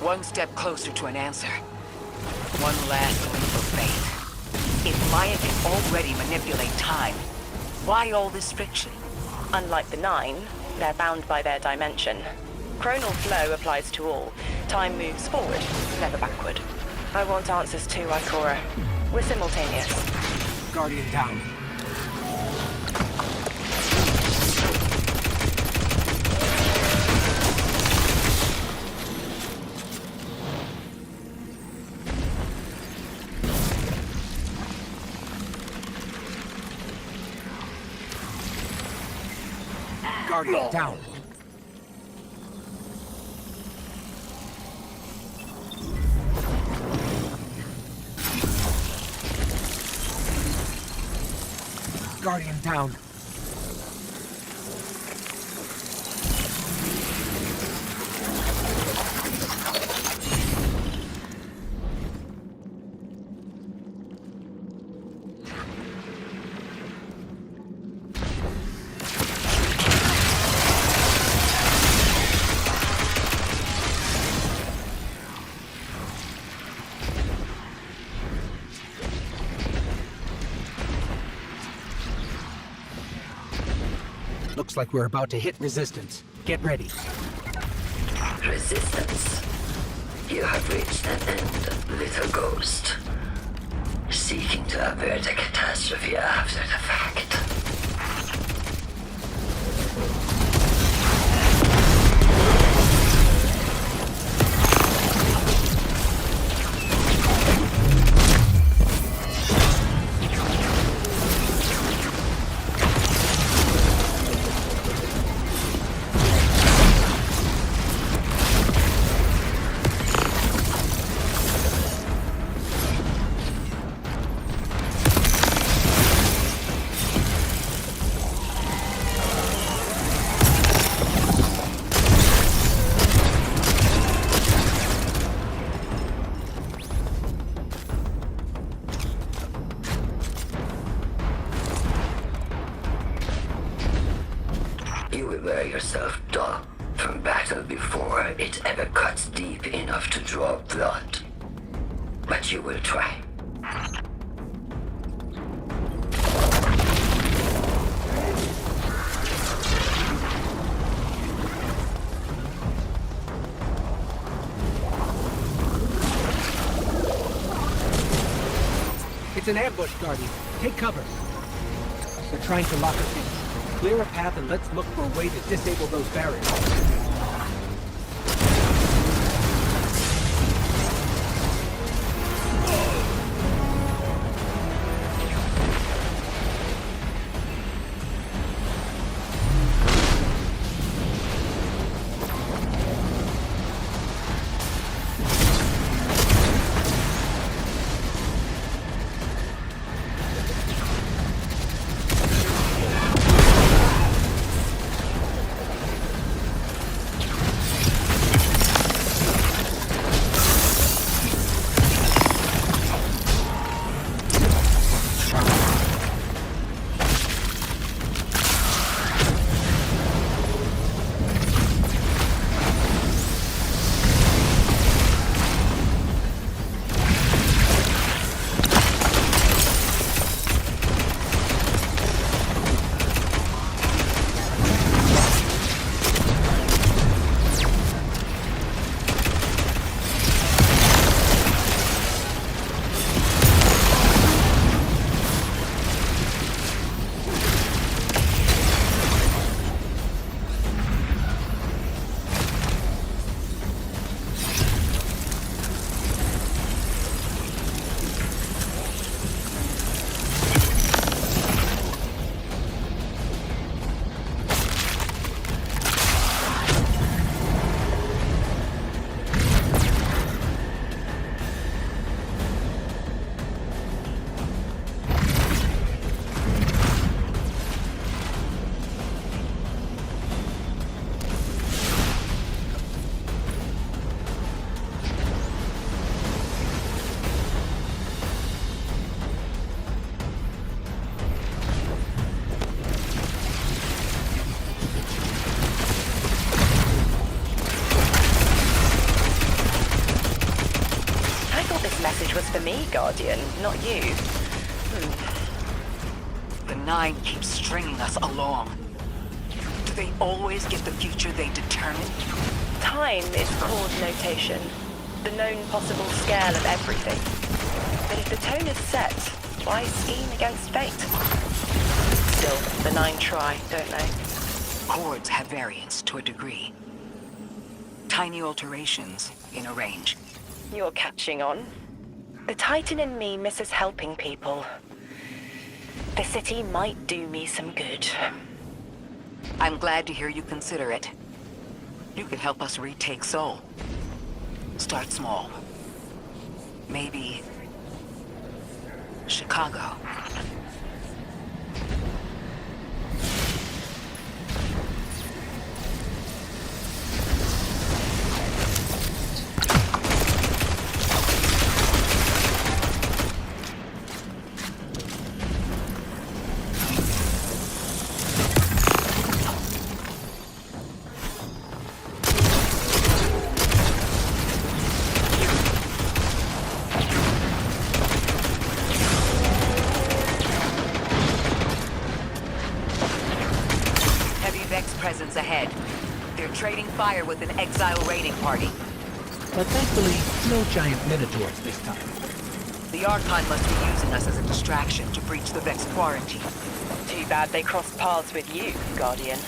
One step closer to an answer. One last leap of faith. If Maya can already manipulate time, why all this friction? Unlike the Nine, they're bound by their dimension. Chronal flow applies to all. Time moves forward, never backward. I want answers too, Ikora. We're simultaneous. Guardian down. Guardian down. Guardian down. Looks like we're about to hit resistance. Get ready. Resistance. You have reached an end, little ghost. Seeking to avert a catastrophe after the fact. Prepare yourself, doll, from battle before it ever cuts deep enough to draw blood. But you will try. It's an ambush, Guardian. Take cover. They're trying to lock us in. Clear a path and let's look for a way to disable those barriers. Was for me, Guardian, not you. The Nine keeps stringing us along. Do they always get the future they determine? Time is chord notation, the known possible scale of everything. But if the tone is set, why scheme against fate? Still, the Nine try, don't they? Chords have variance to a degree. Tiny alterations in a range. You're catching on. The Titan in me misses helping people. The city might do me some good. I'm glad to hear you consider it. You could help us retake Seoul. Start small. Maybe Chicago. Presence ahead. They're trading fire with an exile raiding party. But thankfully, no giant minotaurs this time. The Archon must be using us as a distraction to breach the Vex quarantine. Too bad they crossed paths with you, Guardian.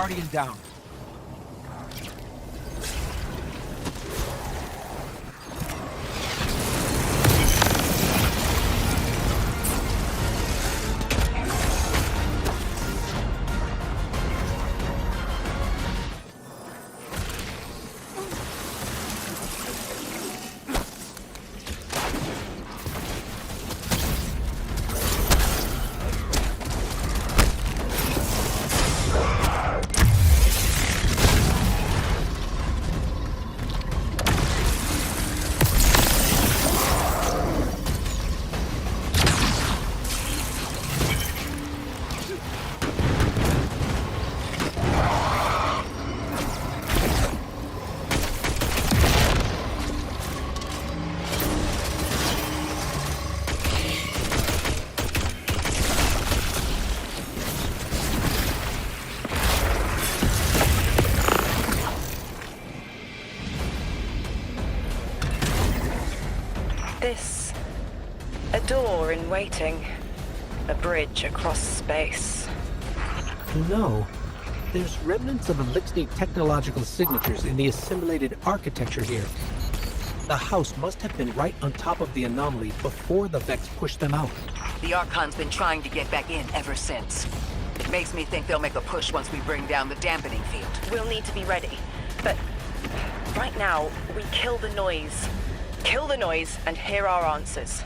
Guardian down. This... a door in waiting. A bridge across space. No. There's remnants of Elixir technological signatures in the assimilated architecture here. The house must have been right on top of the anomaly before the Vex pushed them out. The Archon's been trying to get back in ever since. It makes me think they'll make a push once we bring down the dampening field. We'll need to be ready. But right now, we kill the noise. Kill the noise and hear our answers.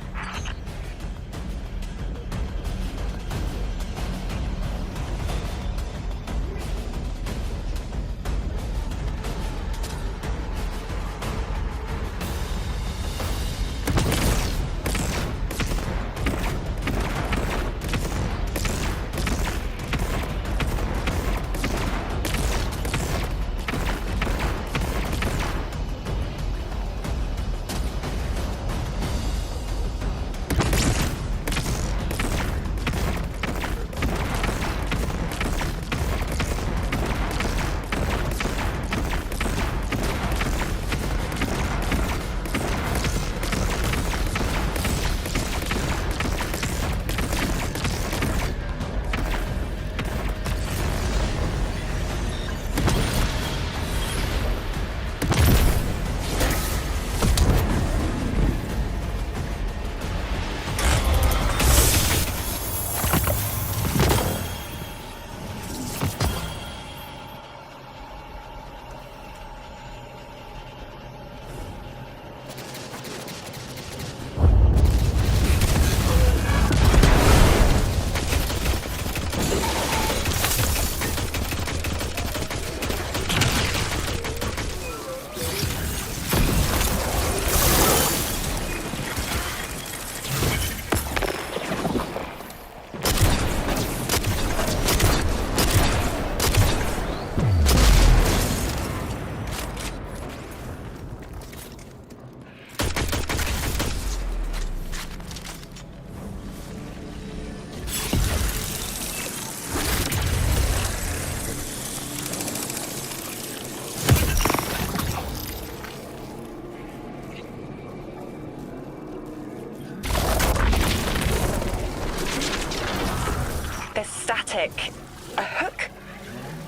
A hook?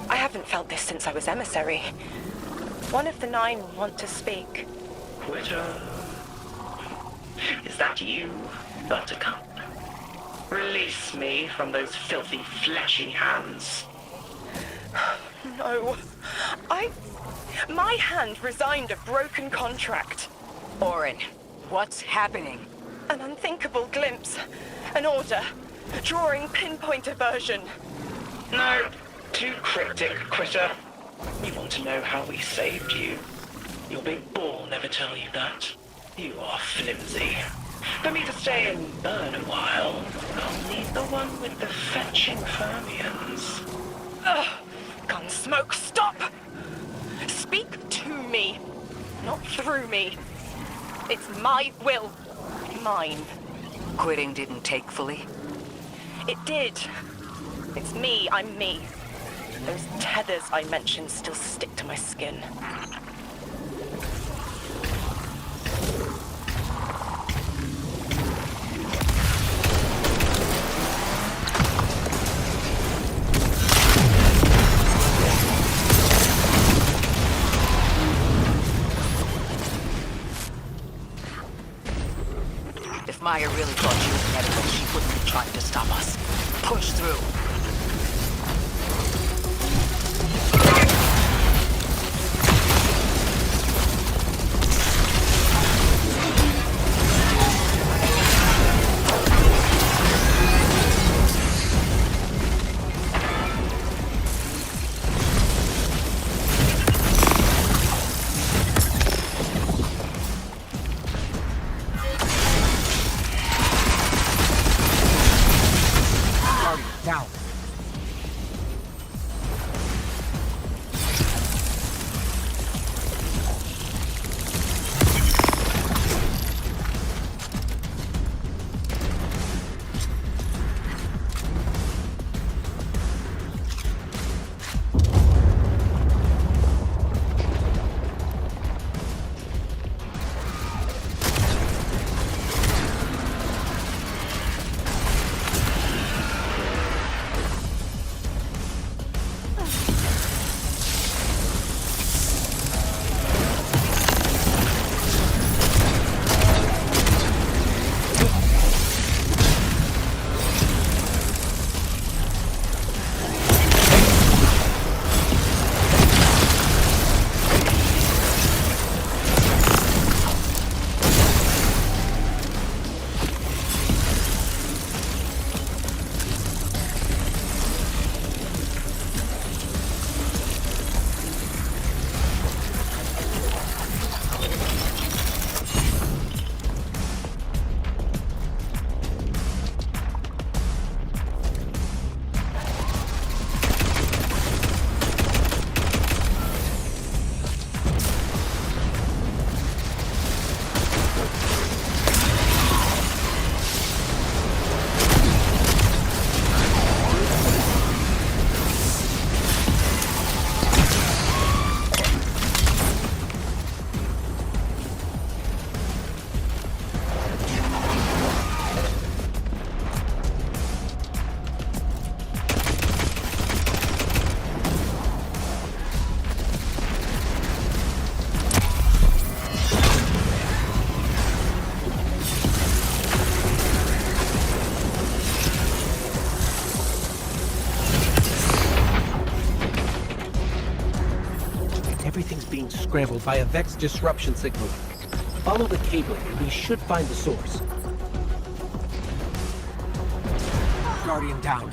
I haven't felt this since I was emissary. One of the 9 will want to speak. Quitter. Is that you, Buttercup? Release me from those filthy, fleshy hands. No. My hand resigned a broken contract. Orin, what's happening? An unthinkable glimpse. An order. Drawing pinpoint aversion. No. Too cryptic, Quitter. You want to know how we saved you? Your big ball never tell you that. You are flimsy. For me to stay and burn a while, I'll need the one with the fetching fermions. Ugh! Gunsmoke, stop! Speak to me, not through me. It's my will. Mine. Quitting didn't take fully? It did. It's me, I'm me. Those tethers I mentioned still stick to my skin. Maya really thought she was medical, she wouldn't be trying to stop us. Push through. Down. Everything's being scrambled by a Vex disruption signal. Follow the cabling and we should find the source. Guardian down.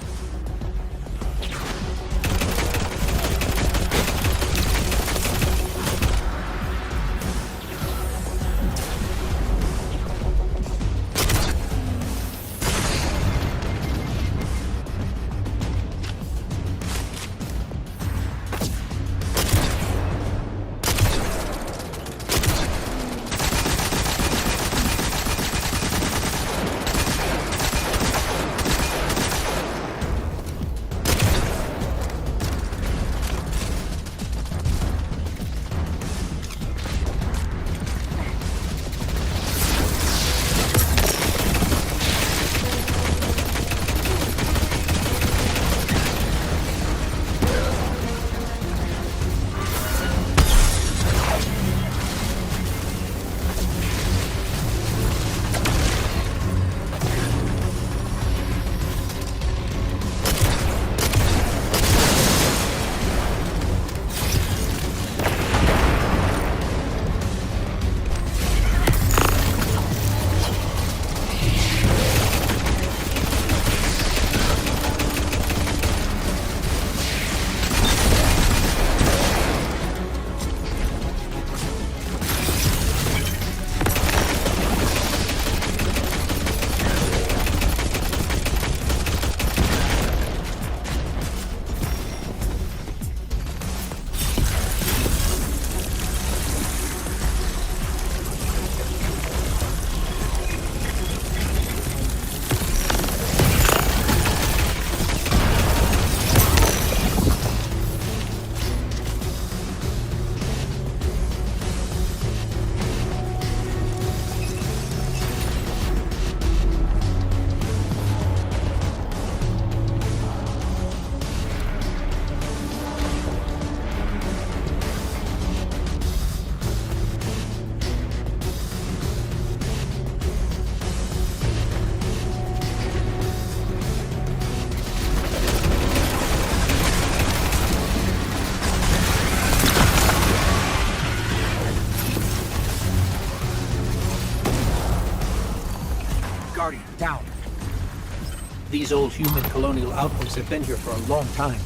These old human colonial outposts have been here for a long time.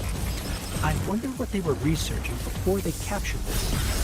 I wonder what they were researching before they captured this.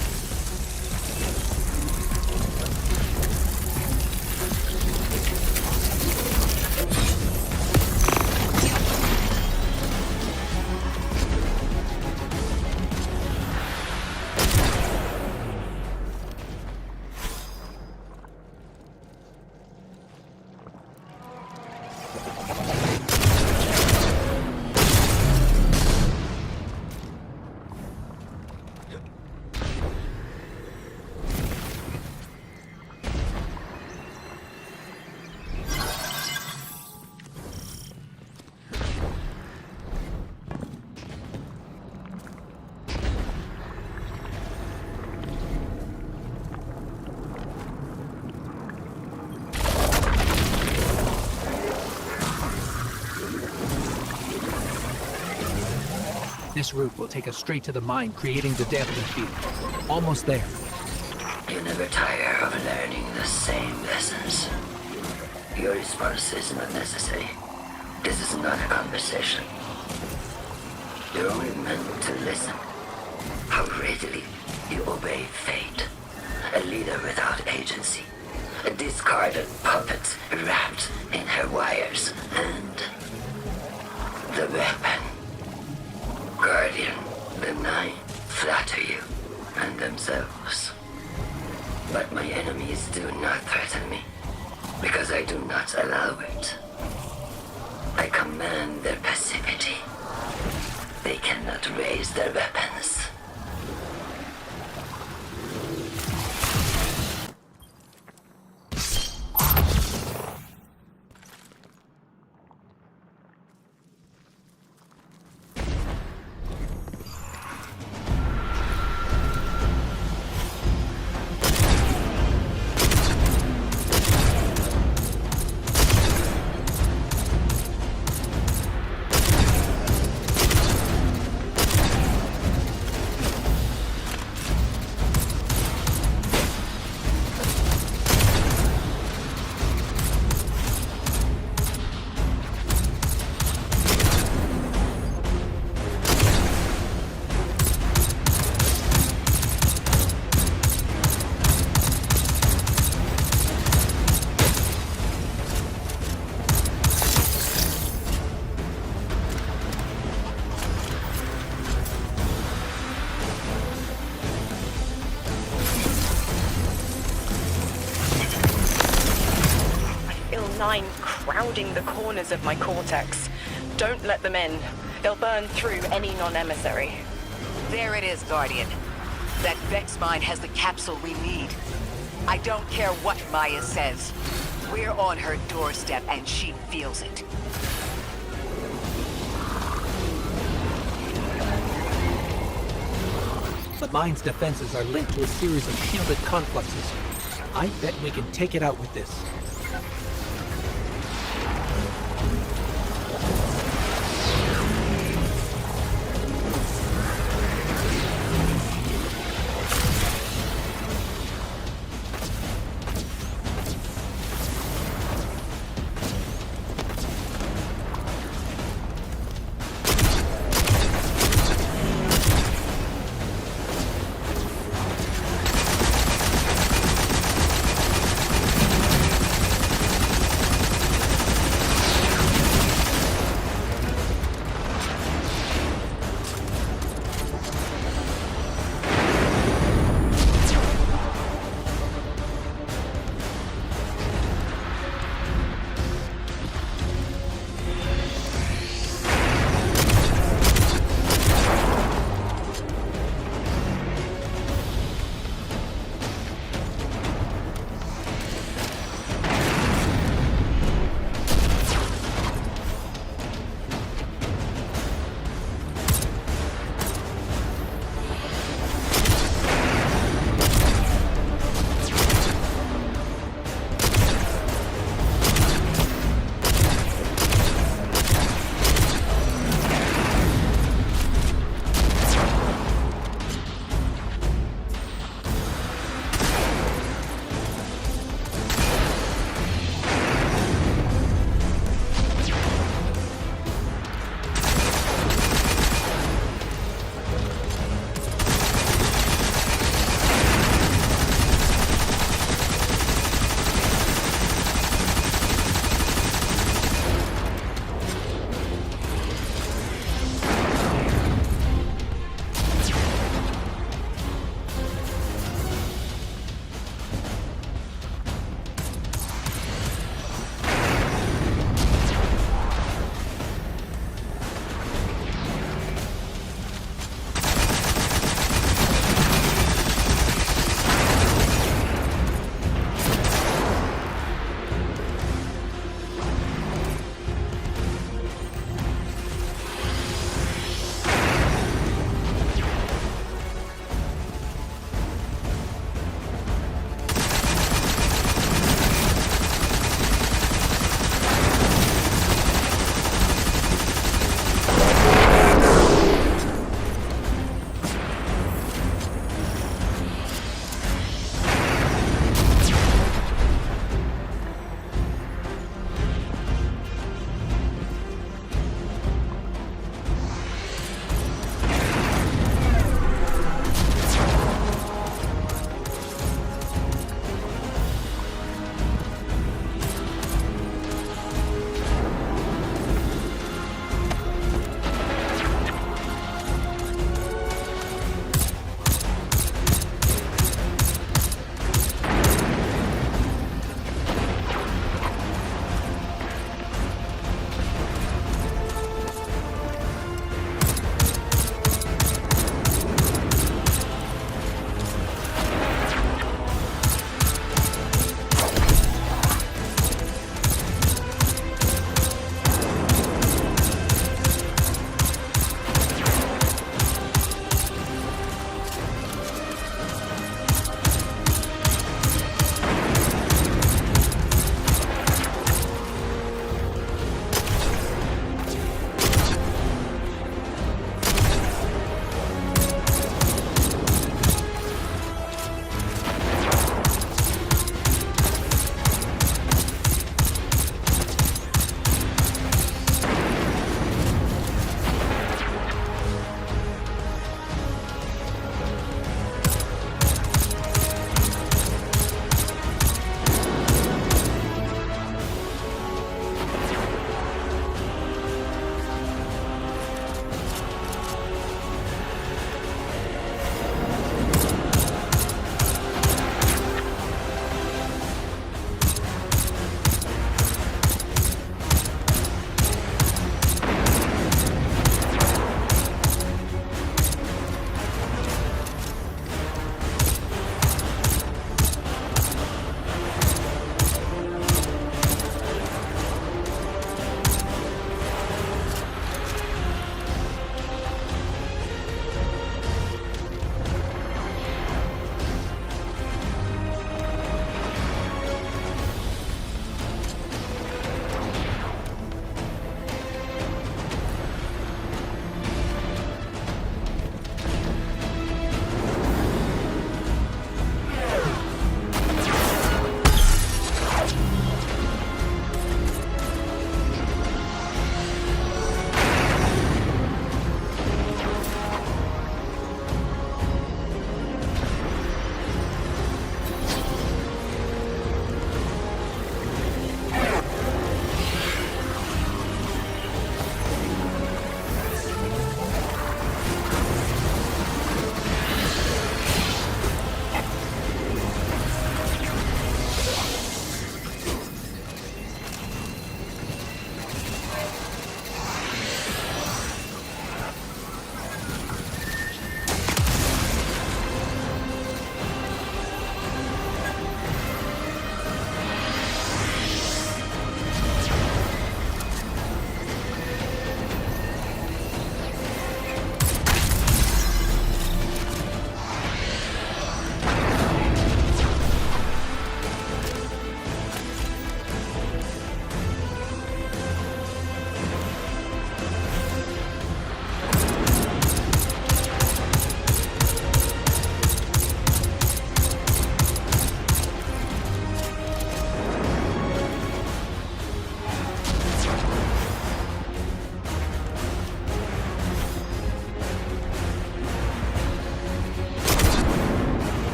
This route will take us straight to the mine, creating the dampening field. Almost there. You never tire of learning the same lessons. Your response is not necessary. This is not a conversation. You're only meant to listen. How readily you obey fate. A leader without agency. A discarded puppet wrapped in her wires. And the weapon. Guardian, the Nine flatter you and themselves. But my enemies do not threaten me, because I do not allow it. I command their passivity. They cannot raise their weapons. Nine crowding the corners of my cortex. Don't let them in. They'll burn through any non-emissary. There it is, Guardian. That Vex mine has the capsule we need. I don't care what Maya says. We're on her doorstep and she feels it. The mine's defenses are linked to a series of shielded confluxes. I bet we can take it out with this.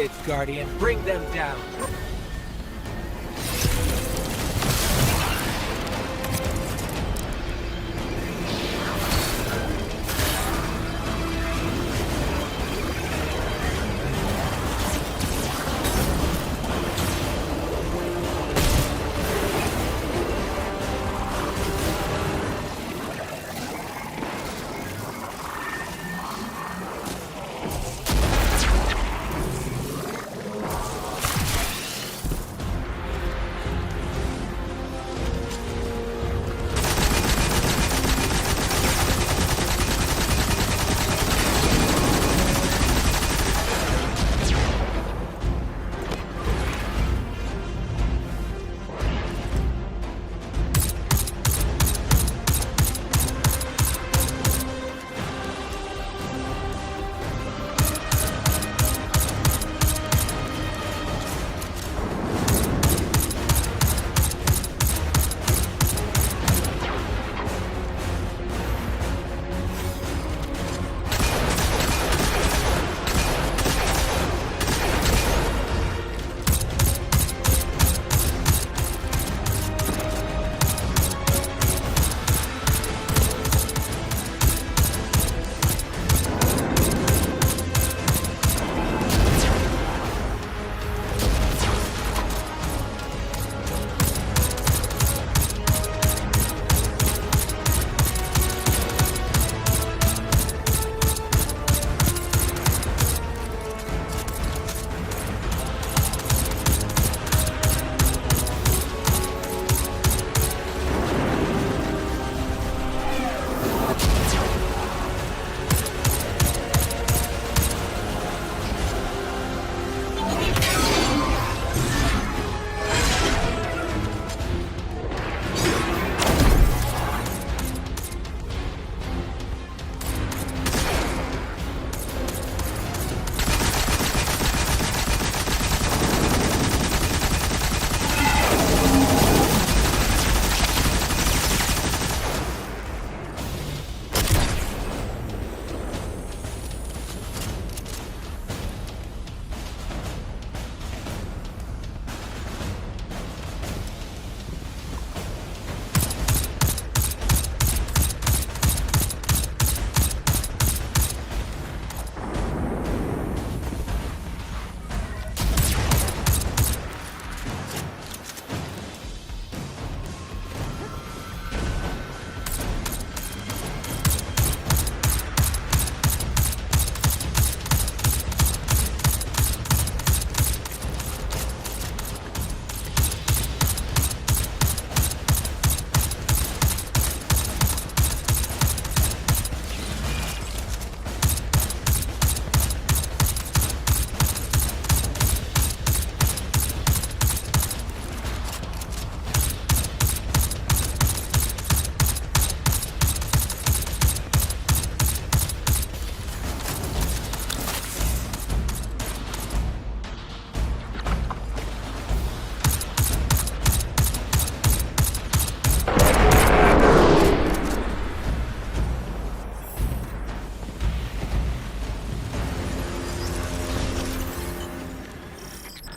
methods, Guardian. Bring them down.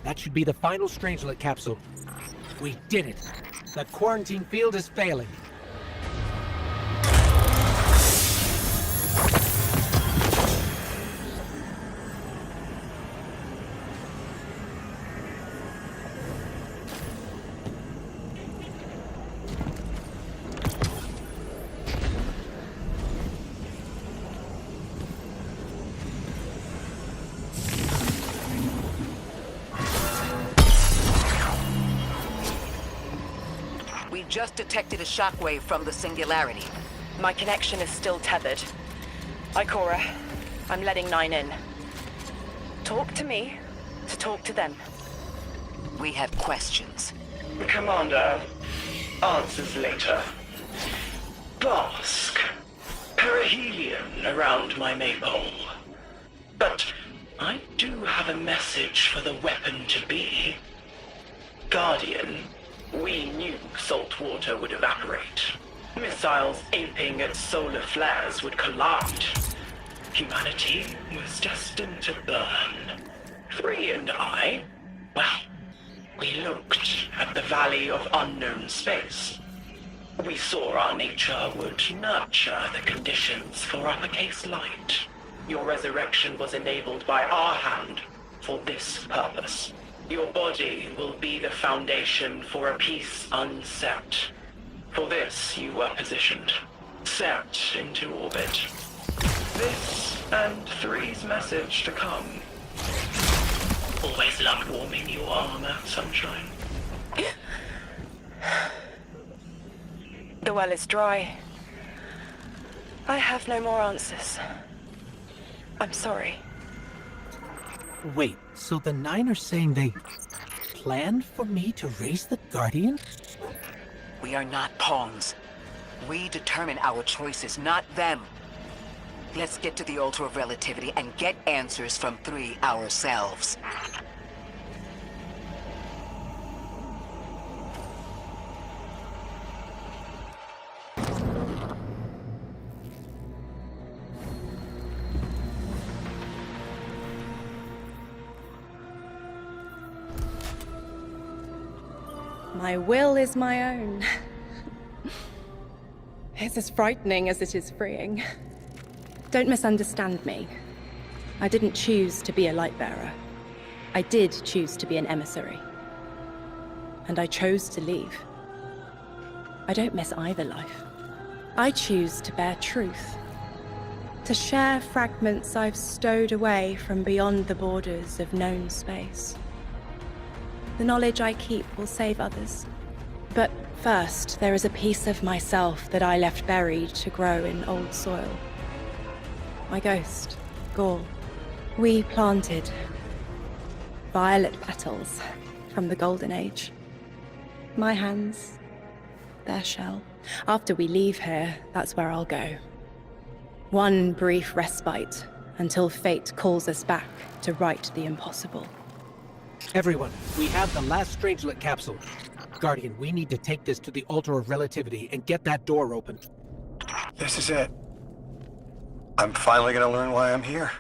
That should be the final Strangelet capsule. We did it. The quarantine field is failing. We just detected a shockwave from the Singularity. My connection is still tethered. Ikora, I'm letting 9 in. Talk to me to talk to them. We have questions. Commander, answers later. Bosk, perihelion around my maypole. But I do have a message for the weapon-to-be. Guardian, we knew salt water would evaporate. Missiles aiming at solar flares would collide. Humanity was destined to burn. 3 and I, well, we looked at the Valley of Unknown Space. We saw our nature would nurture the conditions for uppercase light. Your resurrection was enabled by our hand for this purpose. Your body will be the foundation for a peace unset. For this you were positioned, set into orbit. This and 3's message to come. Always loved warming your armor, Sunshine. The well is dry. I have no more answers. I'm sorry. Wait, so the Nine are saying they planned for me to raise the Guardian? We are not pawns. We determine our choices, not them. Let's get to the Altar of Relativity and get answers from 3 ourselves. My will is my own. It's as frightening as it is freeing. Don't misunderstand me. I didn't choose to be a Lightbearer. I did choose to be an emissary. And I chose to leave. I don't miss either life. I choose to bear truth. To share fragments I've stowed away from beyond the borders of known space. The knowledge I keep will save others. But first, there is a piece of myself that I left buried to grow in old soil. My ghost, Gaul. We planted violet petals from the Golden Age. My hands, their shell. After we leave here, that's where I'll go. One brief respite until fate calls us back to right the impossible. Everyone, we have the last Strangelet capsule. Guardian, we need to take this to the Altar of Relativity and get that door open. This is it. I'm finally gonna learn why I'm here.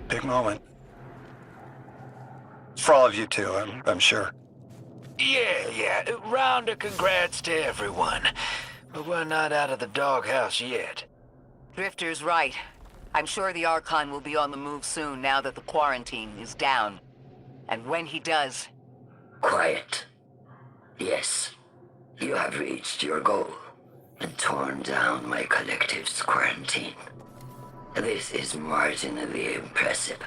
Big moment. For all of you too, I'm sure. Yeah. Round of congrats to everyone. But we're not out of the doghouse yet. Drifter's right. I'm sure the Archon will be on the move soon now that the quarantine is down. And when he does... Quiet. Yes, you have reached your goal and torn down my collective's quarantine. This is marginally impressive,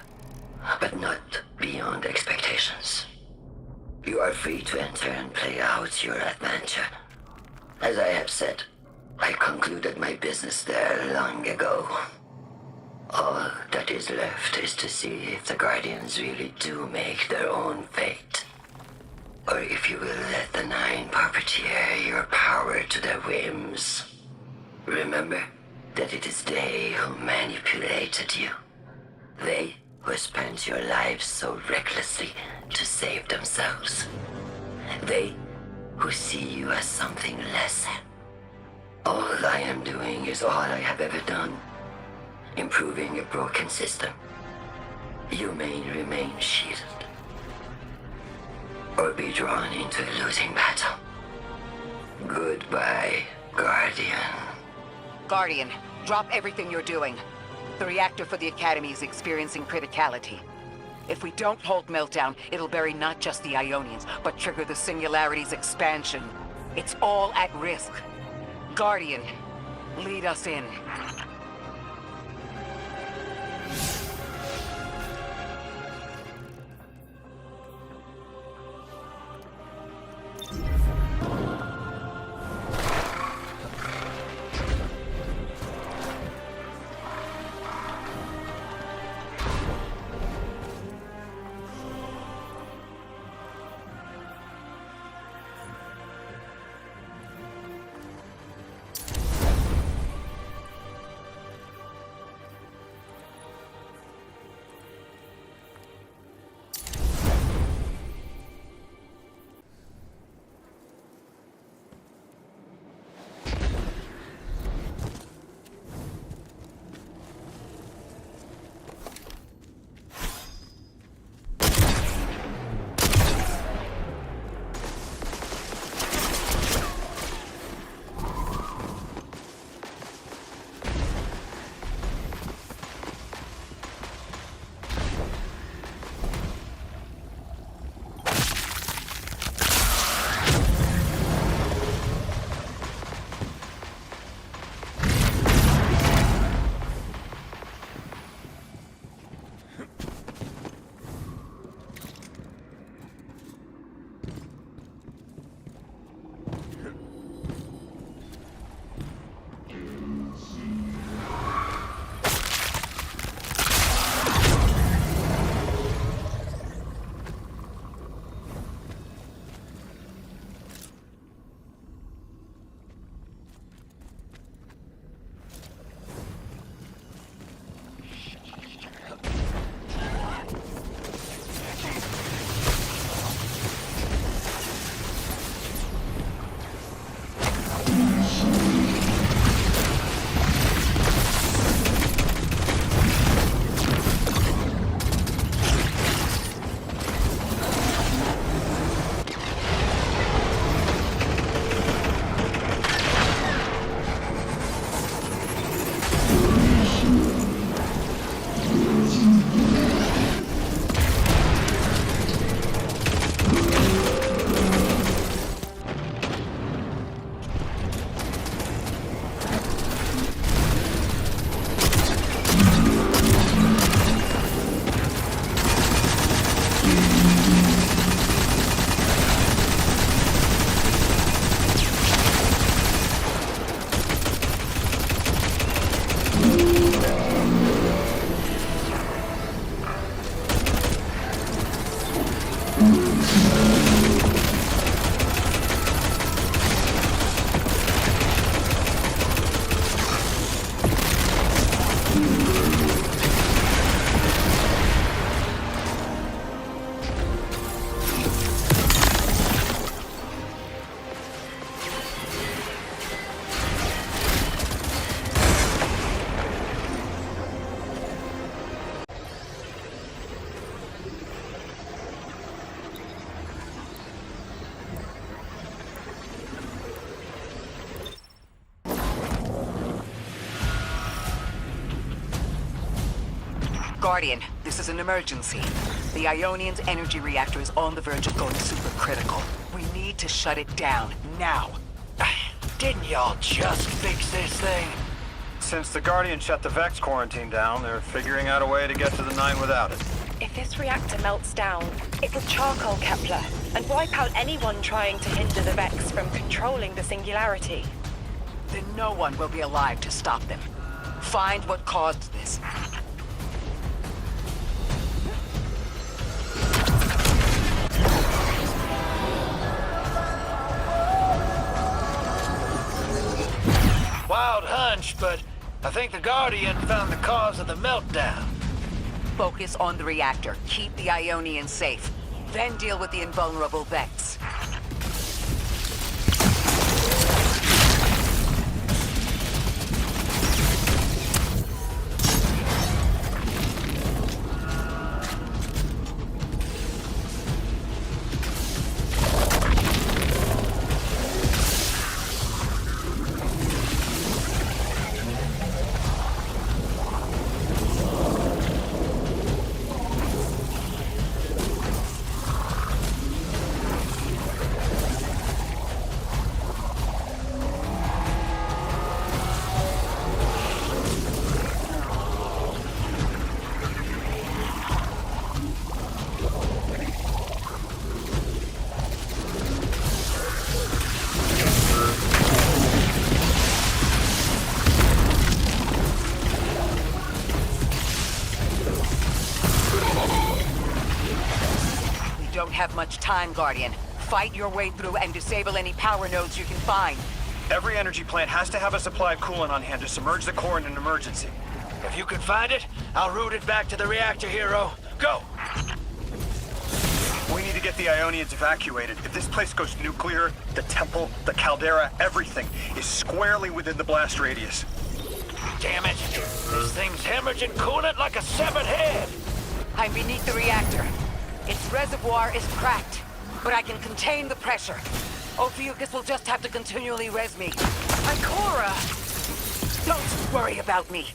but not beyond expectations. You are free to enter and play out your adventure. As I have said, I concluded my business there long ago. All that is left is to see if the Guardians really do make their own fate. Or if you will let the Nine puppeteer your power to their whims. Remember that it is they who manipulated you. They who spent your lives so recklessly to save themselves. They who see you as something less. All I am doing is all I have ever done. Improving a broken system. You may remain shielded. Or be drawn into a losing battle. Goodbye, Guardian. Guardian, drop everything you're doing. The reactor for the Academy is experiencing criticality. If we don't hold Meltdown, it'll bury not just the Ionians, but trigger the Singularity's expansion. It's all at risk. Guardian, lead us in. Guardian, this is an emergency. The Ionian's energy reactor is on the verge of going supercritical. We need to shut it down, now. Didn't y'all just fix this thing? Since the Guardian shut the Vex quarantine down, they're figuring out a way to get to the 9 without it. If this reactor melts down, it'll charcoal Kepler and wipe out anyone trying to hinder the Vex from controlling the Singularity. Then no one will be alive to stop them. Find what caused this. Wild hunch, but I think the Guardian found the cause of the meltdown. Focus on the reactor. Keep the Ionian safe. Then deal with the invulnerable Vex. Don't have much time, Guardian. Fight your way through and disable any power nodes you can find. Every energy plant has to have a supply of coolant on hand to submerge the core in an emergency. If you can find it, I'll route it back to the reactor, Hero. Go! We need to get the Ionians evacuated. If this place goes nuclear, the temple, the caldera, everything is squarely within the blast radius. Damn it! This thing's hemorrhaging coolant like a severed head! I'm beneath the reactor. Its reservoir is cracked, but I can contain the pressure. Ophiuchus will just have to continually res me. Ikora! Don't worry about me.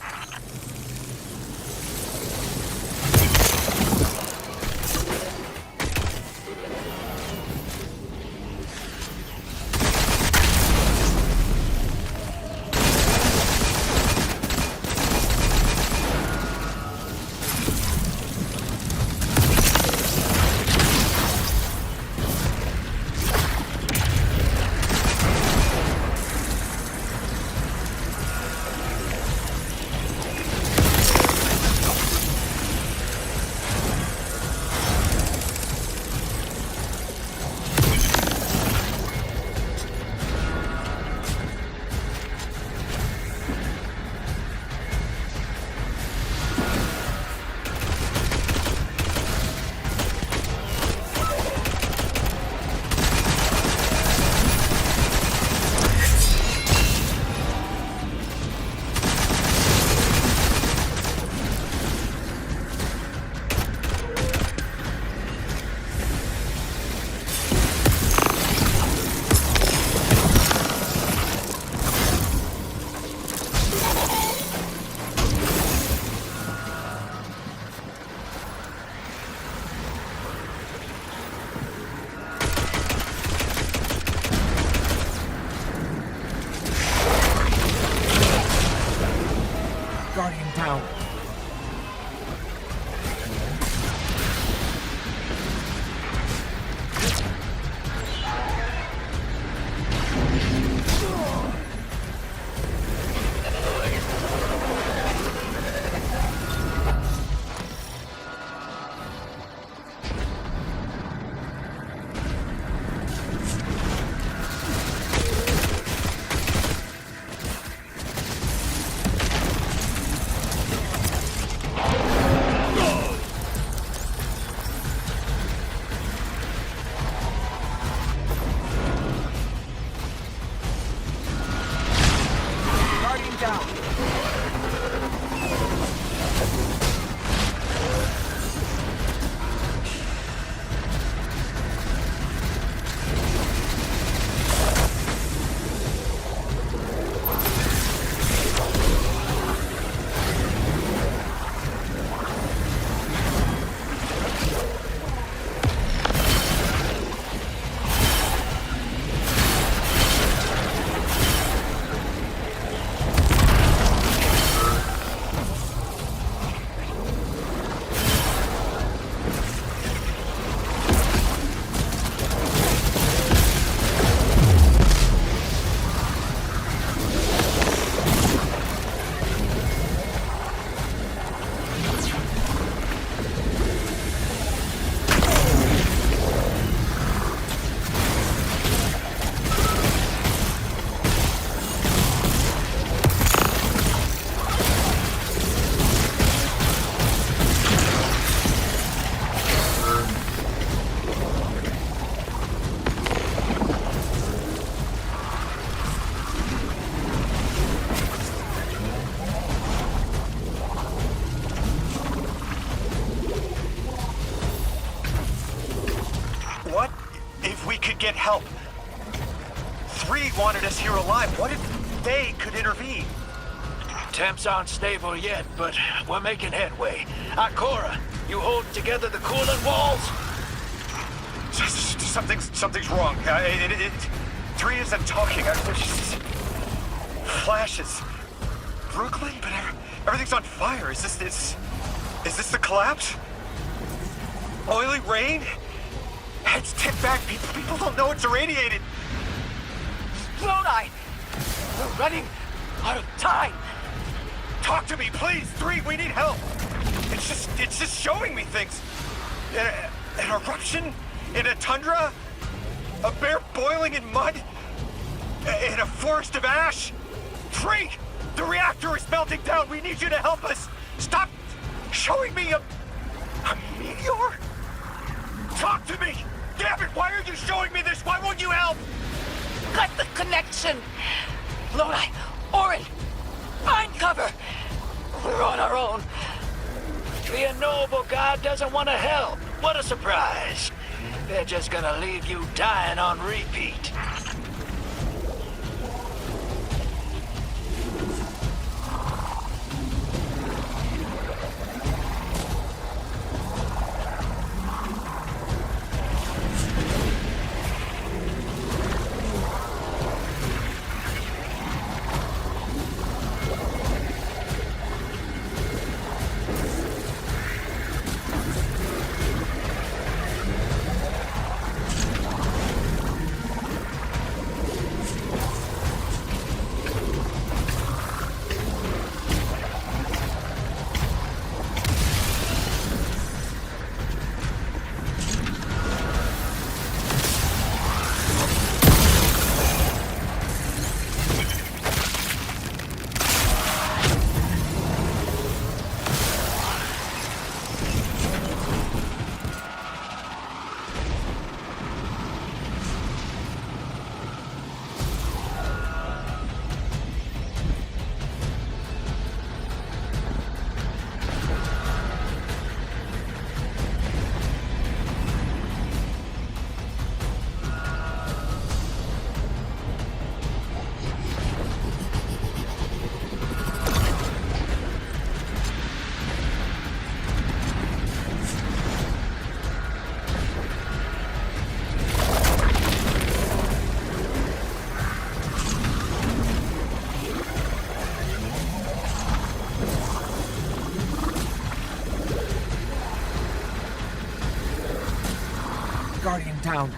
get help. 3 wanted us here alive. What if they could intervene? Temps aren't stable yet, but we're making headway. Ikora, you hold together the coolant walls? Something's wrong. 3 isn't talking. There's just flashes. Brooklyn? But everything's on fire. Is this the collapse? Oily rain? Heads tipped back. People don't know it's irradiated. Lodi! We're running out of time! Talk to me, please! 3, we need help! It's just showing me things. An eruption? In a tundra? A bear boiling in mud? In a forest of ash? 3! The reactor is melting down! We need you to help us! Stop showing me a meteor? Talk to me! Damn it, why are you showing me this? Why won't you help? Cut the connection! Lodi, Orin, find cover! We're on our own. The ennoble god doesn't want to help. What a surprise. They're just gonna leave you dying on repeat. Guardian down.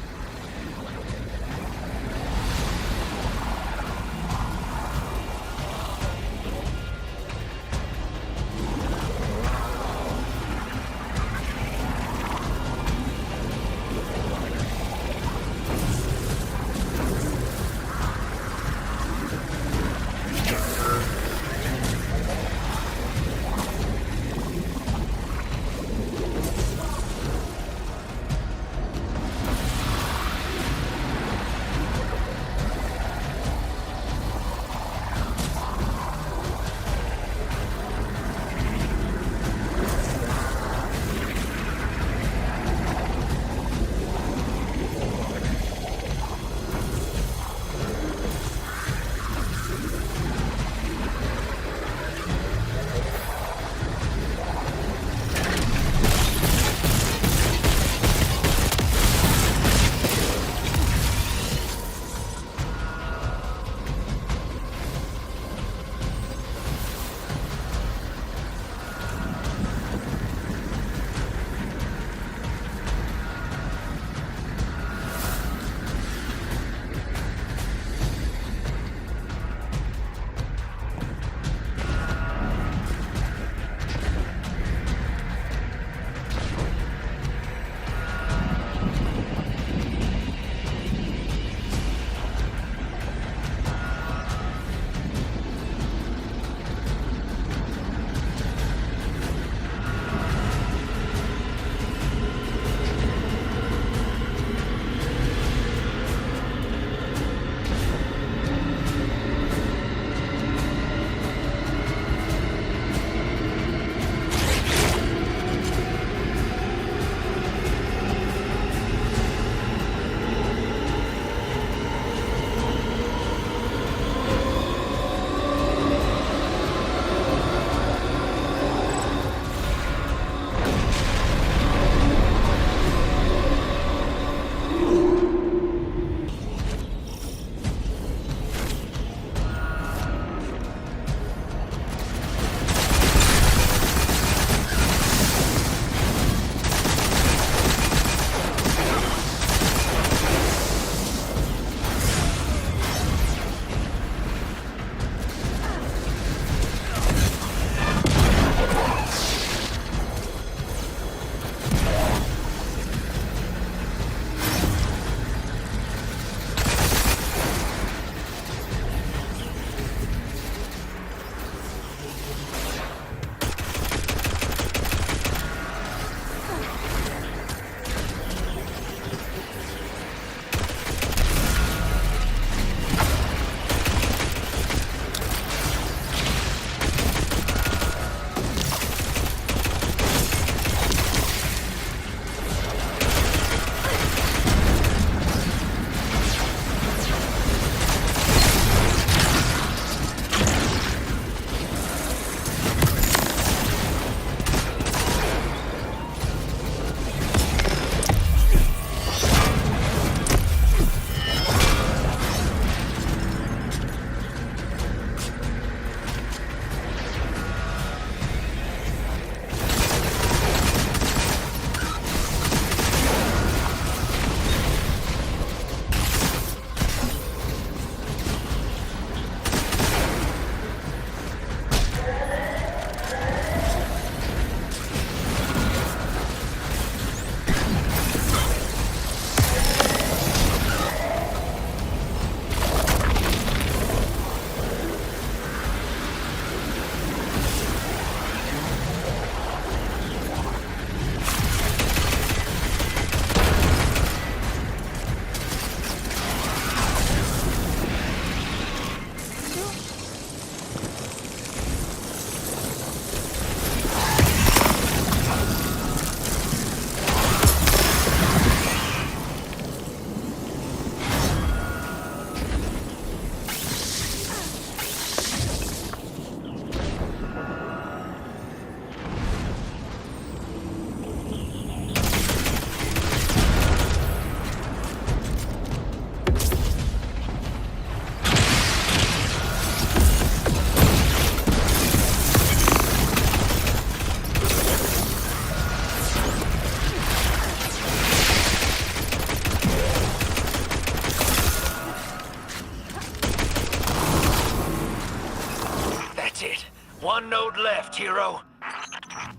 one node left, hero.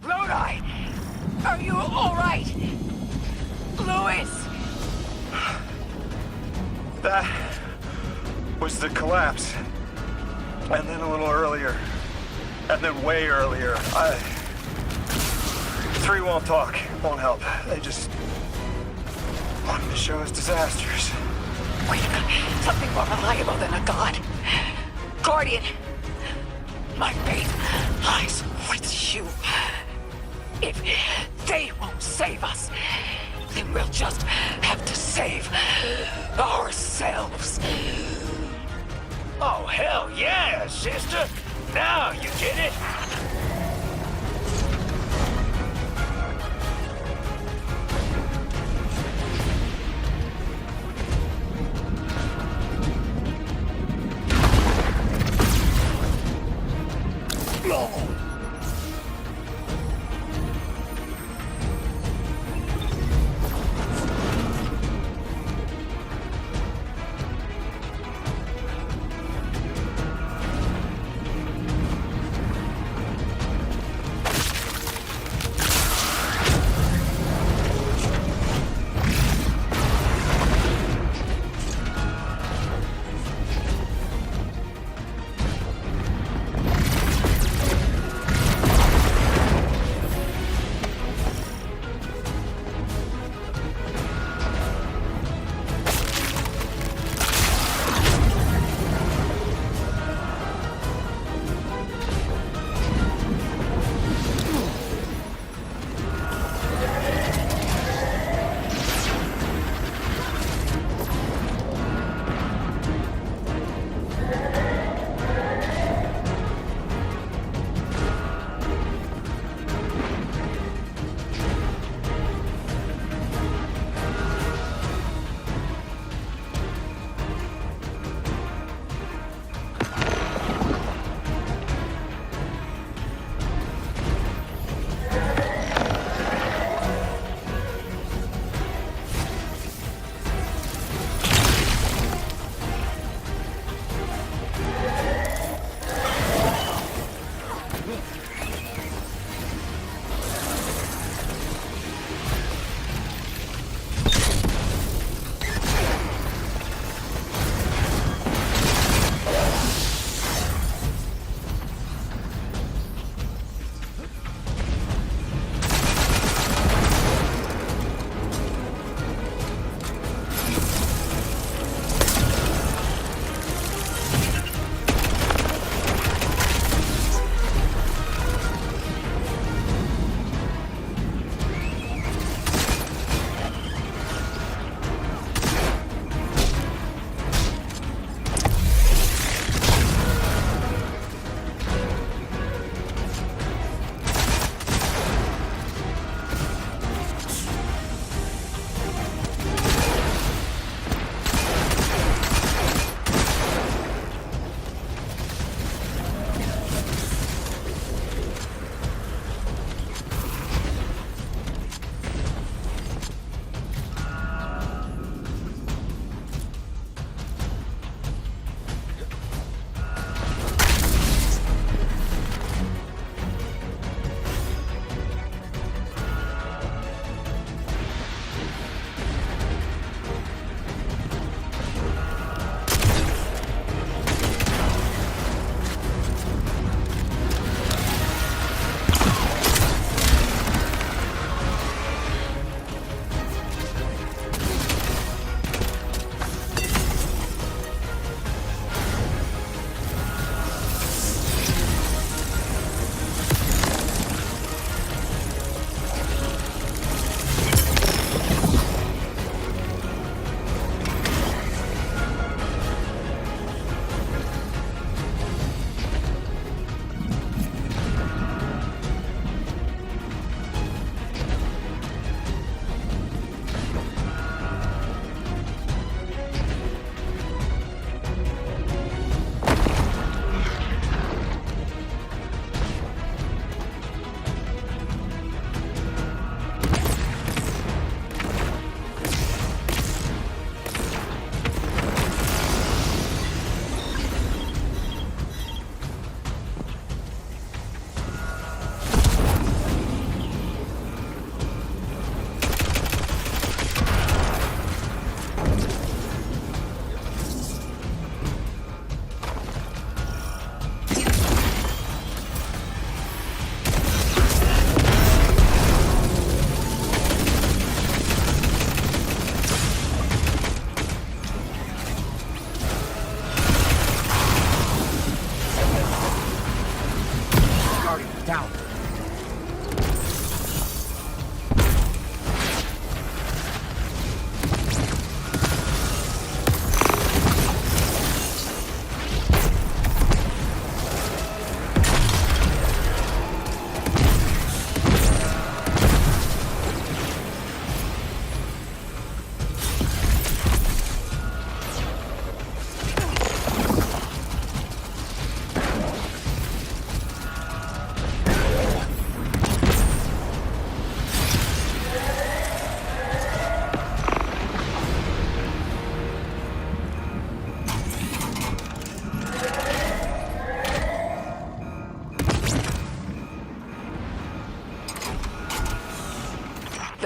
Lodi! Are you alright? Louis! That was the collapse. And then a little earlier. And then way earlier. 3 won't talk, won't help. They just wanted to show us disasters. Wait, something more reliable than a god. Guardian, my faith lies with you. If they won't save us, then we'll just have to save ourselves. Oh, hell yeah, sister! Now you get it!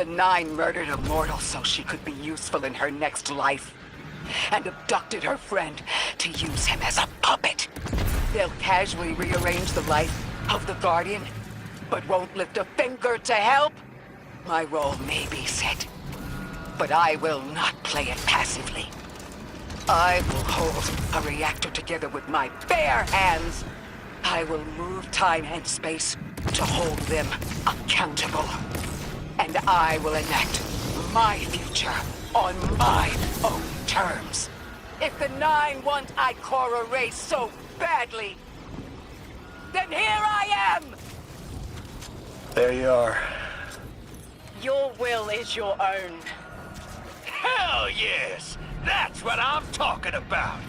Nine murdered a mortal so she could be useful in her next life, and abducted her friend to use him as a puppet. They'll casually rearrange the life of the Guardian, but won't lift a finger to help. My role may be set, but I will not play it passively. I will hold a reactor together with my bare hands. I will move time and space to hold them accountable. And I will enact my future on my own terms. If the Nine want Ikora Ray so badly, then here I am! There you are. Your will is your own. Hell yes! That's what I'm talking about!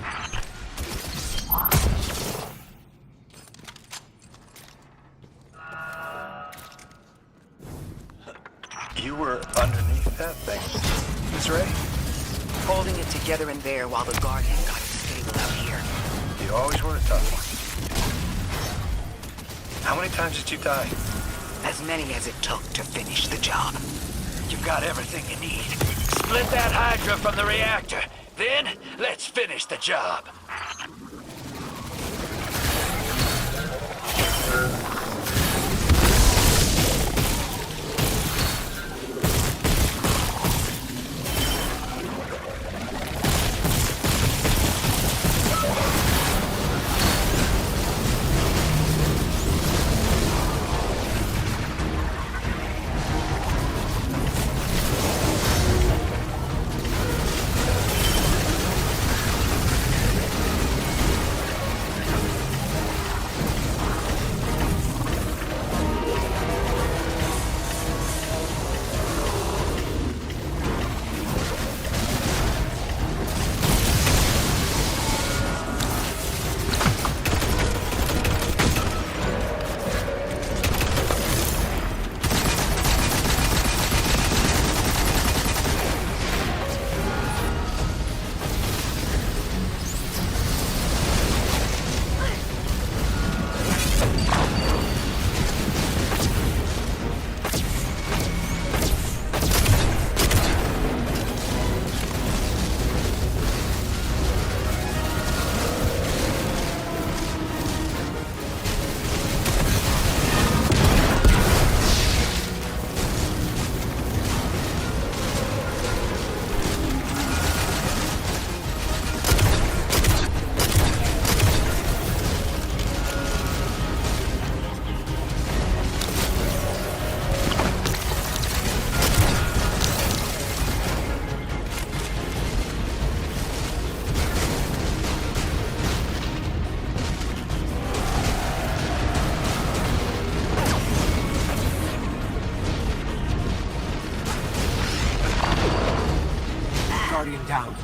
You were underneath that thing, Ms. Ray? Holding it together in there while the Guardian got it stable out here. You always were a tough one. How many times did you die? As many as it took to finish the job. You've got everything you need. Split that Hydra from the reactor. Then, let's finish the job. Guardian down.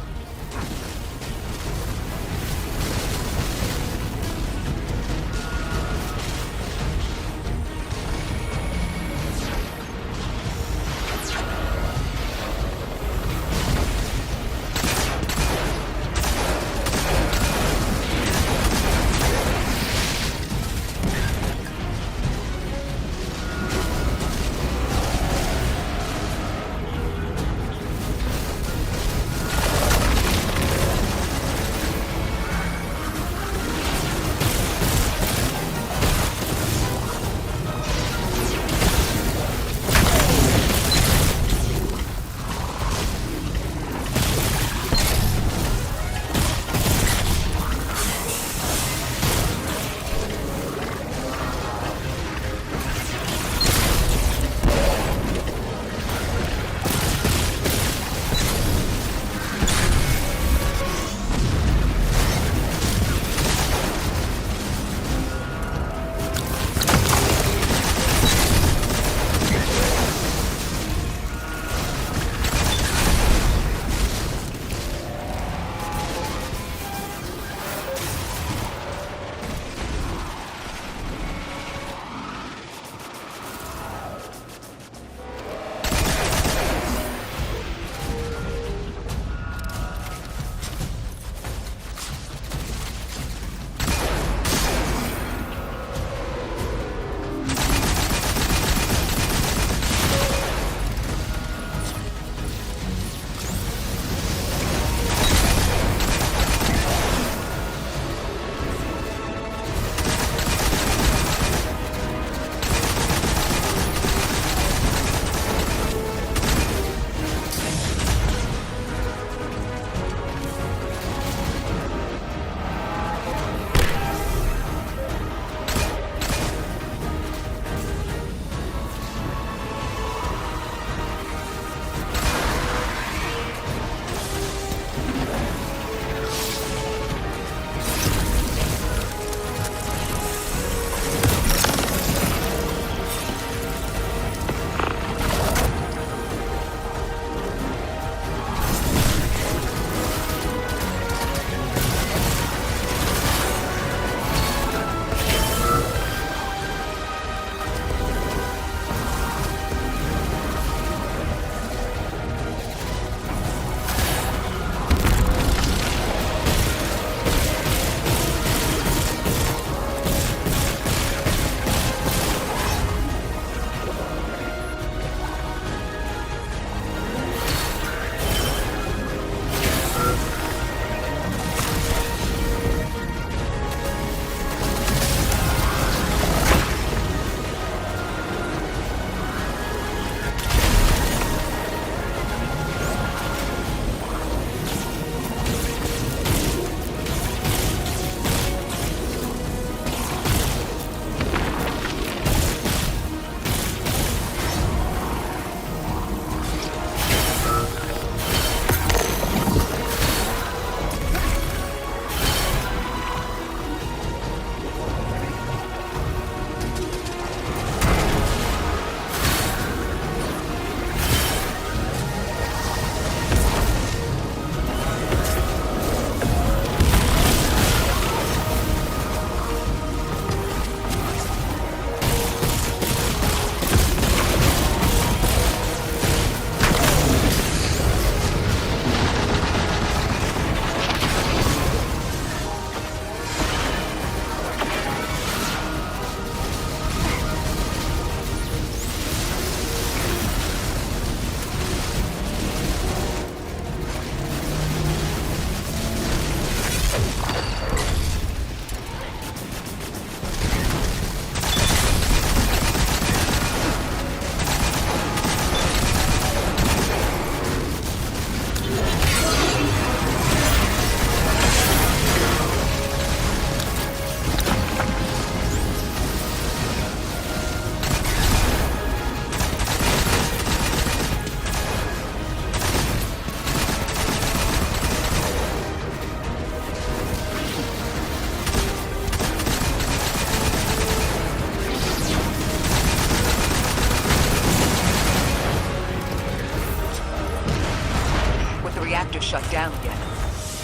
reactor shut down yet.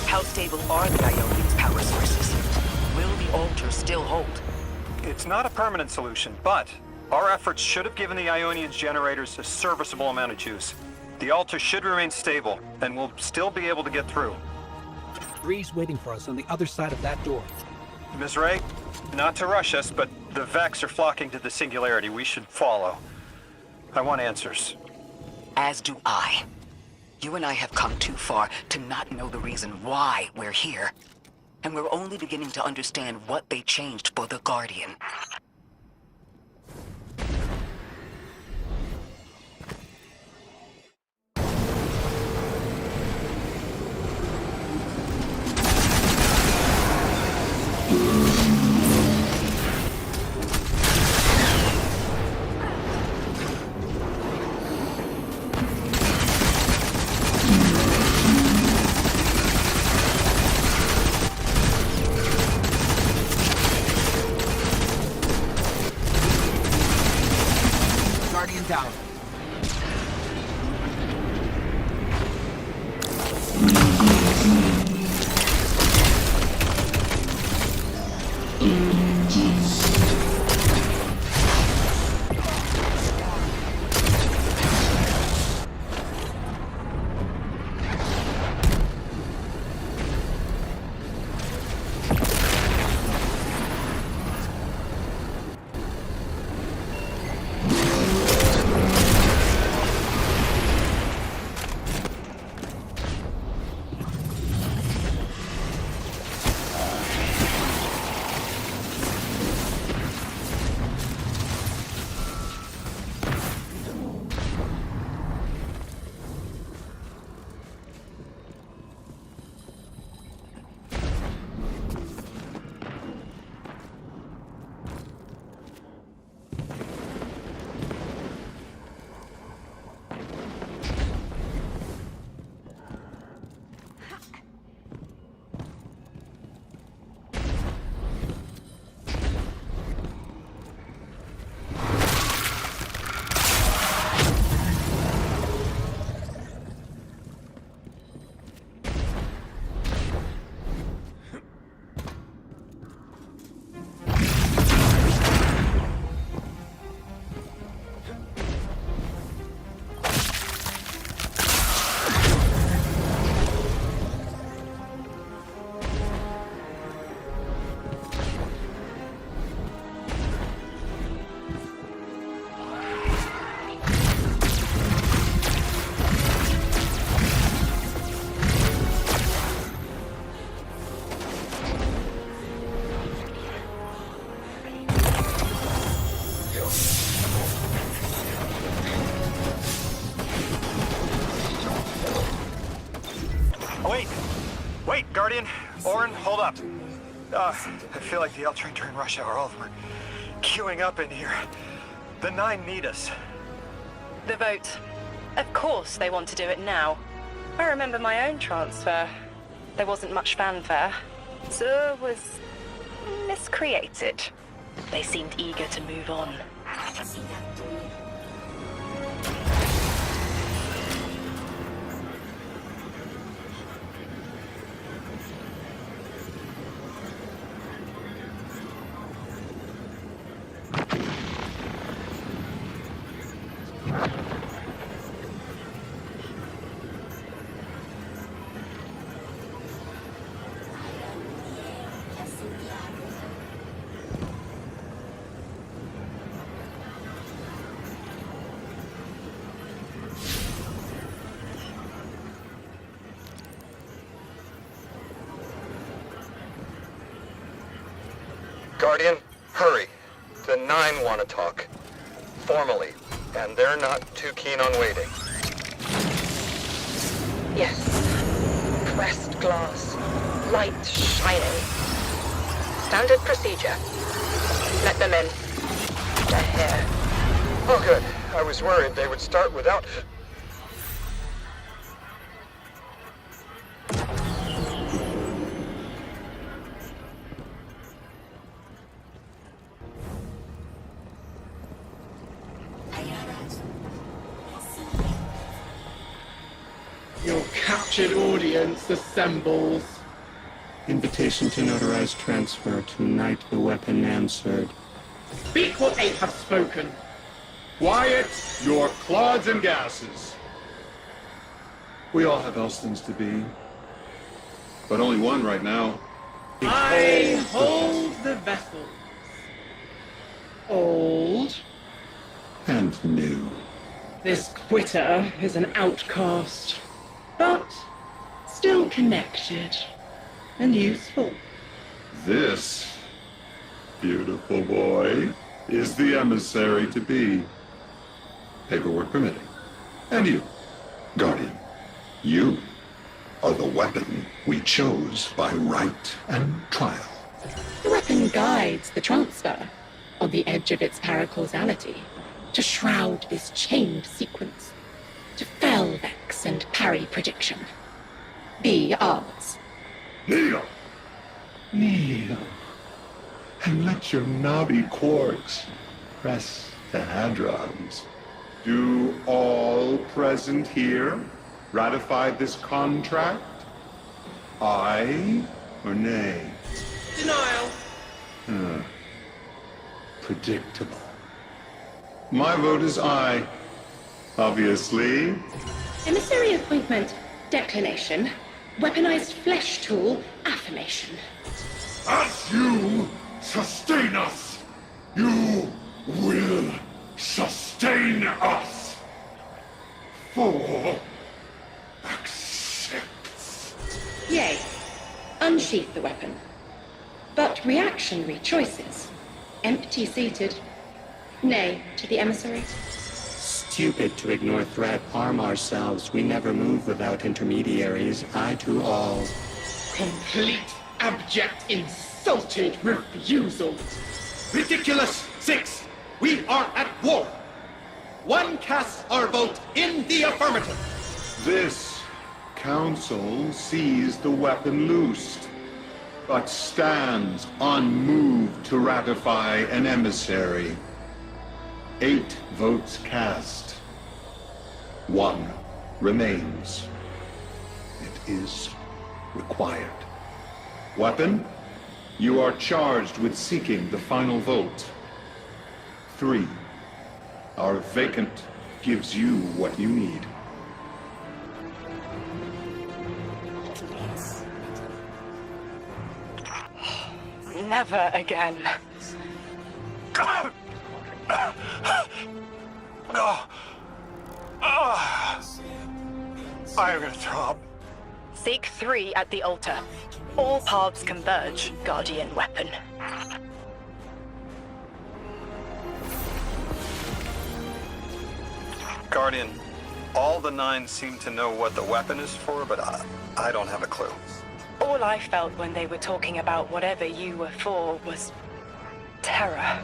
How stable are the Ionian's power sources? Will the altar still hold? It's not a permanent solution, but our efforts should have given the Ionian's generators a serviceable amount of juice. The altar should remain stable, and we'll still be able to get through. Ree's waiting for us on the other side of that door. Ms. Ray, not to rush us, but the Vex are flocking to the Singularity. We should follow. I want answers. As do I. You and I have come too far to not know the reason why we're here. And we're only beginning to understand what they changed for the Guardian. Guardian down. Wait, Guardian. Orin, hold up. I feel like the L train during rush hour. All of them are queuing up in here. The 9 need us. The vote. Of course they want to do it now. I remember my own transfer. There wasn't much fanfare. Zur was miscreated. They seemed eager to move on. Guardian, hurry. The 9 want to talk. Formally. And they're not too keen on waiting. Yes. Pressed glass. Light shining. Standard procedure. Let them in. They're here. Oh, good. I was worried they would start without... Your captain captured audience assembles. Invitation to notarize transfer. Tonight the weapon answered. Speak what they have spoken. Quiet your clods and gases. We all have else things to be. But only one right now. I hold the vessels. Old. And new. This quitter is an outcast, but still connected and useful. This beautiful boy is the emissary to be. Paperwork permitting. And you, Guardian, you are the weapon we chose by right and trial. The weapon guides the transfer on the edge of its paracausality to shroud this chained sequence, to fell Vex and parry prediction. Be ours. Kneel! Kneel. And let your knobby quarks press the hadrons. Do all present here ratify this contract? Aye or nay? Denial. Predictable. My vote is aye. Obviously. Emissary appointment, declination. Weaponized flesh tool, affirmation. As you sustain us, you will sustain us. For accepts. Yea, unsheath the weapon. But reactionary choices. Empty-seated. Nay to the emissary. Stupid to ignore threat, arm ourselves. We never move without intermediaries. Aye to all. Complete, abject, insulted refusal. Ridiculous! 6! We are at war! One casts our vote in the affirmative. This council sees the weapon loosed, but stands unmoved to ratify an emissary. 8 votes cast. 1 remains. It is required. Weapon, you are charged with seeking the final vote. 3. Our vacant gives you what you need. Never again. I'm gonna throw up. Seek 3 at the altar. All paths converge, Guardian weapon. Guardian, all the 9 seem to know what the weapon is for, but I don't have a clue. All I felt when they were talking about whatever you were for was terror.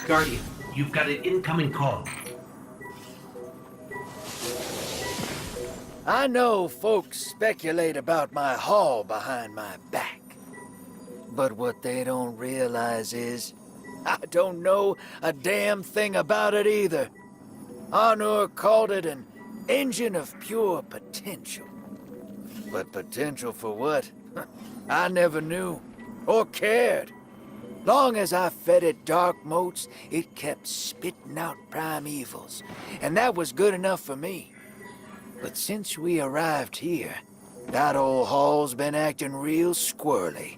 Guardian, you've got an incoming call. I know folks speculate about my haul behind my back. But what they don't realize is, I don't know a damn thing about it either. Arnor called it an engine of pure potential. But potential for what? I never knew, or cared. Long as I fed it dark motes, it kept spitting out primevals, and that was good enough for me. But since we arrived here, that old hall's been acting real squirrely,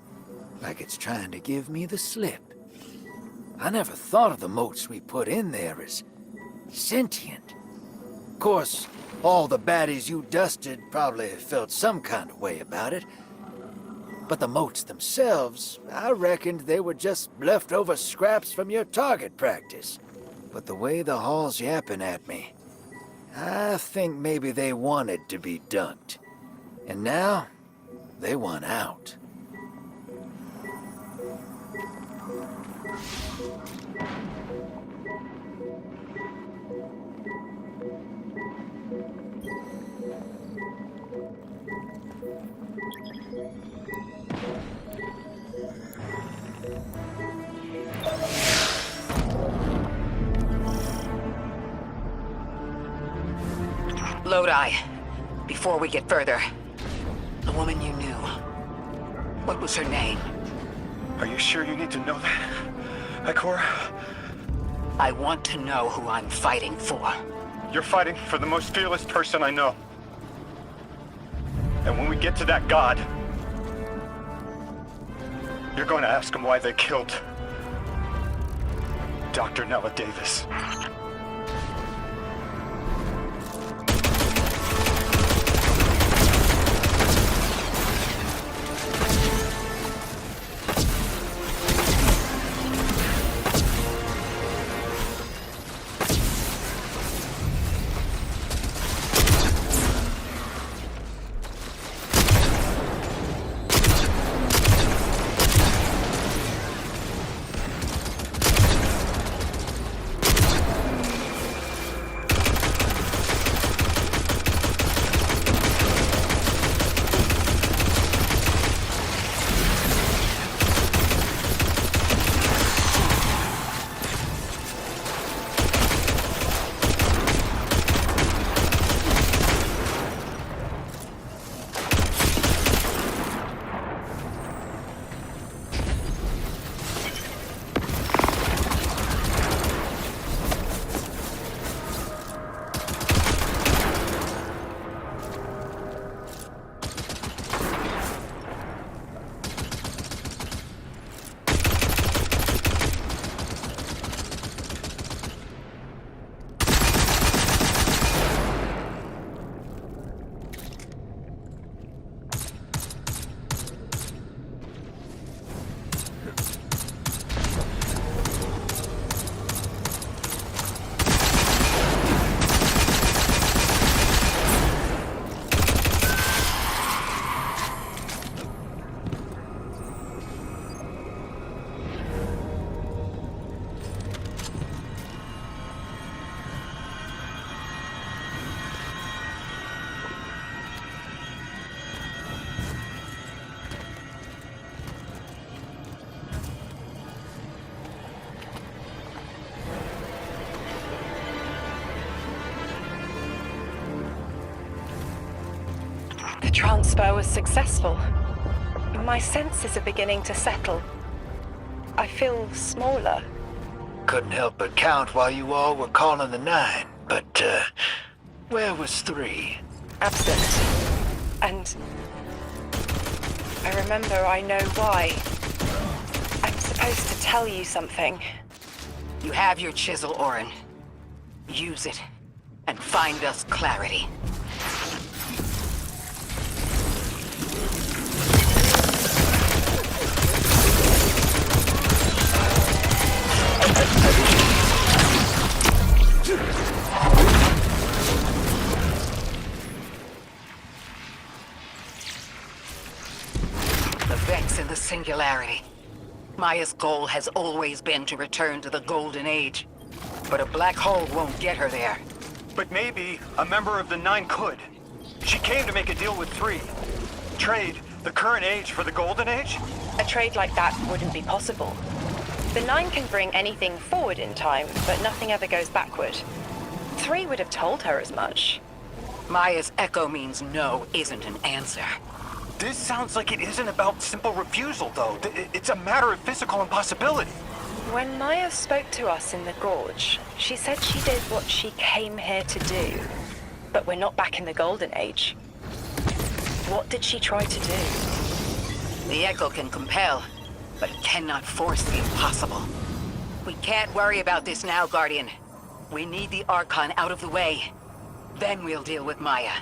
like it's trying to give me the slip. I never thought of the motes we put in there as sentient. Of course, all the baddies you dusted probably felt some kind of way about it. But the motes themselves, I reckoned they were just leftover scraps from your target practice. But the way the hall's yapping at me, I think maybe they wanted to be dunked. And now, they want out. Lodi, before we get further, the woman you knew, what was her name? Are you sure you need to know that, Ikora? I want to know who I'm fighting for. You're fighting for the most fearless person I know. And when we get to that god, you're going to ask him why they killed Dr. Nella Davis. The transfer was successful. My senses are beginning to settle. I feel smaller. Couldn't help but count while you all were calling the 9, but, where was 3? Absent. And I remember I know why. I'm supposed to tell you something. You have your chisel, Orin. Use it, and find us clarity. The Vex in the Singularity. Maya's goal has always been to return to the Golden Age. But a black hole won't get her there. But maybe a member of the 9 could. She came to make a deal with 3. Trade the current age for the Golden Age? A trade like that wouldn't be possible. The 9 can bring anything forward in time, but nothing ever goes backward. 3 would have told her as much. Maya's echo means no isn't an answer. This sounds like it isn't about simple refusal, though. It's a matter of physical impossibility. When Maya spoke to us in the gorge, she said she did what she came here to do. But we're not back in the Golden Age. What did she try to do? The echo can compel, but it cannot force the impossible. We can't worry about this now, Guardian. We need the Archon out of the way. Then we'll deal with Maya.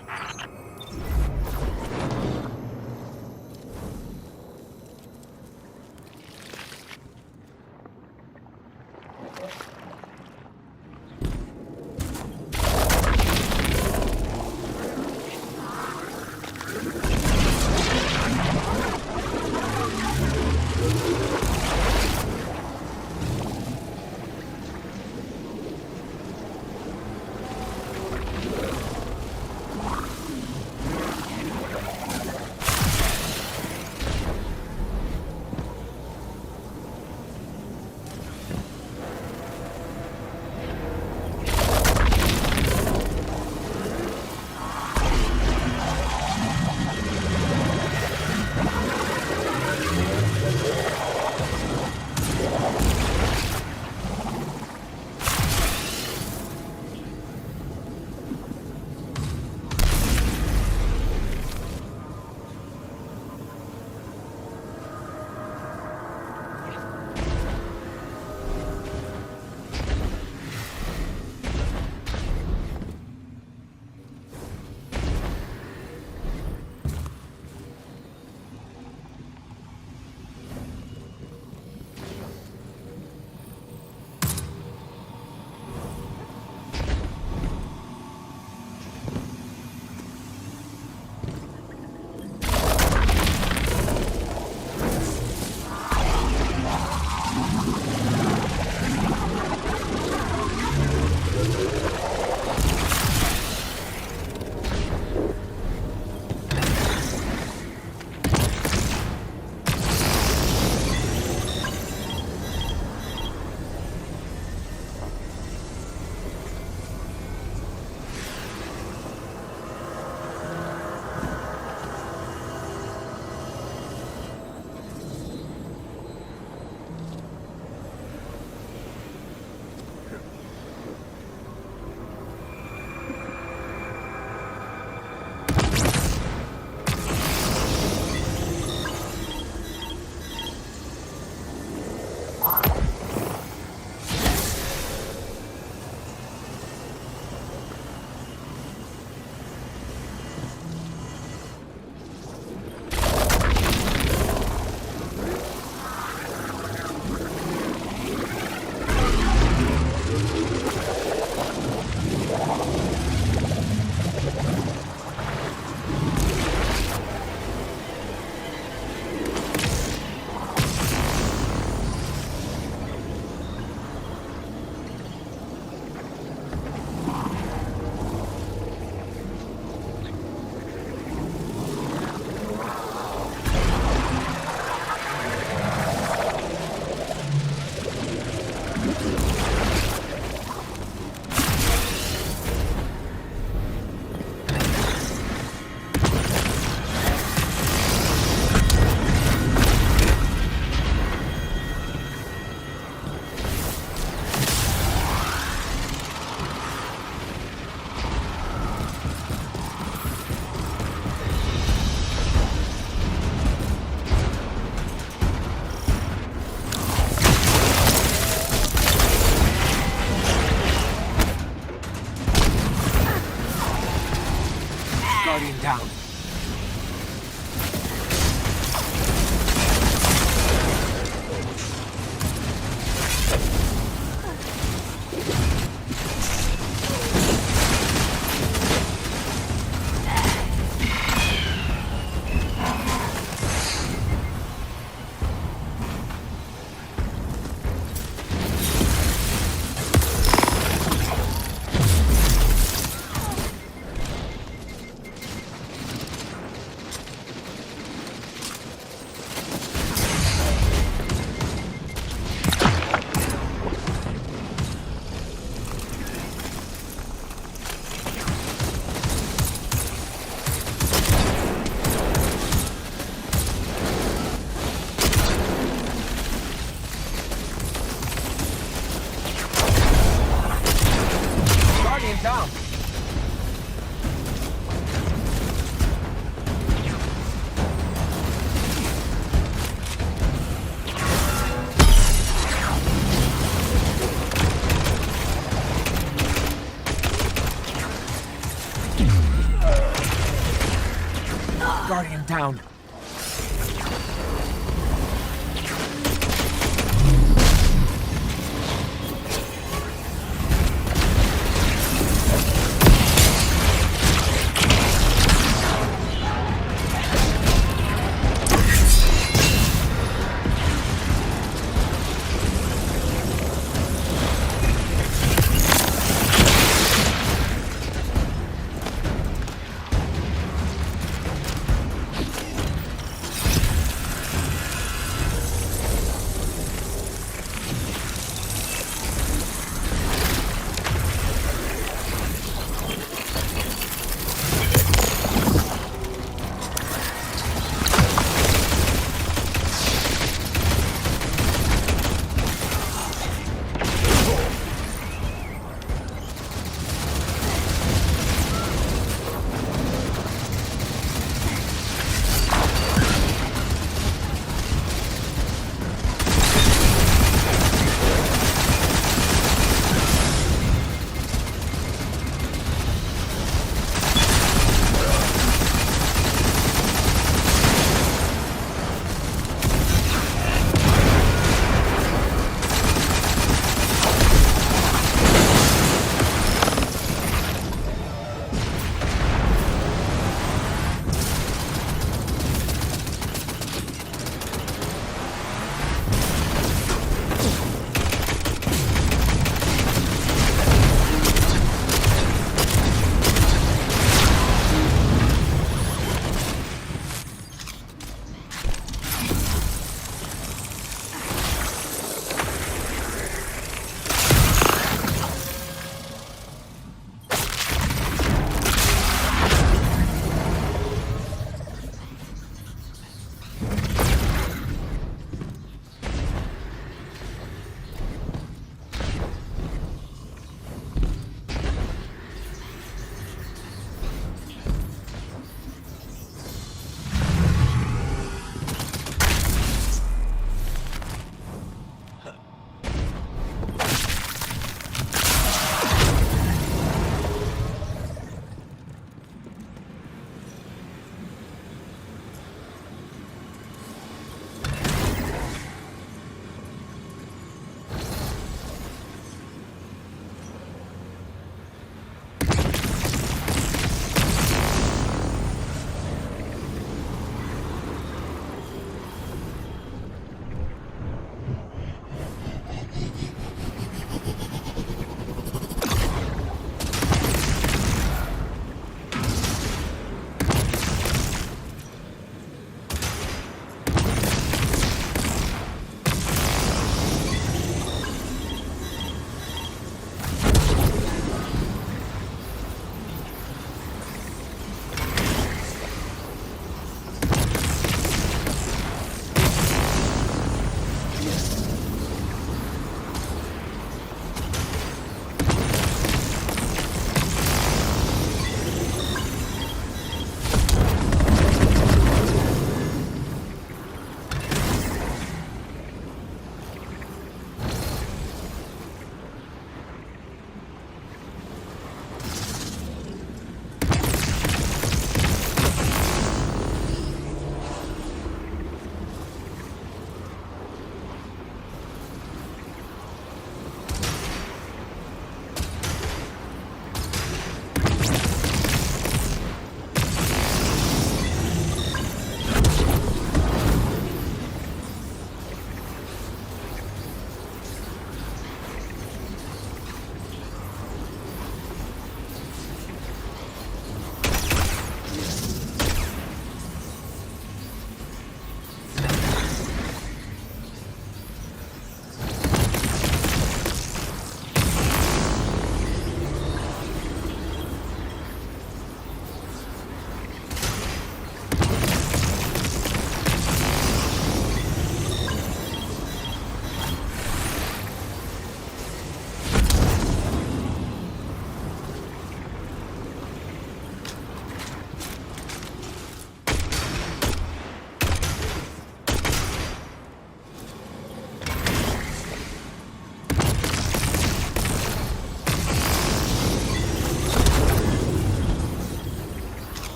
Guardian down.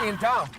Guardian down.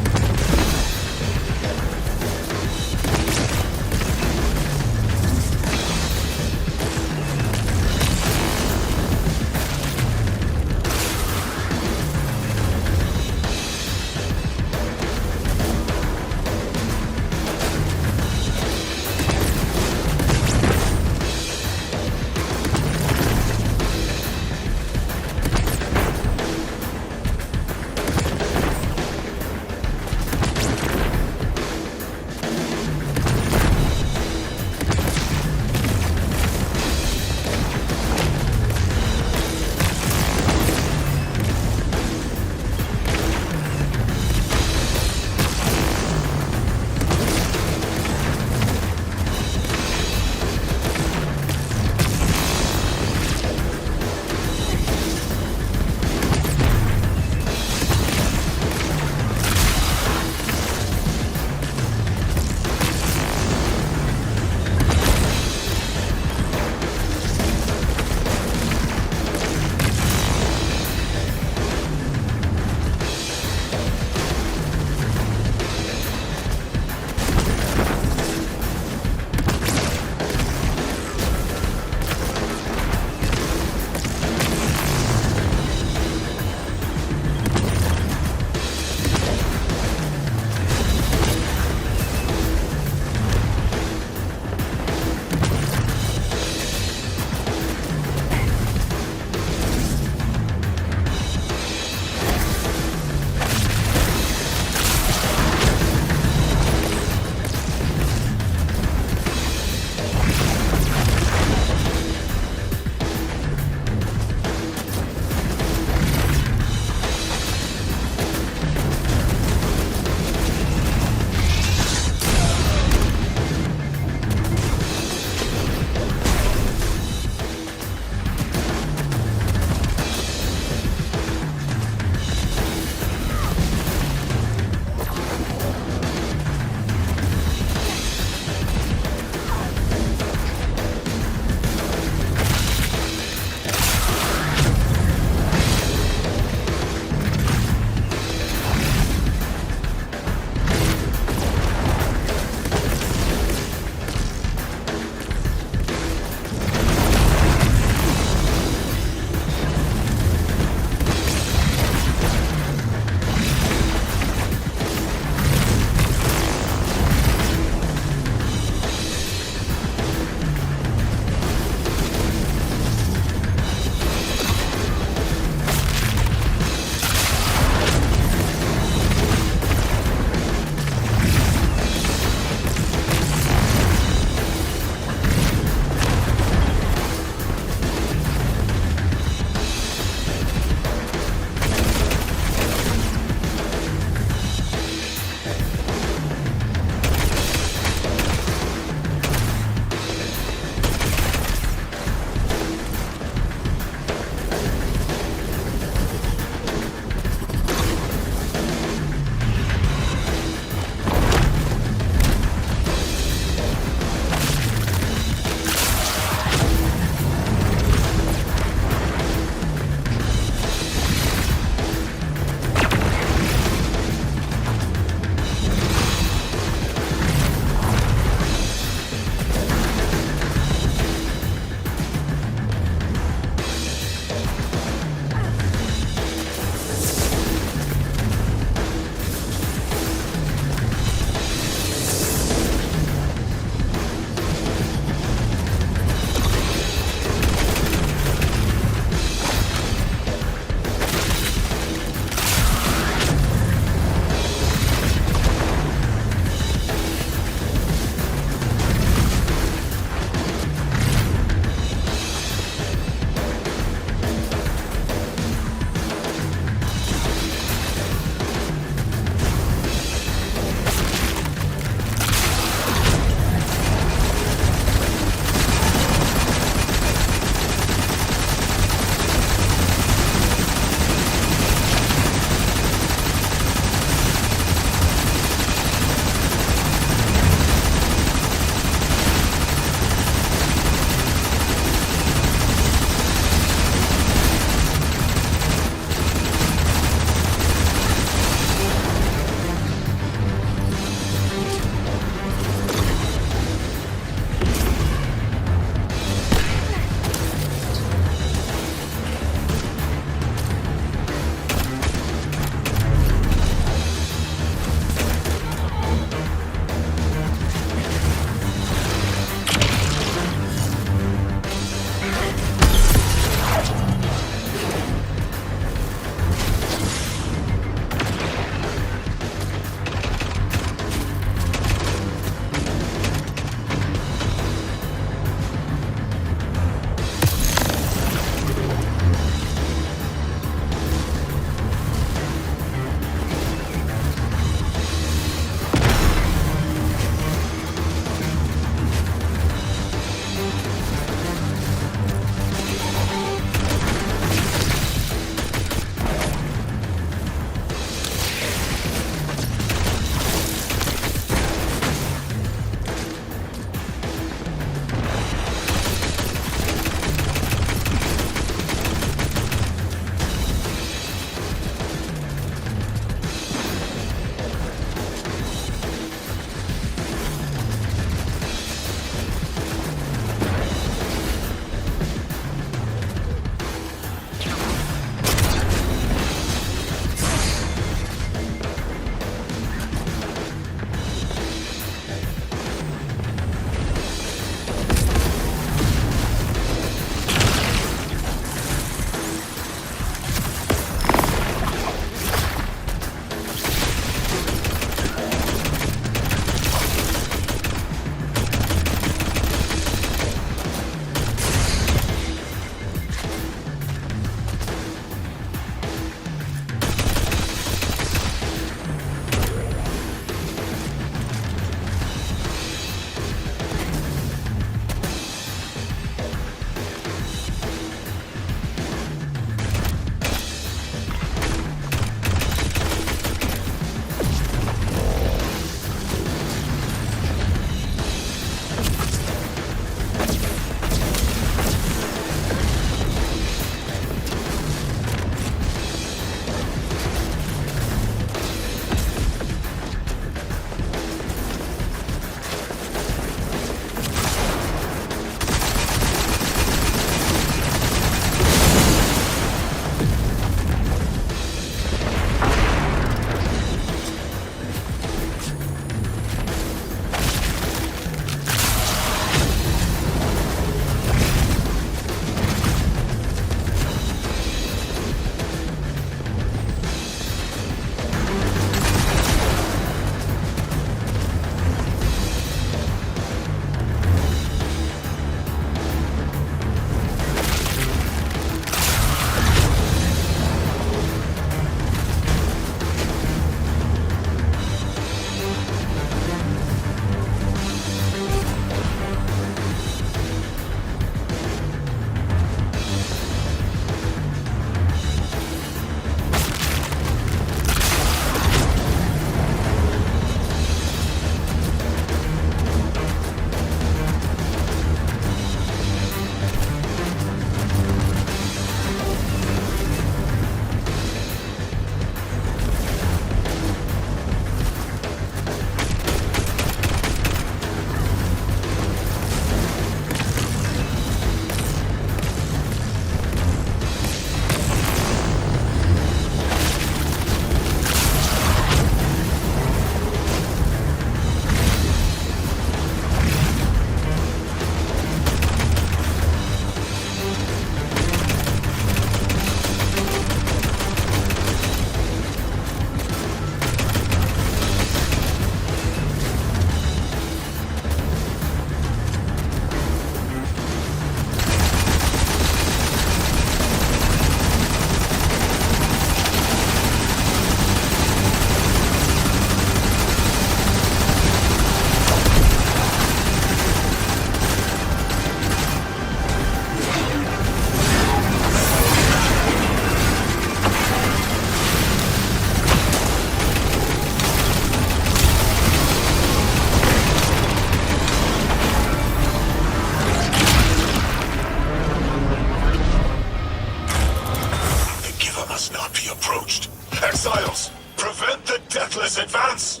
Deathless, advance!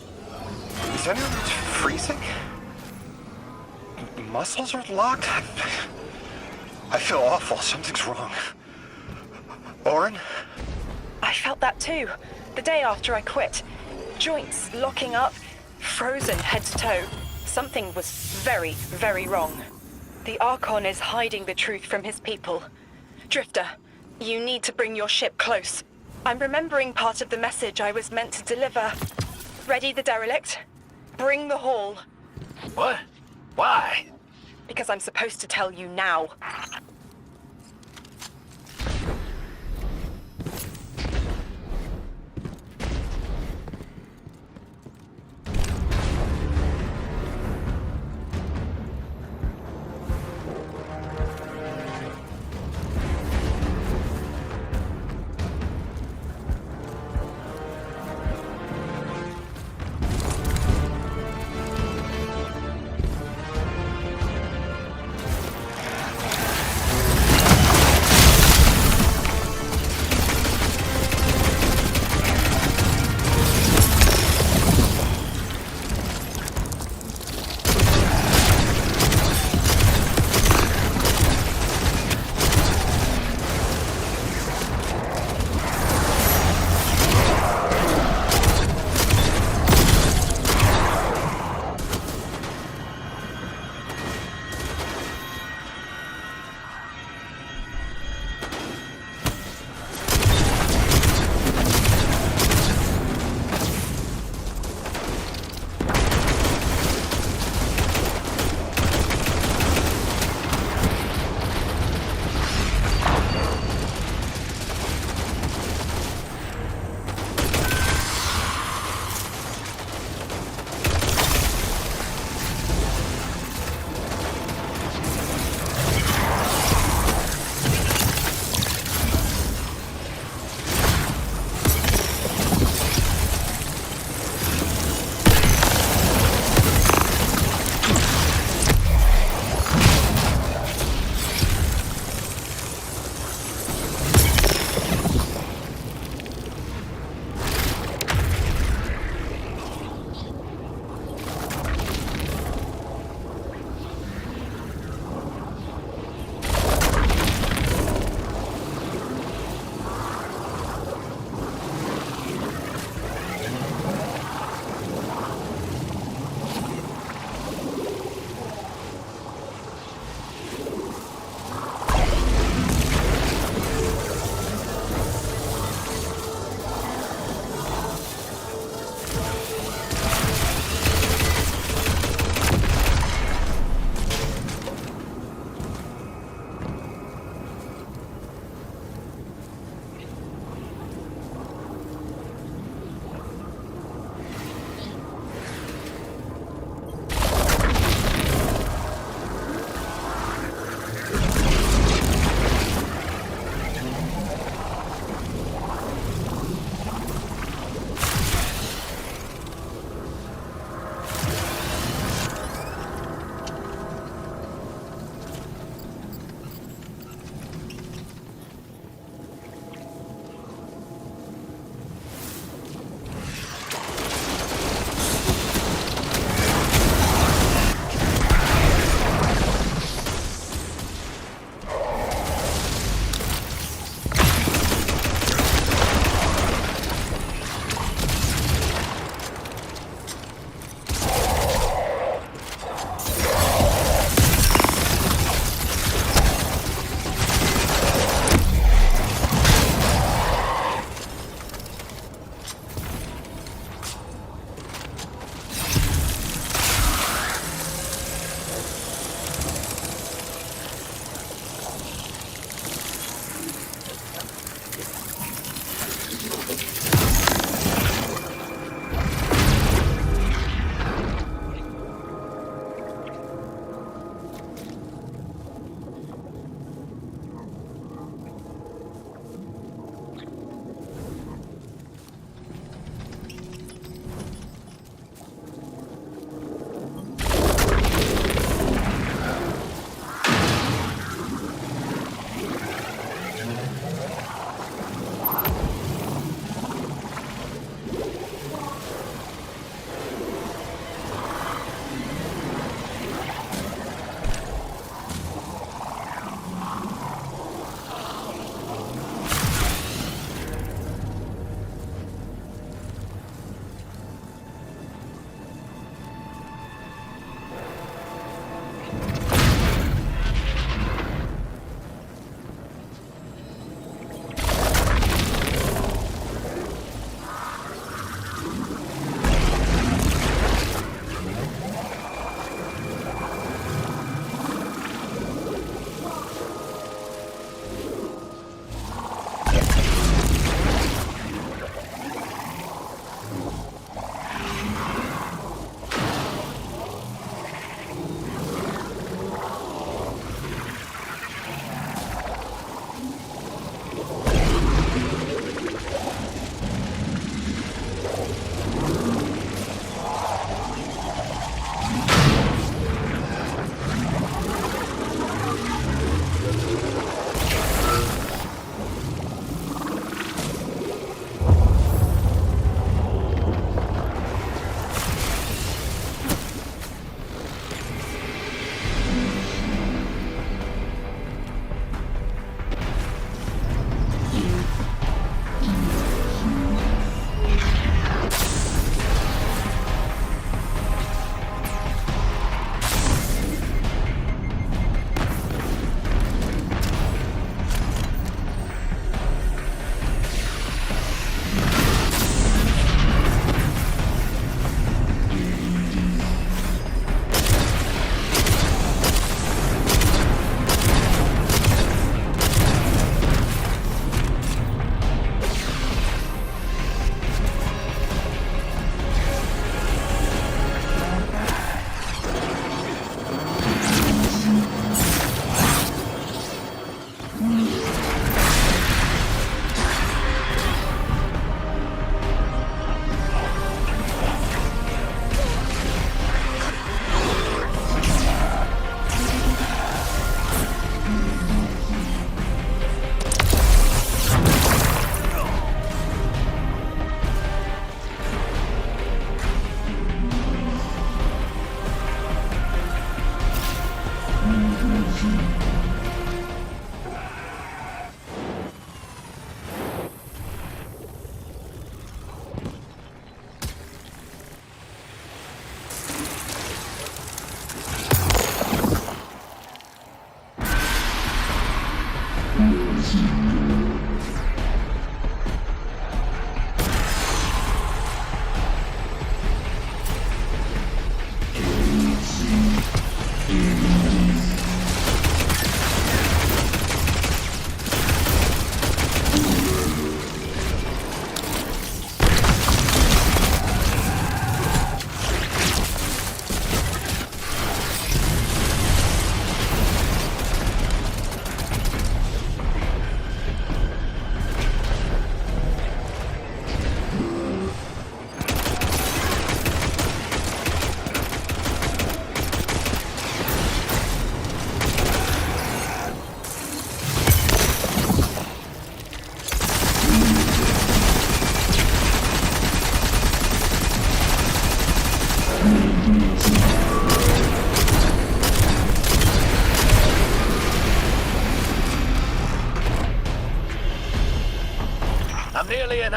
Is anyone freezing? Muscles are locked? I feel awful. Something's wrong. Orin? I felt that too. The day after I quit. Joints locking up, frozen head to toe. Something was very, very wrong. The Archon is hiding the truth from his people. Drifter, you need to bring your ship close. I'm remembering part of the message I was meant to deliver. Ready the derelict? Bring the haul. What? Why? Because I'm supposed to tell you now.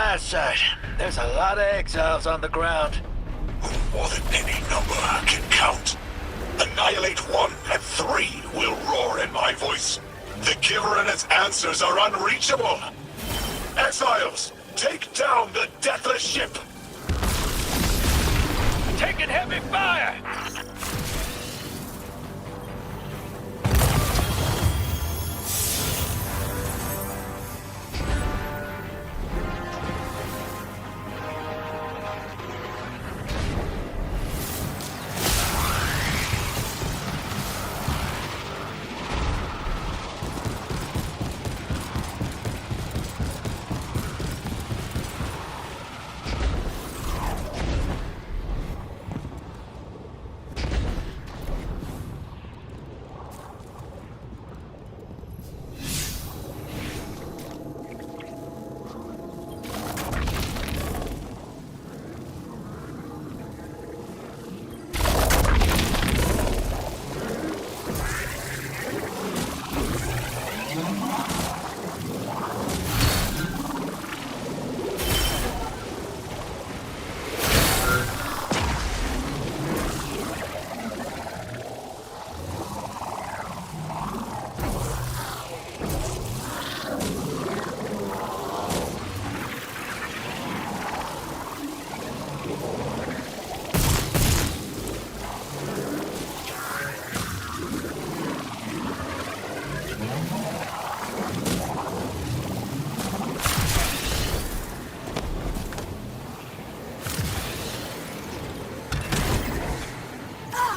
my side. There's a lot of exiles on the ground. More than any number I can count. Annihilate 1 and 3 will roar in my voice. The Giver and its answers are unreachable. Exiles, take down the Deathless ship! Taking heavy fire!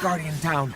Guardian down.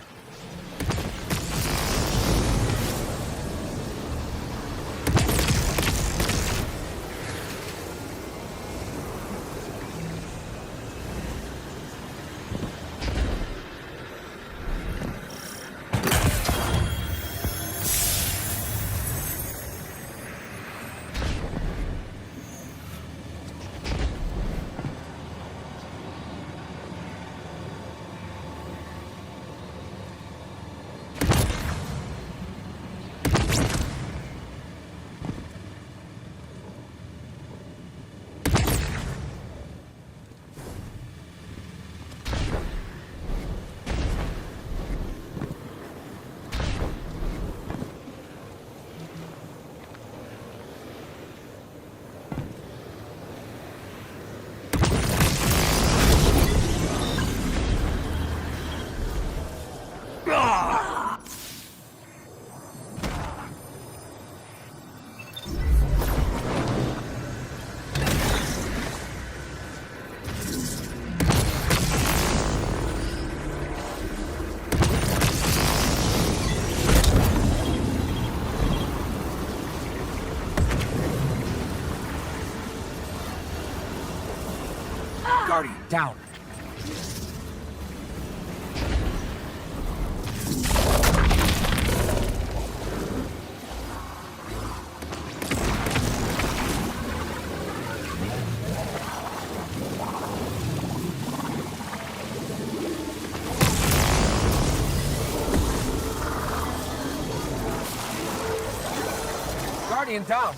Guardian down. Guardian down.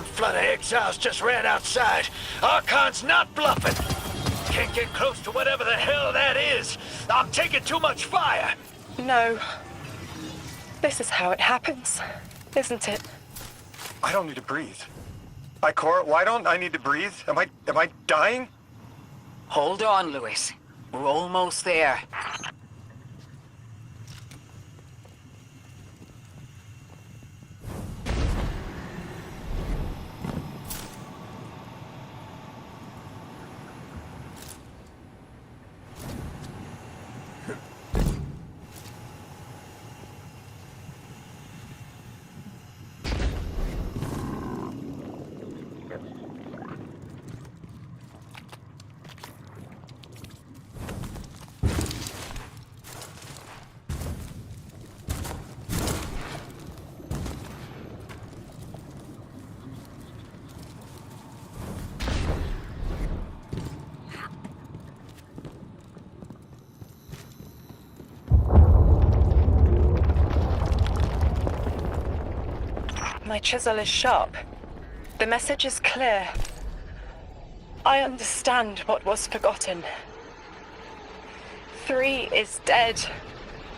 flood of exiles just ran outside. Archon's not bluffing. Can't get close to whatever the hell that is. I'm taking too much fire. No. This is how it happens, isn't it? I don't need to breathe. Ikora, why don't I need to breathe? Am I dying? Hold on, Lewis. We're almost there. My chisel is sharp. The message is clear. I understand what was forgotten. 3 is dead.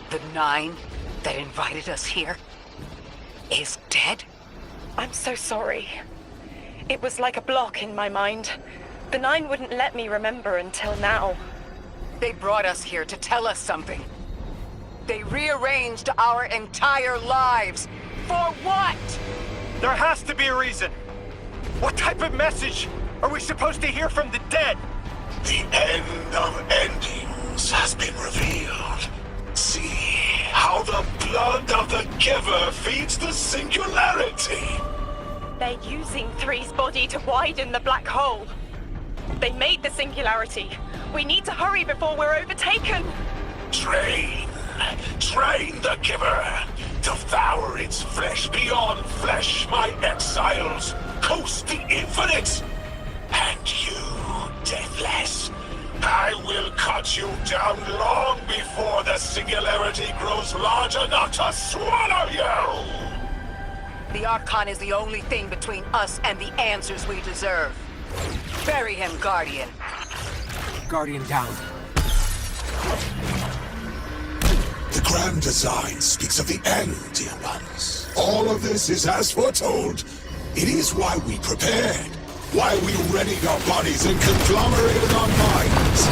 The 9 that invited us here is dead? I'm so sorry. It was like a block in my mind. The 9 wouldn't let me remember until now. They brought us here to tell us something. They rearranged our entire lives. For what? There has to be a reason. What type of message are we supposed to hear from the dead? The end of endings has been revealed. See how the blood of the giver feeds the singularity. They're using 3's body to widen the black hole. They made the singularity. We need to hurry before we're overtaken. Train the giver. Devour its flesh beyond flesh, my exiles. Coast the infinite. And you, Deathless, I will cut you down long before the singularity grows large enough to swallow you. The Archon is the only thing between us and the answers we deserve. Bury him, Guardian. Guardian down. The grand design speaks of the end, dear ones. All of this is as foretold. It is why we prepared. Why we readied our bodies and conglomerated our minds.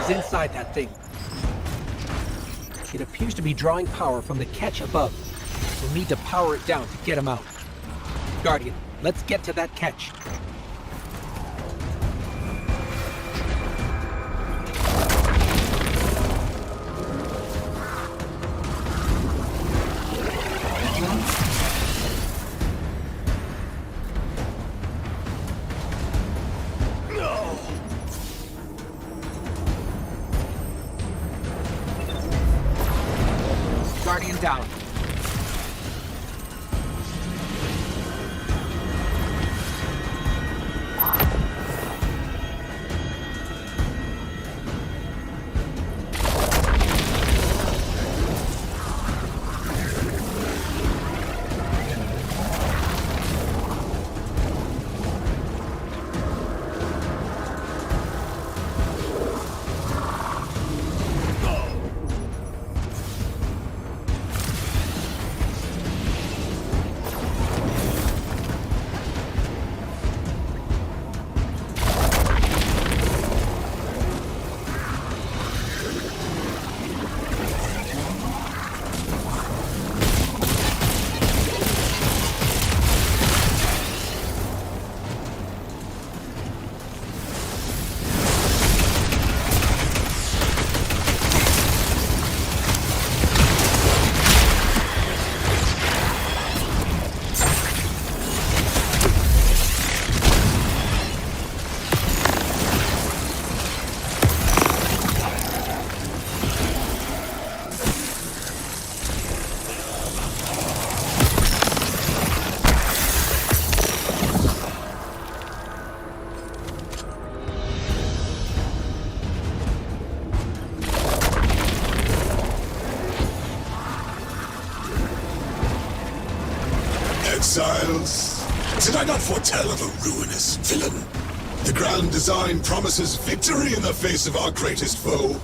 Inside that thing. It appears to be drawing power from the catch above. We'll need to power it down to get him out. Guardian, let's get to that catch. down. Exiles, did I not foretell of a ruinous villain? The Grand Design promises victory in the face of our greatest foe.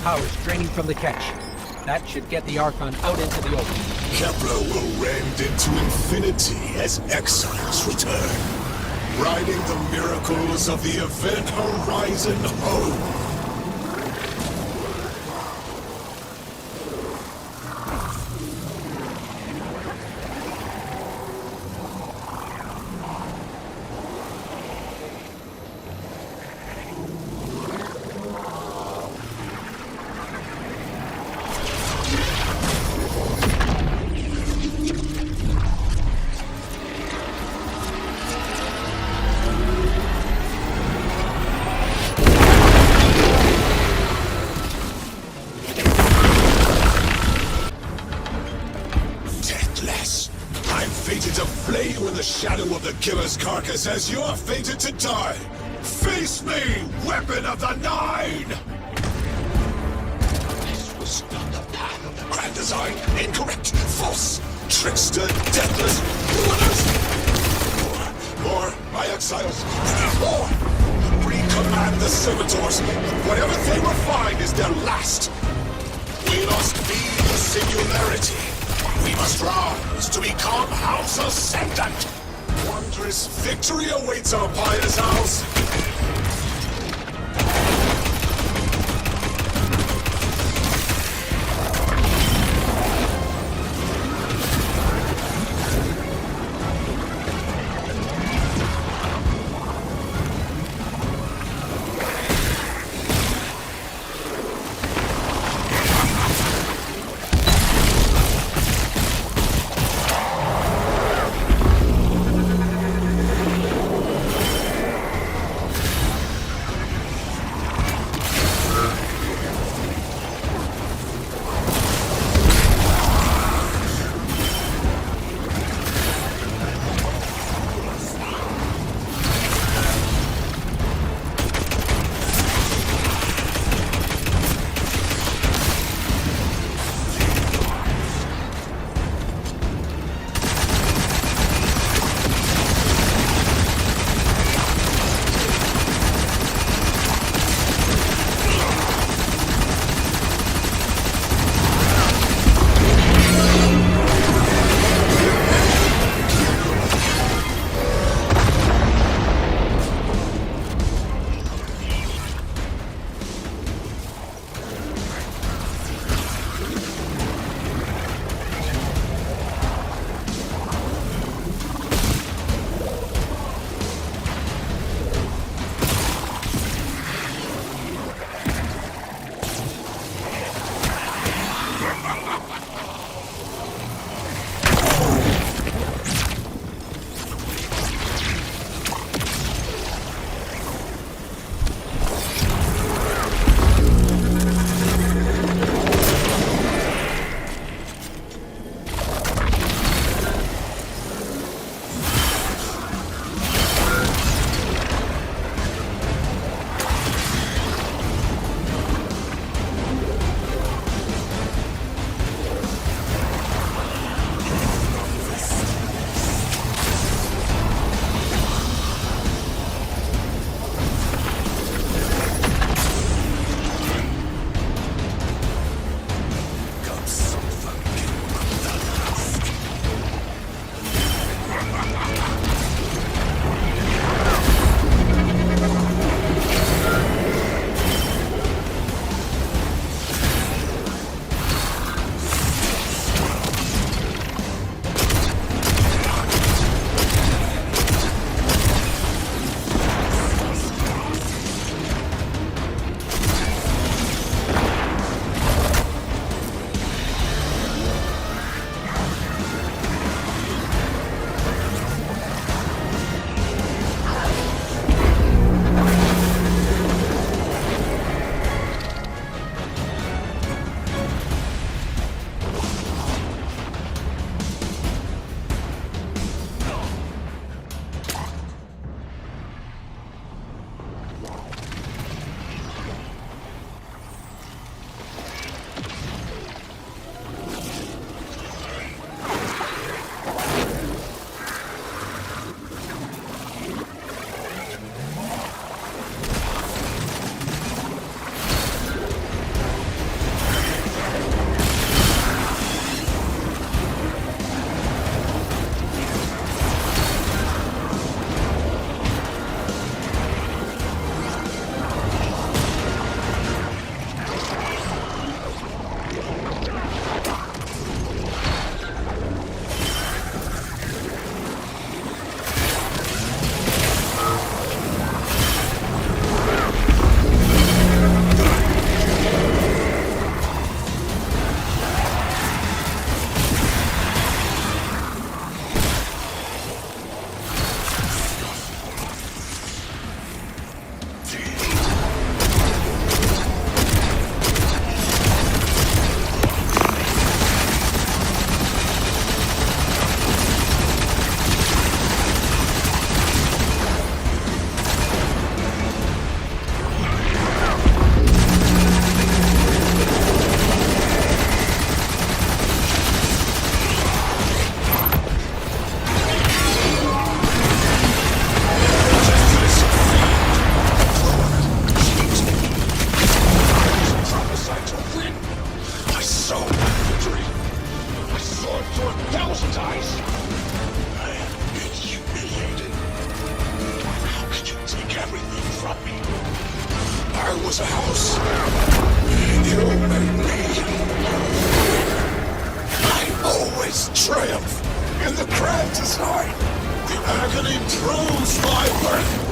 power's draining from the cache. That should get the Archon out into the open. Kepler will rend into infinity as exiles return, riding the miracles of the Event Horizon home. Killer's carcass as you are fated to die. Face me, weapon of the Nine! This was not the path of the grand design. Incorrect, false, trickster, deathless, ruiners! More, my exiles, more! Recommand the servitors, whatever they will find is their last. We must be the singularity. We must rise to become House Ascendant. Wondrous victory awaits our pious house! I was a house. You made me. I always triumph in the grand design. The agony proves my worth.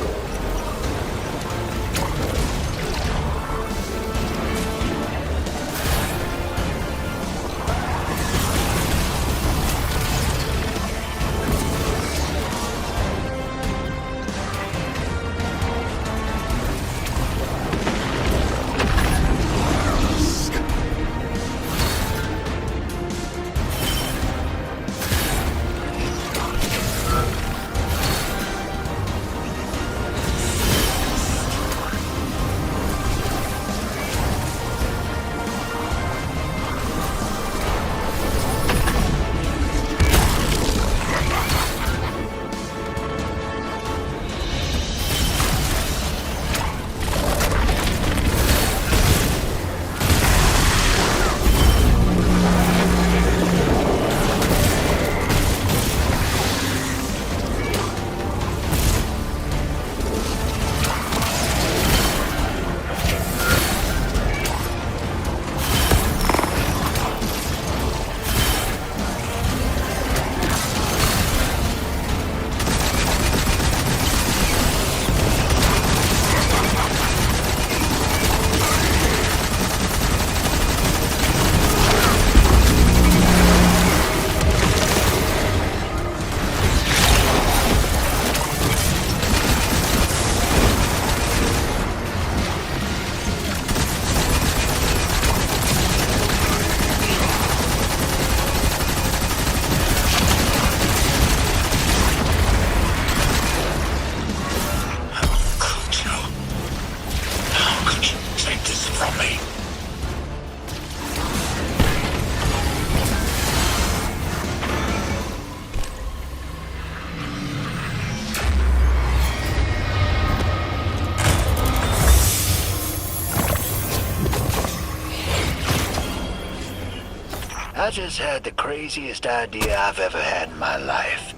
I just had the craziest idea I've ever had in my life.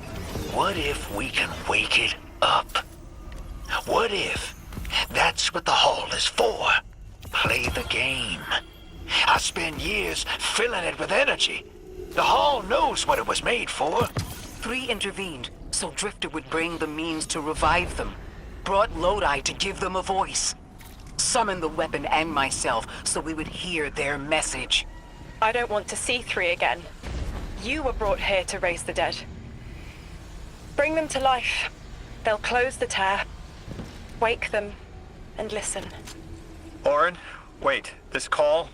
What if we can wake it up? What if that's what the hall is for? Play the game. I spent years filling it with energy. The hall knows what it was made for. 3 intervened, so Drifter would bring the means to revive them. Brought Lodi to give them a voice. Summoned the weapon and myself, so we would hear their message. I don't want to see 3 again. You were brought here to raise the dead. Bring them to life. They'll close the tear, wake them, and listen. Orin, wait. This call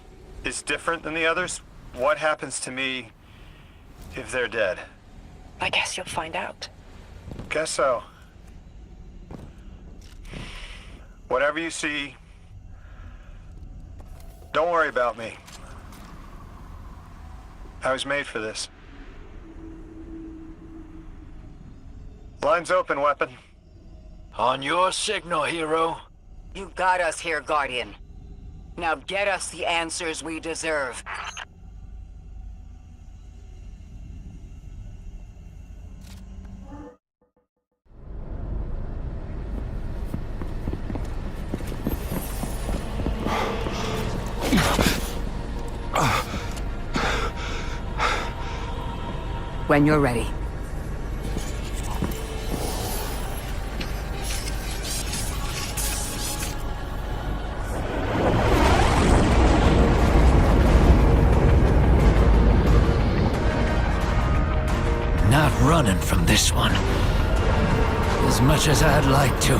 is different than the others? What happens to me if they're dead? I guess you'll find out. Guess so. Whatever you see, don't worry about me. I was made for this. Line's open, weapon. On your signal, hero. You got us here, Guardian. Now get us the answers we deserve. When you're ready. Not running from this one. As much as I'd like to.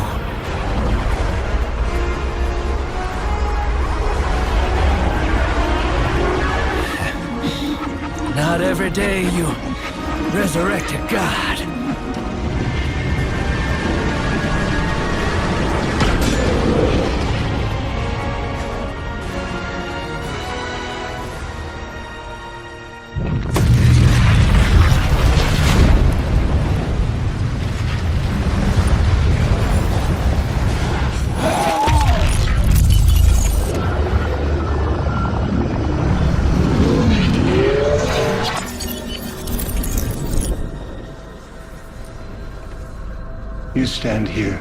Not every day you resurrect a god. You stand here,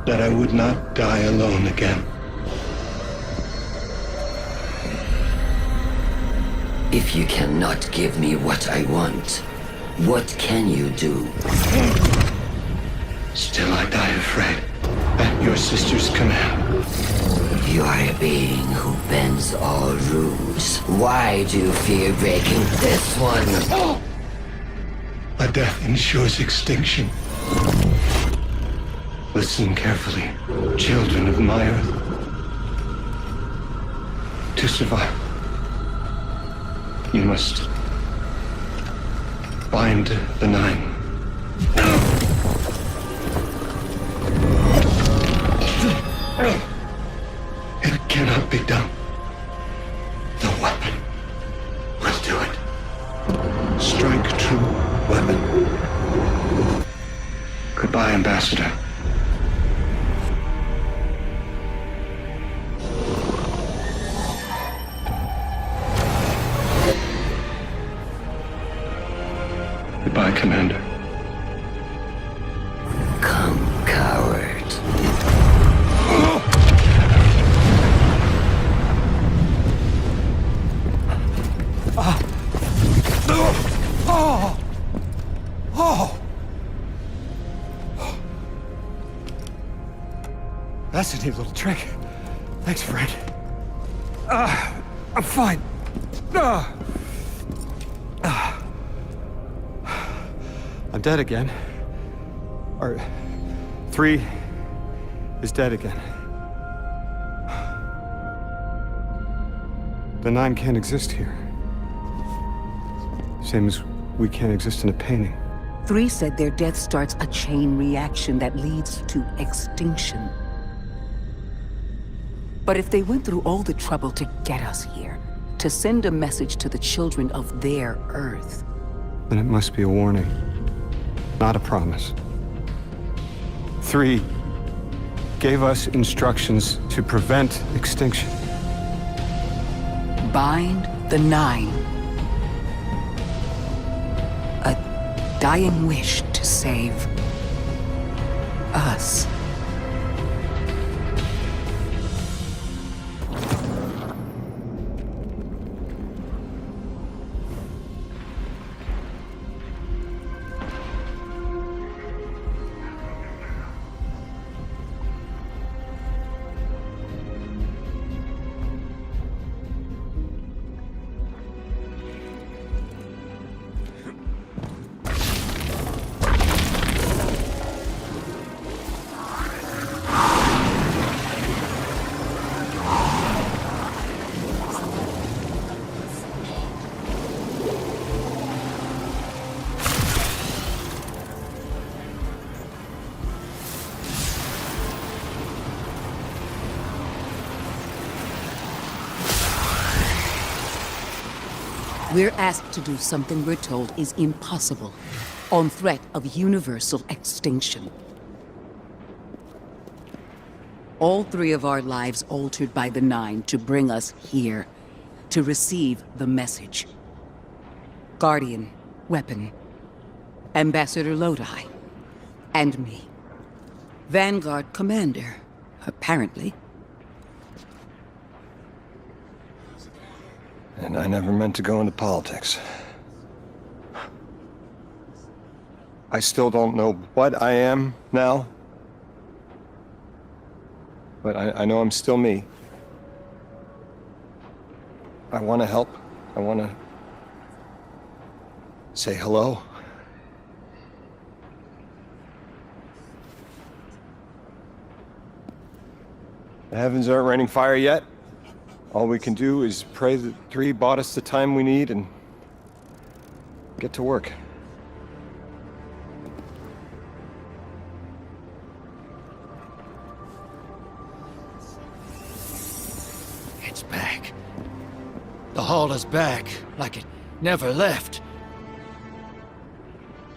that I would not die alone again. If you cannot give me what I want, what can you do? Still I die afraid. At your sister's command. You are a being who bends all rules. Why do you fear breaking this one? A death ensures extinction. Listen carefully, children of my earth. To survive, you must bind the Nine. It cannot be done. The weapon will do it. Strike true weapon. Goodbye, Ambassador. Goodbye, Commander. Come, coward. That's a neat little trick. Thanks, Fred. I'm fine. I'm dead again. Or 3 is dead again. The 9 can't exist here. Same as we can't exist in a painting. 3 said their death starts a chain reaction that leads to extinction. But if they went through all the trouble to get us here, to send a message to the children of their Earth, Then it must be a warning, not a promise. 3 gave us instructions to prevent extinction. bind the 9. A dying wish to save us. We're asked to do something we're told is impossible, on threat of universal extinction. All 3 of our lives altered by the 9 to bring us here, to receive the message. Guardian, Weapon, Ambassador Lodi, and me. Vanguard Commander, apparently. And I never meant to go into politics. I still don't know what I am now. But I know I'm still me. I want to help. I want to say hello. The heavens aren't raining fire yet. All we can do is pray that 3 bought us the time we need and get to work. It's back. The hall is back, like it never left.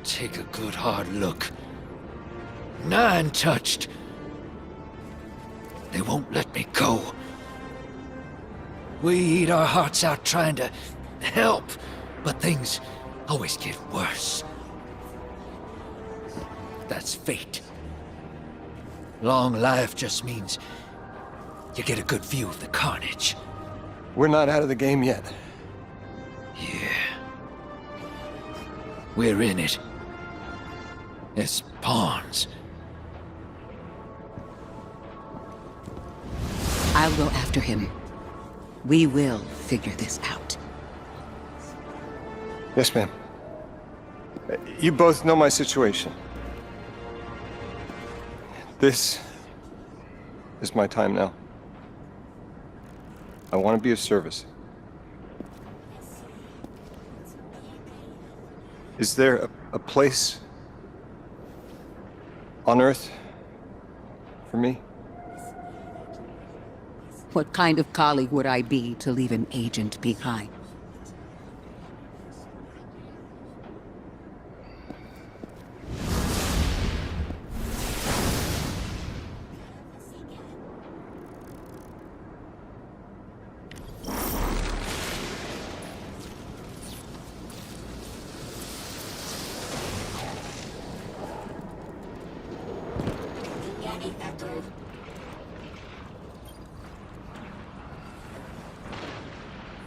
Take a good hard look. 9 touched. They won't let me go. We eat our hearts out trying to help, but things always get worse. That's fate. Long life just means you get a good view of the carnage. We're not out of the game yet. We're in it. As pawns. I'll go after him. We will figure this out. Yes, ma'am. You both know my situation. This is my time now. I want to be of service. Is there a place on Earth for me? What kind of colleague would I be to leave an agent behind?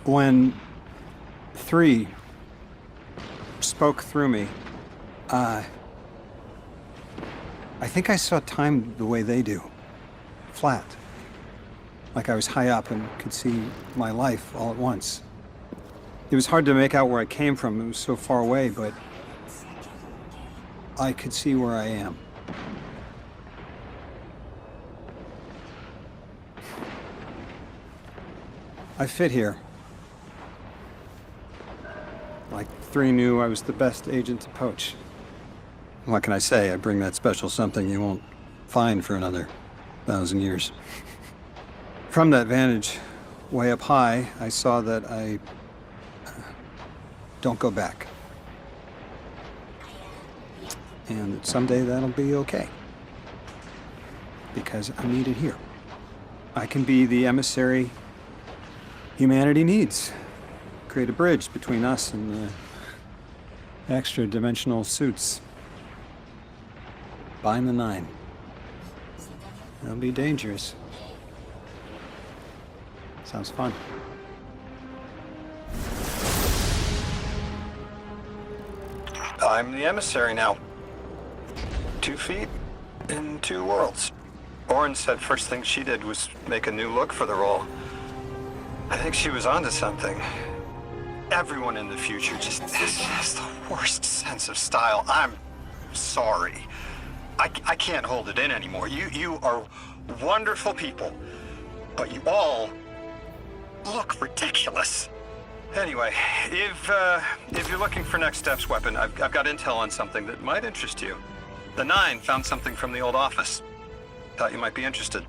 When 3 spoke through me, I think I saw time the way they do. Flat. Like I was high up and could see my life all at once. It was hard to make out where I came from. It was so far away, but I could see where I am. I fit here. Like 3 knew I was the best agent to poach. What can I say? I bring that special something you won't find for another 1,000 years. From that vantage, way up high, I saw that I don't go back. And that someday that'll be okay. Because I'm needed here. I can be the emissary humanity needs. Create a bridge between us and the extra-dimensional suits. Bind the 9. That'll be dangerous. Sounds fun. I'm the emissary now. 2 feet in 2 worlds. Orin said first thing she did was make a new look for the role. I think she was onto something. Everyone in the future just has the worst sense of style. I'm sorry. I can't hold it in anymore. You are wonderful people, but you all look ridiculous. Anyway, if you're looking for Next Step's weapon, I've got intel on something that might interest you. The 9 found something from the old office. Thought you might be interested.